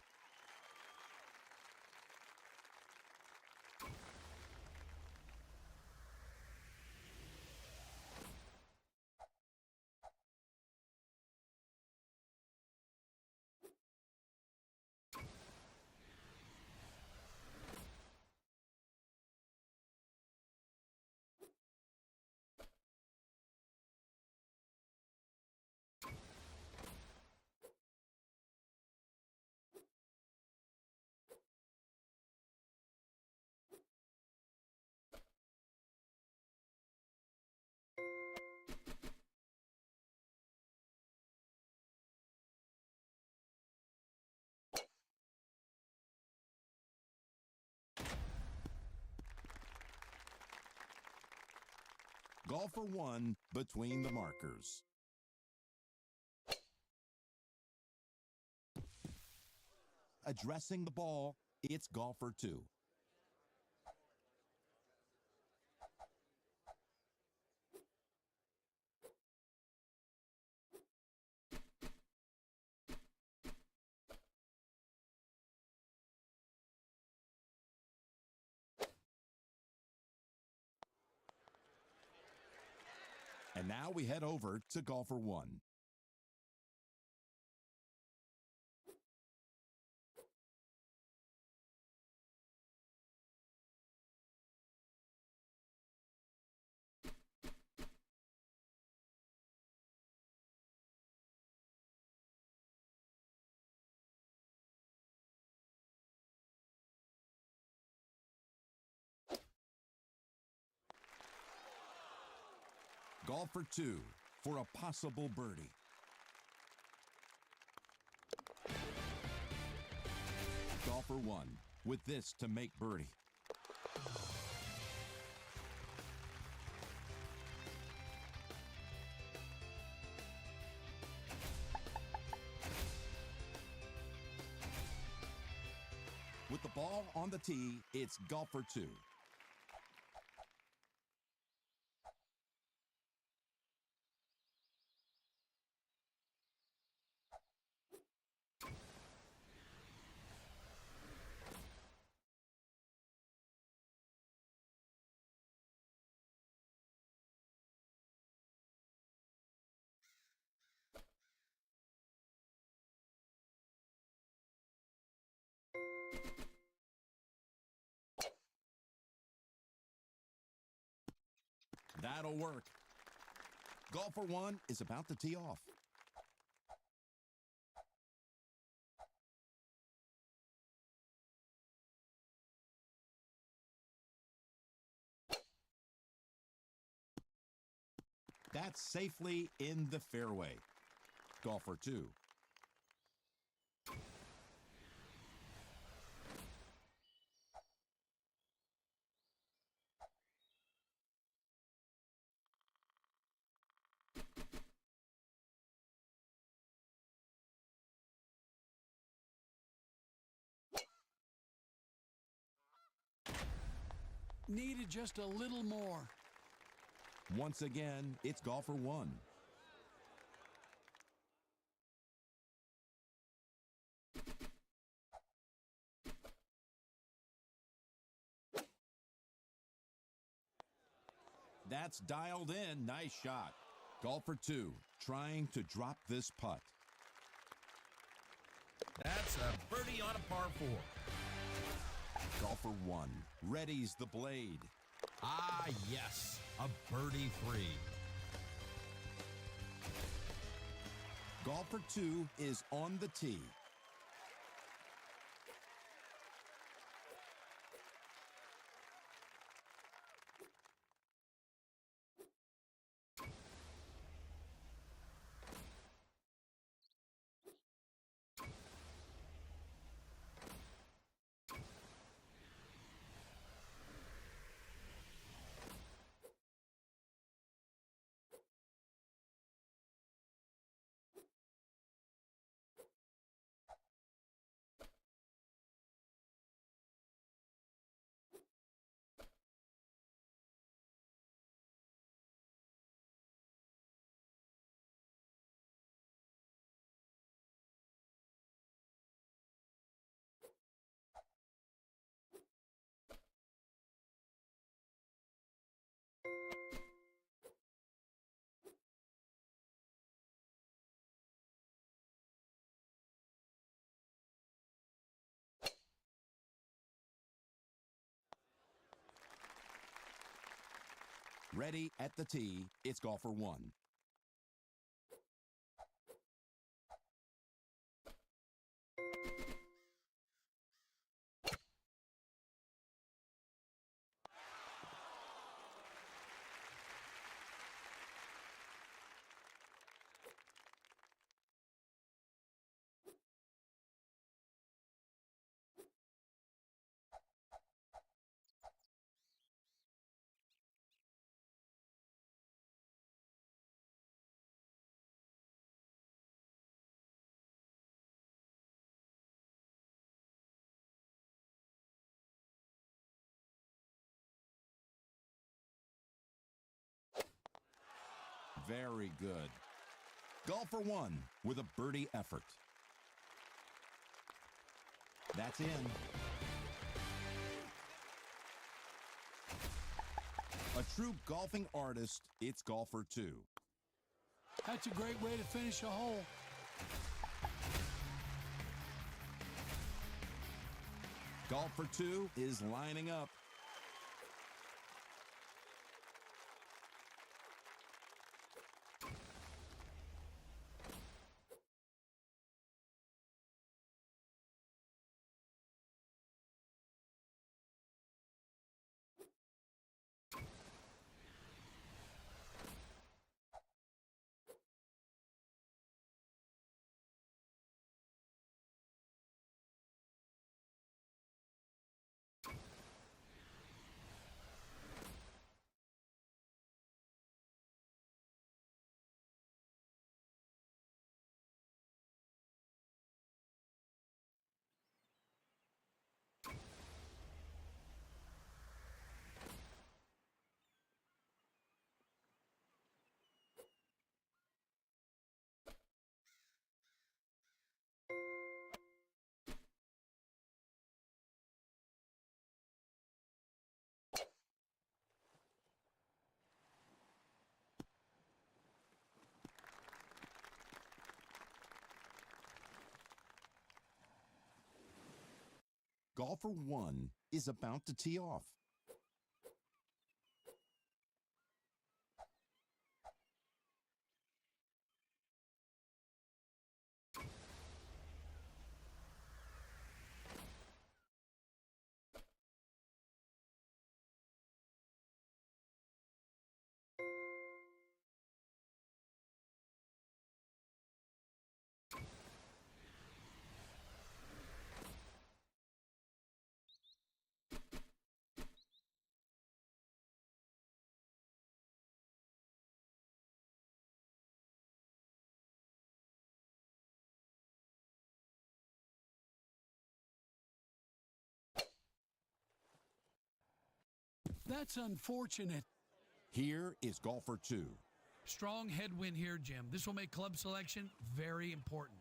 Speaker 21: Golfer 1 between the markers. Addressing the ball, it's golfer 2. And now we head over to golfer 1. Golfer 2 for a possible birdie. Golfer 1 with this to make birdie. With the ball on the tee, it's golfer 2. That'll work. Golfer 1 is about to tee off. That's safely in the fairway. Golfer 2.
Speaker 22: Needed just a little more.
Speaker 21: Once again, it's golfer 1. That's dialed in. Nice shot. Golfer 2 trying to drop this putt. That's a birdie on a par 4. Golfer 1 readies the blade. Ah, yes, a birdie 3. Golfer 2 is on the tee. Ready at the tee, it's golfer 1. Very good. Golfer 1 with a birdie effort. That's in. A true golfing artist, it's golfer 2.
Speaker 22: That's a great way to finish a hole.
Speaker 21: Golfer 2 is lining up. Golfer 1 is about to tee off.
Speaker 22: That's unfortunate.
Speaker 21: Here is golfer 2.
Speaker 22: Strong headwind here, Jim. This will make club selection very important.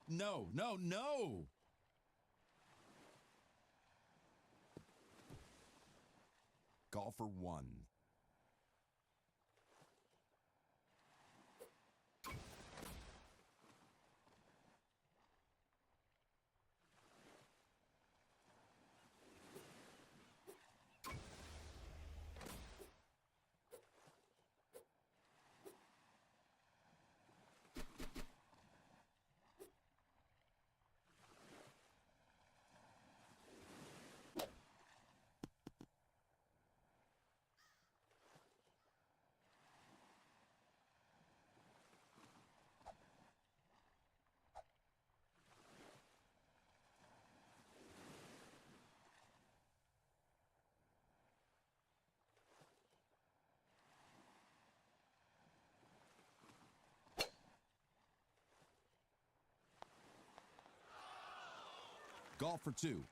Speaker 21: No, no, no! Golfer 1. Golf for 2.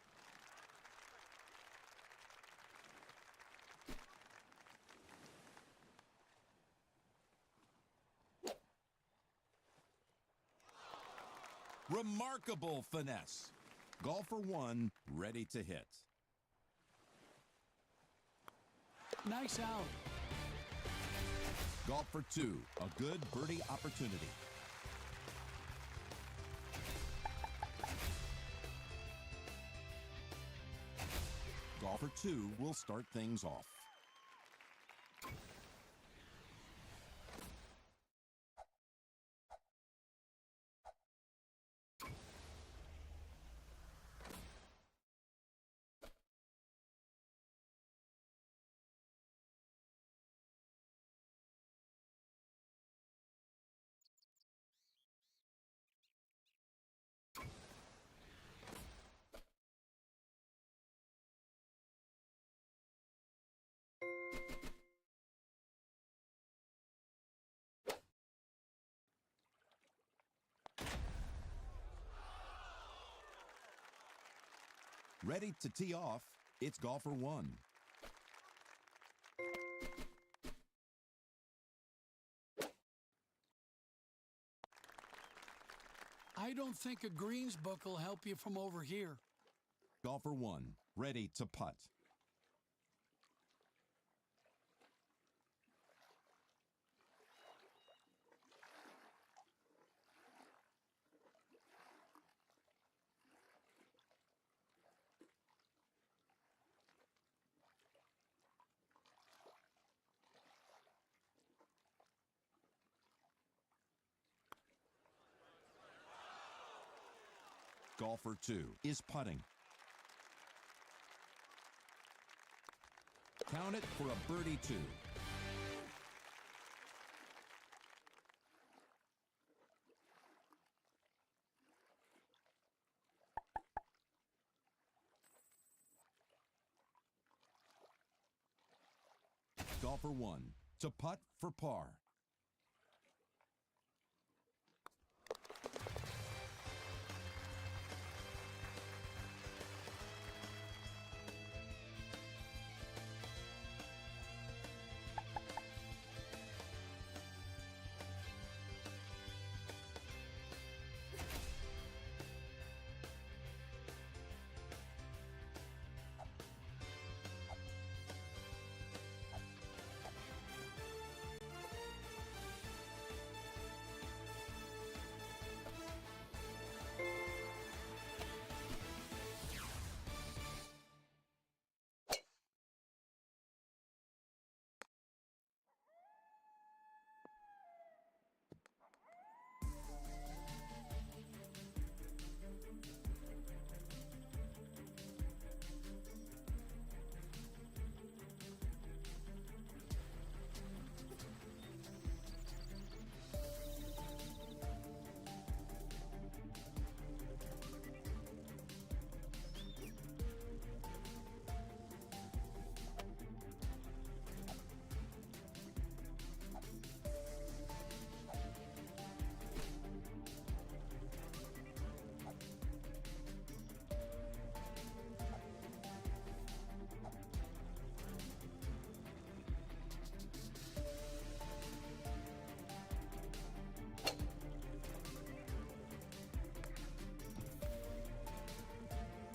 Speaker 21: Remarkable finesse. Golf for 1, ready to hit.
Speaker 22: Nice out.
Speaker 21: Golf for 2, a good birdie opportunity. Golf for 2 will start things off. Ready to tee off, it's golf for 1.
Speaker 22: I don't think a greens book will help you from over here.
Speaker 21: Golf for 1, ready to putt. Golfer 2 is putting. Count it for a birdie 2. Golfer 1 to putt for par.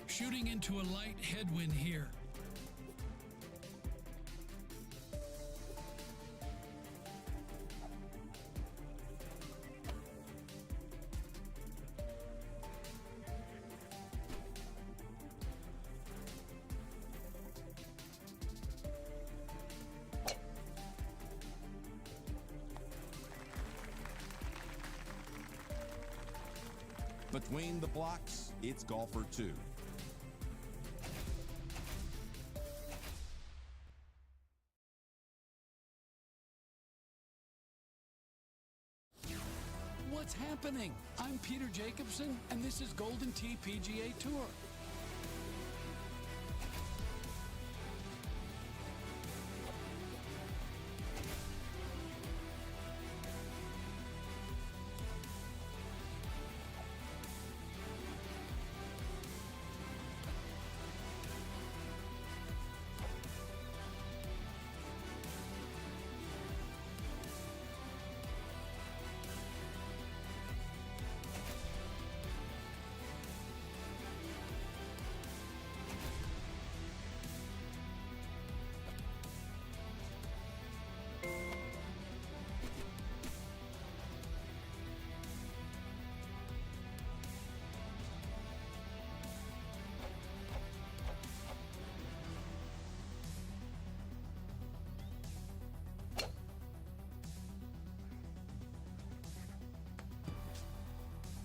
Speaker 22: Shooting into a light headwind here.
Speaker 21: Between the blocks, it's golfer 2.
Speaker 22: What's happening? I'm Peter Jacobson, and this is Golden Tee PGA Tour.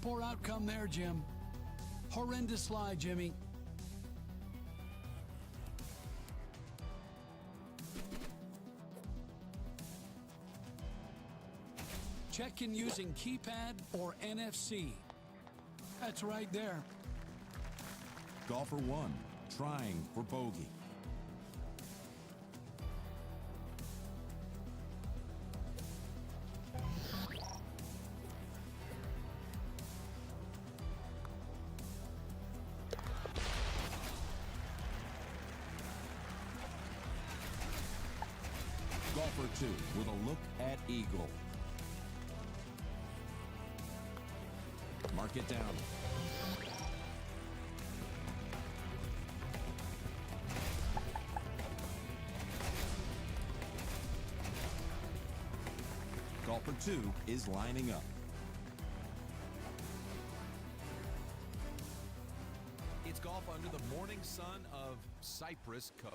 Speaker 22: Poor outcome there, Jim. Horrendous slide, Jimmy. Check in using keypad or NFC. That's right there.
Speaker 21: Golfer 1, trying for bogey. Golfer 2 with a look at eagle. Mark it down. Golfer 2 is lining up. It's golf under the morning sun of Cypress Cove.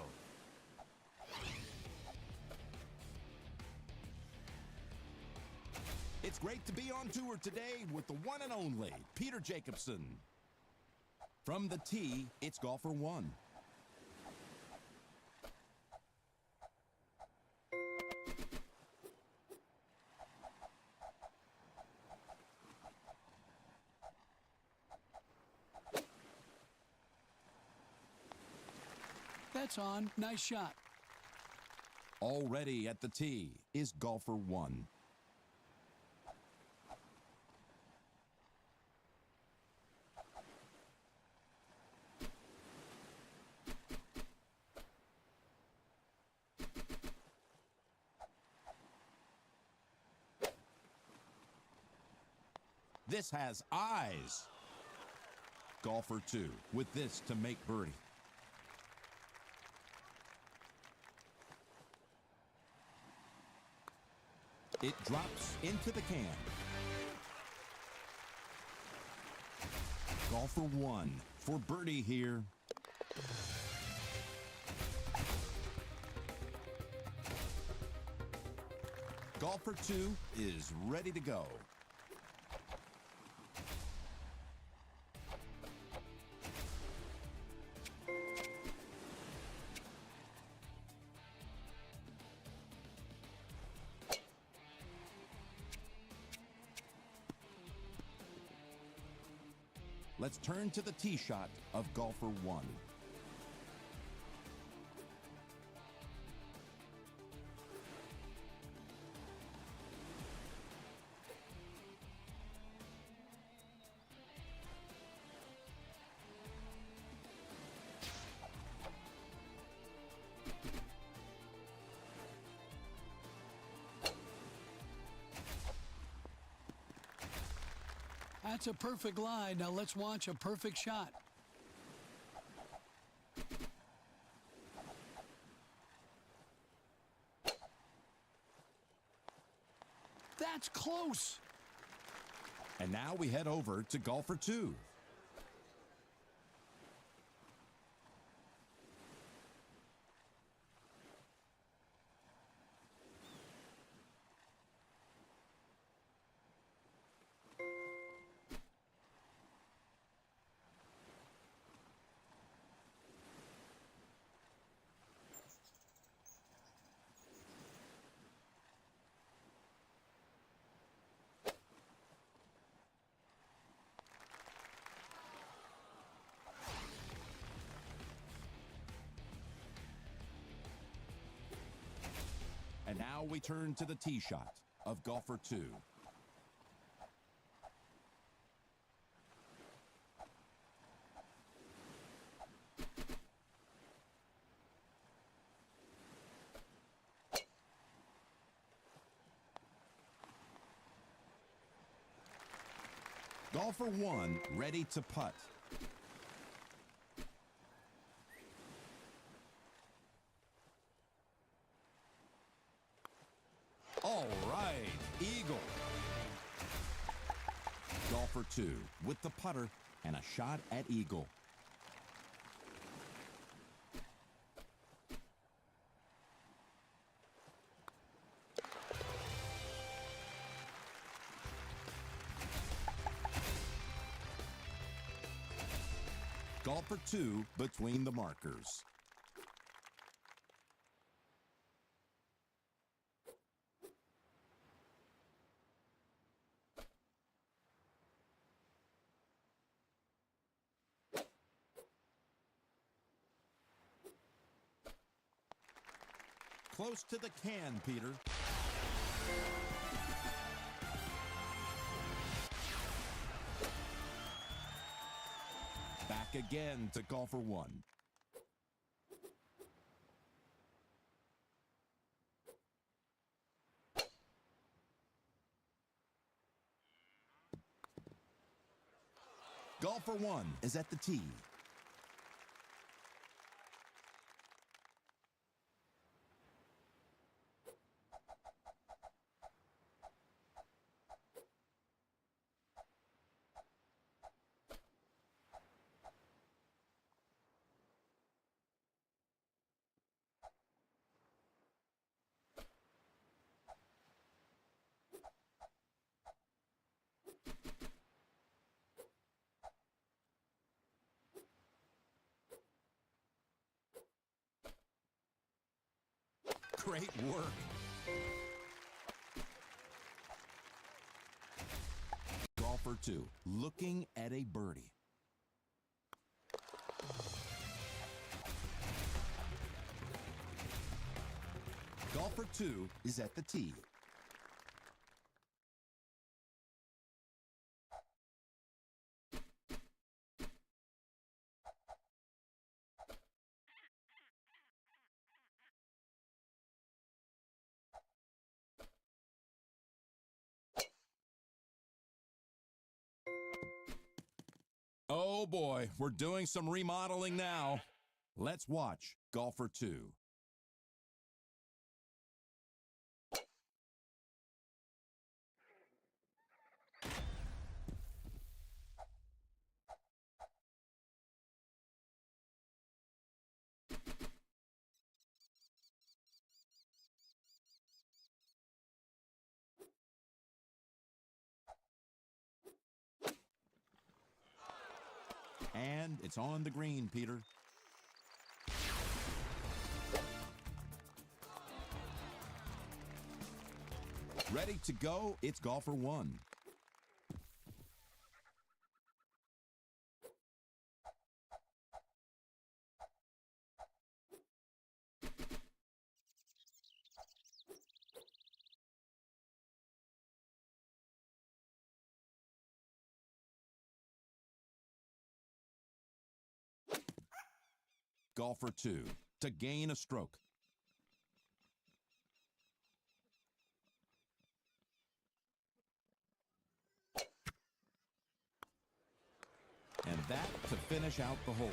Speaker 21: It's great to be on tour today with the one and only Peter Jacobsen. From the tee, it's golfer 1.
Speaker 22: That's on. Nice shot.
Speaker 21: Already at the tee is golfer 1. This has eyes. Golfer 2 with this to make birdie. It drops into the can. Golfer 1 for birdie here. Golfer 2 is ready to go. Let's turn to the tee shot of golfer 1.
Speaker 22: That's a perfect lie. Now let's watch a perfect shot. That's close.
Speaker 21: And now we head over to golfer 2. And now we turn to the tee shot of golfer 2. Golfer 1 ready to putt. All right, eagle. Golfer 2 with the putter and a shot at eagle. Golfer 2 between the markers. Close to the can, Peter. Back again to golfer 1. Golfer 1 is at the tee. Great work. Golfer 2 looking at a birdie. Golfer 2 is at the tee. Oh boy, we're doing some remodeling now. Let's watch Golfer 2. And it's on the green, Peter. Ready to go, it's golfer 1. Golfer 2 to gain a stroke. And that to finish out the hole.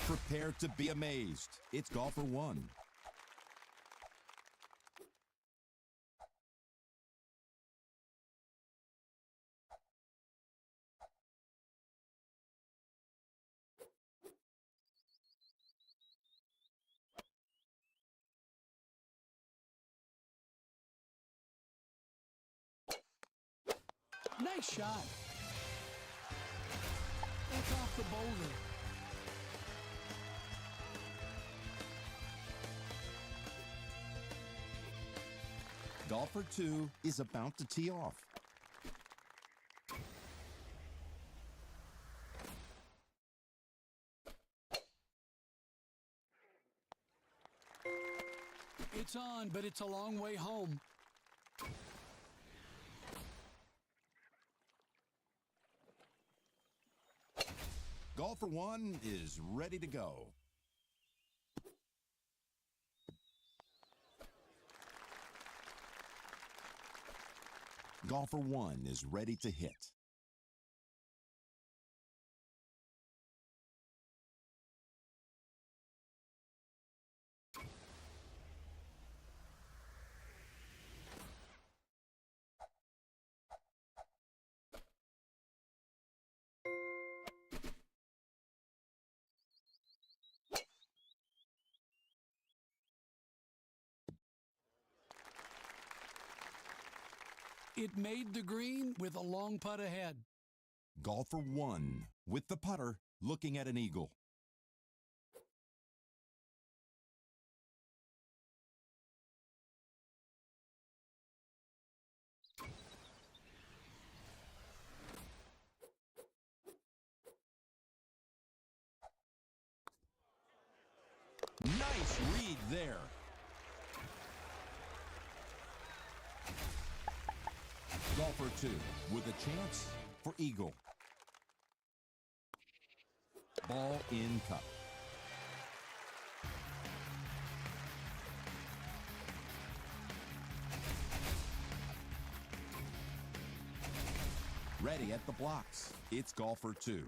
Speaker 21: Prepare to be amazed. It's golfer 1.
Speaker 22: Nice shot. That's off the boulder.
Speaker 21: Golfer 2 is about to tee off.
Speaker 22: It's on, but it's a long way home.
Speaker 21: Golfer 1 is ready to go. Golfer 1 is ready to hit.
Speaker 22: It made the green with a long putt ahead.
Speaker 21: Golfer 1 with the putter looking at an eagle. Nice read there. Golfer 2 with a chance for eagle. Ball in cup. Ready at the blocks. It's golfer 2.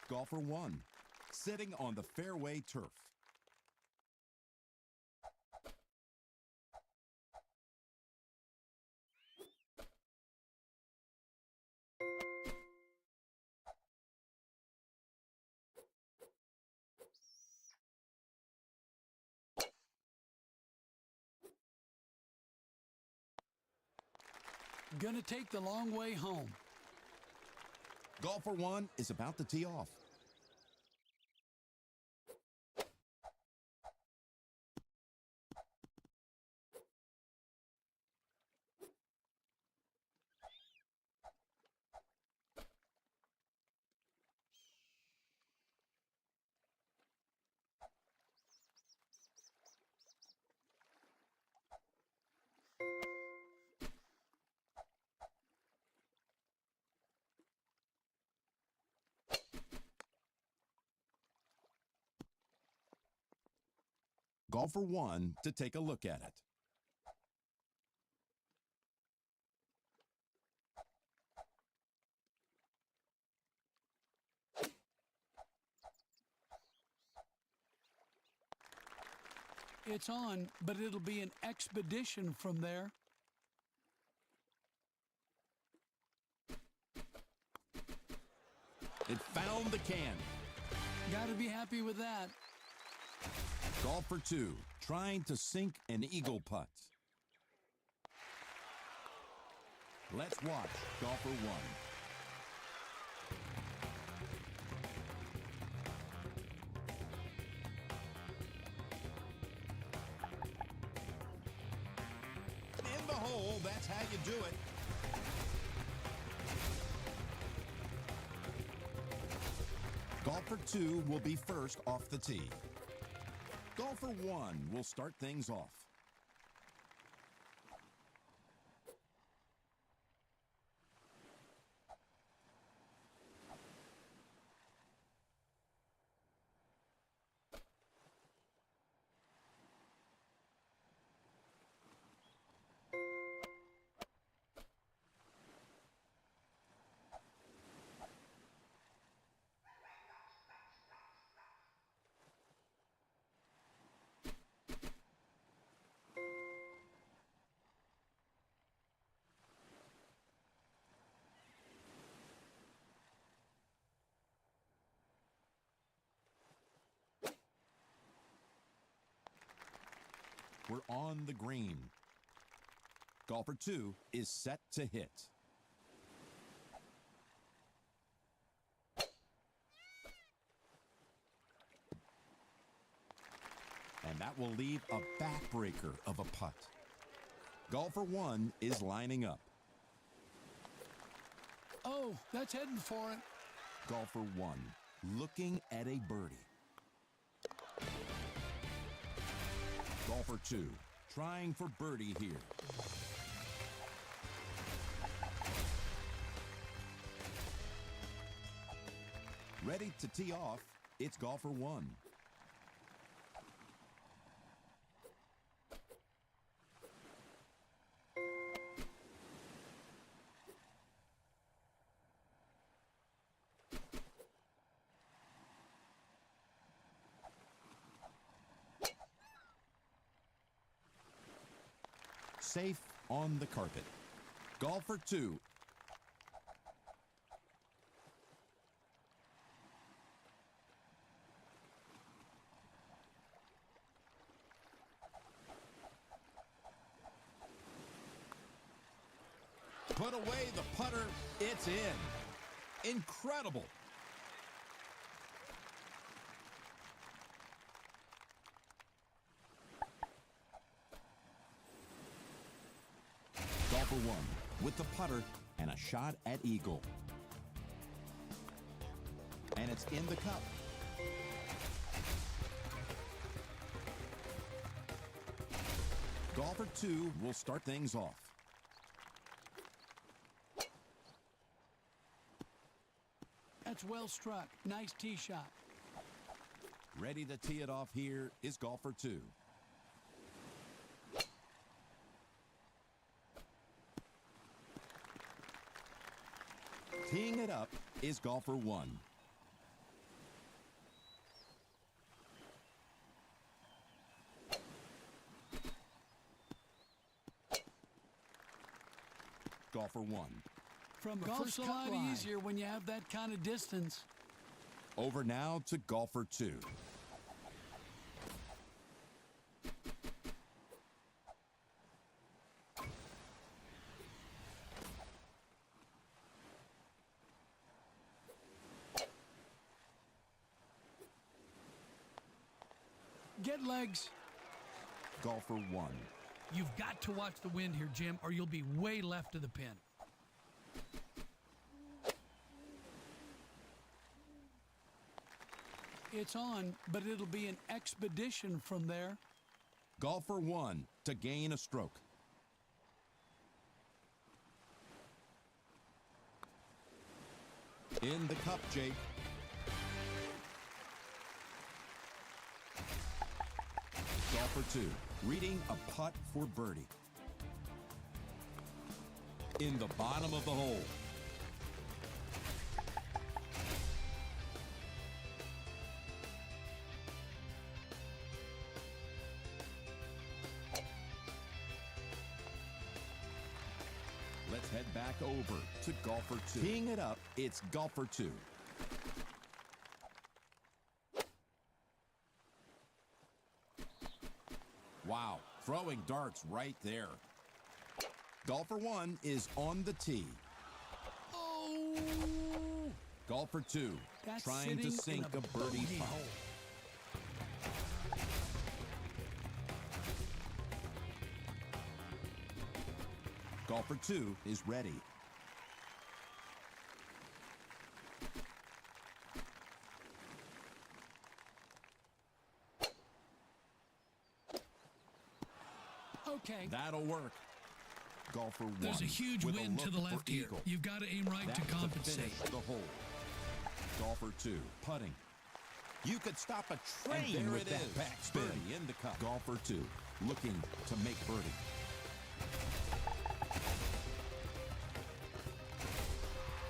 Speaker 21: Golfer 1, sitting on the fairway turf.
Speaker 22: Gonna take the long way home.
Speaker 21: Golfer 1 is about to tee off. Golfer 1 to take a look at it.
Speaker 22: It's on, but it'll be an expedition from there.
Speaker 21: It found the can.
Speaker 22: Gotta be happy with that.
Speaker 21: Golfer 2 trying to sink an eagle putt. Let's watch golfer 1. In the hole, that's how you do it. Golfer 2 will be first off the tee. Golfer 1 will start things off. We're on the green. Golfer 2 is set to hit. And that will leave a backbreaker of a putt. Golfer 1 is lining up.
Speaker 22: Oh, that's heading for it.
Speaker 21: Golfer 1 looking at a birdie. Golfer 2 trying for birdie here. Ready to tee off, it's golfer 1. Safe on the carpet. Golfer 2. Put away the putter. It's in. Incredible. Golfer 1 with the putter and a shot at eagle. And it's in the cup. Golfer 2 will start things off.
Speaker 22: That's well struck. Nice tee shot.
Speaker 21: Ready to tee it off here is golfer 2. Teeing it up is golfer 1. Golfer 1.
Speaker 22: Golf's a lot easier when you have that kind of distance.
Speaker 21: Over now to golfer 2.
Speaker 22: Get legs.
Speaker 21: Golfer 1.
Speaker 22: You've got to watch the wind here, Jim, or you'll be way left of the pin. It's on, but it'll be an expedition from there.
Speaker 21: Golfer 1 to gain a stroke. In the cup, Jake. Golfer 2 reading a putt for birdie. In the bottom of the hole. Let's head back over to golfer 2. Teeing it up, it's golfer 2. Wow, throwing darts right there. Golfer 1 is on the tee.
Speaker 22: Oh!
Speaker 21: Golfer 2 trying to sink a birdie putt. Golfer 2 is ready.
Speaker 22: Okay.
Speaker 21: That'll work. Golfer 1.
Speaker 22: There's a huge wind to the left here.
Speaker 21: Eagle.
Speaker 22: You've got to aim right to compensate.
Speaker 21: To the hole. Golfer 2 putting. You could stop a train and there with it that
Speaker 22: is.
Speaker 21: backspin. Birdie in the cup. Golfer 2 looking to make birdie.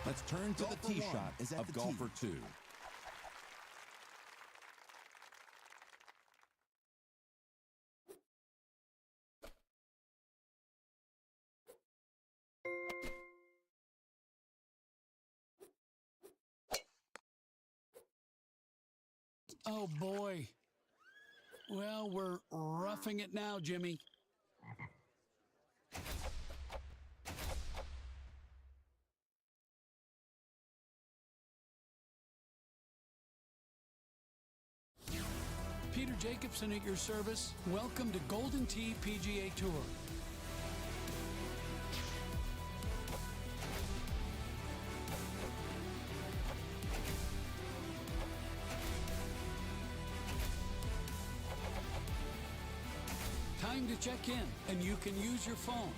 Speaker 21: Let's turn to the tee shot of golfer 2.
Speaker 22: Oh, boy. Well, we're roughing it now, Jimmy. Peter Jacobson at your service. Welcome to Golden Tee PGA Tour. Time to check in, and you can use your phone.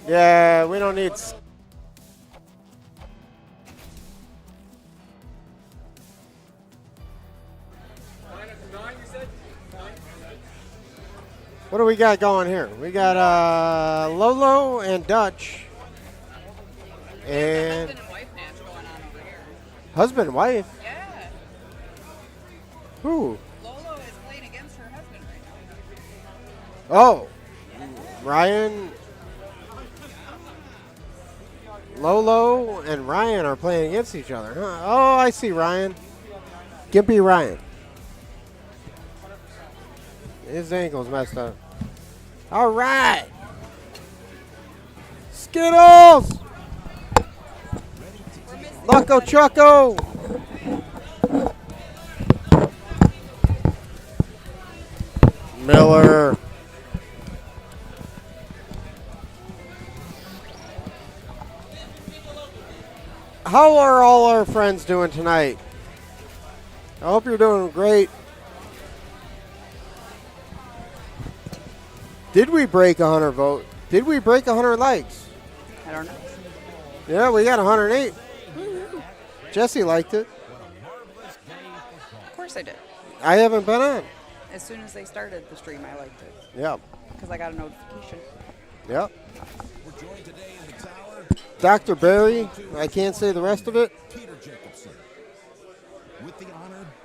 Speaker 17: Yeah, we don't need. What do we got going here? We got Lolo and Dutch. And husband and wife?
Speaker 1: Yeah.
Speaker 17: Who?
Speaker 1: Lolo is playing against her husband right now.
Speaker 17: Oh, Ryan. Lolo and Ryan are playing against each other. Huh? Oh, I see Ryan. Gimpy Ryan. His ankle's messed up. All right. Skittles. Loco Choco. Miller. How are all our friends doing tonight? I hope you're doing great. Did we break 100 vote? Did we break 100 likes?
Speaker 1: I don't know.
Speaker 17: Yeah, we got 108. Jesse liked it.
Speaker 1: Of course I did.
Speaker 17: I haven't been on.
Speaker 1: As soon as they started the stream, I liked it.
Speaker 17: Yeah.
Speaker 1: Because I got a notification.
Speaker 17: Yep. Dr. Barry, I can't say the rest of it.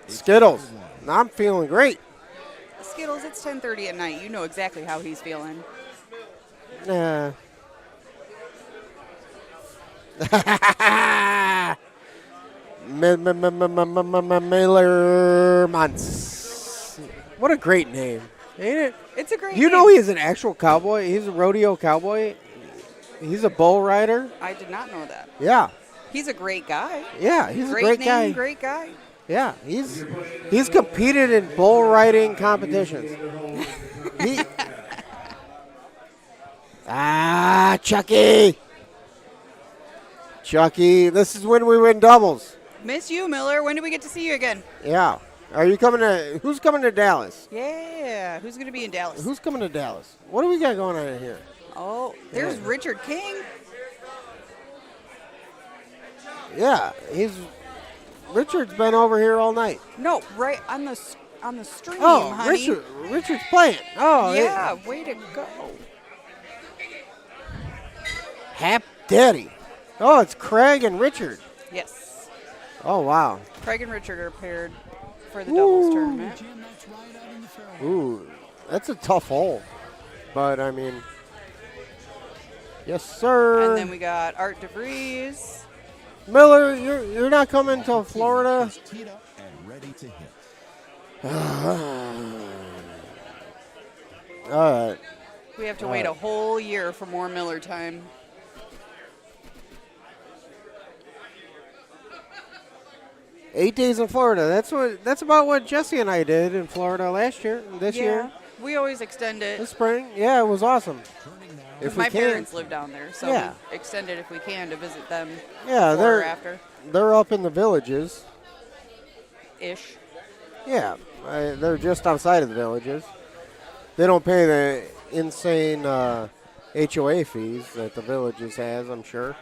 Speaker 17: Skittles. I'm feeling great.
Speaker 1: Skittles, it's 10:30 at night. You know exactly how he's feeling.
Speaker 17: Nah. Miller Months. What a great name, ain't it?
Speaker 1: It's a great
Speaker 17: You
Speaker 1: name.
Speaker 17: know he's an actual cowboy? He's a rodeo cowboy. He's a bull rider.
Speaker 1: I did not know that.
Speaker 17: Yeah.
Speaker 1: He's a great guy.
Speaker 17: Yeah, he's a
Speaker 1: great
Speaker 17: great
Speaker 1: name,
Speaker 17: guy.
Speaker 1: Great guy.
Speaker 17: Yeah, he's competed in bull riding competitions. Chucky. Chucky, this is when we win doubles.
Speaker 1: Miss you, Miller. When do we get to see you again?
Speaker 17: Yeah. Are you coming to, who's coming to Dallas?
Speaker 1: Yeah. Who's going to be in Dallas?
Speaker 17: Who's coming to Dallas? What do we got going on here?
Speaker 1: Oh, there's Richard King.
Speaker 17: Yeah, Richard's been over here all night.
Speaker 1: No, right on the stream,
Speaker 17: Oh,
Speaker 1: honey.
Speaker 17: Richard's playing. Oh,
Speaker 1: yeah, way to go.
Speaker 17: Hap Daddy. Oh, it's Craig and Richard.
Speaker 1: Yes.
Speaker 17: Oh, wow.
Speaker 1: Craig and Richard are paired for the doubles tournament.
Speaker 17: Ooh, that's a tough hole. But, I mean, yes, sir.
Speaker 1: And then we got Art DeVries.
Speaker 17: Miller, you're not coming to Florida? All right.
Speaker 1: We have to wait a whole year for more Miller time.
Speaker 17: Eight days in Florida. That's about what Jesse and I did in Florida last year, this year.
Speaker 1: We always extend it.
Speaker 17: This spring. Yeah, it was awesome. If
Speaker 1: my
Speaker 17: we can.
Speaker 1: parents live down there, so
Speaker 17: Yeah.
Speaker 1: we extend it if we can to visit them
Speaker 17: Yeah,
Speaker 1: before or after.
Speaker 17: they're up in the villages.
Speaker 1: Ish.
Speaker 17: Yeah, they're just outside of the villages. They don't pay the insane HOA fees that the villages has, I'm sure.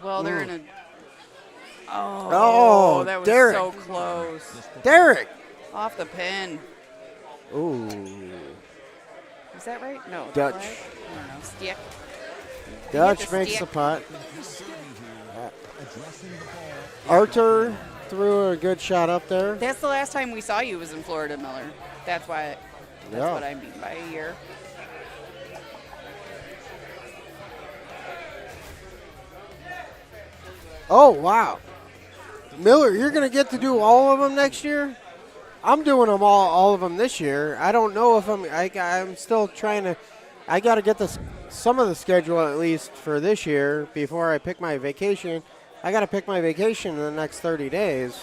Speaker 1: Well, they're in a...
Speaker 17: Oh,
Speaker 1: that was
Speaker 17: Derek.
Speaker 1: so close.
Speaker 17: Derek.
Speaker 1: Off the pin.
Speaker 17: Ooh.
Speaker 1: Is that right? No.
Speaker 17: Dutch.
Speaker 1: Flag? I don't know. Stick.
Speaker 17: Dutch makes the putt. Arthur threw a good shot up there.
Speaker 1: That's the last time we saw you was in Florida, Miller. That's why. That's
Speaker 17: Yeah.
Speaker 1: what I mean by a year.
Speaker 17: Oh, wow. Miller, you're going to get to do all of them next year? I'm doing them all of them this year. I don't know if I'm still trying to, I got to get some of the schedule at least for this year before I pick my vacation. I got to pick my vacation in the next 30 days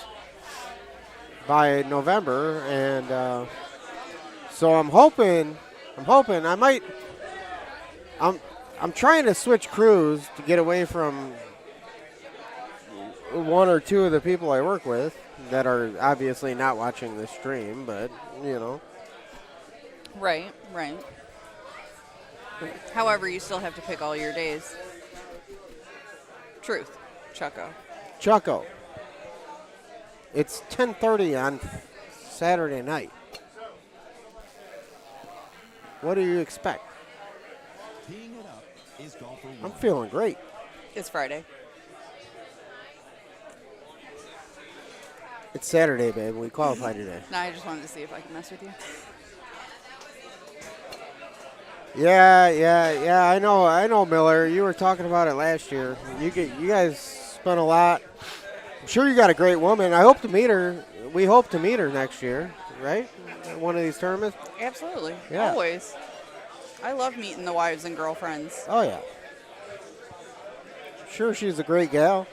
Speaker 17: by November. And so I'm hoping I might, I'm trying to switch crews to get away from one or two of the people I work with that are obviously not watching the stream, but, you know.
Speaker 1: Right, right. However, you still have to pick all your days. Truth. Chucko.
Speaker 17: Chucko. It's 10:30 on Saturday night. What do you expect?
Speaker 21: Teeing it up is golfer
Speaker 17: I'm
Speaker 21: one.
Speaker 17: feeling great.
Speaker 1: It's Friday.
Speaker 17: It's Saturday, babe. We qualified today.
Speaker 1: No, I just wanted to see if I could mess with you.
Speaker 17: Yeah. I know, Miller. You were talking about it last year. You guys spent a lot. I'm sure you got a great woman. I hope to meet her. We hope to meet her next year, right? At one of these tournaments.
Speaker 1: Absolutely.
Speaker 17: Yeah.
Speaker 1: Always. I love meeting the wives and girlfriends.
Speaker 17: Oh yeah. Sure, she's a great gal.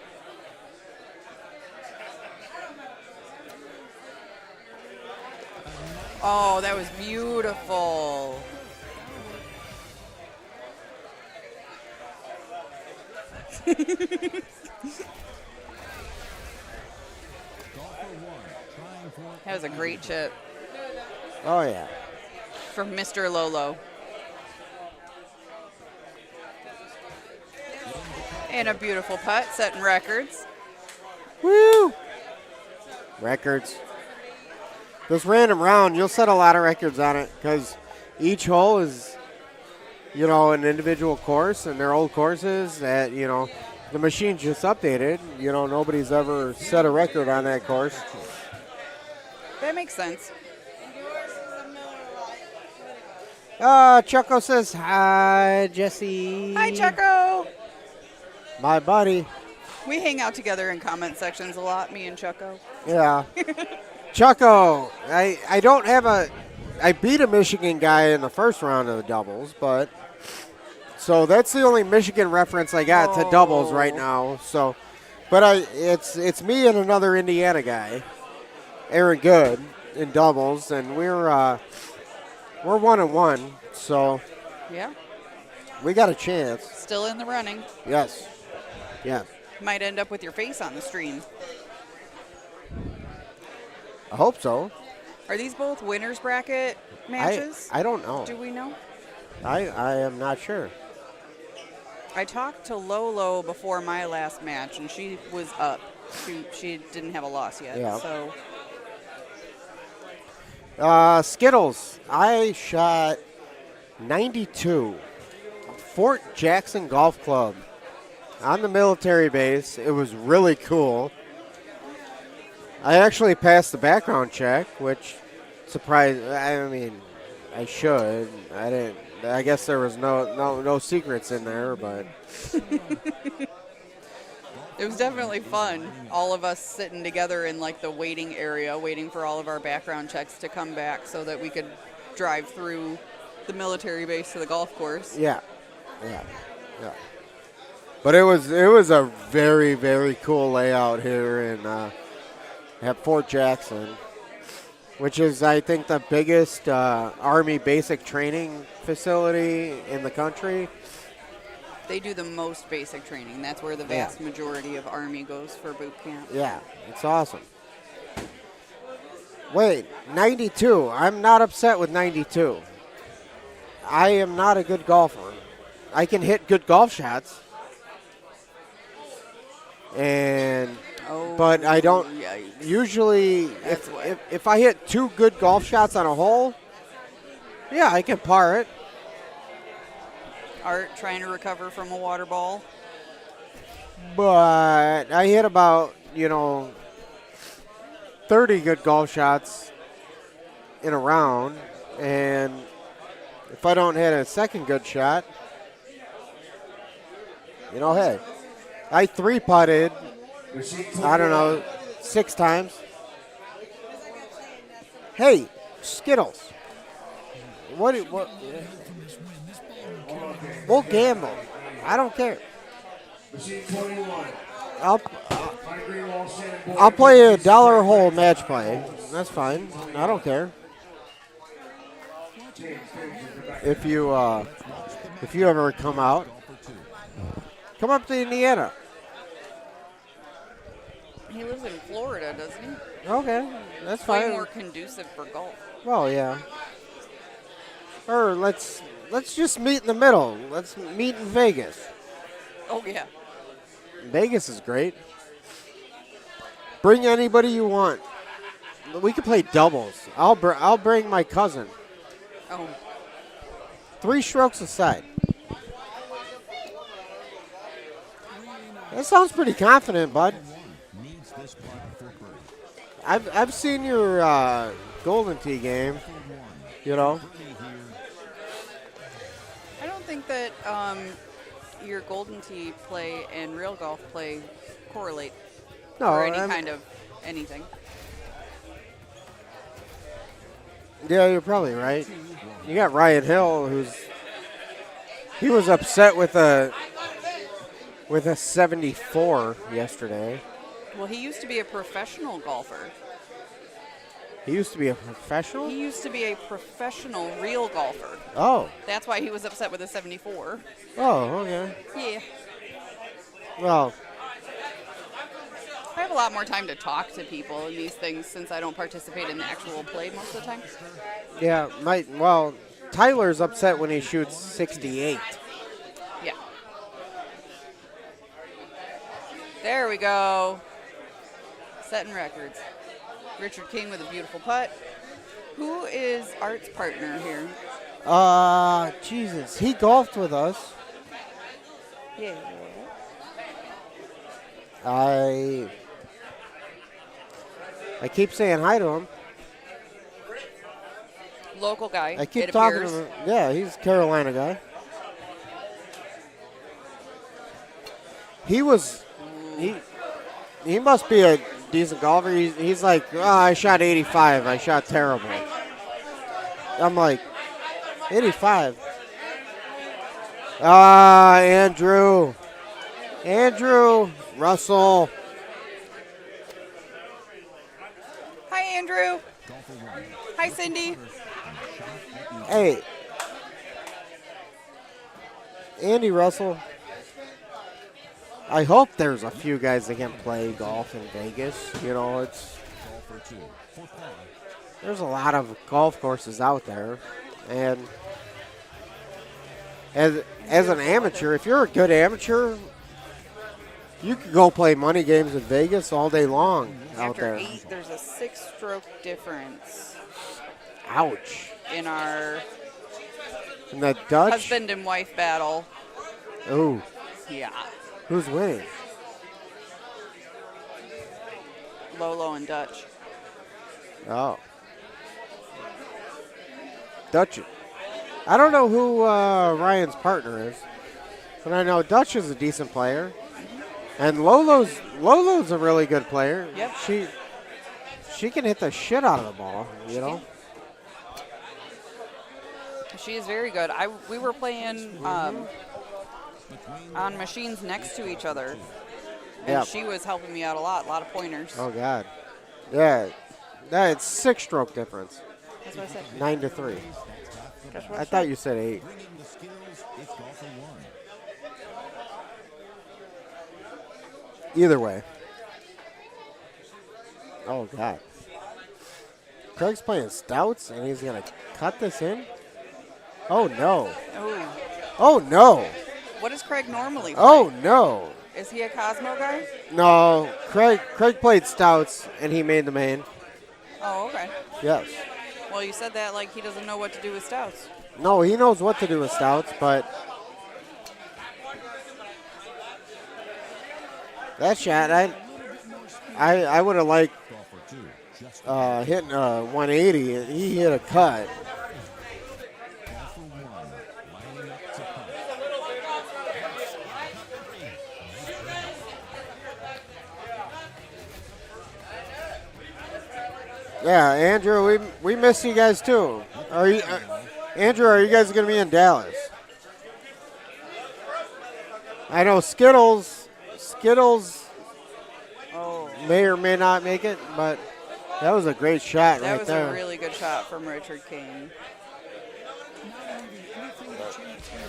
Speaker 1: Oh, that was beautiful. That was a great chip
Speaker 17: Oh yeah.
Speaker 1: from Mr. Lolo. And a beautiful putt, setting records.
Speaker 17: Woo! Records. This random round, you'll set a lot of records on it because each hole is, an individual course, and they're old courses that, the machine just updated. Nobody's ever set a record on that course.
Speaker 1: That makes sense.
Speaker 17: Chucko says hi, Jesse.
Speaker 1: Hi, Chucko.
Speaker 17: My buddy.
Speaker 1: We hang out together in comment sections a lot, me and Chucko.
Speaker 17: Yeah. Chucko, I don't have I beat a Michigan guy in the first round of the doubles, so that's the only Michigan reference I got to doubles right now. So, but it's me and another Indiana guy, Aaron Good, in doubles, and we're 1-1. So
Speaker 1: Yeah.
Speaker 17: we got a chance.
Speaker 1: Still in the running.
Speaker 17: Yes. Yeah.
Speaker 1: Might end up with your face on the stream.
Speaker 17: I hope so.
Speaker 1: Are these both winners bracket matches?
Speaker 17: I don't know.
Speaker 1: Do we know?
Speaker 17: I am not sure.
Speaker 1: I talked to Lolo before my last match, and she was up. She didn't have a loss yet.
Speaker 17: Yeah.
Speaker 1: So
Speaker 17: Skittles, I shot 92. Fort Jackson Golf Club on the military base. It was really cool. I actually passed the background check, which surprised. I mean, I should. I didn't. I guess there was no secrets in there, but
Speaker 1: it was definitely fun. All of us sitting together in like the waiting area, waiting for all of our background checks to come back so that we could drive through the military base to the golf course.
Speaker 17: Yeah. But it was a very, very cool layout here in at Fort Jackson, which is, I think, the biggest Army basic training facility in the country.
Speaker 1: They do the most basic training. That's where the vast majority of Army goes for boot camp.
Speaker 17: Yeah, it's awesome. Wait, 92. I'm not upset with 92. I am not a good golfer. I can hit good golf shots. But I don't usually. If I hit 2 good golf shots on a hole, yeah, I can par it.
Speaker 1: Art trying to recover from a water ball.
Speaker 17: But I hit about 30 good golf shots in a round, and if I don't hit a second good shot, hey, I 3-putted. I don't know, 6 times. Hey, Skittles. What? We'll gamble. I don't care. I'll play a $1 hole match play. That's fine. I don't care. If you ever come out, come up to Indiana.
Speaker 1: He lives in Florida, doesn't he?
Speaker 17: Okay, that's
Speaker 1: Way
Speaker 17: fine.
Speaker 1: more conducive for golf.
Speaker 17: Well, yeah. Or let's let's just meet in the middle. Let's meet in Vegas.
Speaker 1: Oh, yeah.
Speaker 17: Vegas is great. Bring anybody you want. We could play doubles. I'll bring my cousin.
Speaker 1: Oh.
Speaker 17: 3 strokes aside. That sounds pretty confident, bud. I've seen your Golden Tee game. You know.
Speaker 1: I don't think that your Golden Tee play and real golf play correlate.
Speaker 17: No,
Speaker 1: or any kind of anything.
Speaker 17: Yeah, you're probably right. You got Ryan Hill, he was upset with a 74 yesterday.
Speaker 1: Well, he used to be a professional golfer.
Speaker 17: He used to be a professional?
Speaker 1: He used to be a professional real golfer.
Speaker 17: Oh.
Speaker 1: That's why he was upset with a 74.
Speaker 17: Oh, okay.
Speaker 1: Yeah.
Speaker 17: Well,
Speaker 1: I have a lot more time to talk to people in these things since I don't participate in the actual play most of the time.
Speaker 17: yeah, Tyler's upset when he shoots 68.
Speaker 1: Yeah. There we go. Setting records. Richard King with a beautiful putt. Who is Art's partner here?
Speaker 17: Jesus. He golfed with us.
Speaker 1: Yeah.
Speaker 17: I keep saying hi to him.
Speaker 1: Local guy.
Speaker 17: I keep
Speaker 1: it
Speaker 17: talking
Speaker 1: appears.
Speaker 17: to him. Yeah, he's a Carolina guy. He must be a decent golfer. He's like, oh, I shot 85. I shot terrible. I'm like, 85? Andrew Russell.
Speaker 1: Hi, Andrew. Hi, Cindy.
Speaker 17: Hey, Andy Russell. I hope there's a few guys that can play golf in Vegas. You know, there's a lot of golf courses out there, and as an amateur, if you're a good amateur, you could go play money games in Vegas all day long out
Speaker 1: After
Speaker 17: there.
Speaker 1: 8, there's a 6-stroke difference.
Speaker 17: Ouch.
Speaker 1: In our
Speaker 17: And the Dutch.
Speaker 1: husband and wife battle.
Speaker 17: Ooh.
Speaker 1: Yeah.
Speaker 17: Who's winning?
Speaker 1: Lolo and Dutch.
Speaker 17: Oh. Dutch. I don't know who Ryan's partner is, but I know Dutch is a decent player. And Lolo's a really good player.
Speaker 1: Yep.
Speaker 17: She can hit the shit out of the ball, you know?
Speaker 1: She is very good. We were playing on machines next to each other. And
Speaker 17: Yep.
Speaker 1: she was helping me out a lot of pointers.
Speaker 17: Oh, God. Yeah. It's 6-stroke difference.
Speaker 1: That's what I said.
Speaker 17: 9-3.
Speaker 1: That's what
Speaker 17: I thought you said 8. Either way. Oh, God. Craig's playing stouts, and he's going to cut this in? Oh, no.
Speaker 1: Oh.
Speaker 17: Oh, no.
Speaker 1: What does Craig normally play?
Speaker 17: Oh, no.
Speaker 1: Is he a Cosmo guy?
Speaker 17: No. Craig played stouts, and he made the main.
Speaker 1: Oh, okay.
Speaker 17: Yes.
Speaker 1: Well, you said that like he doesn't know what to do with stouts.
Speaker 17: No, he knows what to do with stouts, but that shot, I would have liked hitting a 180. He hit a cut. Yeah, Andrew, we miss you guys too. Andrew, are you guys going to be in Dallas? I know Skittles may or may not make it, but that was a great shot
Speaker 1: That
Speaker 17: right
Speaker 1: was
Speaker 17: there.
Speaker 1: a really good shot from Richard King.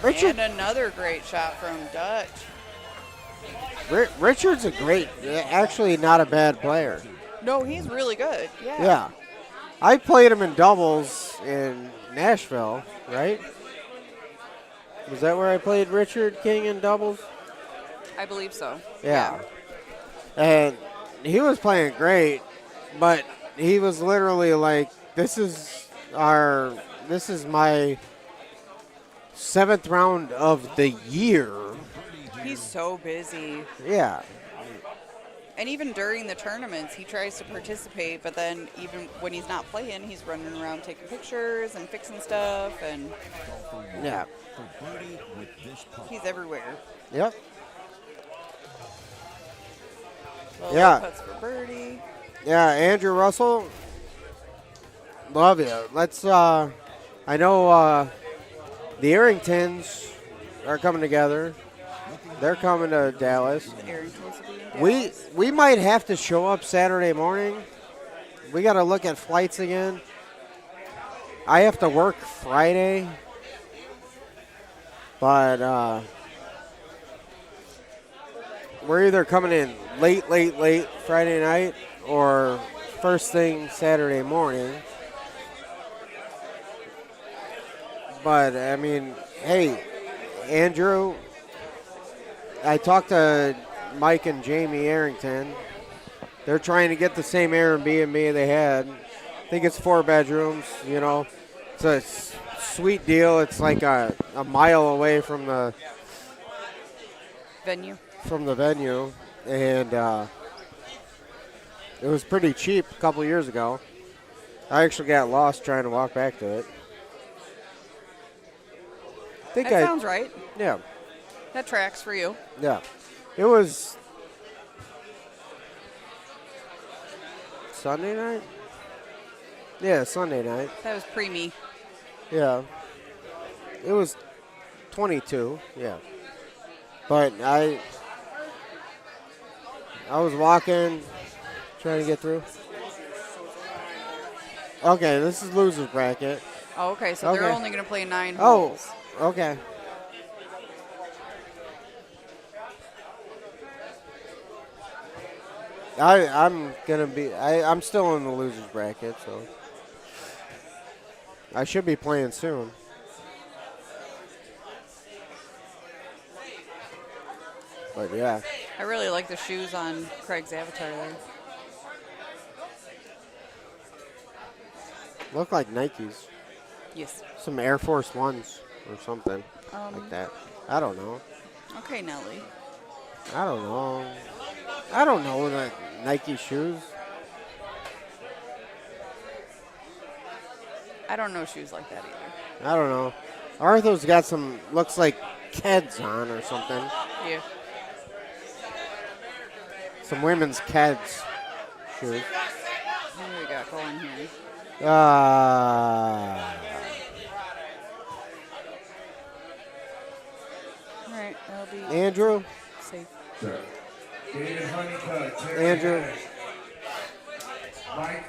Speaker 17: Richard-
Speaker 1: And another great shot from Dutch.
Speaker 17: Richard's actually not a bad player.
Speaker 1: No, he's really good. Yeah.
Speaker 17: Yeah. I played him in doubles in Nashville, right? Was that where I played Richard King in doubles?
Speaker 1: I believe so.
Speaker 17: Yeah. And he was playing great, but he was literally like, this is my 7th round of the year.
Speaker 1: He's so busy.
Speaker 17: Yeah.
Speaker 1: And even during the tournaments, he tries to participate, but then even when he's not playing, he's running around taking pictures and fixing stuff, and
Speaker 17: Yeah.
Speaker 1: he's everywhere.
Speaker 17: Yep.
Speaker 1: Little
Speaker 17: Yeah.
Speaker 1: putts for birdie.
Speaker 17: Yeah, Andrew Russell, love you. Let's, I know the Arringtons are coming together. They're coming to Dallas.
Speaker 1: The Arringtons will be in Dallas.
Speaker 17: We might have to show up Saturday morning. We got to look at flights again. I have to work Friday, but we're either coming in late Friday night or first thing Saturday morning. But, I mean, hey, Andrew, I talked to Mike and Jamie Arrington. They're trying to get the same Airbnb they had. I think it's 4 bedrooms, you know. It's a sweet deal. It's like a mile away from the
Speaker 1: venue.
Speaker 17: And it was pretty cheap a couple years ago. I actually got lost trying to walk back to it.
Speaker 1: That sounds right.
Speaker 17: Yeah.
Speaker 1: That tracks for you.
Speaker 17: Yeah. It was Sunday night? Yeah, Sunday night.
Speaker 1: That was pre-me.
Speaker 17: Yeah. It was 22, yeah. But I was walking, trying to get through. Okay, this is loser's bracket.
Speaker 1: Oh, okay, so they're only going to play 9
Speaker 17: Oh,
Speaker 1: holes.
Speaker 17: okay. I'm still in the losers bracket, so I should be playing soon. But yeah.
Speaker 1: I really like the shoes on Craig's avatar there.
Speaker 17: Look like Nikes.
Speaker 1: Yes.
Speaker 17: Some Air Force Ones or something like that. I don't know.
Speaker 1: Okay, Nelly.
Speaker 17: I don't know. I don't know the Nike shoes.
Speaker 1: I don't know shoes like that either.
Speaker 17: I don't know. Arthur's got some, looks like Keds on or something.
Speaker 1: Yeah.
Speaker 17: Some women's Keds shoes.
Speaker 1: What do we got going here?
Speaker 17: Uh,
Speaker 1: All right, that'll be
Speaker 17: Andrew?
Speaker 1: safe.
Speaker 10: David Honeycutt, Terry
Speaker 17: Andrew.
Speaker 10: Haddock, Mike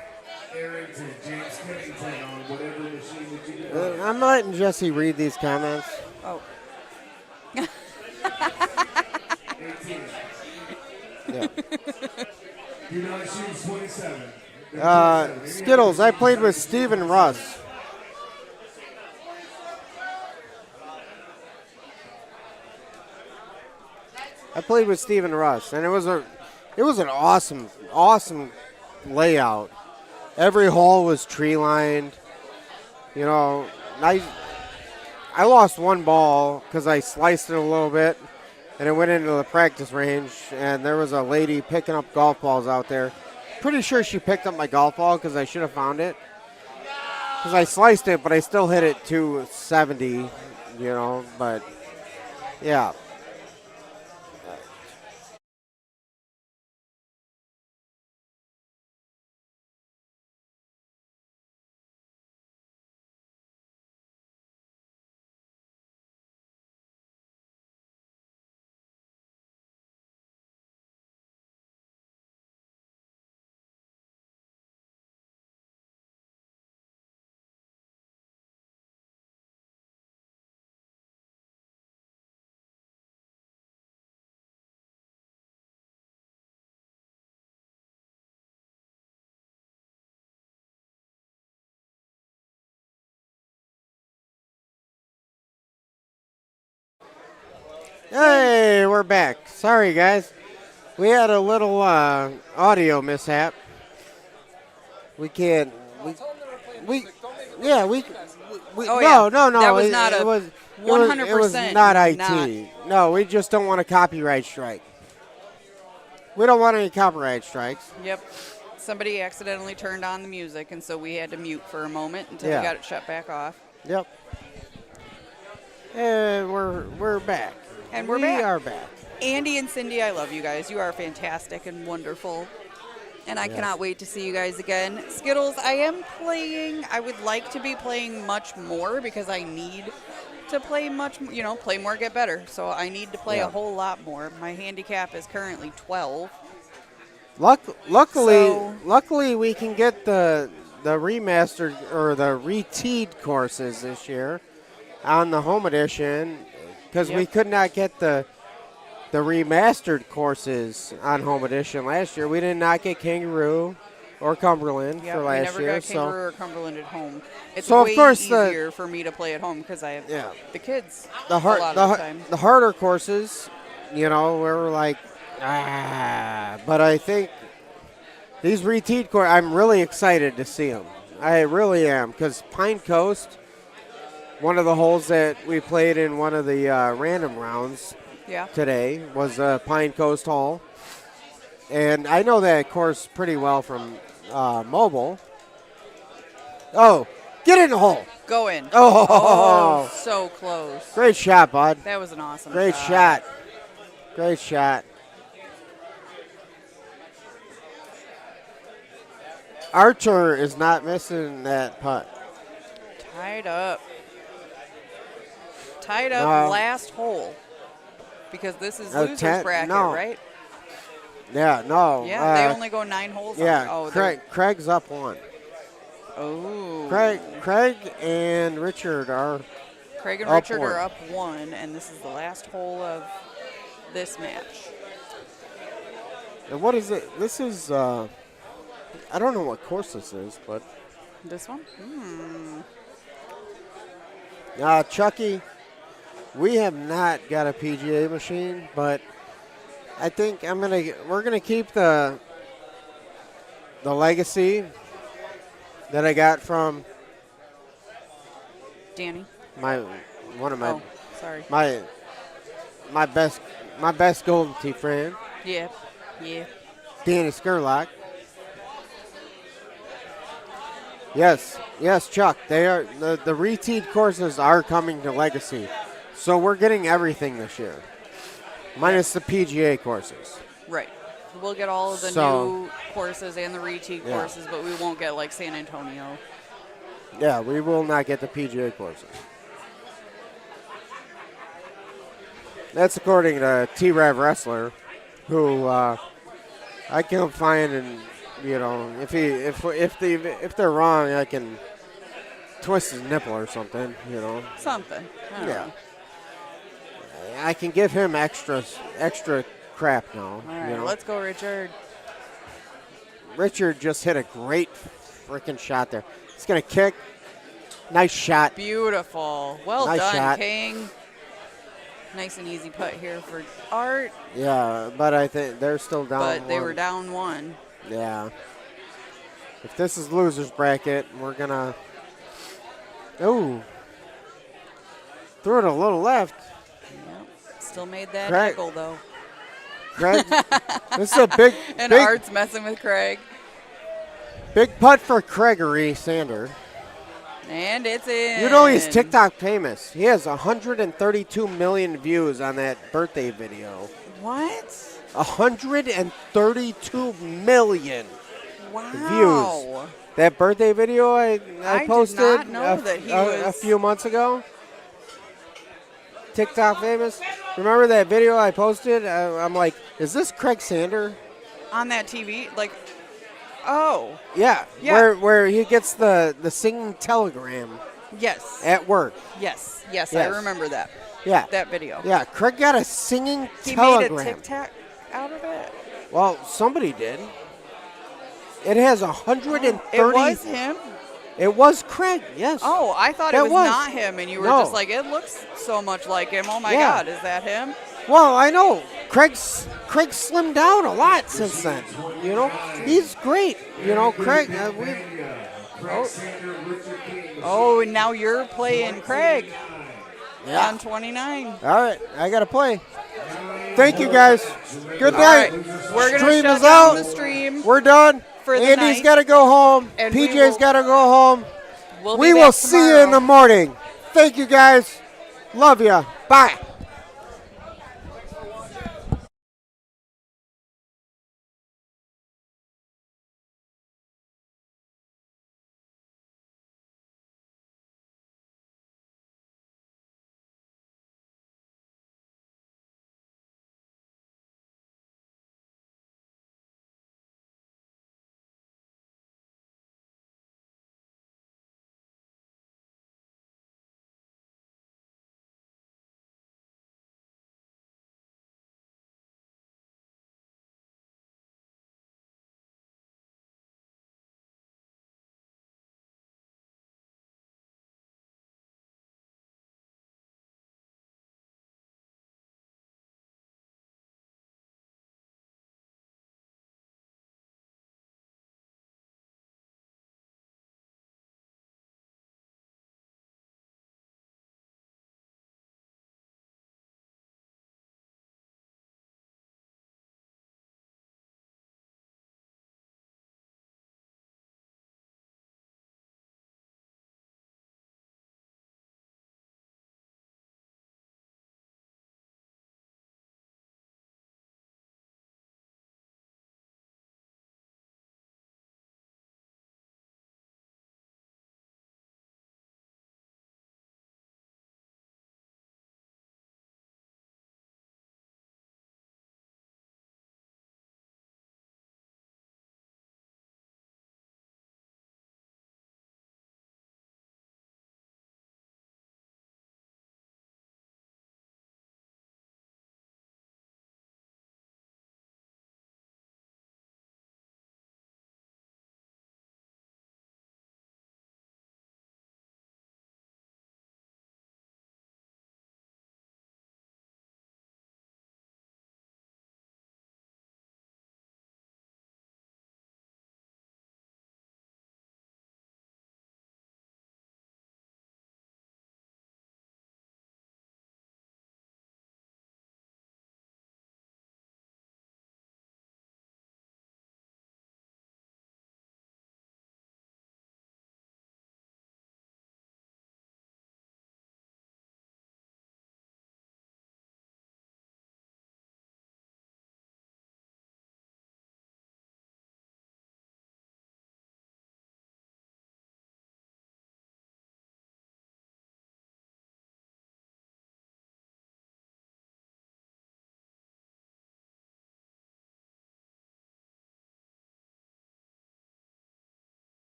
Speaker 10: Arrington, James Kennington on whatever machine that you do.
Speaker 17: I'm letting Jesse read these comments.
Speaker 1: Oh.
Speaker 10: 18.
Speaker 17: Yeah.
Speaker 10: Do not shoot 27.
Speaker 17: Skittles, I played with Steven Russ. I played with Steven Russ, and it was an awesome layout. Every hole was tree lined. You know, I lost one ball because I sliced it a little bit, and it went into the practice range, and there was a lady picking up golf balls out there. Pretty sure she picked up my golf ball because I should have found it. Because I sliced it, but I still hit it 270, you know, but yeah. Hey, we're back. Sorry, guys. We had a little audio mishap. We can't. We yeah, we
Speaker 1: Oh, yeah.
Speaker 17: no.
Speaker 1: That was
Speaker 17: it,
Speaker 1: not
Speaker 17: it
Speaker 1: a
Speaker 17: was
Speaker 1: 100%
Speaker 17: It was not IT.
Speaker 1: not.
Speaker 17: No, we just don't want a copyright strike. We don't want any copyright strikes.
Speaker 1: Yep. Somebody accidentally turned on the music, and so we had to mute for a moment until
Speaker 17: Yeah.
Speaker 1: we got it shut back off.
Speaker 17: Yep. And we're back.
Speaker 1: And we're
Speaker 17: we
Speaker 1: back.
Speaker 17: are back.
Speaker 1: Andy and Cindy, I love you guys. You are fantastic and wonderful. And I
Speaker 17: Yes.
Speaker 1: cannot wait to see you guys again. Skittles, I am playing. I would like to be playing much more because I need to play much, play more, get better. So I need to play
Speaker 17: Yeah.
Speaker 1: a whole lot more. My handicap is currently 12.
Speaker 17: Luckily, we can get the remastered or the reteed courses this year on the home edition because we
Speaker 1: Yep.
Speaker 17: could not get the remastered courses on home edition last year. We did not get Kangaroo or Cumberland
Speaker 1: Yeah,
Speaker 17: for
Speaker 1: we
Speaker 17: last
Speaker 1: never
Speaker 17: year.
Speaker 1: got Kangaroo or Cumberland at home. It's
Speaker 17: So, of
Speaker 1: way
Speaker 17: course,
Speaker 1: easier for me to play at home because I have the kids
Speaker 17: the
Speaker 1: a lot of the time.
Speaker 17: the harder courses, we're like, but I think these reteed courses, I'm really excited to see them. I really am because Pine Coast, one of the holes that we played in one of the random rounds today was Pine Coast Hole. And I know that course pretty well from mobile. Oh, get in the hole.
Speaker 1: Go in.
Speaker 17: Oh.
Speaker 1: So close.
Speaker 17: Great shot, bud.
Speaker 1: That was an awesome
Speaker 17: Great shot. Great shot. Archer is not missing that putt.
Speaker 1: Tied up. Tied up
Speaker 17: No.
Speaker 1: last hole. Because this is
Speaker 17: No,
Speaker 1: loser's
Speaker 17: 10
Speaker 1: bracket,
Speaker 17: no.
Speaker 1: right?
Speaker 17: Yeah, no.
Speaker 1: Yeah, they only go 9 holes.
Speaker 17: Yeah,
Speaker 1: on, they're-
Speaker 17: Craig's up one.
Speaker 1: Oh.
Speaker 17: Craig and Richard are
Speaker 1: Craig and
Speaker 17: up
Speaker 1: Richard
Speaker 17: one.
Speaker 1: are up 1, and this is the last hole of this match.
Speaker 17: And what is it? This is, I don't know what course this is, but.
Speaker 1: This one?
Speaker 17: Chucky, we have not got a PGA machine, but I think we're gonna keep the legacy that I got from
Speaker 1: Danny. Sorry.
Speaker 17: my best Golden Tee friend,
Speaker 1: Yeah.
Speaker 17: Danny Skurlock. Yes, Chuck. They are the reteed courses are coming to Legacy, so we're getting everything this year, minus the PGA courses.
Speaker 1: Right. We'll get all of the new courses and the reteed courses, but we won't get like San Antonio.
Speaker 17: Yeah, we will not get the PGA courses. That's according to T-Rev Wrestler, who I can find, and if they're wrong, I can twist his nipple or something.
Speaker 1: Something. I don't know.
Speaker 17: I can give him extra crap now.
Speaker 1: All right, let's go, Richard.
Speaker 17: Richard just hit a great freaking shot there. He's gonna kick. Nice shot.
Speaker 1: Beautiful. Well
Speaker 17: Nice
Speaker 1: done,
Speaker 17: shot.
Speaker 1: King. Nice and easy putt here for Art.
Speaker 17: Yeah, but I think they're still down.
Speaker 1: But they
Speaker 17: one.
Speaker 1: were down 1.
Speaker 17: Yeah. If this is loser's bracket, we're gonna. Oh. Threw it a little left.
Speaker 1: Yep. Still made that
Speaker 17: Craig.
Speaker 1: nickel though.
Speaker 17: Craig, this is a big,
Speaker 1: And
Speaker 17: big,
Speaker 1: Art's messing with Craig.
Speaker 17: big putt for Gregory Sander.
Speaker 1: And it's in.
Speaker 17: You know he's TikTok famous. He has 132 million views on that birthday video.
Speaker 1: What?
Speaker 17: 132 million
Speaker 1: Wow.
Speaker 17: views. That birthday video I posted
Speaker 1: did not know that he
Speaker 17: a
Speaker 1: was
Speaker 17: few months ago. TikTok famous. Remember that video I posted? I'm like, is this Craig Sander?
Speaker 1: on that TV. Like, oh.
Speaker 17: Yeah. Where he gets the singing telegram.
Speaker 1: Yes.
Speaker 17: At work.
Speaker 1: Yes. I remember that.
Speaker 17: Yeah.
Speaker 1: That video.
Speaker 17: Yeah. Craig got a singing
Speaker 1: He
Speaker 17: telegram.
Speaker 1: made a TikTok out of it.
Speaker 17: Well, somebody did. It has 130.
Speaker 1: It was him?
Speaker 17: It was Craig, yes.
Speaker 1: Oh, I thought
Speaker 17: That
Speaker 1: it was not him, and you were
Speaker 17: No.
Speaker 1: just like, it looks so much like him. Oh, my
Speaker 17: Yeah.
Speaker 1: God, is that him?
Speaker 17: Well, I know Craig's slimmed down a lot since then. You know, he's great. You know, Craig.
Speaker 1: Oh, and now you're playing Craig on 29.
Speaker 17: All right, I got to play. Thank you, guys. Good night.
Speaker 1: Right. We're going to
Speaker 17: Stream
Speaker 1: shut
Speaker 17: is
Speaker 1: down
Speaker 17: out.
Speaker 1: the stream.
Speaker 17: We're done.
Speaker 1: For the
Speaker 17: Andy's
Speaker 1: night.
Speaker 17: got to go home.
Speaker 1: And
Speaker 17: PJ's got to go home.
Speaker 1: We'll
Speaker 17: we
Speaker 1: be
Speaker 17: will
Speaker 1: back
Speaker 17: see you in the
Speaker 1: tomorrow.
Speaker 17: morning. Thank you, guys. Love ya. Bye.